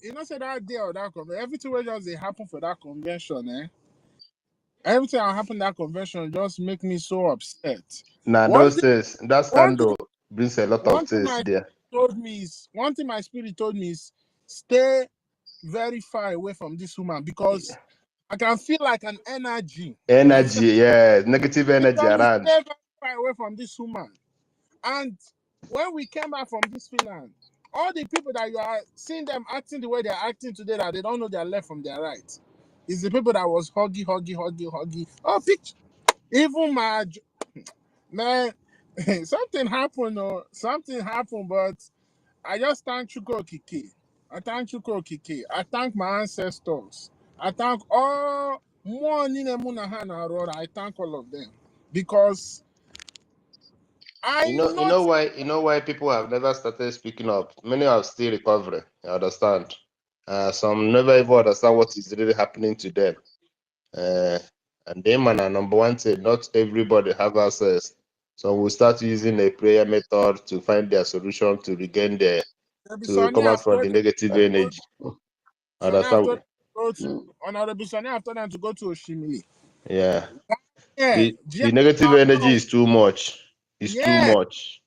S4: You know, say that day of that convention, everything will just happen for that convention, eh? Everything that happened that convention just make me so upset.
S18: Now
S4: One
S18: those
S4: thing,
S18: things, that
S4: one thing,
S18: scandal brings a lot of
S4: one thing
S18: things
S4: my
S18: there.
S4: one thing my spirit told me is stay very far away from this woman because I can feel like an energy. You
S18: Energy,
S4: understand?
S18: yeah, negative
S4: It
S18: energy
S4: told me
S18: around.
S4: stay very far away from this woman. And when we came back from this Finland, all the people that you are seeing them acting the way they're acting today, that they don't know their left from their right, is the people that was huggy. Oh, picture. Even my man, something happened. Oh, something happened, but I just thank Chuko Kiki. I thank Chuko Kiki. I thank my ancestors. I thank all more Ninemunahana Road. I thank all of them because I not
S18: You know why people have never started speaking up. Many are still recovering. You understand? Some never even understand what is really happening to them. And them and number one thing, not everybody have access. So we'll start using a prayer method to find their solution to regain their to
S4: Sonny
S18: come out
S4: have
S18: from the
S4: told
S18: negative
S4: them to go.
S18: energy.
S4: Sonny have told
S18: Understand?
S4: them to go to Honorable Sonny have told them to go to Oshimili.
S18: Yeah.
S4: Yeah,
S18: The negative energy is too much. It's too
S4: yeah.
S18: much.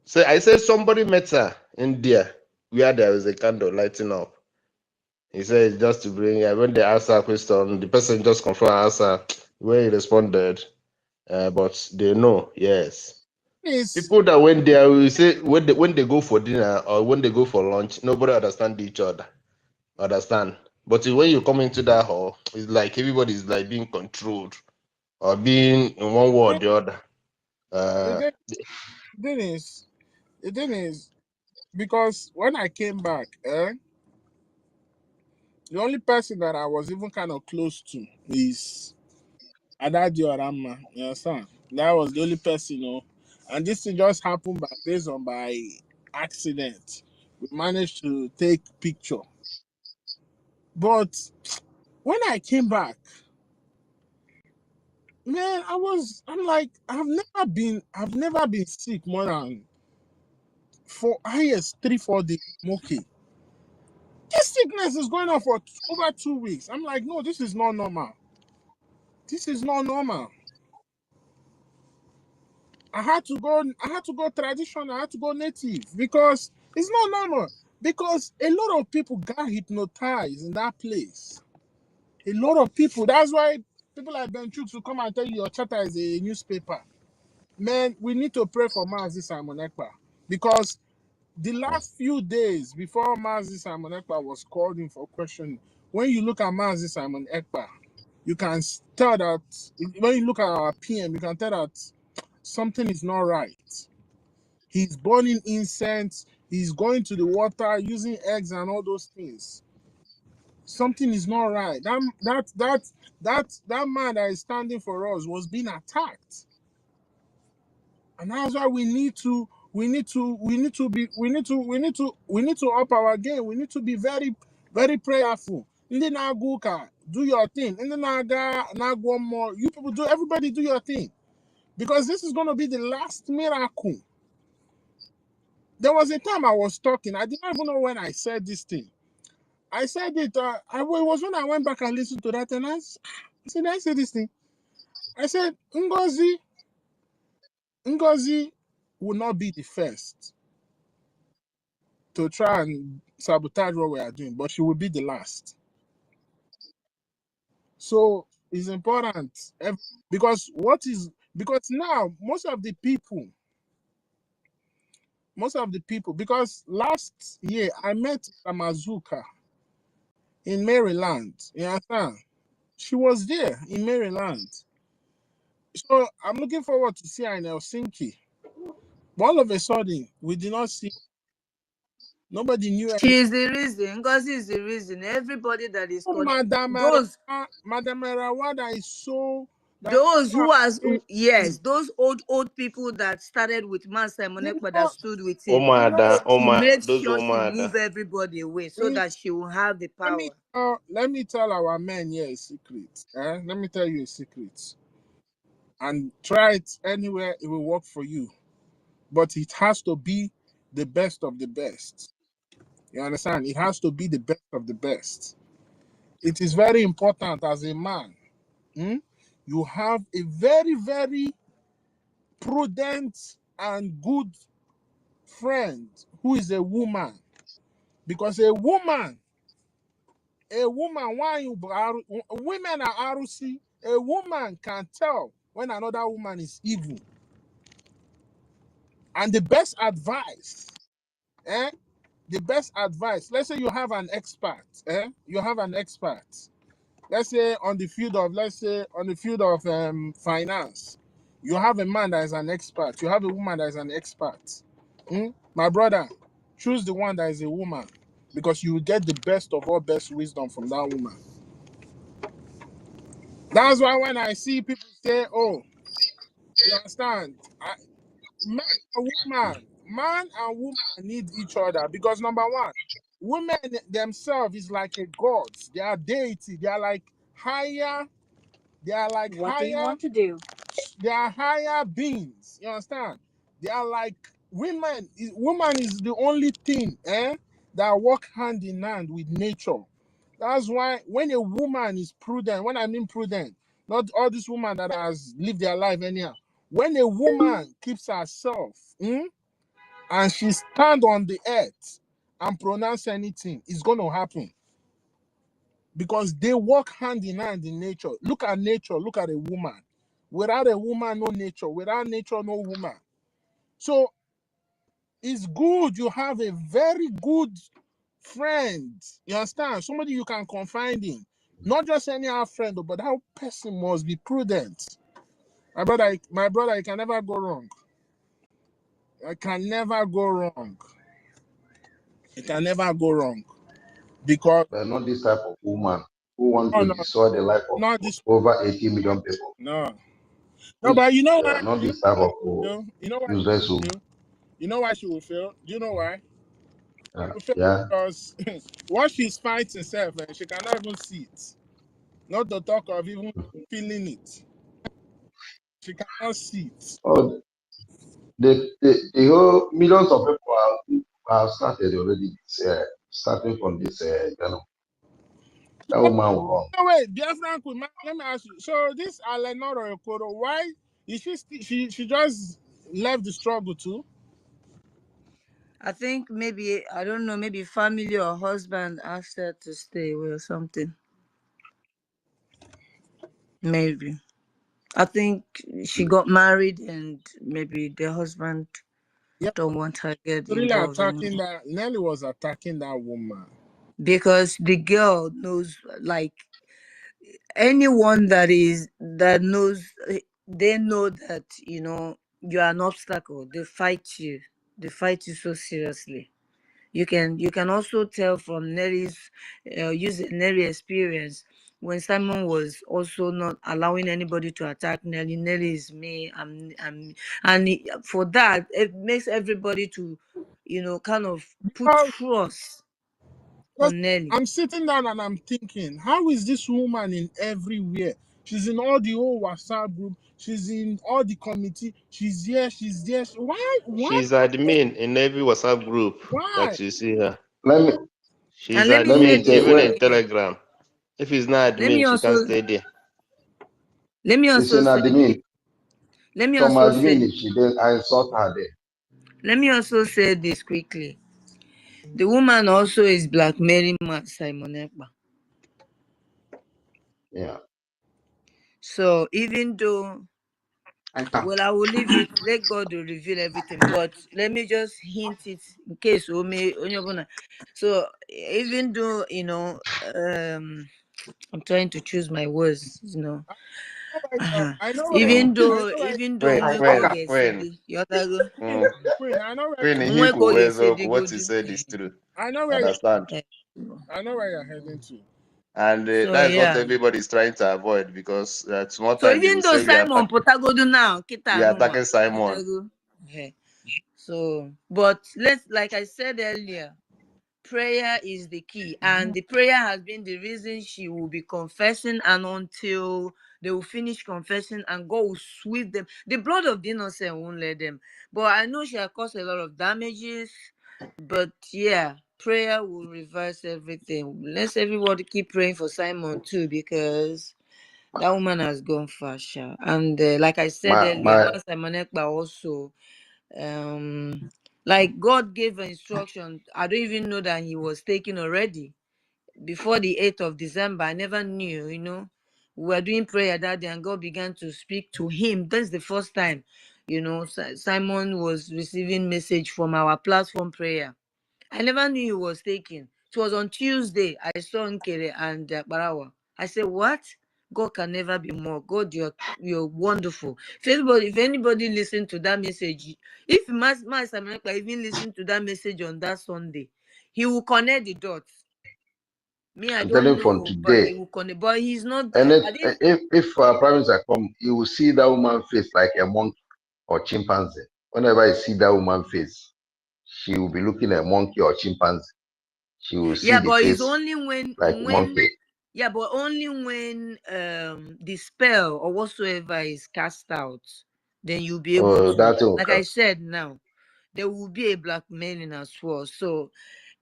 S18: So I said somebody met her in there where there was a candle lighting up. He said it's just to bring her. When they asked her a question, the person just confirmed answer where he responded. But they know, yes.
S4: Is
S18: People that went there will say when they go for dinner or when they go for lunch, nobody understand each other. Understand? But when you come into that hall, it's like everybody's like being controlled or being in one way or the other. Uh,
S4: the thing is because when I came back, the only person that I was even kind of close to is Adadio Arama. You understand? That was the only person, you know. And this thing just happened by accident. We managed to take picture. But when I came back, man, I'm like, I've never been sick more than for highest 3-4 days. I'm okay. This sickness is going on for over 2 weeks. I'm like, no, this is not normal. This is not normal. I had to go traditional, I had to go native because it's not normal. Because a lot of people got hypnotized in that place. A lot of people. That's why people like Ben Chooks will come and tell you your charter is a newspaper. Man, we need to pray for Mazi Simon Ekpa. Because the last few days before Mazi Simon Ekpa was called in for questioning, when you look at Mazi Simon Ekpa, you can tell that when you look at our PM, you can tell that something is not right. He's burning incense, he's going to the water, using eggs and all those things. Something is not right. That man that is standing for us was being attacked. And that's why we need to up our game. We need to be very, very prayerful. Ndị na-agụ ụka do your thing. In the Naga, one more. You people do. Everybody do your thing, because this is gonna be the last miracle. There was a time I was talking. I didn't even know when I said this thing. I said it. It was when I went back and listened to that, and I said, I said this thing. I said, Ngozi will not be the first to try and sabotage what we are doing, but she will be the last. So it's important because now most of the people, because last year I met Amazuka in Maryland. You understand? She was there in Maryland. So I'm looking forward to see her in Helsinki. But all of a sudden, we did not see. Nobody knew.
S1: She is the reason. Ngozi is the reason. Everybody that is called
S4: Madam Marawada is so.
S1: Those old people that started with Master Monekpa that stood with him. She made sure she moved everybody away so that she will have the power.
S4: Let me tell our men here a secret. Let me tell you a secret. And try it anywhere, it will work for you. But it has to be the best of the best. You understand? It has to be the best of the best. It is very important as a man. You have a very, very prudent and good friend who is a woman. Because a woman, why women are RC, a woman can tell when another woman is evil. And the best advice, let's say you have an expert, let's say on the field of finance, you have a man that is an expert, you have a woman that is an expert. My brother, choose the one that is a woman, because you will get the best of all best wisdom from that woman. That's why when I see people say, oh, you understand, man and woman need each other, because number one, women themselves is like a gods. They are deity. They are like higher. They are like
S1: what
S4: higher.
S1: do you want to do?
S4: They are higher beings. You understand? They are like women. Woman is the only thing that work hand in hand with nature. That's why when a woman is prudent, when I mean prudent, not all these women that has lived their life anyhow. When a woman keeps herself and she stand on the earth and pronounce anything, it's going to happen. Because they work hand in hand in nature. Look at nature, look at a woman. Without a woman, no nature. Without nature, no woman. So it's good you have a very good friend. You understand? Somebody you can confide in. Not just any friend, but that person must be prudent. My brother, you can never go wrong. I can never go wrong. It can never go wrong. Because
S8: but not this type of woman who wants to destroy the life of over 80 million people.
S4: No, but you know what?
S8: Not this type of useless woman.
S4: You know why she will fail? Do you know why?
S8: Yeah.
S4: Because what she's fighting herself, and she cannot even see it. Not to talk of even feeling it. She cannot see it.
S8: Oh, the whole millions of people have started already. Starting from this, that woman will run.
S4: No, wait, BIAFRACOIN, let me ask you. So this Alenoro Okoro, why is she just left the struggle too?
S1: I think maybe, I don't know, maybe family or husband asked her to stay away or something. Maybe. I think she got married and maybe the husband don't want her to get
S4: Really
S1: involved
S4: attacking
S1: anymore.
S4: that. Nelly was attacking that woman.
S1: Because the girl knows, like, anyone that knows, they know that, you are an obstacle. They fight you so seriously. You can also tell from Nelly's using Nelly experience, when Simon was also not allowing anybody to attack Nelly. Nelly is me, for that it makes everybody to kind of put trust
S4: Because
S1: Nelly.
S4: I'm sitting down and I'm thinking, how is this woman in everywhere? She's in all the whole WhatsApp group. She's in all the committee. She's here. She's there. Why?
S18: She's admin in every WhatsApp group
S4: Why?
S18: that you see her.
S8: Let me
S18: She's
S1: And let me
S8: let me
S1: say
S18: admin,
S8: say
S1: this
S18: even in
S8: when
S1: quickly.
S18: Telegram. If he's not
S1: Let me
S18: admin, she can't
S1: also
S18: stay there.
S8: it's an
S1: say this.
S8: admin,
S1: Let me
S8: some
S1: also say
S8: admin if she did I insult her there.
S1: let me also say this quickly. The woman also is blackmailing Simon Ekpa.
S8: Yeah.
S1: So even though, well, I will leave it. Let God will reveal everything. But let me just hint it in case so even though I'm trying to choose my words, Uh-huh.
S4: I know where
S18: Mm.
S1: Even
S4: I
S1: though
S4: know where Queen. I know where
S18: Queen,
S4: you're
S18: he
S4: heading.
S18: go well, so what you said is true.
S4: I know where
S18: Understand?
S4: I know where you're heading to.
S18: And
S1: So
S18: that is what
S1: yeah.
S18: everybody is trying to avoid, because at small
S1: So
S18: time they
S1: even
S18: will
S1: though
S18: say
S1: Simon Potagodo now,
S18: we
S1: Kita
S18: are
S1: Numa,
S18: attacking Simon.
S1: So, but like I said earlier, prayer is the key, and the prayer has been the reason she will be confessing, and until they will finish confessing and God will sweep them, the blood of the innocent won't let them. But I know she has caused a lot of damages, but yeah, prayer will reverse everything. Let's everybody keep praying for Simon too, because that woman has gone far, sha. And like I said earlier, Simon Ekpa also, like God gave an instruction. I don't even know that he was taken already before the 8th of December. I never knew, we were doing prayer that day and God began to speak to him. That's the first time, Simon was receiving message from our platform prayer. I never knew he was taken. It was on Tuesday. I saw Nkele and Barawa. I said, what? God can never be more. God, you're wonderful. If anybody listened to that message, if Master America even listened to that message on that Sunday, he will connect the dots. Me, I
S8: I'm telling
S1: don't
S8: you from
S1: know, but he
S8: today.
S1: will connect. But he's not.
S8: And
S1: I didn't.
S8: if Prime Minister come, you will see that woman face like a monkey or chimpanzee. Whenever you see that woman face, she will be looking at monkey or chimpanzee. She will see
S1: Yeah,
S8: the
S1: but it's
S8: face
S1: only
S8: like monkey.
S1: yeah, but only when the spell or whatsoever is cast out, then you'll be able to.
S8: That will
S1: Like I
S8: cast.
S1: said now, there will be a blackmailing as well. So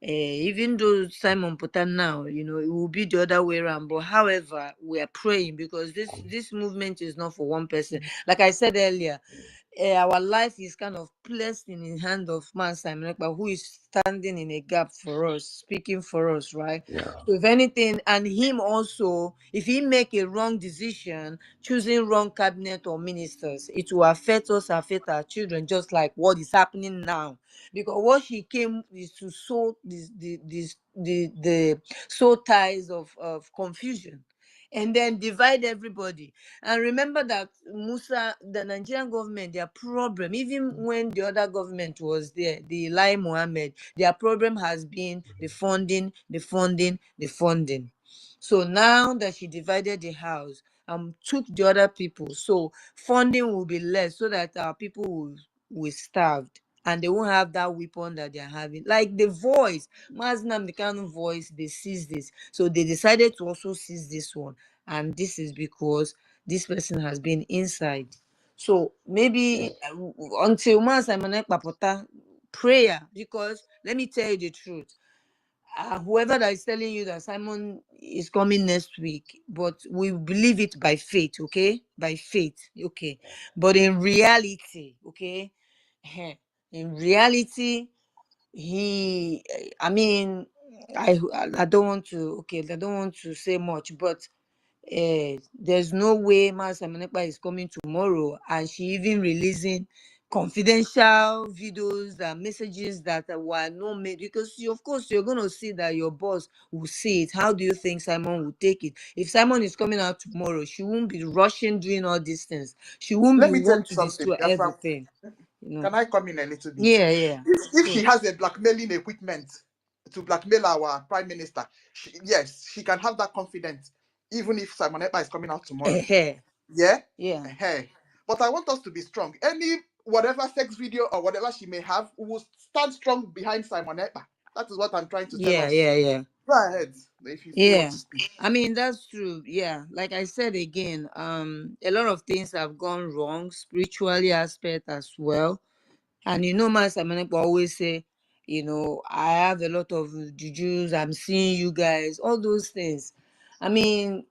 S1: even though Simon Potan now, it will be the other way around. But however, we are praying because this movement is not for one person. Like I said earlier, our life is kind of placed in the hand of man Simon Ekpa, who is standing in a gap for us, speaking for us, right?
S8: Yeah.
S1: So if anything, and him also, if he make a wrong decision, choosing wrong cabinet or ministers, it will affect us, affect our children, just like what is happening now. Because what he came is to sow the sow ties of confusion, and then divide everybody. And remember that Musa, the Nigerian government, their problem, even when the other government was there, the Lai Mohammed, their problem has been the funding, the funding, the funding. So now that she divided the house and took the other people, so funding will be less so that our people will starved and they won't have that weapon that they're having. Like the voice, Maznam the kind of voice, they seize this. So they decided to also seize this one. And this is because this person has been inside. So maybe until Simon Ekpa Pota, prayer, because let me tell you the truth. Whoever that is telling you that Simon is coming next week, but we believe it by faith, okay? By faith, okay? But in reality, okay? In reality, I mean, I don't want to, okay, I don't want to say much, but there's no way Master Manepa is coming tomorrow, and she even releasing confidential videos and messages that were not made, because of course you're going to see that your boss will see it. How do you think Simon will take it? If Simon is coming out tomorrow, she won't be rushing doing all these things. She won't be
S19: Let me tell
S1: want
S19: you
S1: to
S19: something,
S1: destroy
S19: Biafra.
S1: everything.
S19: Can I come in a little bit?
S1: Yeah.
S19: If she has a blackmailing equipment to blackmail our prime minister, yes, she can have that confidence, even if Simon Ekpa is coming out tomorrow. Yeah? But I want us to be strong. Any whatever sex video or whatever she may have, we will stand strong behind Simon Ekpa. That is what I'm trying to tell us.
S1: Yeah.
S4: Go ahead if you still want
S1: Yeah,
S4: to speak.
S1: I mean that's true. Yeah, like I said again, a lot of things have gone wrong spiritually aspect as well. And Master Manepo always say, I have a lot of jujus. I'm seeing you guys, all those things. I mean,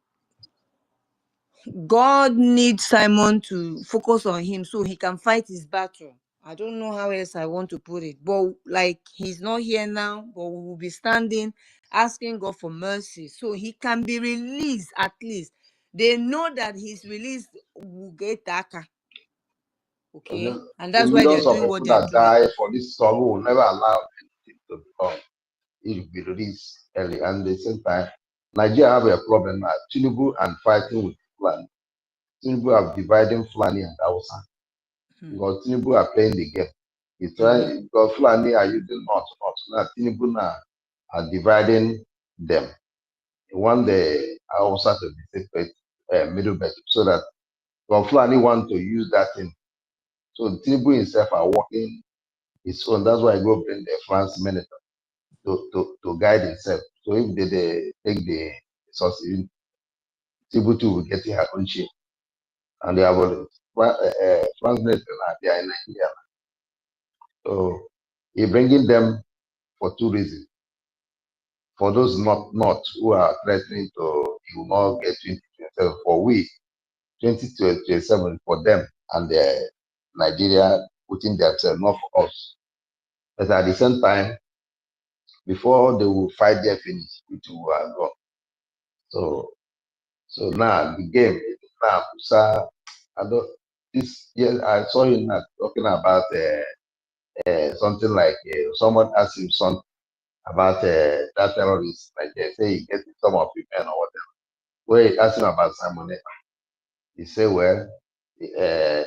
S1: God needs Simon to focus on him so he can fight his battle. I don't know how else I want to put it, but like he's not here now, but we will be standing, asking God for mercy so he can be released at least. They know that his release will get darker. Okay, and
S8: The
S1: that's why they're
S8: millions of
S1: doing what
S8: people
S1: they're
S8: that
S1: doing.
S8: die for this struggle will never allow anything to become. It will be released early. And at the same time, Nigeria have a problem now. Tinubu and fighting with Fulani. Tinubu are dividing Fulani and Hausa because Tinubu are playing the game. He's trying because Fulani are using not. Now Tinubu now are dividing them. He want the Hausa to be separate, middle belt, so that because Fulani want to use that thing. So Tinubu himself are working his own. That's why I go bring the France minister to guide himself. So if they take the resources, Tinubu too will get her own share. And they have France minister, they are in Nigeria. So he bringing them for two reasons. For those not who are threatening to you will not get 2027, for we 2027 for them and Nigeria putting themselves not for us. But at the same time, before they will fight their finish, it will go. So now the game is now. So I don't. This year I saw him now talking about something like someone asked him something about that terrorist, like they say he gets some of his men or whatever. Where he asked him about Simon, he said, well, uh,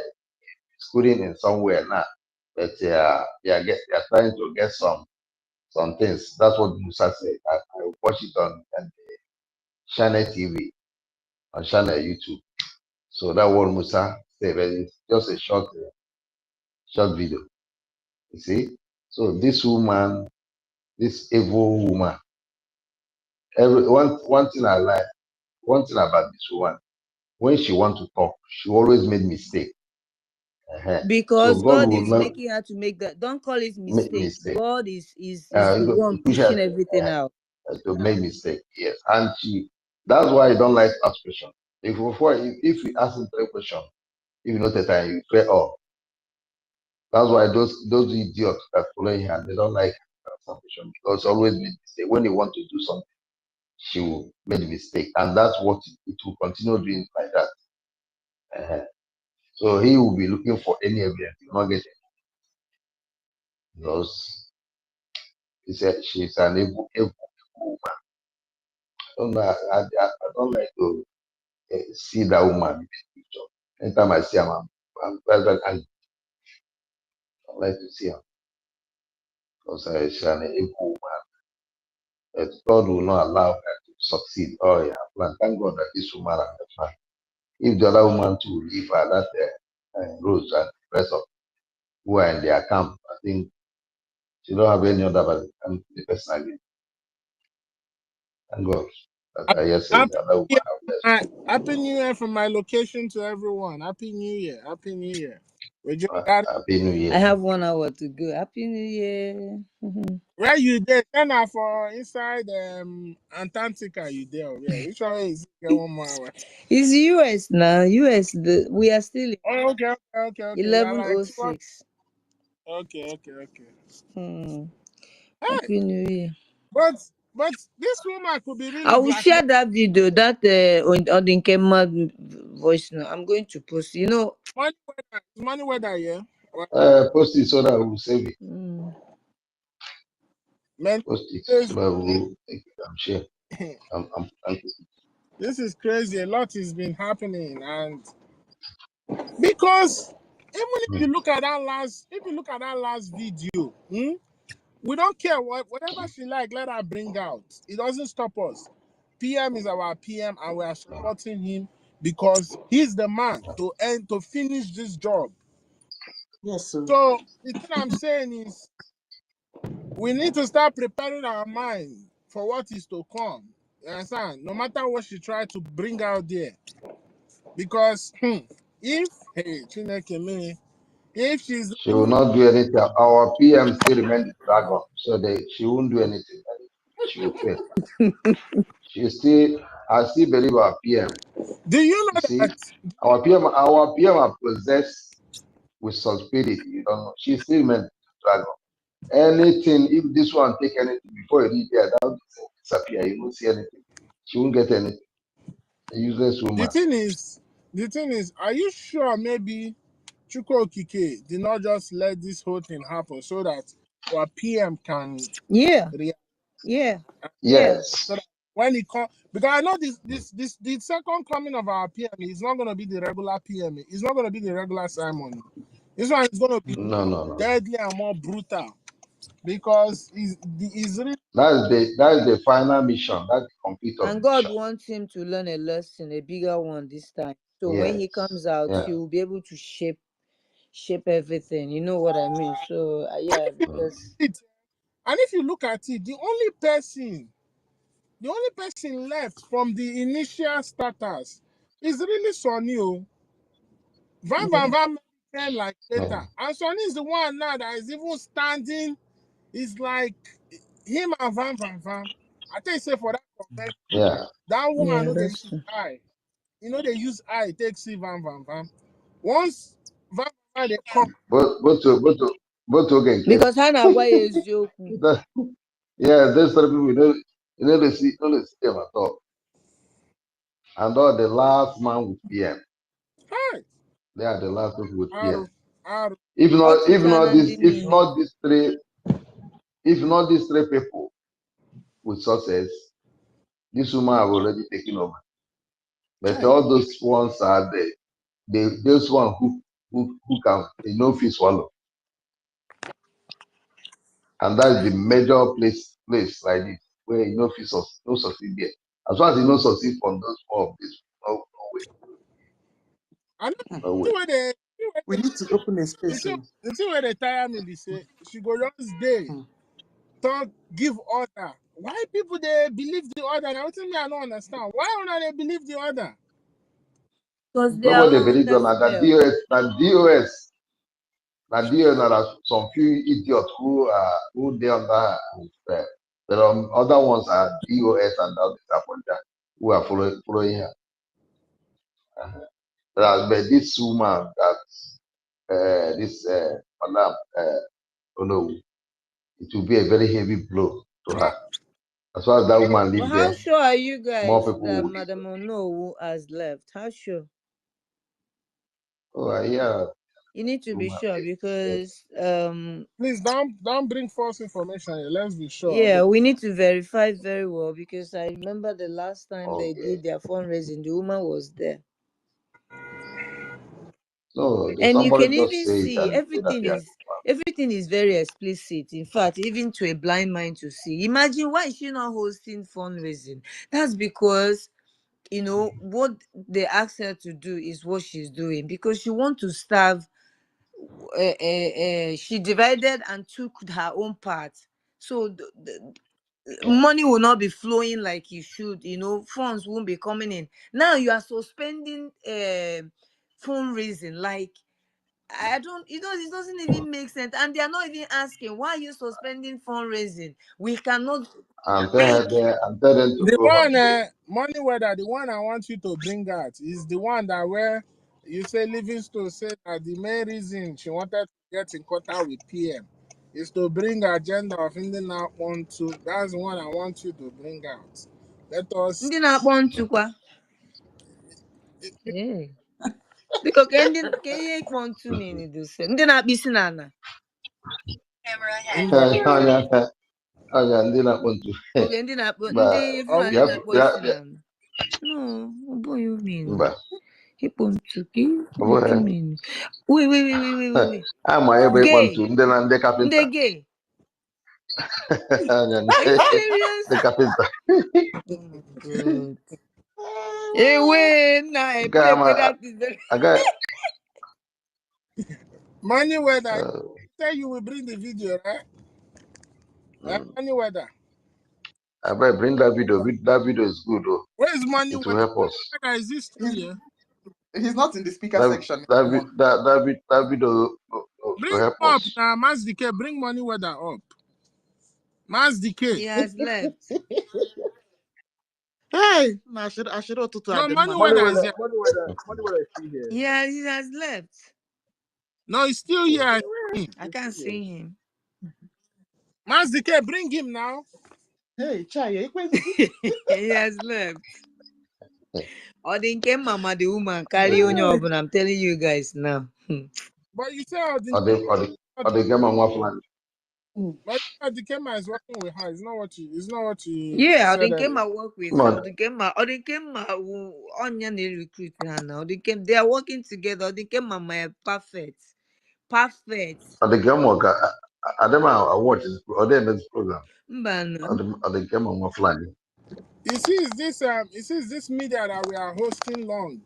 S8: schooling in somewhere now, but they are trying to get some things. That's what Musa said. I watched it on Channel TV, on Channel YouTube. So that what Musa said, but it's just a short video. You see? So this woman, this evil woman, one thing I like, one thing about this woman, when she want to talk, she always made mistake. So
S1: Because
S8: God
S1: God
S8: will
S1: is
S8: not
S1: making her to make that. Don't call it
S8: make
S1: mistake.
S8: mistake.
S1: God is the one
S8: Push her
S1: pushing everything out.
S8: to make mistake. Yes, and that's why I don't like ask question. If you ask him 3 questions, if you know the time, you pray all. That's why those idiots that follow her, they don't like asking question because always make mistake. When they want to do something, she will make mistake, and that's what it will continue doing like that. So he will be looking for any evidence, he will not get it because he said she's an evil woman. I don't know. I don't like to see that woman in the picture. Anytime I see her, I'm very angry. I don't like to see her because she's an evil woman. But God will not allow her to succeed. Oh yeah, well, thank God that this woman and the fan. If the other woman too leave her, that Rose and the rest of who are in their camp, I think she don't have any other but the person again. Thank God that I just said
S4: Happy
S8: the other woman
S4: New
S8: have left.
S4: Year, Happy New Year from my location to everyone. Happy New Year. Happy New Year. We just got
S8: Happy New
S1: I
S8: Year.
S1: have 1 hour to go. Happy New Year.
S4: where you there? China for inside Antarctica. You there? Yeah. Which one is get 1 more hour?
S1: It's US now. US. We are still
S4: Oh, okay. We are like
S1: 11:06.
S4: okay. Hey,
S1: Happy New Year.
S4: but this woman could be
S1: I
S4: really
S1: will share
S4: blackmail.
S1: that video, that on the Kema voice now. I'm going to post.
S4: Money weather, yeah.
S8: Post it so that we will save it.
S4: Man,
S8: Post it so that we will take it. I'm sure. I'm
S4: this is crazy. A lot has been happening, and because even if you look at that last video, we don't care whatever she like. Let her bring out. It doesn't stop us. PM is our PM, and we are supporting him because he's the man to finish this job.
S16: Yes, sir.
S4: So the thing I'm saying is, we need to start preparing our mind for what is to come. You understand? No matter what she tried to bring out there. Because if she's
S8: She will not do anything. Our PM still remain the dragon, so she won't do anything. She will fail. I still believe our PM.
S4: do you know
S8: See,
S4: that
S8: our PM are possessed with some spirit. You don't know. She still remain the dragon. Anything, if this one take anything before you reach there, that will disappear. You won't see anything. She won't get anything. A useless woman.
S4: the thing is, are you sure maybe Chukwu Okike did not just let this whole thing happen so that our PM can react?
S8: Yes.
S4: So that when he come, because I know the second coming of our PM is not gonna be the regular PM. It's not gonna be the regular Simon. This one is gonna be
S8: No.
S4: deadly and more brutal because it's really
S8: That is the final mission. That's the complete of
S1: And
S8: the
S1: God
S8: mission.
S1: wants him to learn a lesson, a bigger one this time. So when
S8: Yes.
S1: he comes out,
S8: Yeah.
S1: he will be able to shape everything. You know what I mean? So yeah, because
S4: and if you look at it, the only person left from the initial starters is really Sonny. Van came like later. And Sonny is the one now that is even standing. It's like him and Van. I tell you, say for that convention, that woman know they
S1: that's
S4: use
S1: true.
S4: eye. You know they use eye, take see Van. Once Van they come.
S8: But again,
S1: Because Hannah why is joking.
S8: yeah, there's some people they see them at all. And all the last man with PM.
S4: Hi.
S8: They are the last people with PM.
S1: What is
S8: If not these three people with success, this woman have already taken over. But all those ones are those one who can fit swallow. And that's the major place like this where no succeed there. As far as you no succeed from those four of this, no way.
S19: We need to open a space.
S4: The thing where they tire me be say she go just day talk give order. Why people they believe the order? Now me I don't understand. Why don't they believe the order?
S1: Because they are
S8: Nobody
S1: all
S8: believes
S1: under
S8: on that
S1: spell.
S8: DOS are some few idiots who they under spell. There are other ones are DOS and others who are following her. But this woman that this madam it will be a very heavy blow to her. As far as that woman
S1: But
S8: lives
S1: how
S8: there,
S1: sure are you
S8: more
S1: guys
S8: people
S1: that
S8: will.
S1: Madam Onowu has left? How sure?
S8: Oh yeah.
S1: You need to be sure because
S4: please don't bring false information here. Let's be sure.
S1: yeah, we need to verify very well because I remember the last time they did their fundraising, the woman was there.
S8: No,
S1: And you
S8: somebody
S1: can
S8: just
S1: even
S8: say it
S1: see
S8: and
S1: everything is very explicit. In fact, even to a blind mind to see. Imagine why is she not hosting fundraising? That's because what they asked her to do is what she's doing because she wants to starve. She divided and took her own part, so the money will not be flowing like it should. Funds won't be coming in. Now you are suspending fundraising. Like I don't, it doesn't even make sense, and they are not even asking why are you suspending fundraising. We cannot.
S8: and tell them to
S4: The
S8: go
S4: one
S8: holiday.
S4: money weather, the one I want you to bring out is the one that where you say Livingstone said that the main reason she wanted to get in contact with PM is to bring agenda of Indian out one to. That's the one I want you to bring out. Let us.
S1: Ndị na-akpọ ntụkwa. Biko ka ihe ịkpọ ntụ na-enedosa ndị na-akpụ isi n'ala.
S8: Ndị na-akpọ ntu.
S1: Oge ndị Fulani na-akpọ isi n'ala. No, ọ bụghị omeni. Ịkpọ ntụ ka ntụ meni. Wait.
S8: Ama ebe ịkpọ ntu ndị kapịnta.
S1: Ndị gay. Are you serious?
S8: Ndị kapịnta.
S1: Oh my God. Na
S4: Money weather. Say you will bring the video, right? Money weather.
S8: I better bring that video. That video is good, though.
S4: Where is money?
S8: It will help us.
S4: Is this still here?
S19: He's not in the speaker section
S8: That
S19: anymore.
S8: video will
S4: Bring
S8: help
S4: up
S8: us.
S4: now, Mazdike. Bring money weather up. Mazdike.
S1: He has left.
S19: Hey, no, I should have to
S4: No,
S19: the
S4: money
S19: money
S4: weather
S19: whether
S4: is here.
S19: is still here.
S1: Yeah, he has left.
S4: No, he's still here.
S1: I can't see him.
S4: Mazdike, bring him now.
S19: Hey, Chai,
S1: He has left. Or the came mama the woman carry on your oven. I'm telling you guys now.
S4: But you say
S8: the game on one plan.
S4: but the Kema is working with her. It's not what you
S1: Yeah,
S4: said.
S1: they came and work with her. They came onion recruit her now. They are working together. They came my perfect.
S8: The game work. I don't know. I watch this. Or they this program. Or the game on one plan.
S4: You see, is this media that we are hosting long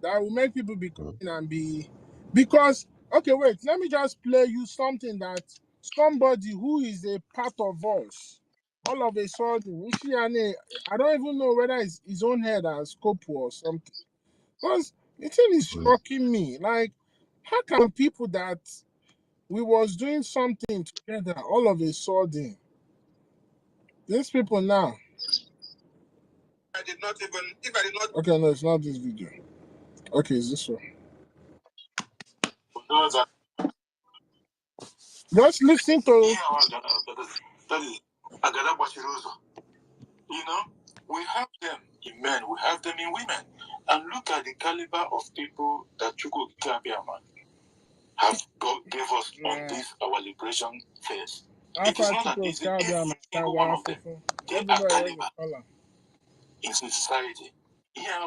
S4: that will make people be coming and be because okay, wait, let me just play you something that somebody who is a part of us all of a sudden, I don't even know whether it's his own head has scope or something. Because the thing is shocking me. Like, how can people that we was doing something together all of a sudden, these people now. I did not even if I did not. Okay, no, it's not this video. Okay, it's this one. Just listen to. That is Agada Bashiruzo. You know, we have them in men, we have them in women. And look at the caliber of people that Chuko Kabiaman have gave us on this our liberation phase. It is not an easy every single one of them. They are caliber in society. Look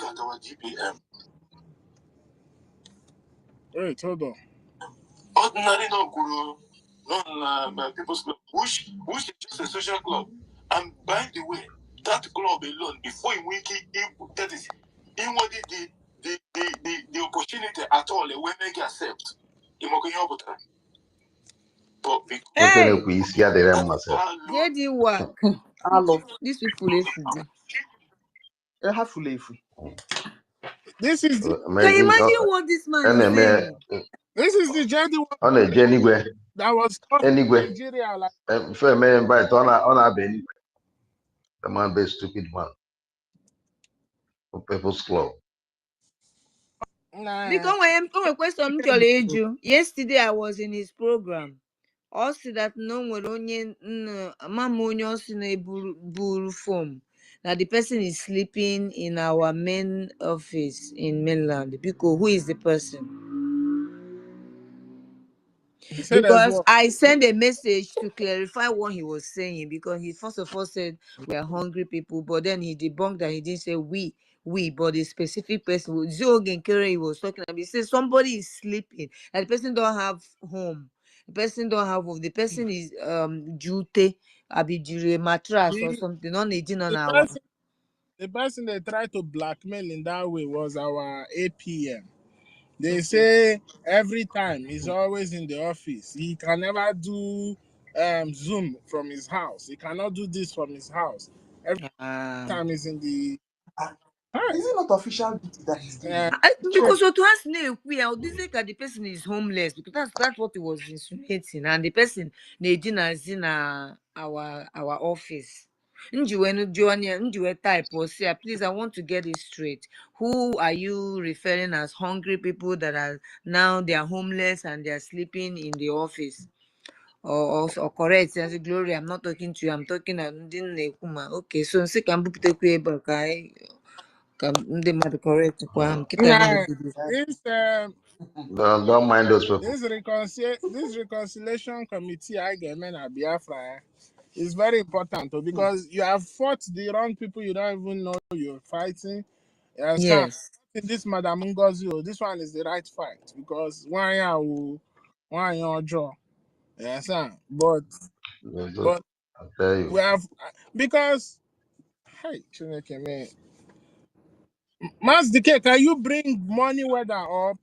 S4: at our GPM. Wait, hold on. Ordinary no guru, non people's club, which is just a social club. And by the way, that club alone, before in wiki, that is, in what the opportunity at all, when they accept, but
S1: hey,
S8: Hey!
S1: did you work? These people
S4: this is the,
S1: can you imagine what this man is saying?
S4: This is the journey
S8: on a journey where
S4: that was
S8: anywhere.
S4: Nigeria. Like,
S8: If a man invite on a benny, the man be stupid man. For People's Club.
S1: Because when I question yesterday I was in his program. Also that no one only mama onye also na buru form. Now the person is sleeping in our main office in mainland. Because who is the person? Because I sent a message to clarify what he was saying, because he first of all said we are hungry people, but then he debunked that he didn't say we, but the specific person, he was talking about, he said somebody is sleeping, and the person don't have home, the person don't have home, the person is jute, abijire mattress or something, on
S4: the person they tried to blackmail in that way was our APM. They say every time he's always in the office. He can never do Zoom from his house. He cannot do this from his house. Every time he's in the.
S19: Is it not official duty that he's doing?
S1: Because to us, the person is homeless, because that's what he was insinuating, and the person is in our office. Type or say, please, I want to get it straight. Who are you referring as hungry people that are now they are homeless and they are sleeping in the office? Or correct, as Glory, I'm not talking to you, I'm talking okay, so can correct
S8: don't mind those people.
S4: This reconciliation committee I get men at Biafra is very important because you have fought the wrong people you don't even know you're fighting.
S1: Yes.
S4: This Madam NGOZI, this one is the right fight because one your jaw. Yes, but
S8: I'll tell you.
S4: we have because hey, Chineke man. Mas DK, can you bring money weather up?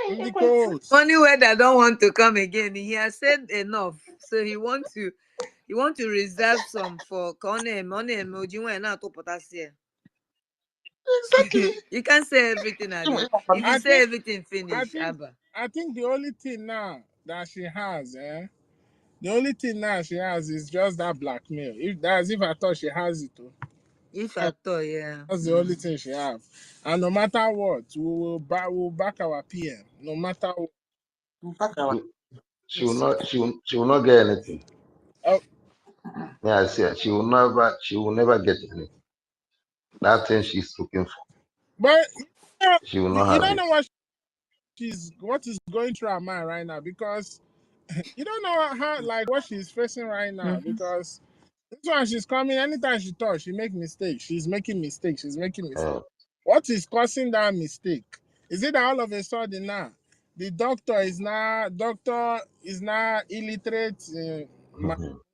S4: Because
S1: Funny word I don't want to come again. He has said enough. So he want to reserve some for potassium.
S4: exactly.
S1: You can't say everything, Abi. If you say everything, finish, Abba.
S4: I think the only thing now that she has, the only thing now she has is just that blackmail. If I thought she has it,
S1: If I thought, yeah.
S4: That's the only thing she have. And no matter what, we'll back our PM. No matter what. We'll back our
S8: She will not. She will not get anything.
S4: oh.
S8: Yeah, I see. She will never. She will never get anything. That thing she's looking for.
S4: But
S8: She will not
S4: you
S8: have
S4: don't
S8: it.
S4: know what is going through her mind right now, because you don't know how, like, what she's facing right now, because this one, she's coming anytime she talks, she make mistakes. She's making mistakes. What is causing that mistake? Is it that all of a sudden now the doctor is now illiterate?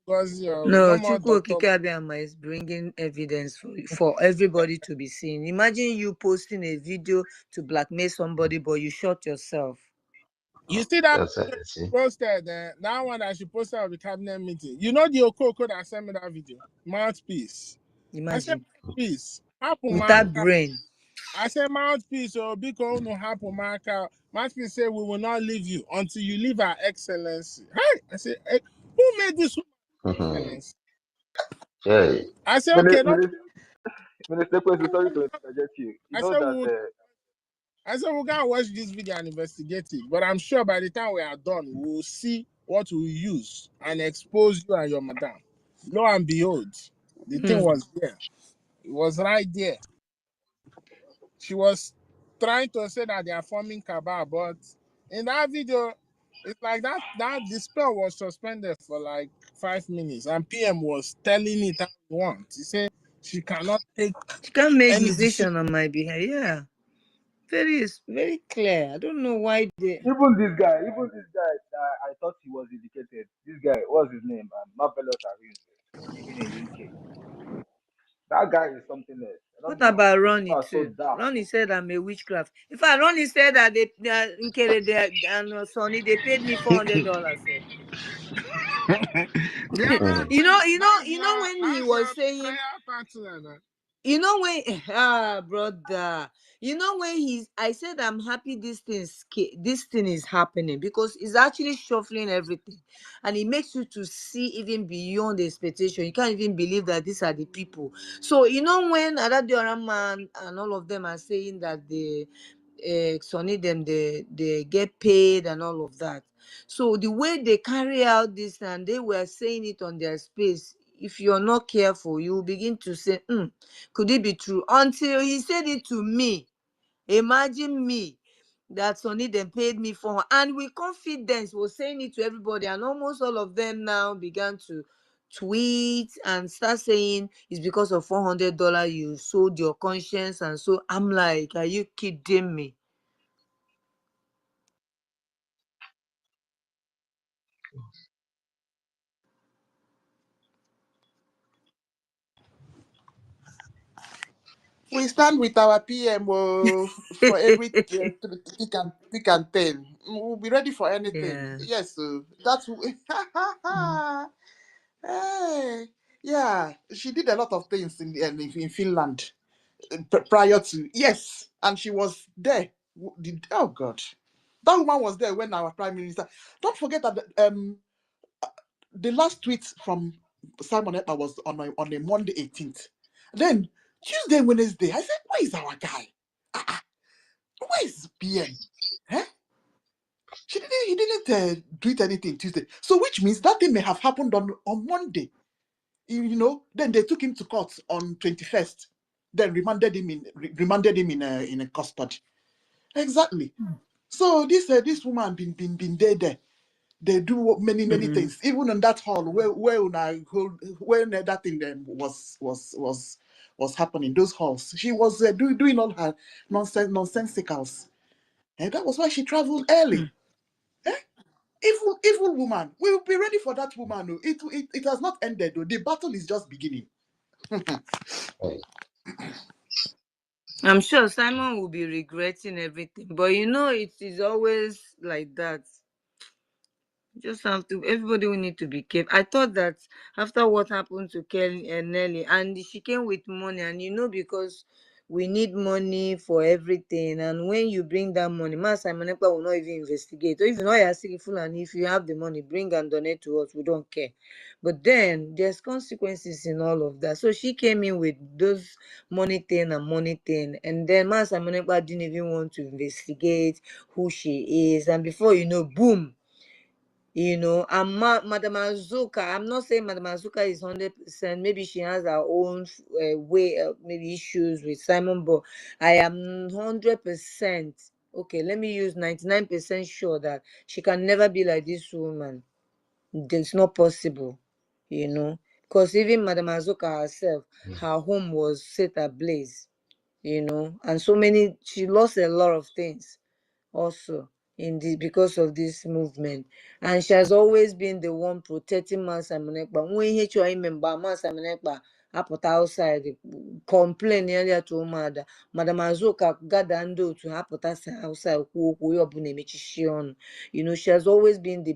S4: Because
S1: No,
S4: no more
S1: Chukwu
S4: doctor.
S1: Okike Abiyama is bringing evidence for everybody to be seen. Imagine you posting a video to blackmail somebody, but you shot yourself.
S4: You see that posted, that one that she posted at the cabinet meeting. You know the Okoko that sent me that video? Mouthpiece.
S1: Imagine.
S4: I said, mouthpiece.
S1: Without brain.
S4: I said, mouthpiece, or because no happen, mouthpiece say, we will not leave you until you leave our excellency. Hey, I said, hey, who made this excellency?
S8: Hey.
S4: I said, okay,
S16: Minister Kwesi, sorry to interject you. You know that.
S4: I said, we're going to watch this video and investigate it. But I'm sure by the time we are done, we'll see what we'll use and expose you and your madam. Lo and behold, the thing was there. It was right there. She was trying to say that they are forming cabal, but in that video, it's like that the spell was suspended for like 5 minutes, and PM was telling it how he wants. He said she cannot make
S1: any decision on my behalf. Yeah. Very clear. I don't know why they.
S16: Even this guy, I thought he was indicated. This guy, what's his name? Marvelous Arins, living in UK. That guy is something else.
S1: What about Ronnie
S16: too?
S1: So Ronnie said I'm a witchcraft. In fact, Ronnie said that and Sonny, they paid me $400. You know when he was saying. You know when brother, you know when I said I'm happy this thing is happening, because it's actually shuffling everything, and it makes you to see even beyond the expectation. You can't even believe that these are the people. So you know when Adadioran man and all of them are saying that they Sonny them they get paid and all of that. So the way they carry out this, and they were saying it on their space, if you're not careful, you will begin to say, could it be true? Until he said it to me. Imagine me, that Sonny them paid me for, and with confidence was saying it to everybody, and almost all of them now began to tweet and start saying it's because of $400 you sold your conscience. And so I'm like, are you kidding me?
S19: We stand with our PM for every thick and thin. We'll be ready for anything.
S1: Yeah.
S19: Yes, that's. Hey, yeah, she did a lot of things in Finland prior to, yes, and she was there. Oh God, that woman was there when our prime minister. Don't forget that the last tweet from Simon Ekpa was on a Monday 18th. Then Tuesday, Wednesday, I said, where is our guy? Where is PM? Huh? He didn't tweet anything Tuesday. So which means that thing may have happened on Monday. Then they took him to court on 21st. Then remanded him in custody. Exactly. So this woman been there. They do many things. Even in that hall when that thing then was happening, those halls, she was doing all her nonsensicals. And that was why she traveled early. Evil woman. We will be ready for that woman. It has not ended. The battle is just beginning.
S1: I'm sure Simon will be regretting everything, but you know it is always like that. Just have to. Everybody will need to be careful. I thought that after what happened to Kelly and Nelly, and she came with money, and you know because we need money for everything, and when you bring that money, Mas Simon Ekpa will not even investigate. Or if you know you're skillful and if you have the money, bring and donate to us. We don't care. But then there's consequences in all of that. So she came in with those money thing and money thing, and then Mas Simon Ekpa didn't even want to investigate who she is, and before you know, boom. You know, and Madam Azuka, I'm not saying Madam Azuka is 100%. Maybe she has her own way, maybe issues with Simon, but I am 100%. Okay, let me use 99% sure that she can never be like this woman. It's not possible, you know, because even Madam Azuka herself, her home was set ablaze, you know, and so many, she lost a lot of things also in the because of this movement, and she has always been the one protecting Mass Simon Ekpa. When he remember Mass Simon Ekpa apụta outside complain earlier to mother Madam Azuka gather ndị otu ha pụtasị outside kwuo okwu onye ọbụla emechichi ọnụ. You know, she has always been the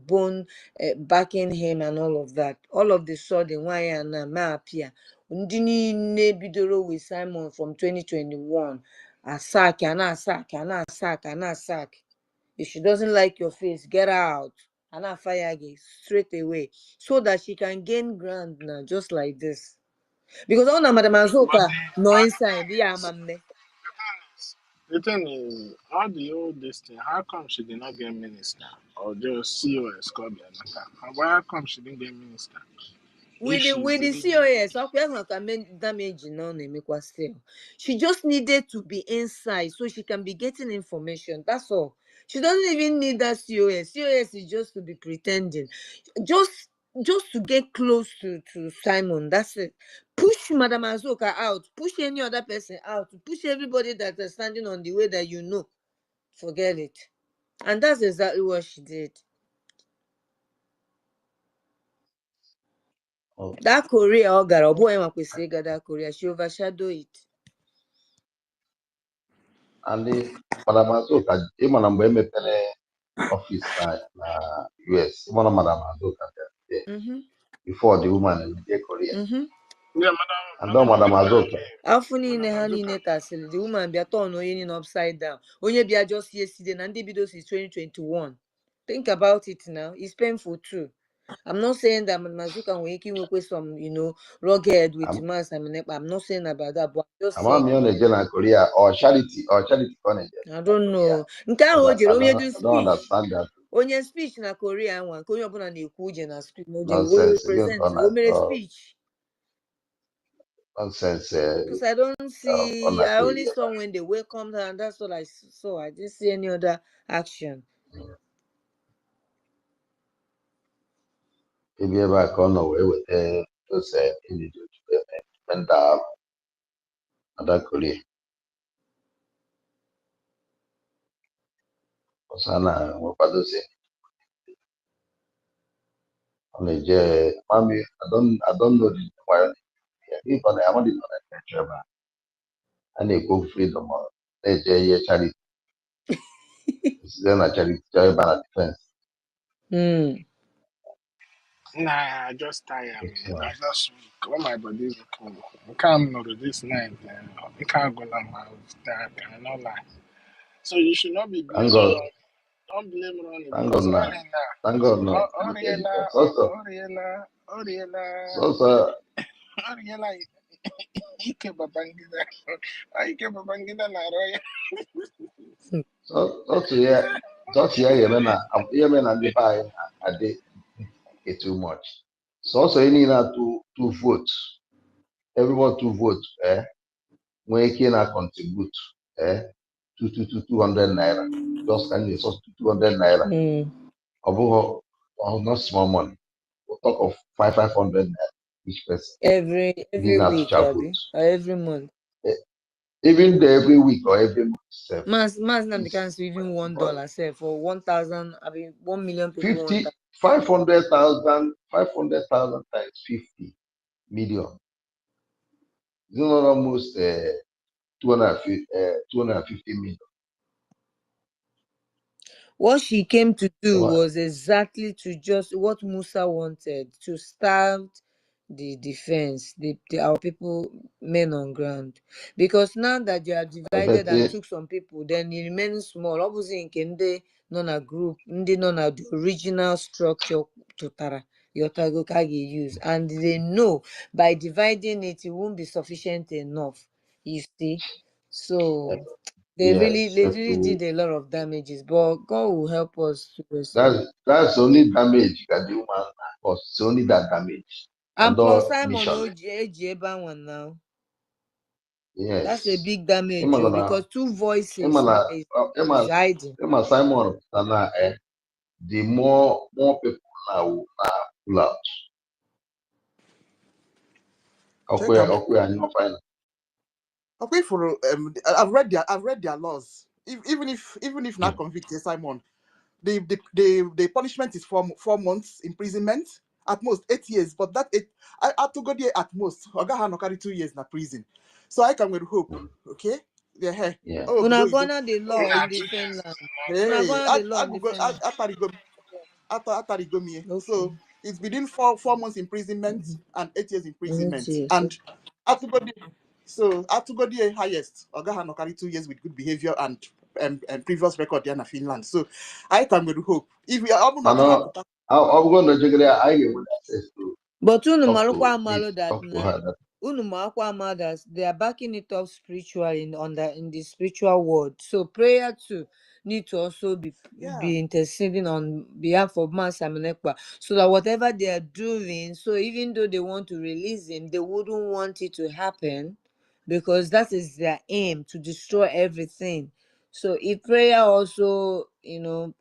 S1: bone backing him and all of that. All of the sudden nwaanyị a na apịa ndị niile bidoro with Simon from 2021 attack and attack and attack and attack. If she doesn't like your face, get out and I fire again straight away so that she can gain ground now, just like this. Because all Madam
S4: But
S1: Azuka no inside, yeah, mamne.
S4: the thing is, all the old this thing, how come she did not get minister or just COS called Bianca? And why how come she didn't get minister? If
S1: With
S4: she's
S1: the
S4: really
S1: COS, damage no still. She just needed to be inside so she can be getting information. That's all. She doesn't even need that COS. COS is just to be pretending. Just to get close to Simon. That's it. Push Madam Azoka out. Push any other person out. Push everybody that is standing on the way that you know. Forget it. And that's exactly what she did.
S8: Oh,
S1: That Korea Ogara, boy, that Korea, she overshadowed it.
S8: and the Madam Azuka, ịma na mgbe emepere ọfịs na US, ịma na Madam Azuka bịara there
S1: Mm-hmm.
S8: before the woman emeje Korea.
S1: Mm-hmm.
S4: yeah,
S8: And then Madam
S4: Madam
S8: Azuka,
S1: Afọ niile
S4: Madam
S1: ha
S4: Azuka.
S1: niile tasịrị the woman bịa turn onye niile upside down. Onye bịa just yesterday na ndị bido since 2021. Think about it now. It's painful too. I'm not saying that Mazuka nwere ike inwekwe some, you know, rugged with Mas Simon Ekpa. I'm not saying about that, but I'm just
S8: ama
S1: saying.
S8: m ọ na-eje na Korea or charity ka ọ na-eje
S1: I
S8: na
S1: don't
S8: Korea.
S1: know. Nke ahụ o jere onye do
S8: I don't
S1: speech.
S8: understand that
S1: Onye speech na Korea nwa nke onye ọbụla na-ekwu uje na speech. O jere wee
S8: nonsense. Again,
S1: represent o mere speech.
S8: nonsense.
S1: Because I don't
S8: Ọ
S1: see, I
S8: na-akụ
S1: only
S8: eri ebe
S1: saw when they welcomed her, and that's what I saw. I didn't see any other action.
S8: ebi ebe a ka ọ nọ wee weta ose menda ada Korea ọsa na nwekwadozi ọ na-eje mami I don't know the why ịkọ na amadi nọ na ebe a na-ekwu freedom na-eje ihe charity site na charity chọọ ịba na defense.
S4: Nah, I just tired, man. I just weak. All my body is okay. I can't know this night. I can't go on my that. I cannot lie. So you should not be
S8: Thank
S4: blaming
S8: God,
S4: Ronnie. Don't blame Ronnie
S8: thank God
S4: because
S8: na thank God na sọsọ
S4: Oriela, Ike Babangida, Ike Babangida na Roya.
S8: sọsọ ya ga-eme na ndị be anyị na-adị too much. So you need to vote. Everyone to vote. When you can contribute. 200 naira. Just can you source 200 naira? Or not small money. We'll talk of 500 naira each person.
S1: Every week, Abby, or every month.
S8: Even every week or every month.
S1: Mas Namdi can even $1 save for 1,000. I mean 1 million people.
S8: 500,000 times 50 million. It's not almost 250 million.
S1: What she came to do
S8: Well,
S1: was exactly to just what Musa wanted, to start the defense, our people, men on ground. Because now that you are divided and took some people, then it remains small. Obviously, in Kende, non a group, non a the original structure to Tara, Yotago Kage use. And they know by dividing it, it won't be sufficient enough. You see? So they really did a lot of damages, but God will help us to restore.
S8: that's only damage that the human cause. It's only that damage.
S1: And plus Simon
S8: Initially.
S1: Oji now.
S8: Yes.
S1: That's a big damage, because two voices is hiding.
S8: Simon, the more people now will pull out.
S19: Okay, for I've read their laws. Even if not convicted, Simon, the punishment is 4 months imprisonment, at most 8 years. But that I had to go there at most. Oga no carry 2 years in prison. So I can with hope. Okay? Yeah. Oh,
S1: Una gonna the law in the Finland. Una gonna the law in the Finland.
S19: So it's between 4 months imprisonment and 8 years imprisonment.
S1: Yes.
S19: And at to go there highest. Oga no carry 2 years with good behavior and previous record there in Finland. So I can with hope. If we are not
S8: going to access to.
S1: But that they are backing it up spiritually in the spiritual world. So prayer too need to also be interceding on behalf of Man Simon Ekpa, so that whatever they are doing, so even though they want to release him, they wouldn't want it to happen, because that is their aim, to destroy everything. So if prayer also,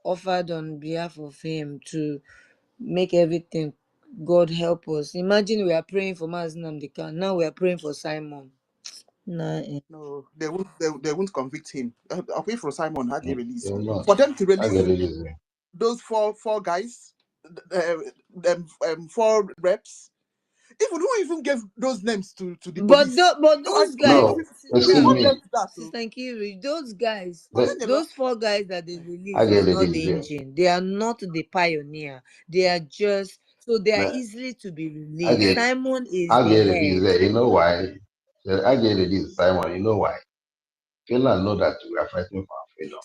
S1: offered on behalf of him to make everything, God help us. Imagine we are praying for Mazinam Dekan. Now we are praying for Simon.
S19: No, they won't convict him. I'll pay for Simon had a release. For them to release those four guys, them 4 reps. Even who even gave those names to the police?
S1: But those guys,
S8: Sister
S1: Nkiri, those guys, those 4 guys that they released is not the engine. They are not the pioneer. They are just, so they are easily to be released. Simon is the head.
S8: You know why? I get released, Simon. You know why? Finland know that we are fighting for freedom.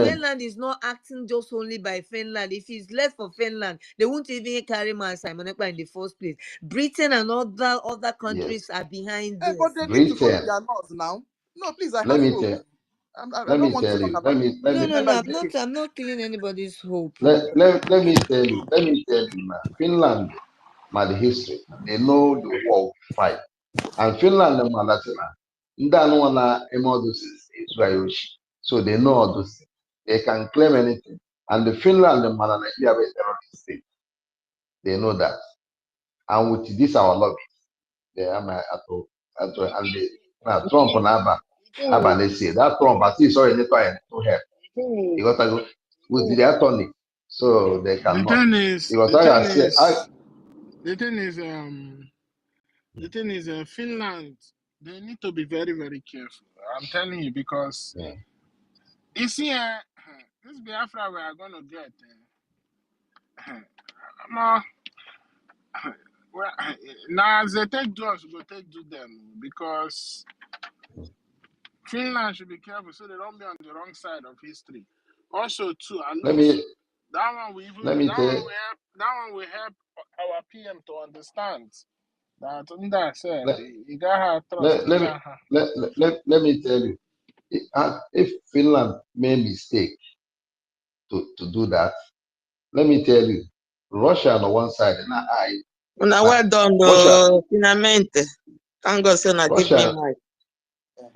S1: Finland is not acting just only by Finland. If it's left for Finland, they won't even carry Man Simon Ekpa in the first place. Britain and other countries are behind this.
S19: But they need to follow their laws now. No, please, I have hope. I don't want to talk about it.
S1: I'm not killing anybody's hope.
S8: Let me tell you now. Finland, the history, they know the war we fight. And Finland, so they know all those things. They can claim anything. And the Finland, Nigeria, a terrorist state. They know that. And with this, our lobby, they are and Trump and Abba, they say that Trump, at least already to help. He got to go with the attorney, so they cannot.
S4: The thing is, Finland, they need to be very, very careful. I'm telling you, because you see, this Biafra we are going to get. Now, as they take to us, we go take to them, because Finland should be careful so they don't be on the wrong side of history. Also, too, that one will help our PM to understand that you got trust.
S8: Let me tell you, if Finland made mistake to do that, let me tell you, Russia on one side and
S12: well done, though. Finalmente. Thank God, so now give me mic.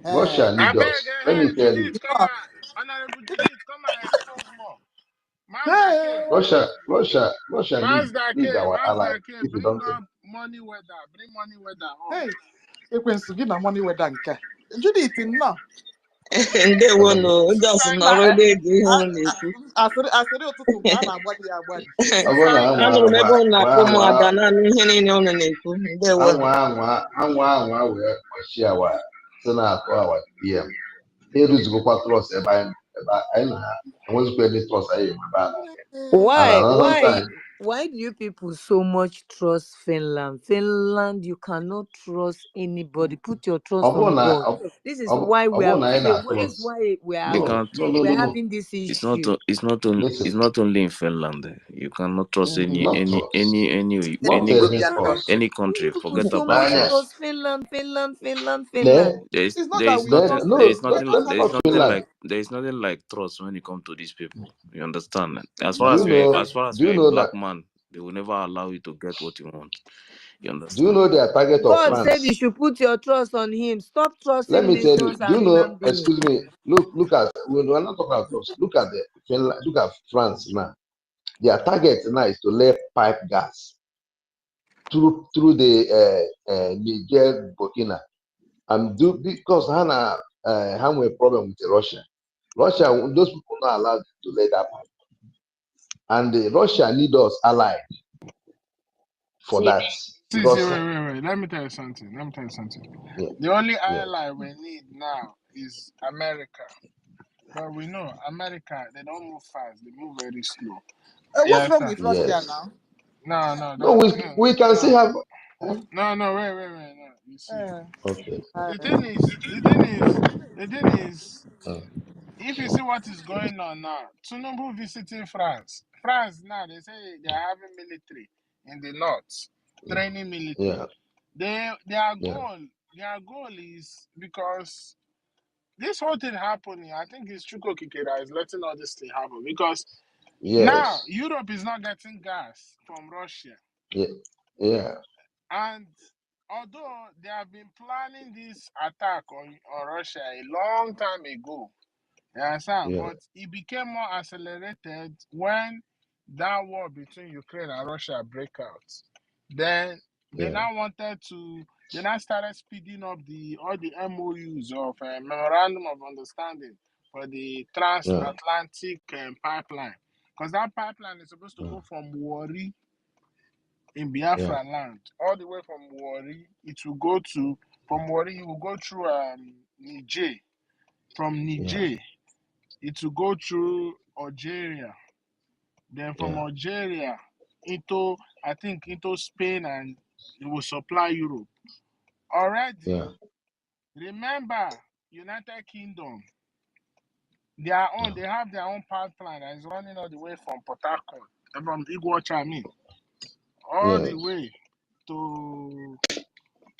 S8: Russia need us. Let me tell you.
S4: Honorable Judith, come and expose more.
S8: Russia need our ally. If you don't
S4: bring money weather.
S19: Hey, ekwensu gị na money weather nke. Judith now.
S12: Ndị wono just nọrọ na-ege ihe ọ na-ekwu.
S19: Asịrị ụtụtụ mgbe a na-agbadi ya agbadi.
S8: Ọ bụrụ na
S12: Anụrụ m ebe ọ na-akpọ ụmụada naanị ihe niile ọ na-ekwu. Ndị wono.
S8: anwa wee kpọchie awa site na-atụ awa PM. Eruzigokwa trọst ebe anyị na ha enwezikwa ndị trọst anyị ebe a na
S1: Why do you people so much trust Finland? Finland, you cannot trust anybody. Put your trust on God. This is why we are having this issue.
S5: It's not only in Finland. You cannot trust any country. Forget
S1: So
S5: about
S1: much
S5: trust.
S1: trust Finland.
S5: There is nothing like trust when it comes to these people. You understand? As far as you're a black man, they will never allow you to get what you want. You understand?
S8: Do you know their target of France?
S1: God said you should put your trust on Him. Stop trusting.
S8: Let me tell you. Do you know? Excuse me. Look at when we're not talking about trust. Look at Finland. Look at France now. Their target now is to lay pipe gas through the Niger, Burkina, and because Hannah have a problem with Russia. Those people not allowed to lay that pipe, and Russia need us allied for that.
S4: Wait. Let me tell you something.
S8: Yeah.
S4: The only ally we need now is America. But we know America, they don't move fast. They move very slow.
S19: What's wrong with Russia now?
S4: No.
S8: We can still have.
S4: No, wait. No, you see.
S8: Okay.
S4: The thing is, if you see what is going on now, Tinubu visiting France. France now, they say they are having military in the north, training military.
S8: Yeah.
S4: Their goal is because this whole thing happening, I think it's Chuko Kikera is letting all this thing happen because now Europe is not getting gas from Russia.
S8: Yeah.
S4: And although they have been planning this attack on Russia a long time ago, but it became more accelerated when that war between Ukraine and Russia broke out. Then they now started speeding up all the MOUs of Memorandum of Understanding for the transatlantic pipeline. Because that pipeline is supposed to go from Warri in Biafra land, all the way from Warri. From Warri, it will go through Niger. From Niger, it will go through Algeria. Then from Algeria into Spain, and it will supply Europe. Already, remember, United Kingdom, they have their own pipeline that is running all the way from Port Harcourt, from Iguacha, all the way to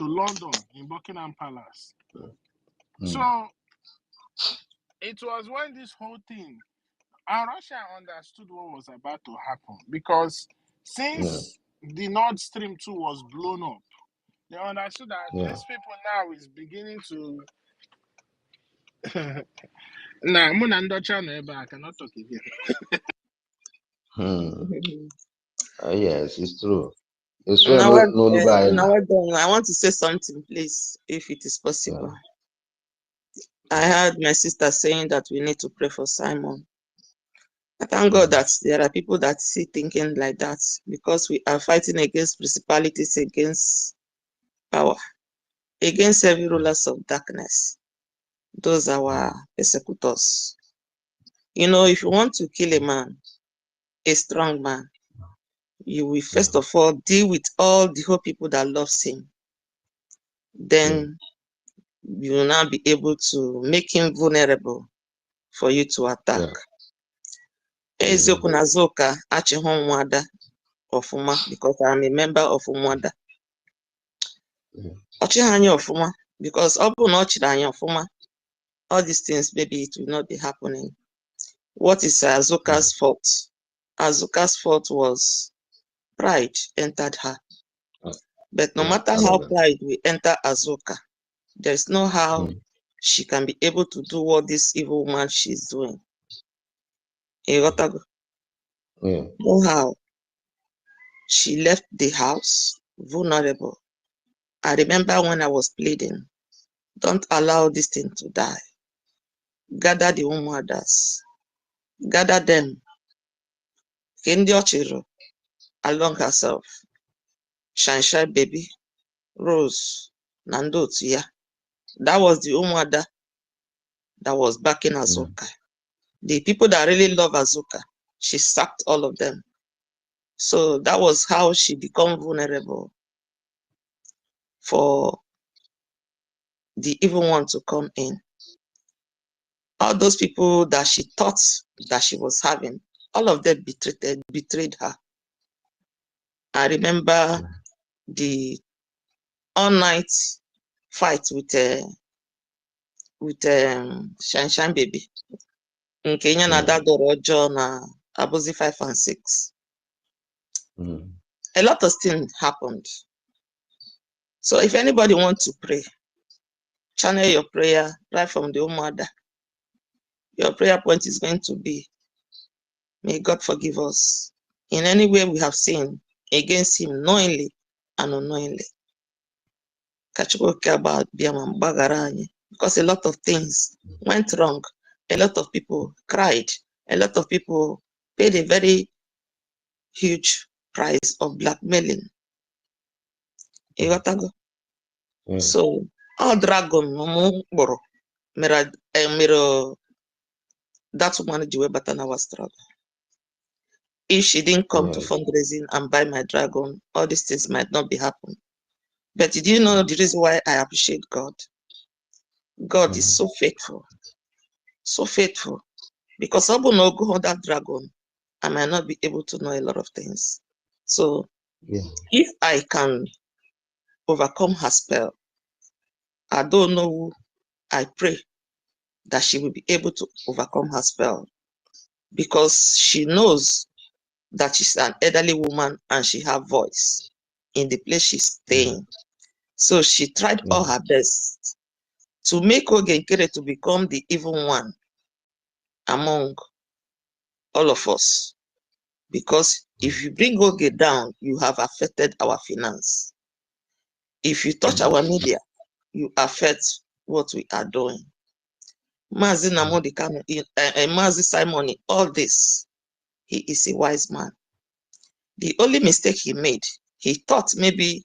S4: London in Buckingham Palace. So it was when this whole thing, and Russia understood what was about to happen, because since the Nord Stream 2 was blown up, they understood that these people now is beginning to I cannot talk again.
S8: Yes, it's true.
S12: I want to say something, please, if it is possible. I heard my sister saying that we need to pray for Simon. I thank God that there are people that see thinking like that, because we are fighting against principalities, against power, against every rulers of darkness. Those are our persecutors. You know, if you want to kill a man, a strong man, you will first of all deal with all the whole people that loves him. Then you will now be able to make him vulnerable for you to attack. Eziokwu na Zoka achịghị ụmụada ọfụma, because I am a member of ụmụada. Ọchịghị anyị ọfụma, because ọ bụ na ọ chịrị anyị ọfụma, all these things, maybe it will not be happening. What is Azuka's fault? Azuka's fault was pride entered her. But no matter how pride will enter Azuka, there's no how she can be able to do what this evil woman she's doing. No how. She left the house vulnerable. I remember when I was pleading, don't allow this thing to die.
S6: gather the Umuadas, gather them, Kendi Ochiro, along herself, Shine Baby, Rose, Nando Tia. That was the Umuada that was backing Azuka. The people that really love Azuka, she sacked all of them. So that was how she became vulnerable for the evil one to come in. All those people that she thought that she was having, all of them betrayed her. I remember the all-night fight with Shine Baby. In Kenya, na Dadoro John, Abuzi 5 and 6. A lot of things happened. So if anybody wants to pray, channel your prayer right from the Mother. Your prayer point is going to be, may God forgive us in any way we have sinned against him knowingly and unknowingly. Because a lot of things went wrong. A lot of people cried. A lot of people paid a very huge price of blackmailing. So, our dragon, that's one the way but our struggle. If she didn't come to fundraising and buy my dragon, all these things might not be happening. But did you know the reason why I appreciate God? God is so faithful. So faithful. Because I will not go on that dragon, I might not be able to know a lot of things. So if I can overcome her spell, I don't know who I pray that she will be able to overcome her spell. Because she knows that she's an elderly woman and she has voice in the place she's staying. So she tried all her best to make Ogenkere to become the evil one among all of us. Because if you bring Oge down, you have affected our finance. If you touch our media, you affect what we are doing. Mazi Namodi Kanu, Mazi Simon, all this, he is a wise man. The only mistake he made, he thought maybe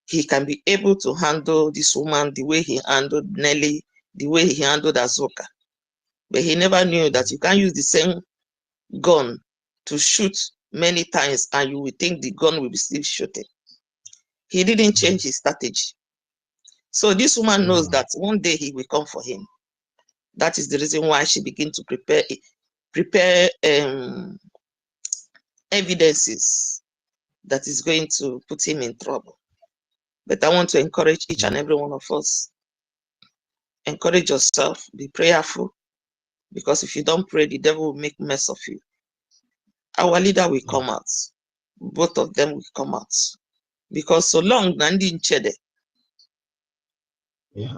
S6: he can be able to handle this woman the way he handled Nelly, the way he handled Azuka. But he never knew that you can use the same gun to shoot many times and you will think the gun will be still shooting. He didn't change his strategy. So this woman knows that one day he will come for him. That is the reason why she began to prepare evidences that is going to put him in trouble. But I want to encourage each and every one of us. Encourage yourself, be prayerful, because if you don't pray, the devil will make mess of you. Our leader will come out. Both of them will come out. Because so long, Nandi Nchede,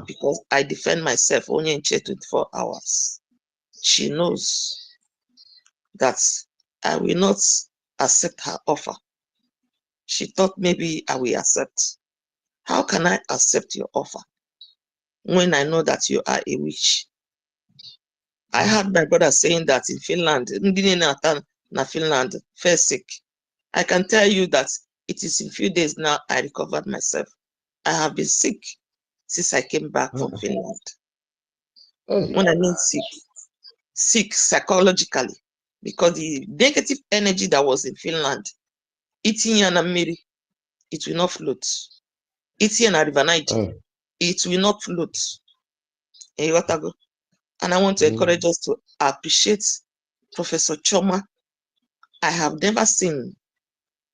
S6: because I defend myself only in 24 hours. She knows that I will not accept her offer. She thought maybe I will accept. How can I accept your offer when I know that you are a witch? I heard my brother saying that in Finland, na Finland, first sick. I can tell you that it is in few days now I recovered myself. I have been sick since I came back from Finland. When I mean sick psychologically, because the negative energy that was in Finland, eating Yanamiri, it will not float. Eating a River Niger, it will not float. And I want to encourage us to appreciate Professor Choma. I have never seen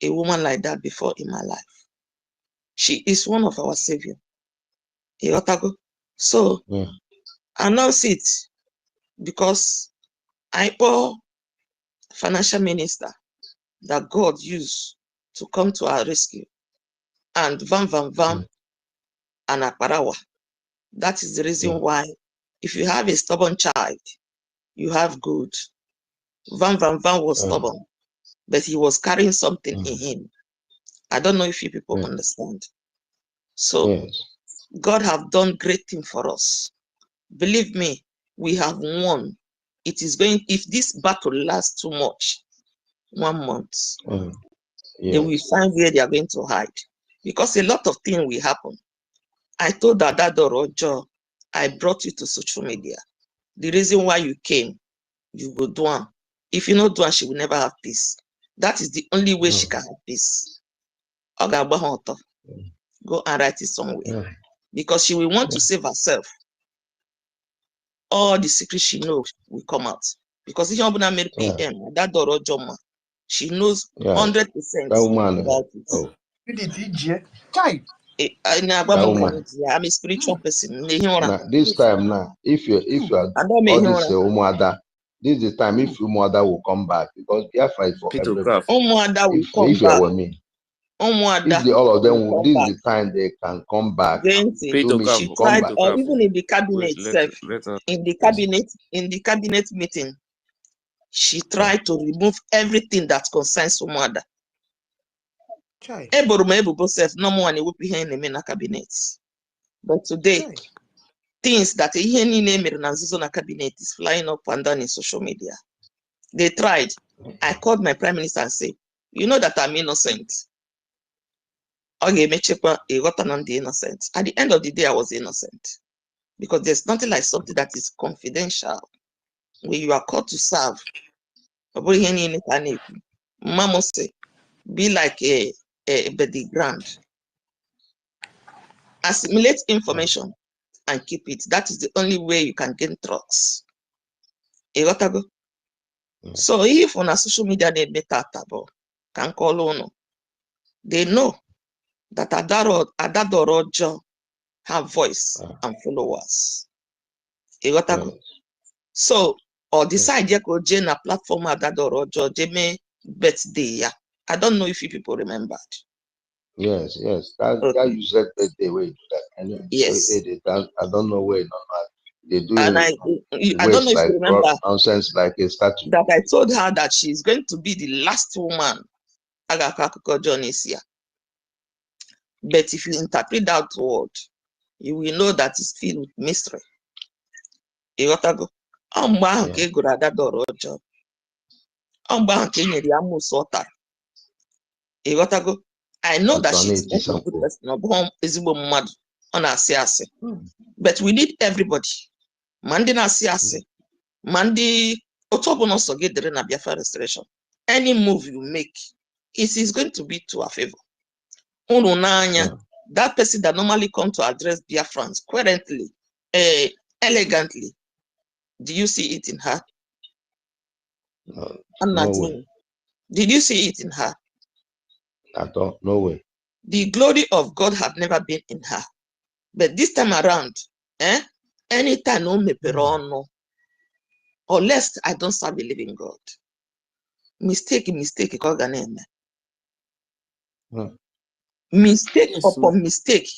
S6: a woman like that before in my life. She is one of our saviors. So, announce it because I bought financial minister that God used to come to our rescue. And Vam and Aparawa. That is the reason why if you have a stubborn child, you have good. Van was stubborn, but he was carrying something in him. I don't know if you people understand. So God have done great things for us. Believe me, we have won. It is going, if this battle lasts too much, 1 month, they will find where they are going to hide. Because a lot of things will happen. I told Dada Dorojo, I brought you to social media. The reason why you came, you go do one. If you not do one, she will never have peace. That is the only way she can have peace. Go and write it somewhere. Because she will want to save herself. All the secrets she knows will come out. Because if you want to make PM, that Dorojo, she knows 100% about it. I'm a spiritual person.
S8: Now, this time now, if you are all this Umuada, this is the time if Umuada will come back because Biafra is for everybody.
S6: Umuada will come
S8: if
S6: back.
S8: You with me.
S6: Umuada
S8: If all of them
S6: will
S8: this
S6: come
S8: is the time they can come back.
S6: She tried, or even in the cabinet itself, in the cabinet meeting, she tried to remove everything that concerns Umuada. No more will be here in the cabinet. But today, things that a cabinet is flying up and down in social media. They tried. I called my prime minister and said, you know that I'm innocent. Okay, innocent. At the end of the day, I was innocent. Because there's nothing like something that is confidential. When you are called to serve, Mama say, be like a the ground. Assimilate information and keep it. That is the only way you can gain trust. So if on a social media they can call on, they know that Adadorojo have voice and followers. So or decide you go join a platform Adadorojo Jeme birthday. I don't know if you people remembered.
S8: Yes. That you said birthday way that. I know.
S6: Yes.
S8: I don't know where they do
S6: and
S8: it.
S6: I don't know if
S8: like
S6: you remember
S8: nonsense like a statue.
S6: that I told her that she's going to be the last woman John is here. But if you interpret that word, you will know that it's filled with mystery. You got to go. I know that she's not a good person. But we need everybody. Mandi na siase. Mandi otobo so get the na Biafra restoration. Any move you make, it is going to be to our favor. That person that normally come to address Biafrans currently, elegantly, do you see it in her?
S8: No way.
S6: Did you see it in her?
S8: At all, no way.
S6: The glory of God have never been in her. But this time around, anytime no me perono, unless I don't serve a living God. Mistake, mistake upon mistake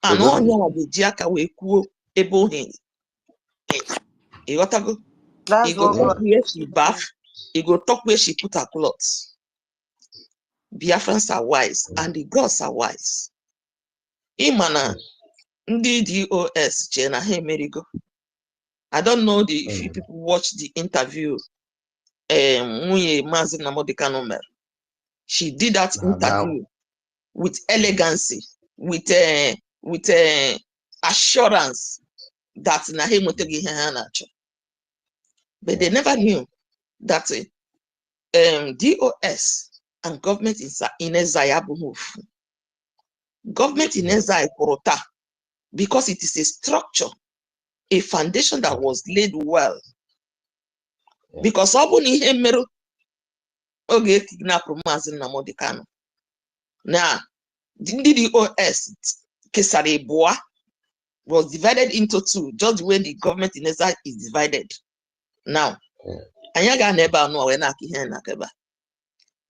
S6: and on the jiaka we kuo ebo hin. He got to go. He go talk where she bath. He go talk where she put her clothes. Biafrans are wise and the gods are wise. Imana ndi DOS Jena hey Merigo. I don't know if you people watch the interview. She did that interview with elegancy, with assurance that but they never knew that DOS and government is in exile move. Government in exile because it is a structure, a foundation that was laid well. Because now the DOS Kesareboa was divided into two, just the way the government in exile is divided. Now,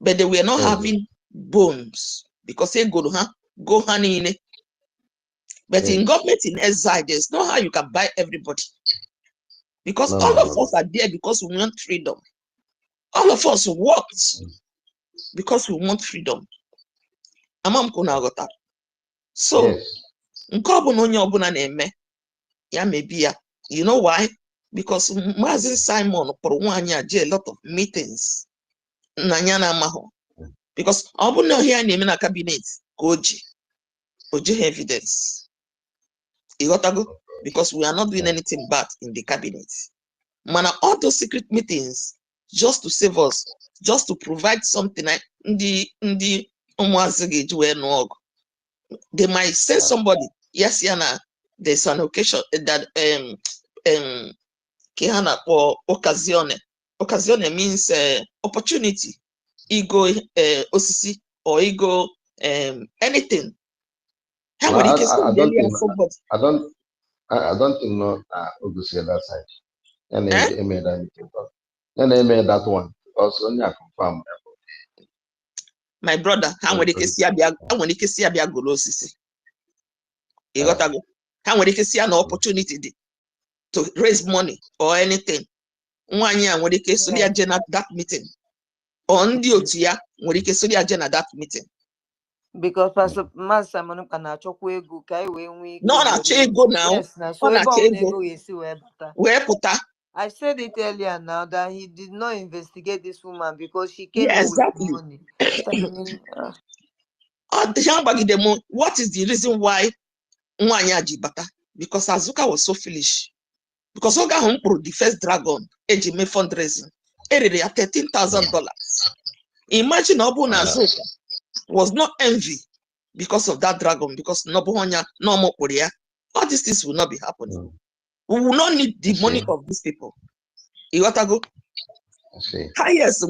S6: but they were not having bones because they go honey. But in government in exile, there's no how you can buy everybody. Because all of us are there because we want freedom. All of us worked because we want freedom. So, ya maybe You know why? Because Mazi Simon for 1 year a lot of meetings. Nanyana Maho. Because Obuno here in a cabinet, OGOJA evidence. You got to go? Because we are not doing anything bad in the cabinet. Man, all those secret meetings just to save us, just to provide something like they might say somebody, yes, Yana, there's an occasion that Kihana for occasione. Occasione means opportunity, ego osisi or ego anything. How would you say
S8: I don't think I don't think no Ogusi at that side. And they made that meeting. And they made that one. Also, only I confirm.
S6: My brother, how would you see Abia Golo osisi? You got to go. How would you see an opportunity to raise money or anything? 1 year when they case so agenda that meeting. On the Otia, when they case so agenda that meeting.
S1: Because Pastor Master Manu can achokwa ego ka we nwe ike.
S6: No, na go now.
S1: Yes, na so ebe ego yesi we bata.
S6: Where puta?
S1: I said it earlier now that he did not investigate this woman because she came
S6: yeah,
S1: in
S6: exactly.
S1: with money.
S6: What is the reason why Nwanyaji bata? Because Azuka was so foolish. Because Oga Humpro, the first dragon, Ejime fundraising, area $13,000. Imagine Obuna Azuka was not envy because of that dragon, because Nobuhonya, no more Korea. All these things will not be happening. We will not need the money of these people. You got to go. Yes,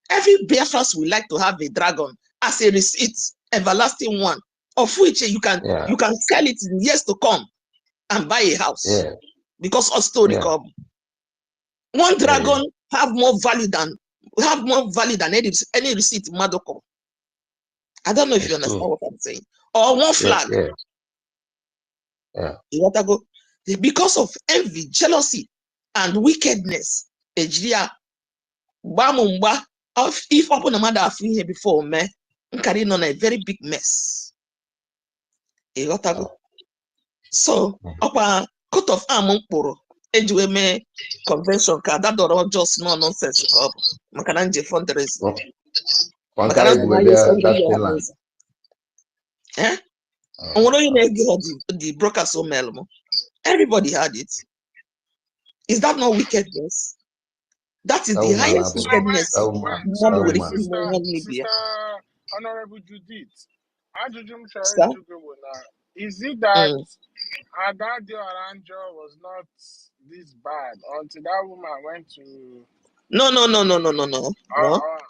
S6: every Biafrans would like to have a dragon as a receipt, everlasting one, of which you can sell it in years to come and buy a house. Because of story come. One dragon have more value than any receipt Madoko. I don't know if you understand what I'm saying. Or one flag. You got to go. Because of envy, jealousy, and wickedness, Ejria, Bamumba, if open a mother here before me, carrying on a very big mess. You got to go. So, upper coat of arm poro, Edweme convention card, that door just no nonsense. Makananje fundraising. Eh? The brokers so melmo. Everybody had it. Is that not wickedness? That is the highest wickedness.
S4: Sister Honorable Judith, is it that Adadio Aranjo was not this bad until that woman went to...
S6: No.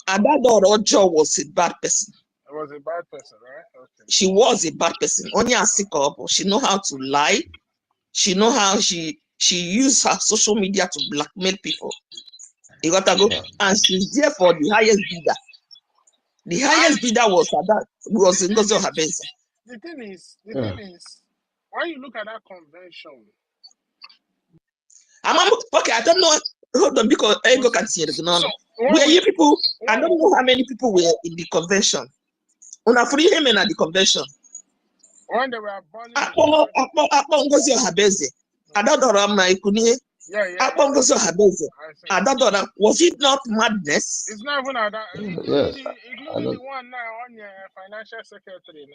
S6: Adadio Aranjo was a bad person.
S4: It was a bad person, right? Okay.
S6: She was a bad person. Only a sick up. She know how to lie. She know how she used her social media to blackmail people. You got to go, and she's there for the highest bidder. The highest bidder was NGOZI Habeza.
S4: The thing is, when you look at that convention,
S6: okay, I don't know. Hold on, because Ego can see it. Were you people? I don't know how many people were in the convention. Una free him at the convention.
S4: When they were burning
S6: NGOZI Habeza. I don't know. Was it not madness?
S4: It's not even that. Including the one now on your financial secretary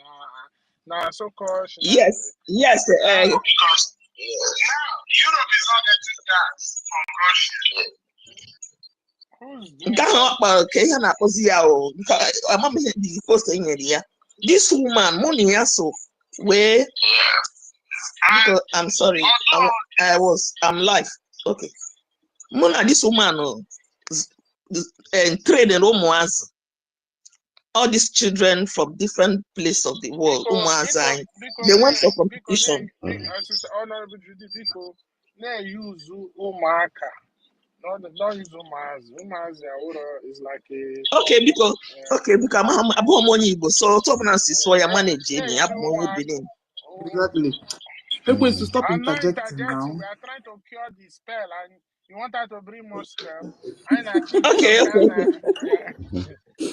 S4: now so-called.
S6: Yes.
S4: Because Europe is not getting that
S6: from Russia. This woman, money so where. Because I'm sorry, I'm live. Okay. Mona, this woman trained in Omoaz. All these children from different places of the world, they went for competition.
S4: Honorable Judy, people, they use Omaka. Don't use Omoaz. Omoaz is like a...
S6: Okay, because I'm money, so Tobanasi so your manager,
S19: Exactly. Everyone's to stop interjecting now.
S4: We are trying to cure the spell, and you want her to bring more spell.
S6: Okay.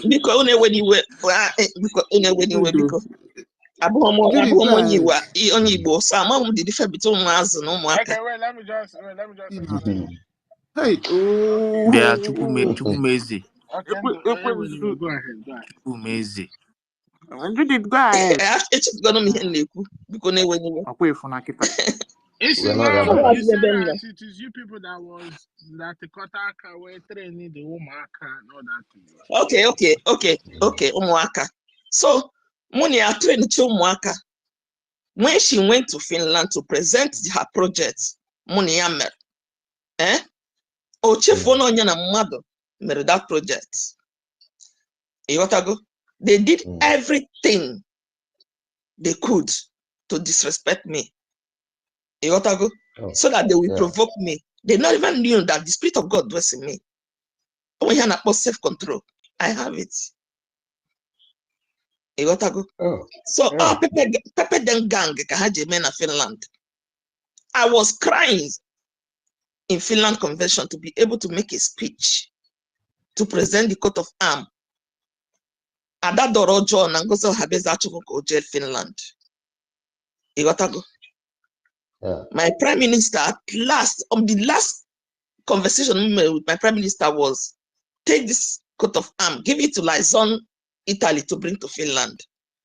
S6: Because when you were,
S19: Judith, go ahead.
S4: Okay, wait, let me just explain.
S19: Hey,
S5: They are
S19: oh.
S5: Chukwumeze.
S4: Okay, go ahead.
S5: Chukwumeze.
S19: Judith, go ahead.
S4: It's
S8: We're not
S4: now
S8: having
S4: you
S8: fun.
S4: said that it is you people that the Kotaka were training the Umaka and all that thing.
S6: Okay, Umuaka. So, Munia trained to Umuaka. When she went to Finland to present her project, Munia mer, Ochefono Nyana Mado made that project. They did everything they could to disrespect me. So that they will provoke me. They not even knew that the Spirit of God was in me. When you have self-control, I have it. So, Pepe Den Gang, Kahajimena, Finland. I was crying in Finland Convention to be able to make a speech to present the coat of arms. Adadoro John and NGOZI Habeza Chukoko jail Finland. My prime minister, at last, the last conversation with my prime minister was, take this coat of arms, give it to Luzon, Italy to bring to Finland.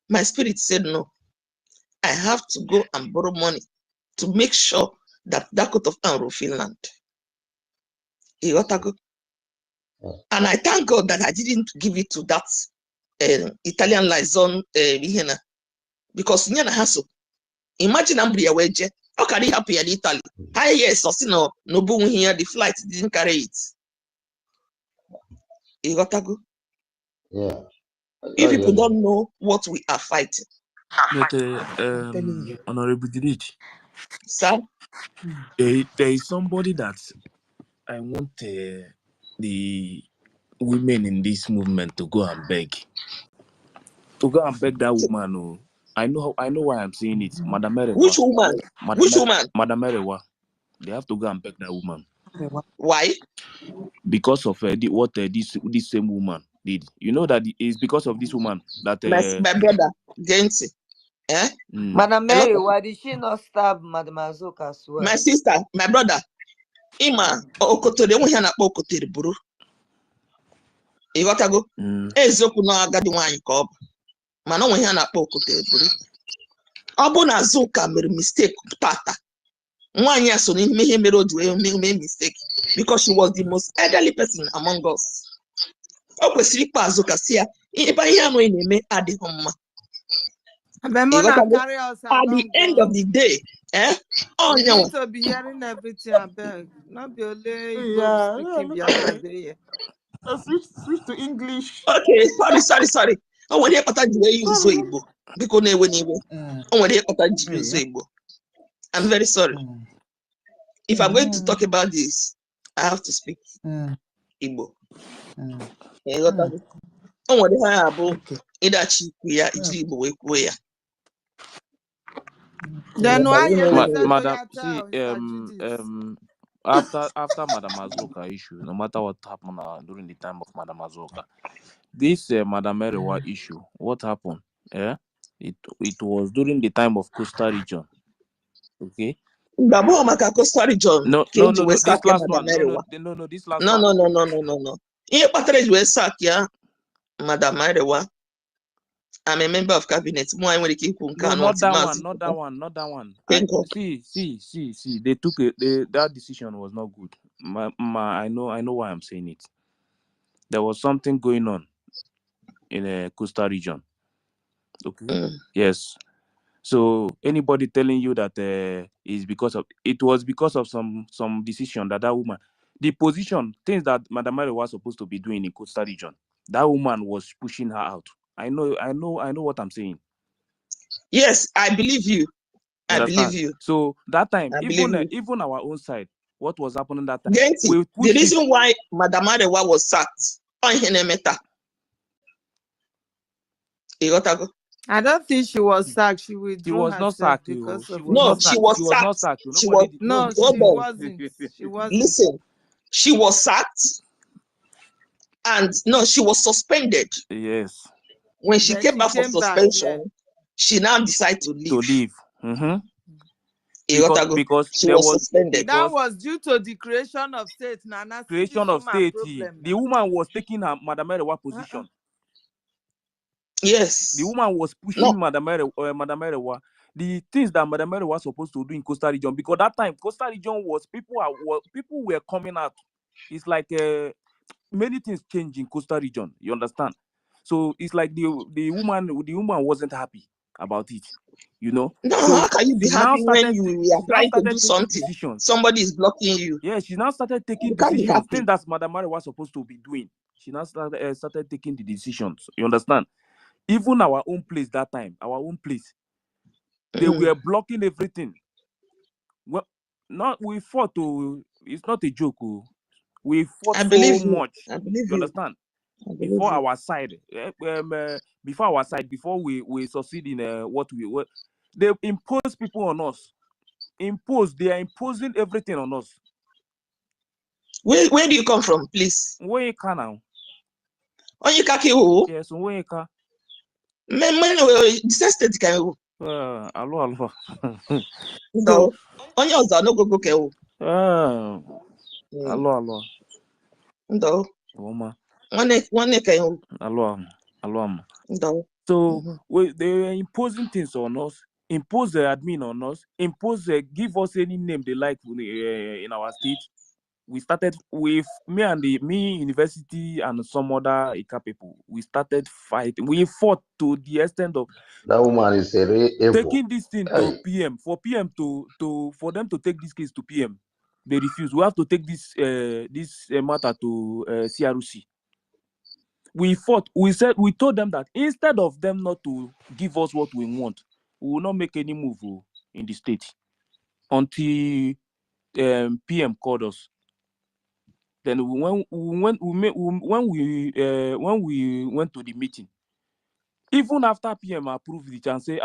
S6: My spirit said no. I have to go and borrow money to make sure that that coat of arms will Finland. And I thank God that I didn't give it to that Italian Luzon because imagine Ambria Weje. How can it happen in Italy? Yes, no boom here, the flight didn't carry it.
S8: Yeah.
S6: If people don't know what we are fighting.
S5: But Honorable Dirich,
S6: Sir?
S5: there is somebody that I want the women in this movement to go and beg. To go and beg that woman. Oh, I know why I'm saying it. Madam Merewa.
S6: Which woman? Which woman?
S5: Madam Merewa. They have to go and beg that woman.
S6: Why?
S5: Because of what this same woman did. You know that it's because of this woman that
S6: my brother Genty.
S1: Madam Mary, why did she not stab Madam Azuka as well?
S6: My sister, my brother. Ima Okotori na Okotori buru. Igotago. Eziokwu na agadi nwanyi ka ọ bụ. Mana onwe ihe na-akpọ Okotori buru. Ọ bụ na Azuka mere mistake tata. Nwanyi a so n'ime ihe mere o ji wee mistake because she was the most elderly person among us. O kwesịrị ikpe Azuka si ya ebe ihe anụ ị na-eme adịghị mma. At the end of the day,
S1: you need to be hearing everything, I beg. Not be only speaking Biafra.
S19: Switch to English.
S6: Okay, sorry. Oh, when you use Igbo, because Igbo. I'm very sorry. If I'm going to talk about this, I have to speak Igbo.
S1: Then why
S5: Madam, see, after Madam Azuka issue, no matter what happened during the time of Madam Azuka, this Madam Merewa issue, what happened? It was during the time of Coastal Region. Okay.
S6: No, Coastal Region.
S5: No. This last one. No. This last one.
S6: No. Here, Patrick will sack Madam Merewa. I'm a member of cabinet.
S5: No, not that one. See. They took that decision was not good. I know why I'm saying it. There was something going on in a Coastal Region. Okay. Yes. So anybody telling you that it was because of some decision that woman, the position, things that Madam Mary was supposed to be doing in Coastal Region, that woman was pushing her out. I know what I'm saying.
S6: Yes, I believe you. I believe you.
S5: So that time, even our own side, what was happening that time?
S6: Genty, the reason why Madam Arewa was sacked on Henemeta.
S1: I don't think she was sacked. She withdrew.
S5: She was not sacked.
S6: She was sacked.
S1: She wasn't.
S6: Listen, she was sacked, and no, she was suspended.
S5: Yes.
S6: When she came back from suspension, she now decided to leave.
S5: Because
S6: she
S5: there
S6: was
S5: was
S6: suspended.
S1: That was due to the creation of state. Nana,
S5: creation of state. The woman was taking her Madam Erewa position.
S6: Yes.
S5: The woman was pushing Madam Erewa. The things that Madam Erewa was supposed to do in Coastal Region, because that time Coastal Region was people were coming out. It's like many things change in Coastal Region. You understand? So it's like the woman wasn't happy about it. You know?
S6: No,
S5: so
S6: how can you be happy when you are trying to do something?
S5: Decisions.
S6: Somebody is blocking you.
S5: Yeah, she now started taking decisions. Things that Madam Mary was supposed to be doing. She now started taking the decisions. You understand? Even our own place that time, they were blocking everything. Well, we fought to. It's not a joke. We fought so much. You understand? Before our side, before we succeed in what they impose people on us. They are imposing everything on us.
S6: Where do you come from, please?
S5: Where now?
S6: Onyeka.
S5: Yes, Where?
S6: The state can.
S5: Hello.
S6: So, onye ọzọ no go ke.
S5: Hello.
S6: Ndo.
S5: Woman.
S6: One ke.
S5: Hello.
S6: Ndo.
S5: So they were imposing things on us, impose the admin on us, give us any name they like in our state. We started with me university and some other IKA people. We started fighting. We fought to the extent of
S8: that woman is
S5: taking this thing to PM. For PM for them to take this case to PM, they refused. We have to take this matter to CRC. We fought. We told them that instead of them not to give us what we want, we will not make any move in the state until PM called us. Then when we went to the meeting, even after PM approved it and say,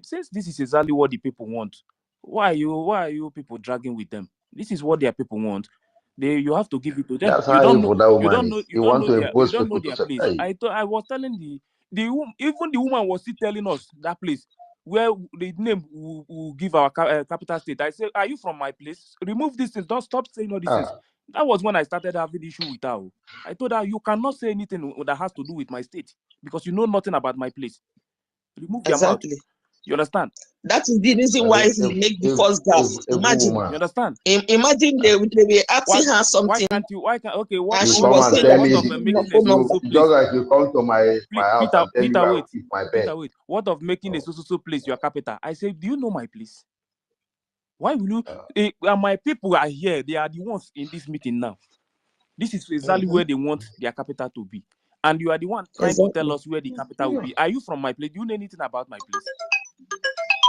S5: since this is exactly what the people want, why are you people dragging with them? This is what their people want. You have to give it to them.
S8: That's how evil that woman is. You don't know
S5: their place. I was telling even the woman was still telling us that place where the name will give our capital state. I said, are you from my place? Remove these things. Don't stop saying all these things. That was when I started having issue with her. I told her, you cannot say anything that has to do with my state because you know nothing about my place. Remove your mouth. You understand?
S6: That is the reason why he make the first gas. Imagine.
S5: You understand?
S6: Imagine they were asking her something.
S5: Why can't okay? What?
S6: And she was saying that
S5: what of making a so place?
S8: Just like you come to my house and tell
S5: Peter,
S8: you I will keep my bed.
S5: Peter, wait. What of making a so place your capital? I said, do you know my place? Why will you? My people are here. They are the ones in this meeting now. This is exactly where they want their capital to be. And you are the one trying to tell us where the capital will be. Are you from my place? Do you know anything about my place?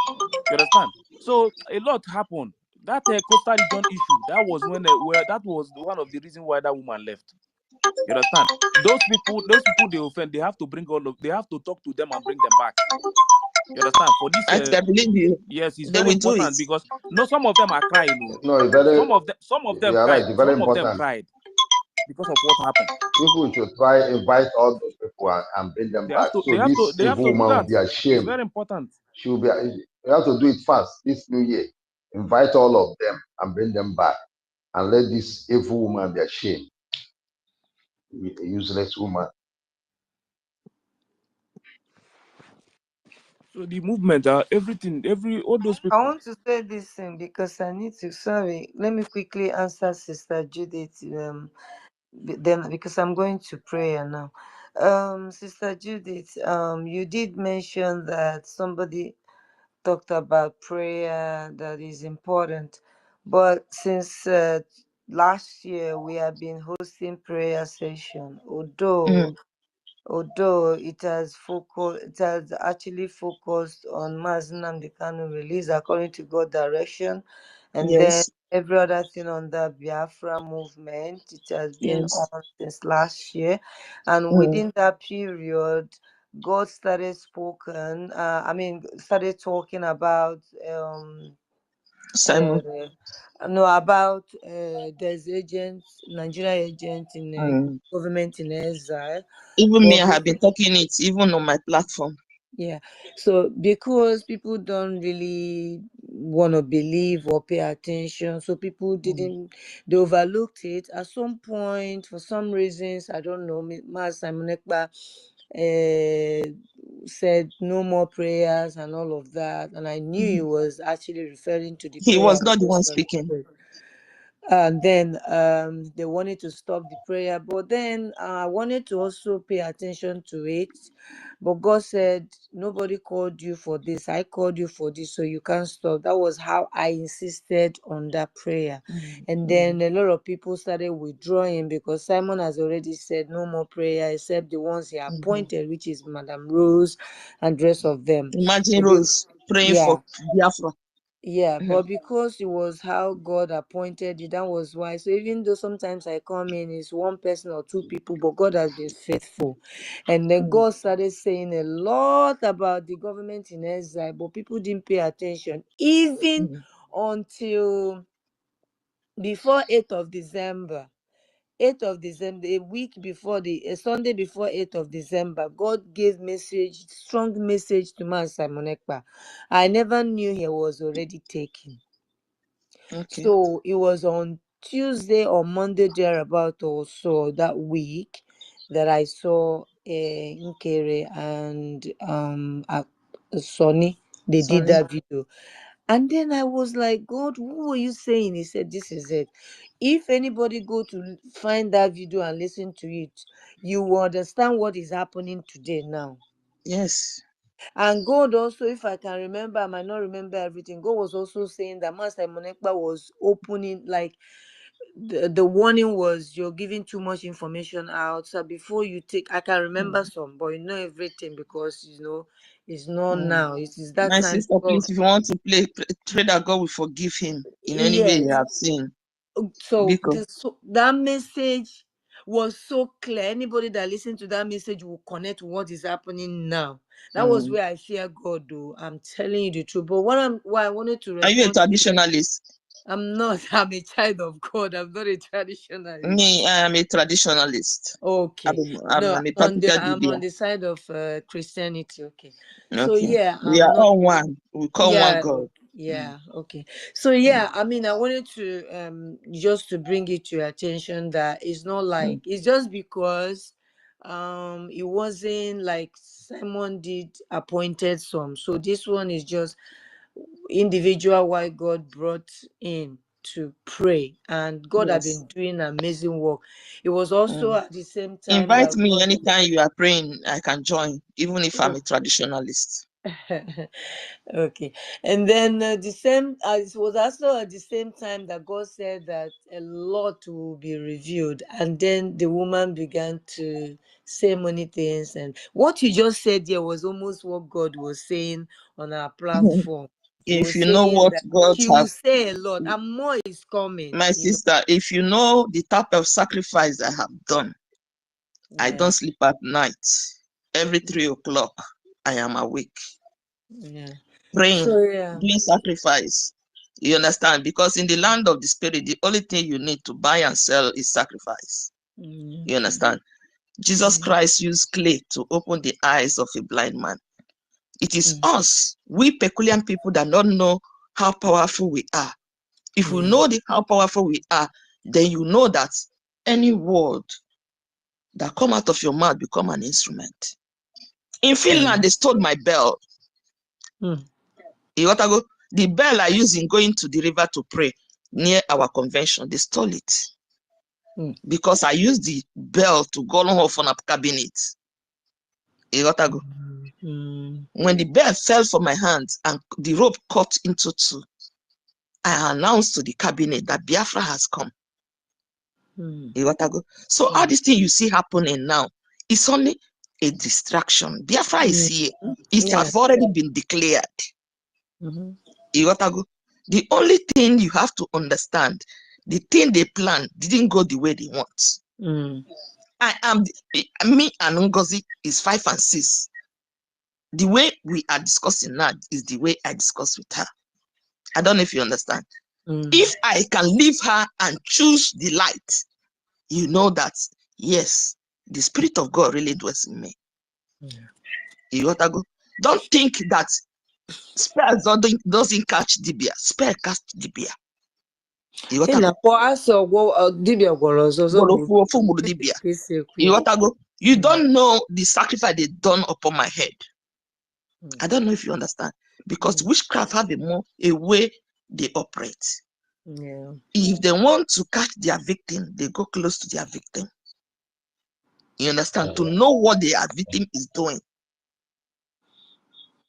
S5: You understand? So a lot happened. That Coastal Region issue, that was when that was one of the reasons why that woman left. You understand? Those people they offend, they have to talk to them and bring them back. You understand? For this,
S6: I believe you.
S5: Yes, it's very important because some of them are crying.
S8: No,
S5: some of them cried.
S8: Right,
S5: some of them cried because of what happened.
S8: People should try invite all those people and bring them back.
S5: They have to do that.
S8: Will be ashamed.
S5: It's very important.
S8: She will be. You have to do it fast this new year. Invite all of them and bring them back, and let this evil woman be ashamed. A useless woman.
S5: So the movement, everything, all those people.
S1: I want to say this thing because I need to. Sorry, let me quickly answer Sister Judith. Then because I'm going to prayer now. Sister Judith, you did mention that somebody talked about prayer that is important, but since last year we have been hosting prayer session, although it has actually focused on Mazi Nnamdi Kanu release according to God direction, and then every other thing on the Biafra movement. It has been on since last year, and within that period, God started talking about
S6: Simon.
S1: About there's agents, Nigerian agents in government in exile.
S6: Even me, I have been talking it even on my platform.
S1: Yeah. So because people don't really want to believe or pay attention, so people didn't, they overlooked it. At some point, for some reasons, I don't know, Mas Simon Ekpa said no more prayers and all of that. And I knew he was actually referring to the
S6: He
S1: prayer
S6: was not the one
S1: request on the
S6: speaking.
S1: prayer. And then they wanted to stop the prayer, but then I wanted to also pay attention to it. But God said, nobody called you for this, I called you for this, so you can't stop. That was how I insisted on that prayer. And then a lot of people started withdrawing because Simon has already said no more prayer except the ones he appointed, which is Madam Rose and the rest of them.
S6: Imagine
S1: But
S6: Rose praying
S1: yeah.
S6: for Biafra.
S1: Yeah, but because it was how God appointed you, that was why. So even though sometimes I come in, it's one person or two people, but God has been faithful. And then God started saying a lot about the government in exile, but people didn't pay attention, even until before 8th of December. 8th of December, a week before a Sunday before 8th of December, God gave strong message to Man Simon Ekpa. I never knew he was already taken.
S6: Okay.
S1: So it was on Tuesday or Monday thereabout or so that week that I saw Nkere and Sonny. They did that video. And then I was like, God, who are you saying? He said, this is it. If anybody go to find that video and listen to it, you will understand what is happening today now.
S6: Yes.
S1: And God also, if I can remember, I might not remember everything. God was also saying that Master Monekpa was opening, like the warning was, you're giving too much information out. So before you take, I can remember some, but you know everything because it's not now. It is that
S6: My
S1: time.
S6: sister, please, if you want to pray that God will forgive him in any way you
S1: Yes.
S6: have seen.
S1: So that message was so clear. Anybody that listened to that message will connect to what is happening now. That was where I fear God, though. I'm telling you the truth. But why I wanted to respond.
S6: Are you a traditionalist?
S1: I'm not. I'm a child of God. I'm not a traditionalist.
S6: Me, I am a traditionalist.
S1: Okay.
S6: I'm a practical
S1: on the side of Christianity. Okay. So
S6: okay.
S1: yeah,
S6: We are all one. We call one God.
S1: Yeah, okay. So yeah, I mean, I wanted to just to bring it to your attention that it's not like it's just because it wasn't like Simon did appointed some. So this one is just individual why God brought in to pray, and God had been doing amazing work. It was also at the same time
S6: Invite
S1: that
S6: me
S1: God
S6: anytime you are praying. I can join, even if I'm a traditionalist.
S1: Okay. And then it was also at the same time that God said that a lot will be revealed. And then the woman began to say many things. And what you just said here was almost what God was saying on our platform. He
S6: If
S1: was
S6: you know
S1: saying
S6: what
S1: that
S6: God
S1: He will
S6: have,
S1: say a lot, and more is coming.
S6: my sister, if you know the type of sacrifice I have done, I don't sleep at night. Every 3 o'clock, I am awake. Praying, doing sacrifice. You understand? Because in the land of the spirit, the only thing you need to buy and sell is sacrifice. You understand? Jesus Christ used clay to open the eyes of a blind man. It is us, we peculiar people, that don't know how powerful we are. If we know how powerful we are, then you know that any word that come out of your mouth become an instrument. In Finland, they stole my bell. You got to go. The bell I use in going to the river to pray near our convention, they stole it. Because I used the bell to go off on a cabinet. You got to go. When the bell fell from my hands and the rope cut into two, I announced to the cabinet that Biafra has come. You got to go. So all this thing you see happening now, it's only a distraction. Biafra is here. It has already been declared. You got to go. The only thing you have to understand, the thing they plan didn't go the way they want. Me and NGOZI is 5 and 6. The way we are discussing now is the way I discuss with her. I don't know if you understand. If I can leave her and choose the light, you know that, yes, the Spirit of God really dwells in me. You got to go. Don't think that spell doesn't catch Dibia. Spell catch Dibia. You got to go. You don't know the sacrifice they done upon my head. I don't know if you understand. Because witchcraft have a way they operate.
S1: Yeah.
S6: If they want to catch their victim, they go close to their victim. You understand? To know what their victim is doing.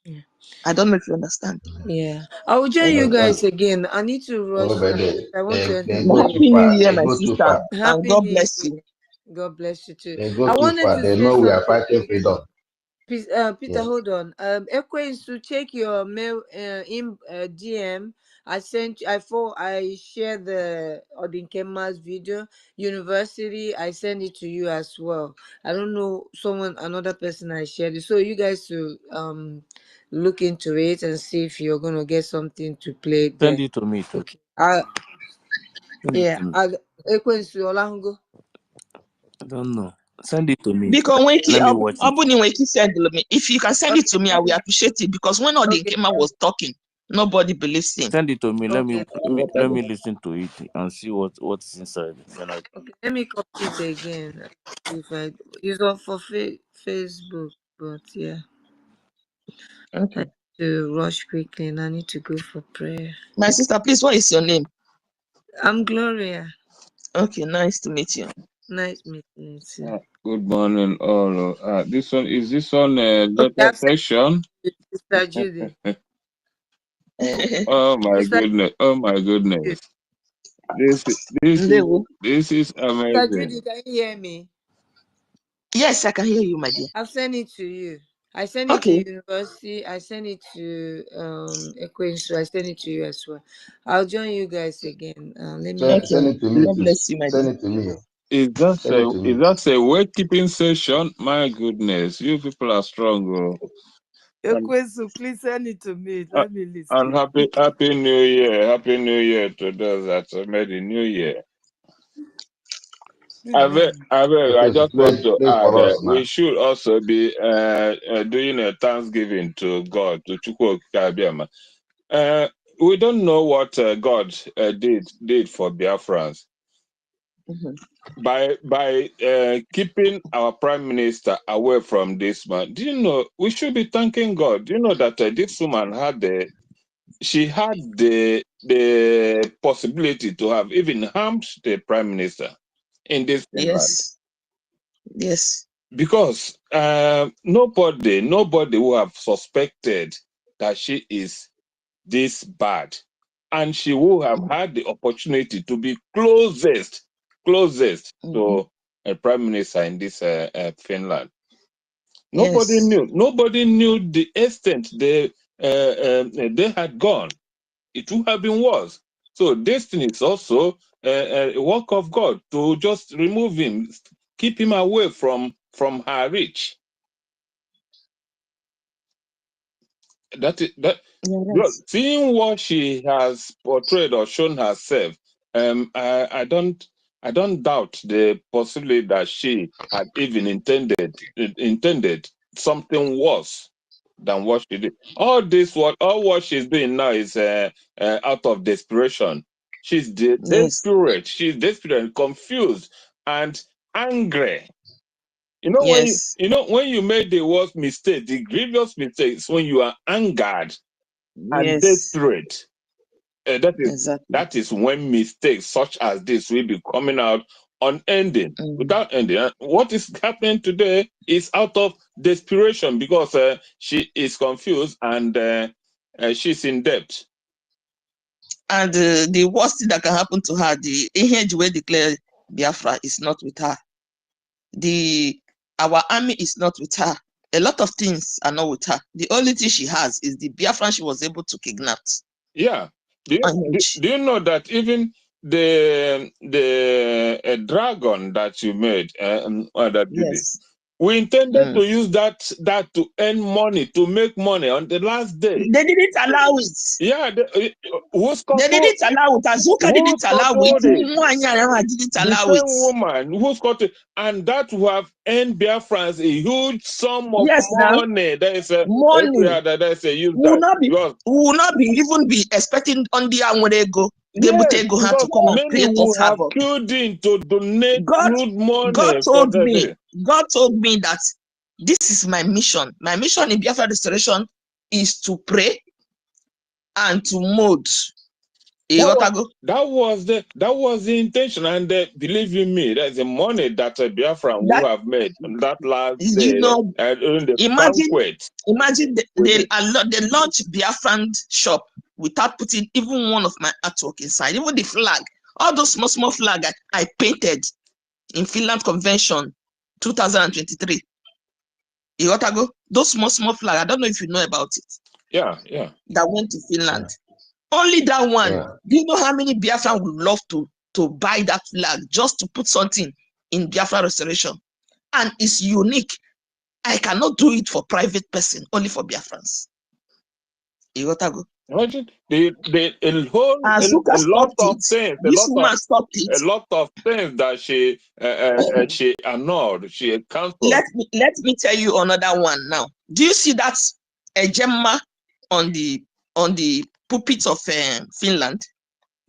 S1: Yeah.
S6: I don't know if you understand.
S1: Yeah. I will join you guys again. I need to rush. I want to
S8: they go too
S6: Happy
S8: far.
S6: New Year,
S8: They
S6: my
S8: go too
S6: sister.
S8: far.
S6: And
S1: Happy
S6: God
S1: New
S6: bless
S1: Year.
S6: you.
S1: God bless you too.
S8: They go
S1: I
S8: too
S1: wanted
S8: far.
S1: to
S8: They
S1: say
S8: know we are
S1: something.
S8: fighting freedom.
S1: Peter,
S8: Yeah.
S1: hold on. Ekwe, to check your mail in DM. I shared the Odinkema's video. University, I send it to you as well. I don't know another person I shared it. So you guys to look into it and see if you're gonna get something to play there.
S5: Send it to me too.
S1: Okay. Ekwe Olango.
S5: I don't know. Send it to me.
S6: Because
S5: Let me watch it.
S6: if you can send it to me, I will appreciate it. Because when Odinkema was talking, nobody believes him.
S5: Send it to me. Let me listen to it and see what is inside. Then
S1: Okay, let me copy it again. If I use it for Facebook, but yeah.
S6: Okay.
S1: I need to rush quickly and I need to go for prayer.
S6: My sister, please, what is your name?
S1: I'm Gloria.
S6: Okay, nice to meet you.
S1: Nice meeting you too.
S21: Good morning, all. This one letter section.
S1: Sister Judy.
S21: Oh my goodness! Oh my goodness! This is
S1: Sister Judy,
S21: amazing.
S1: can you hear me?
S6: Yes, I can hear you, my dear.
S1: I've sent it to you. I sent it to university. I sent it to Equincy. I sent it to you as well. I'll join you guys again. Let me
S8: Send it to me.
S6: God bless you, my
S8: Send
S6: dear.
S8: it to me.
S21: Is that a word keeping session? My goodness, you people are strong.
S1: Equincy, please send it to me. Let me listen.
S21: And happy New Year! Happy New Year to those that made the New Year. I just want to add, we should also be doing a thanksgiving to God, to Chukwu Kabiama. We don't know what God did for Biafrans. By keeping our prime minister away from this man. Do you know we should be thanking God? Do you know that this woman had the possibility to have even harmed the prime minister in this Finland?
S6: Yes.
S21: Because nobody would have suspected that she is this bad, and she would have had the opportunity to be closest to a prime minister in this Finland. Nobody knew the extent they had gone. It would have been worse. So destiny is also a work of God to just remove him, keep him away from her reach. Seeing what she has portrayed or shown herself, I don't doubt the possibility that she had even intended something worse than what she did. All what she's doing now is out of desperation. She's desperate. She's desperate, confused, and angry. You know when you made the worst mistake, the grievous mistake is when you are angered and desperate. That is when mistakes such as this will be coming out unending, without ending. And what is happening today is out of desperation because she is confused and she's in debt.
S6: And the worst thing that can happen to her, the age will declare Biafra is not with her. Our army is not with her. A lot of things are not with her. The only thing she has is the Biafran she was able to kidnap.
S21: Yeah. Do you know that even the dragon that you made, We intended to use that to earn money, to make money on the last day.
S6: They didn't allow it.
S21: Yeah,
S6: They didn't allow it. Azuka didn't allow it. Didn't
S21: The
S6: allow
S21: same
S6: it.
S21: woman who's got it, and that will have earned BIAFRANS a huge sum of
S6: Yes,
S21: money. There is a
S6: money.
S21: there is a use
S6: We will not be.
S21: because
S6: We will not be even be expecting on the Anwego.
S21: yes,
S6: Go have to
S21: because
S6: come and
S21: many
S6: create us
S21: will have
S6: havoc.
S21: queued in to donate huge money
S6: God
S21: for
S6: told
S21: the
S6: me.
S21: day.
S6: God told me that this is my mission. My mission in Biafra restoration is to pray and to mold.
S21: That was the intention, and believe you me, there's the money that Biafran will have made on that last day during the banquet.
S6: Imagine they launched Biafran shop without putting even one of my artwork inside, even the flag. All those small flag I painted in Finland Convention 2023. Those small flag. I don't know if you know about it.
S21: Yeah.
S6: That went to Finland. Only that one. Yeah. Do you know how many Biafran would love to buy that flag just to put something in Biafra restoration? And it's unique. I cannot do it for private person, only for Biafrans.
S21: Imagine a lot of things that she annulled, she cancelled.
S6: Let me tell you another one now. Do you see that Gemma on the pulpit of Finland?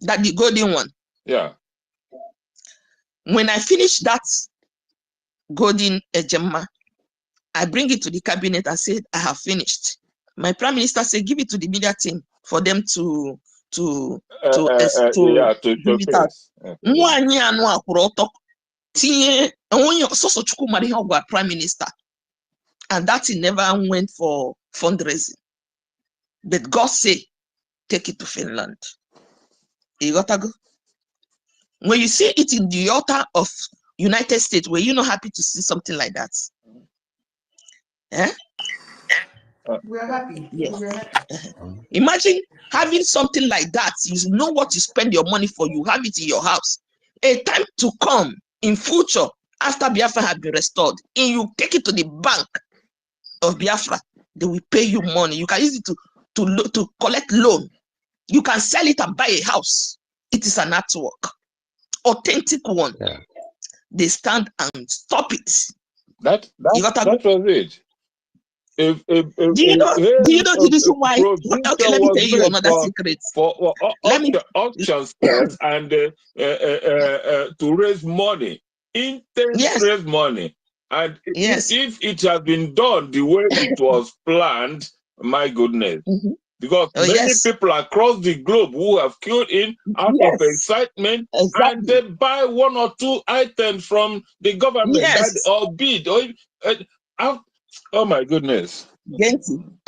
S6: That the golden one.
S21: Yeah.
S6: When I finish that golden Gemma, I bring it to the cabinet and said, I have finished. My prime minister said, give it to the media team for them to give it out. Prime minister. And that thing never went for fundraising. But God said, take it to Finland. You got to go. When you see it in the altar of United States, were you not happy to see something like that?
S16: We're happy.
S6: Yes. Imagine having something like that. You know what you spend your money for. You have it in your house. A time to come in future after Biafra has been restored, and you take it to the bank of Biafra. They will pay you money. You can use it to collect loan. You can sell it and buy a house. It is an artwork, authentic one. Yeah. They stand and stop it.
S21: That was it.
S6: Do you know the reason why? Okay, let me tell you another secret.
S21: For auctions and to raise money, raise money. And if it has been done the way it was planned, my goodness. Because many people across the globe who have queued in out of excitement, and they buy one or two items from the government or bid. Oh my goodness.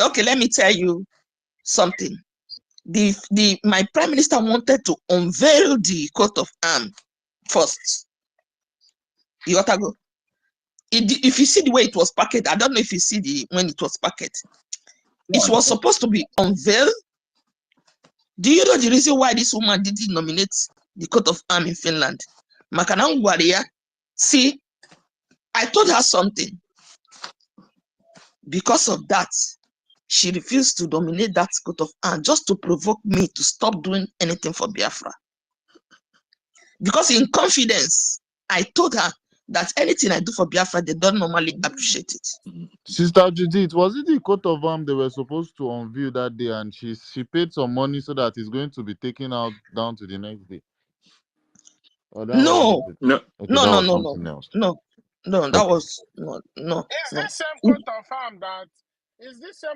S6: Okay, let me tell you something. My prime minister wanted to unveil the coat of arms first. You got to go. If you see the way it was packaged, I don't know if you see when it was packaged. It was supposed to be unveiled. Do you know the reason why this woman didn't nominate the coat of arms in Finland? Makanangwaria, see, I told her something. Because of that, she refused to nominate that coat of arms just to provoke me to stop doing anything for Biafra. Because in confidence, I told her that anything I do for Biafra, they don't normally appreciate it.
S2: Sister Judith, was it the coat of arms they were supposed to unveil that day, and she paid some money so that it's going to be taken out down to the next day? Or that
S6: No,
S2: no, okay,
S6: no,
S2: that
S6: no,
S2: was
S6: no,
S2: something
S6: no,
S2: else.
S6: no, that was no.
S4: Is this same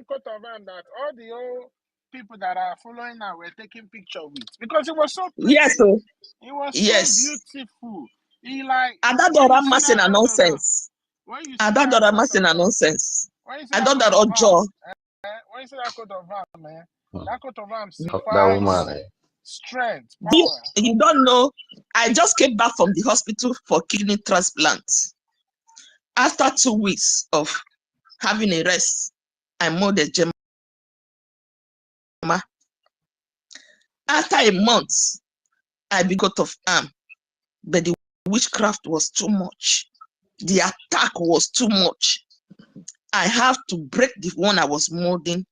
S4: coat of arms that all the old people that are following now were taking picture with? Because it was so pretty.
S6: Yes, so
S4: it was so beautiful.
S6: Adadora masina nonsense. Adadora masina nonsense. Adadora ojo.
S4: When you see that coat of arms, man, that coat of arms signifies strength, power.
S6: You don't know. I just came back from the hospital for kidney transplant. After 2 weeks of having a rest, I mowed the Gemma. After a month, I begot of arm, but the witchcraft was too much. The attack was too much. I have to break the one I was molding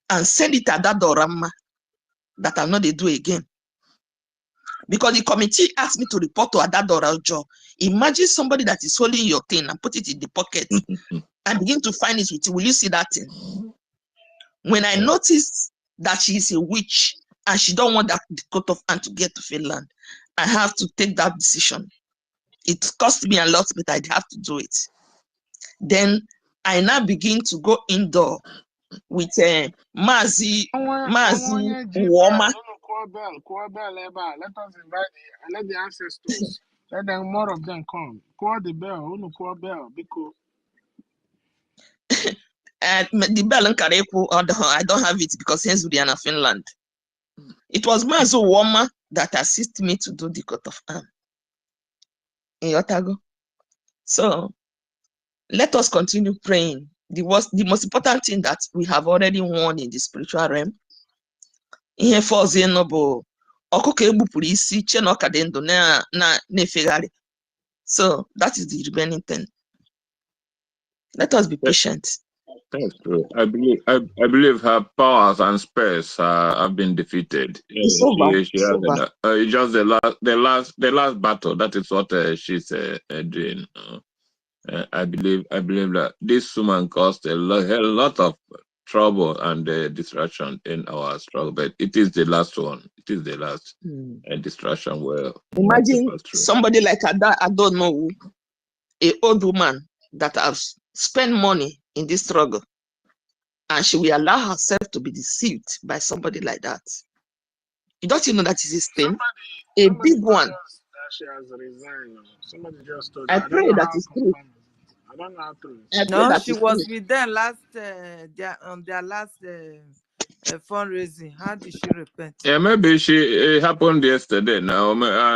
S6: and send it at that Dorama that I'm not to do again. Because the committee asked me to report to Adadora Ojo. Imagine somebody that is holding your thing and put it in the pocket and begin to find it with you. Will you see that thing? When I noticed that she is a witch and she don't want that coat of hand to get to Finland, I have to take that decision. It cost me a lot, but I'd have to do it. Then I now begin to go indoor with Mazi Woma.
S4: Let us invite and let the ancestors. Let them more of them come. Call the bell. Call bell because
S6: The bell in Kareku, I don't have it because hence we are in Finland. It was Mazi Woma that assisted me to do the coat of arm in Otago. So let us continue praying. The most important thing that we have already won in the spiritual realm. Ihe fọzọ ịnụ bụ ọkụkọ egbupụrụ isi che na ọka dị ndụ na-efegharị. So that is the remaining thing. Let us be patient.
S21: That's true. I believe her powers and spells have been defeated.
S6: It's over.
S21: She has it's just the last battle. That is what she's doing. I believe that this woman caused a lot of trouble and distraction in our struggle, but it is the last one. It is the last distraction. Well,
S6: imagine somebody like that. I don't know, an old woman that has spent money in this struggle, and she will allow herself to be deceived by somebody like that. You don't know that is a thing, a big one.
S4: She has resigned. Somebody just told
S6: I pray that is true.
S4: I don't know how true.
S1: No, she was with them last on their last fundraising. How did she repent?
S21: Yeah, maybe it happened yesterday. Now,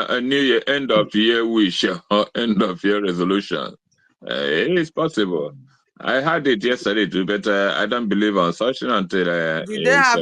S21: a New Year, end of year wish or end of year resolution. It is possible. I had it yesterday too, but I don't believe on such until.
S1: Did they have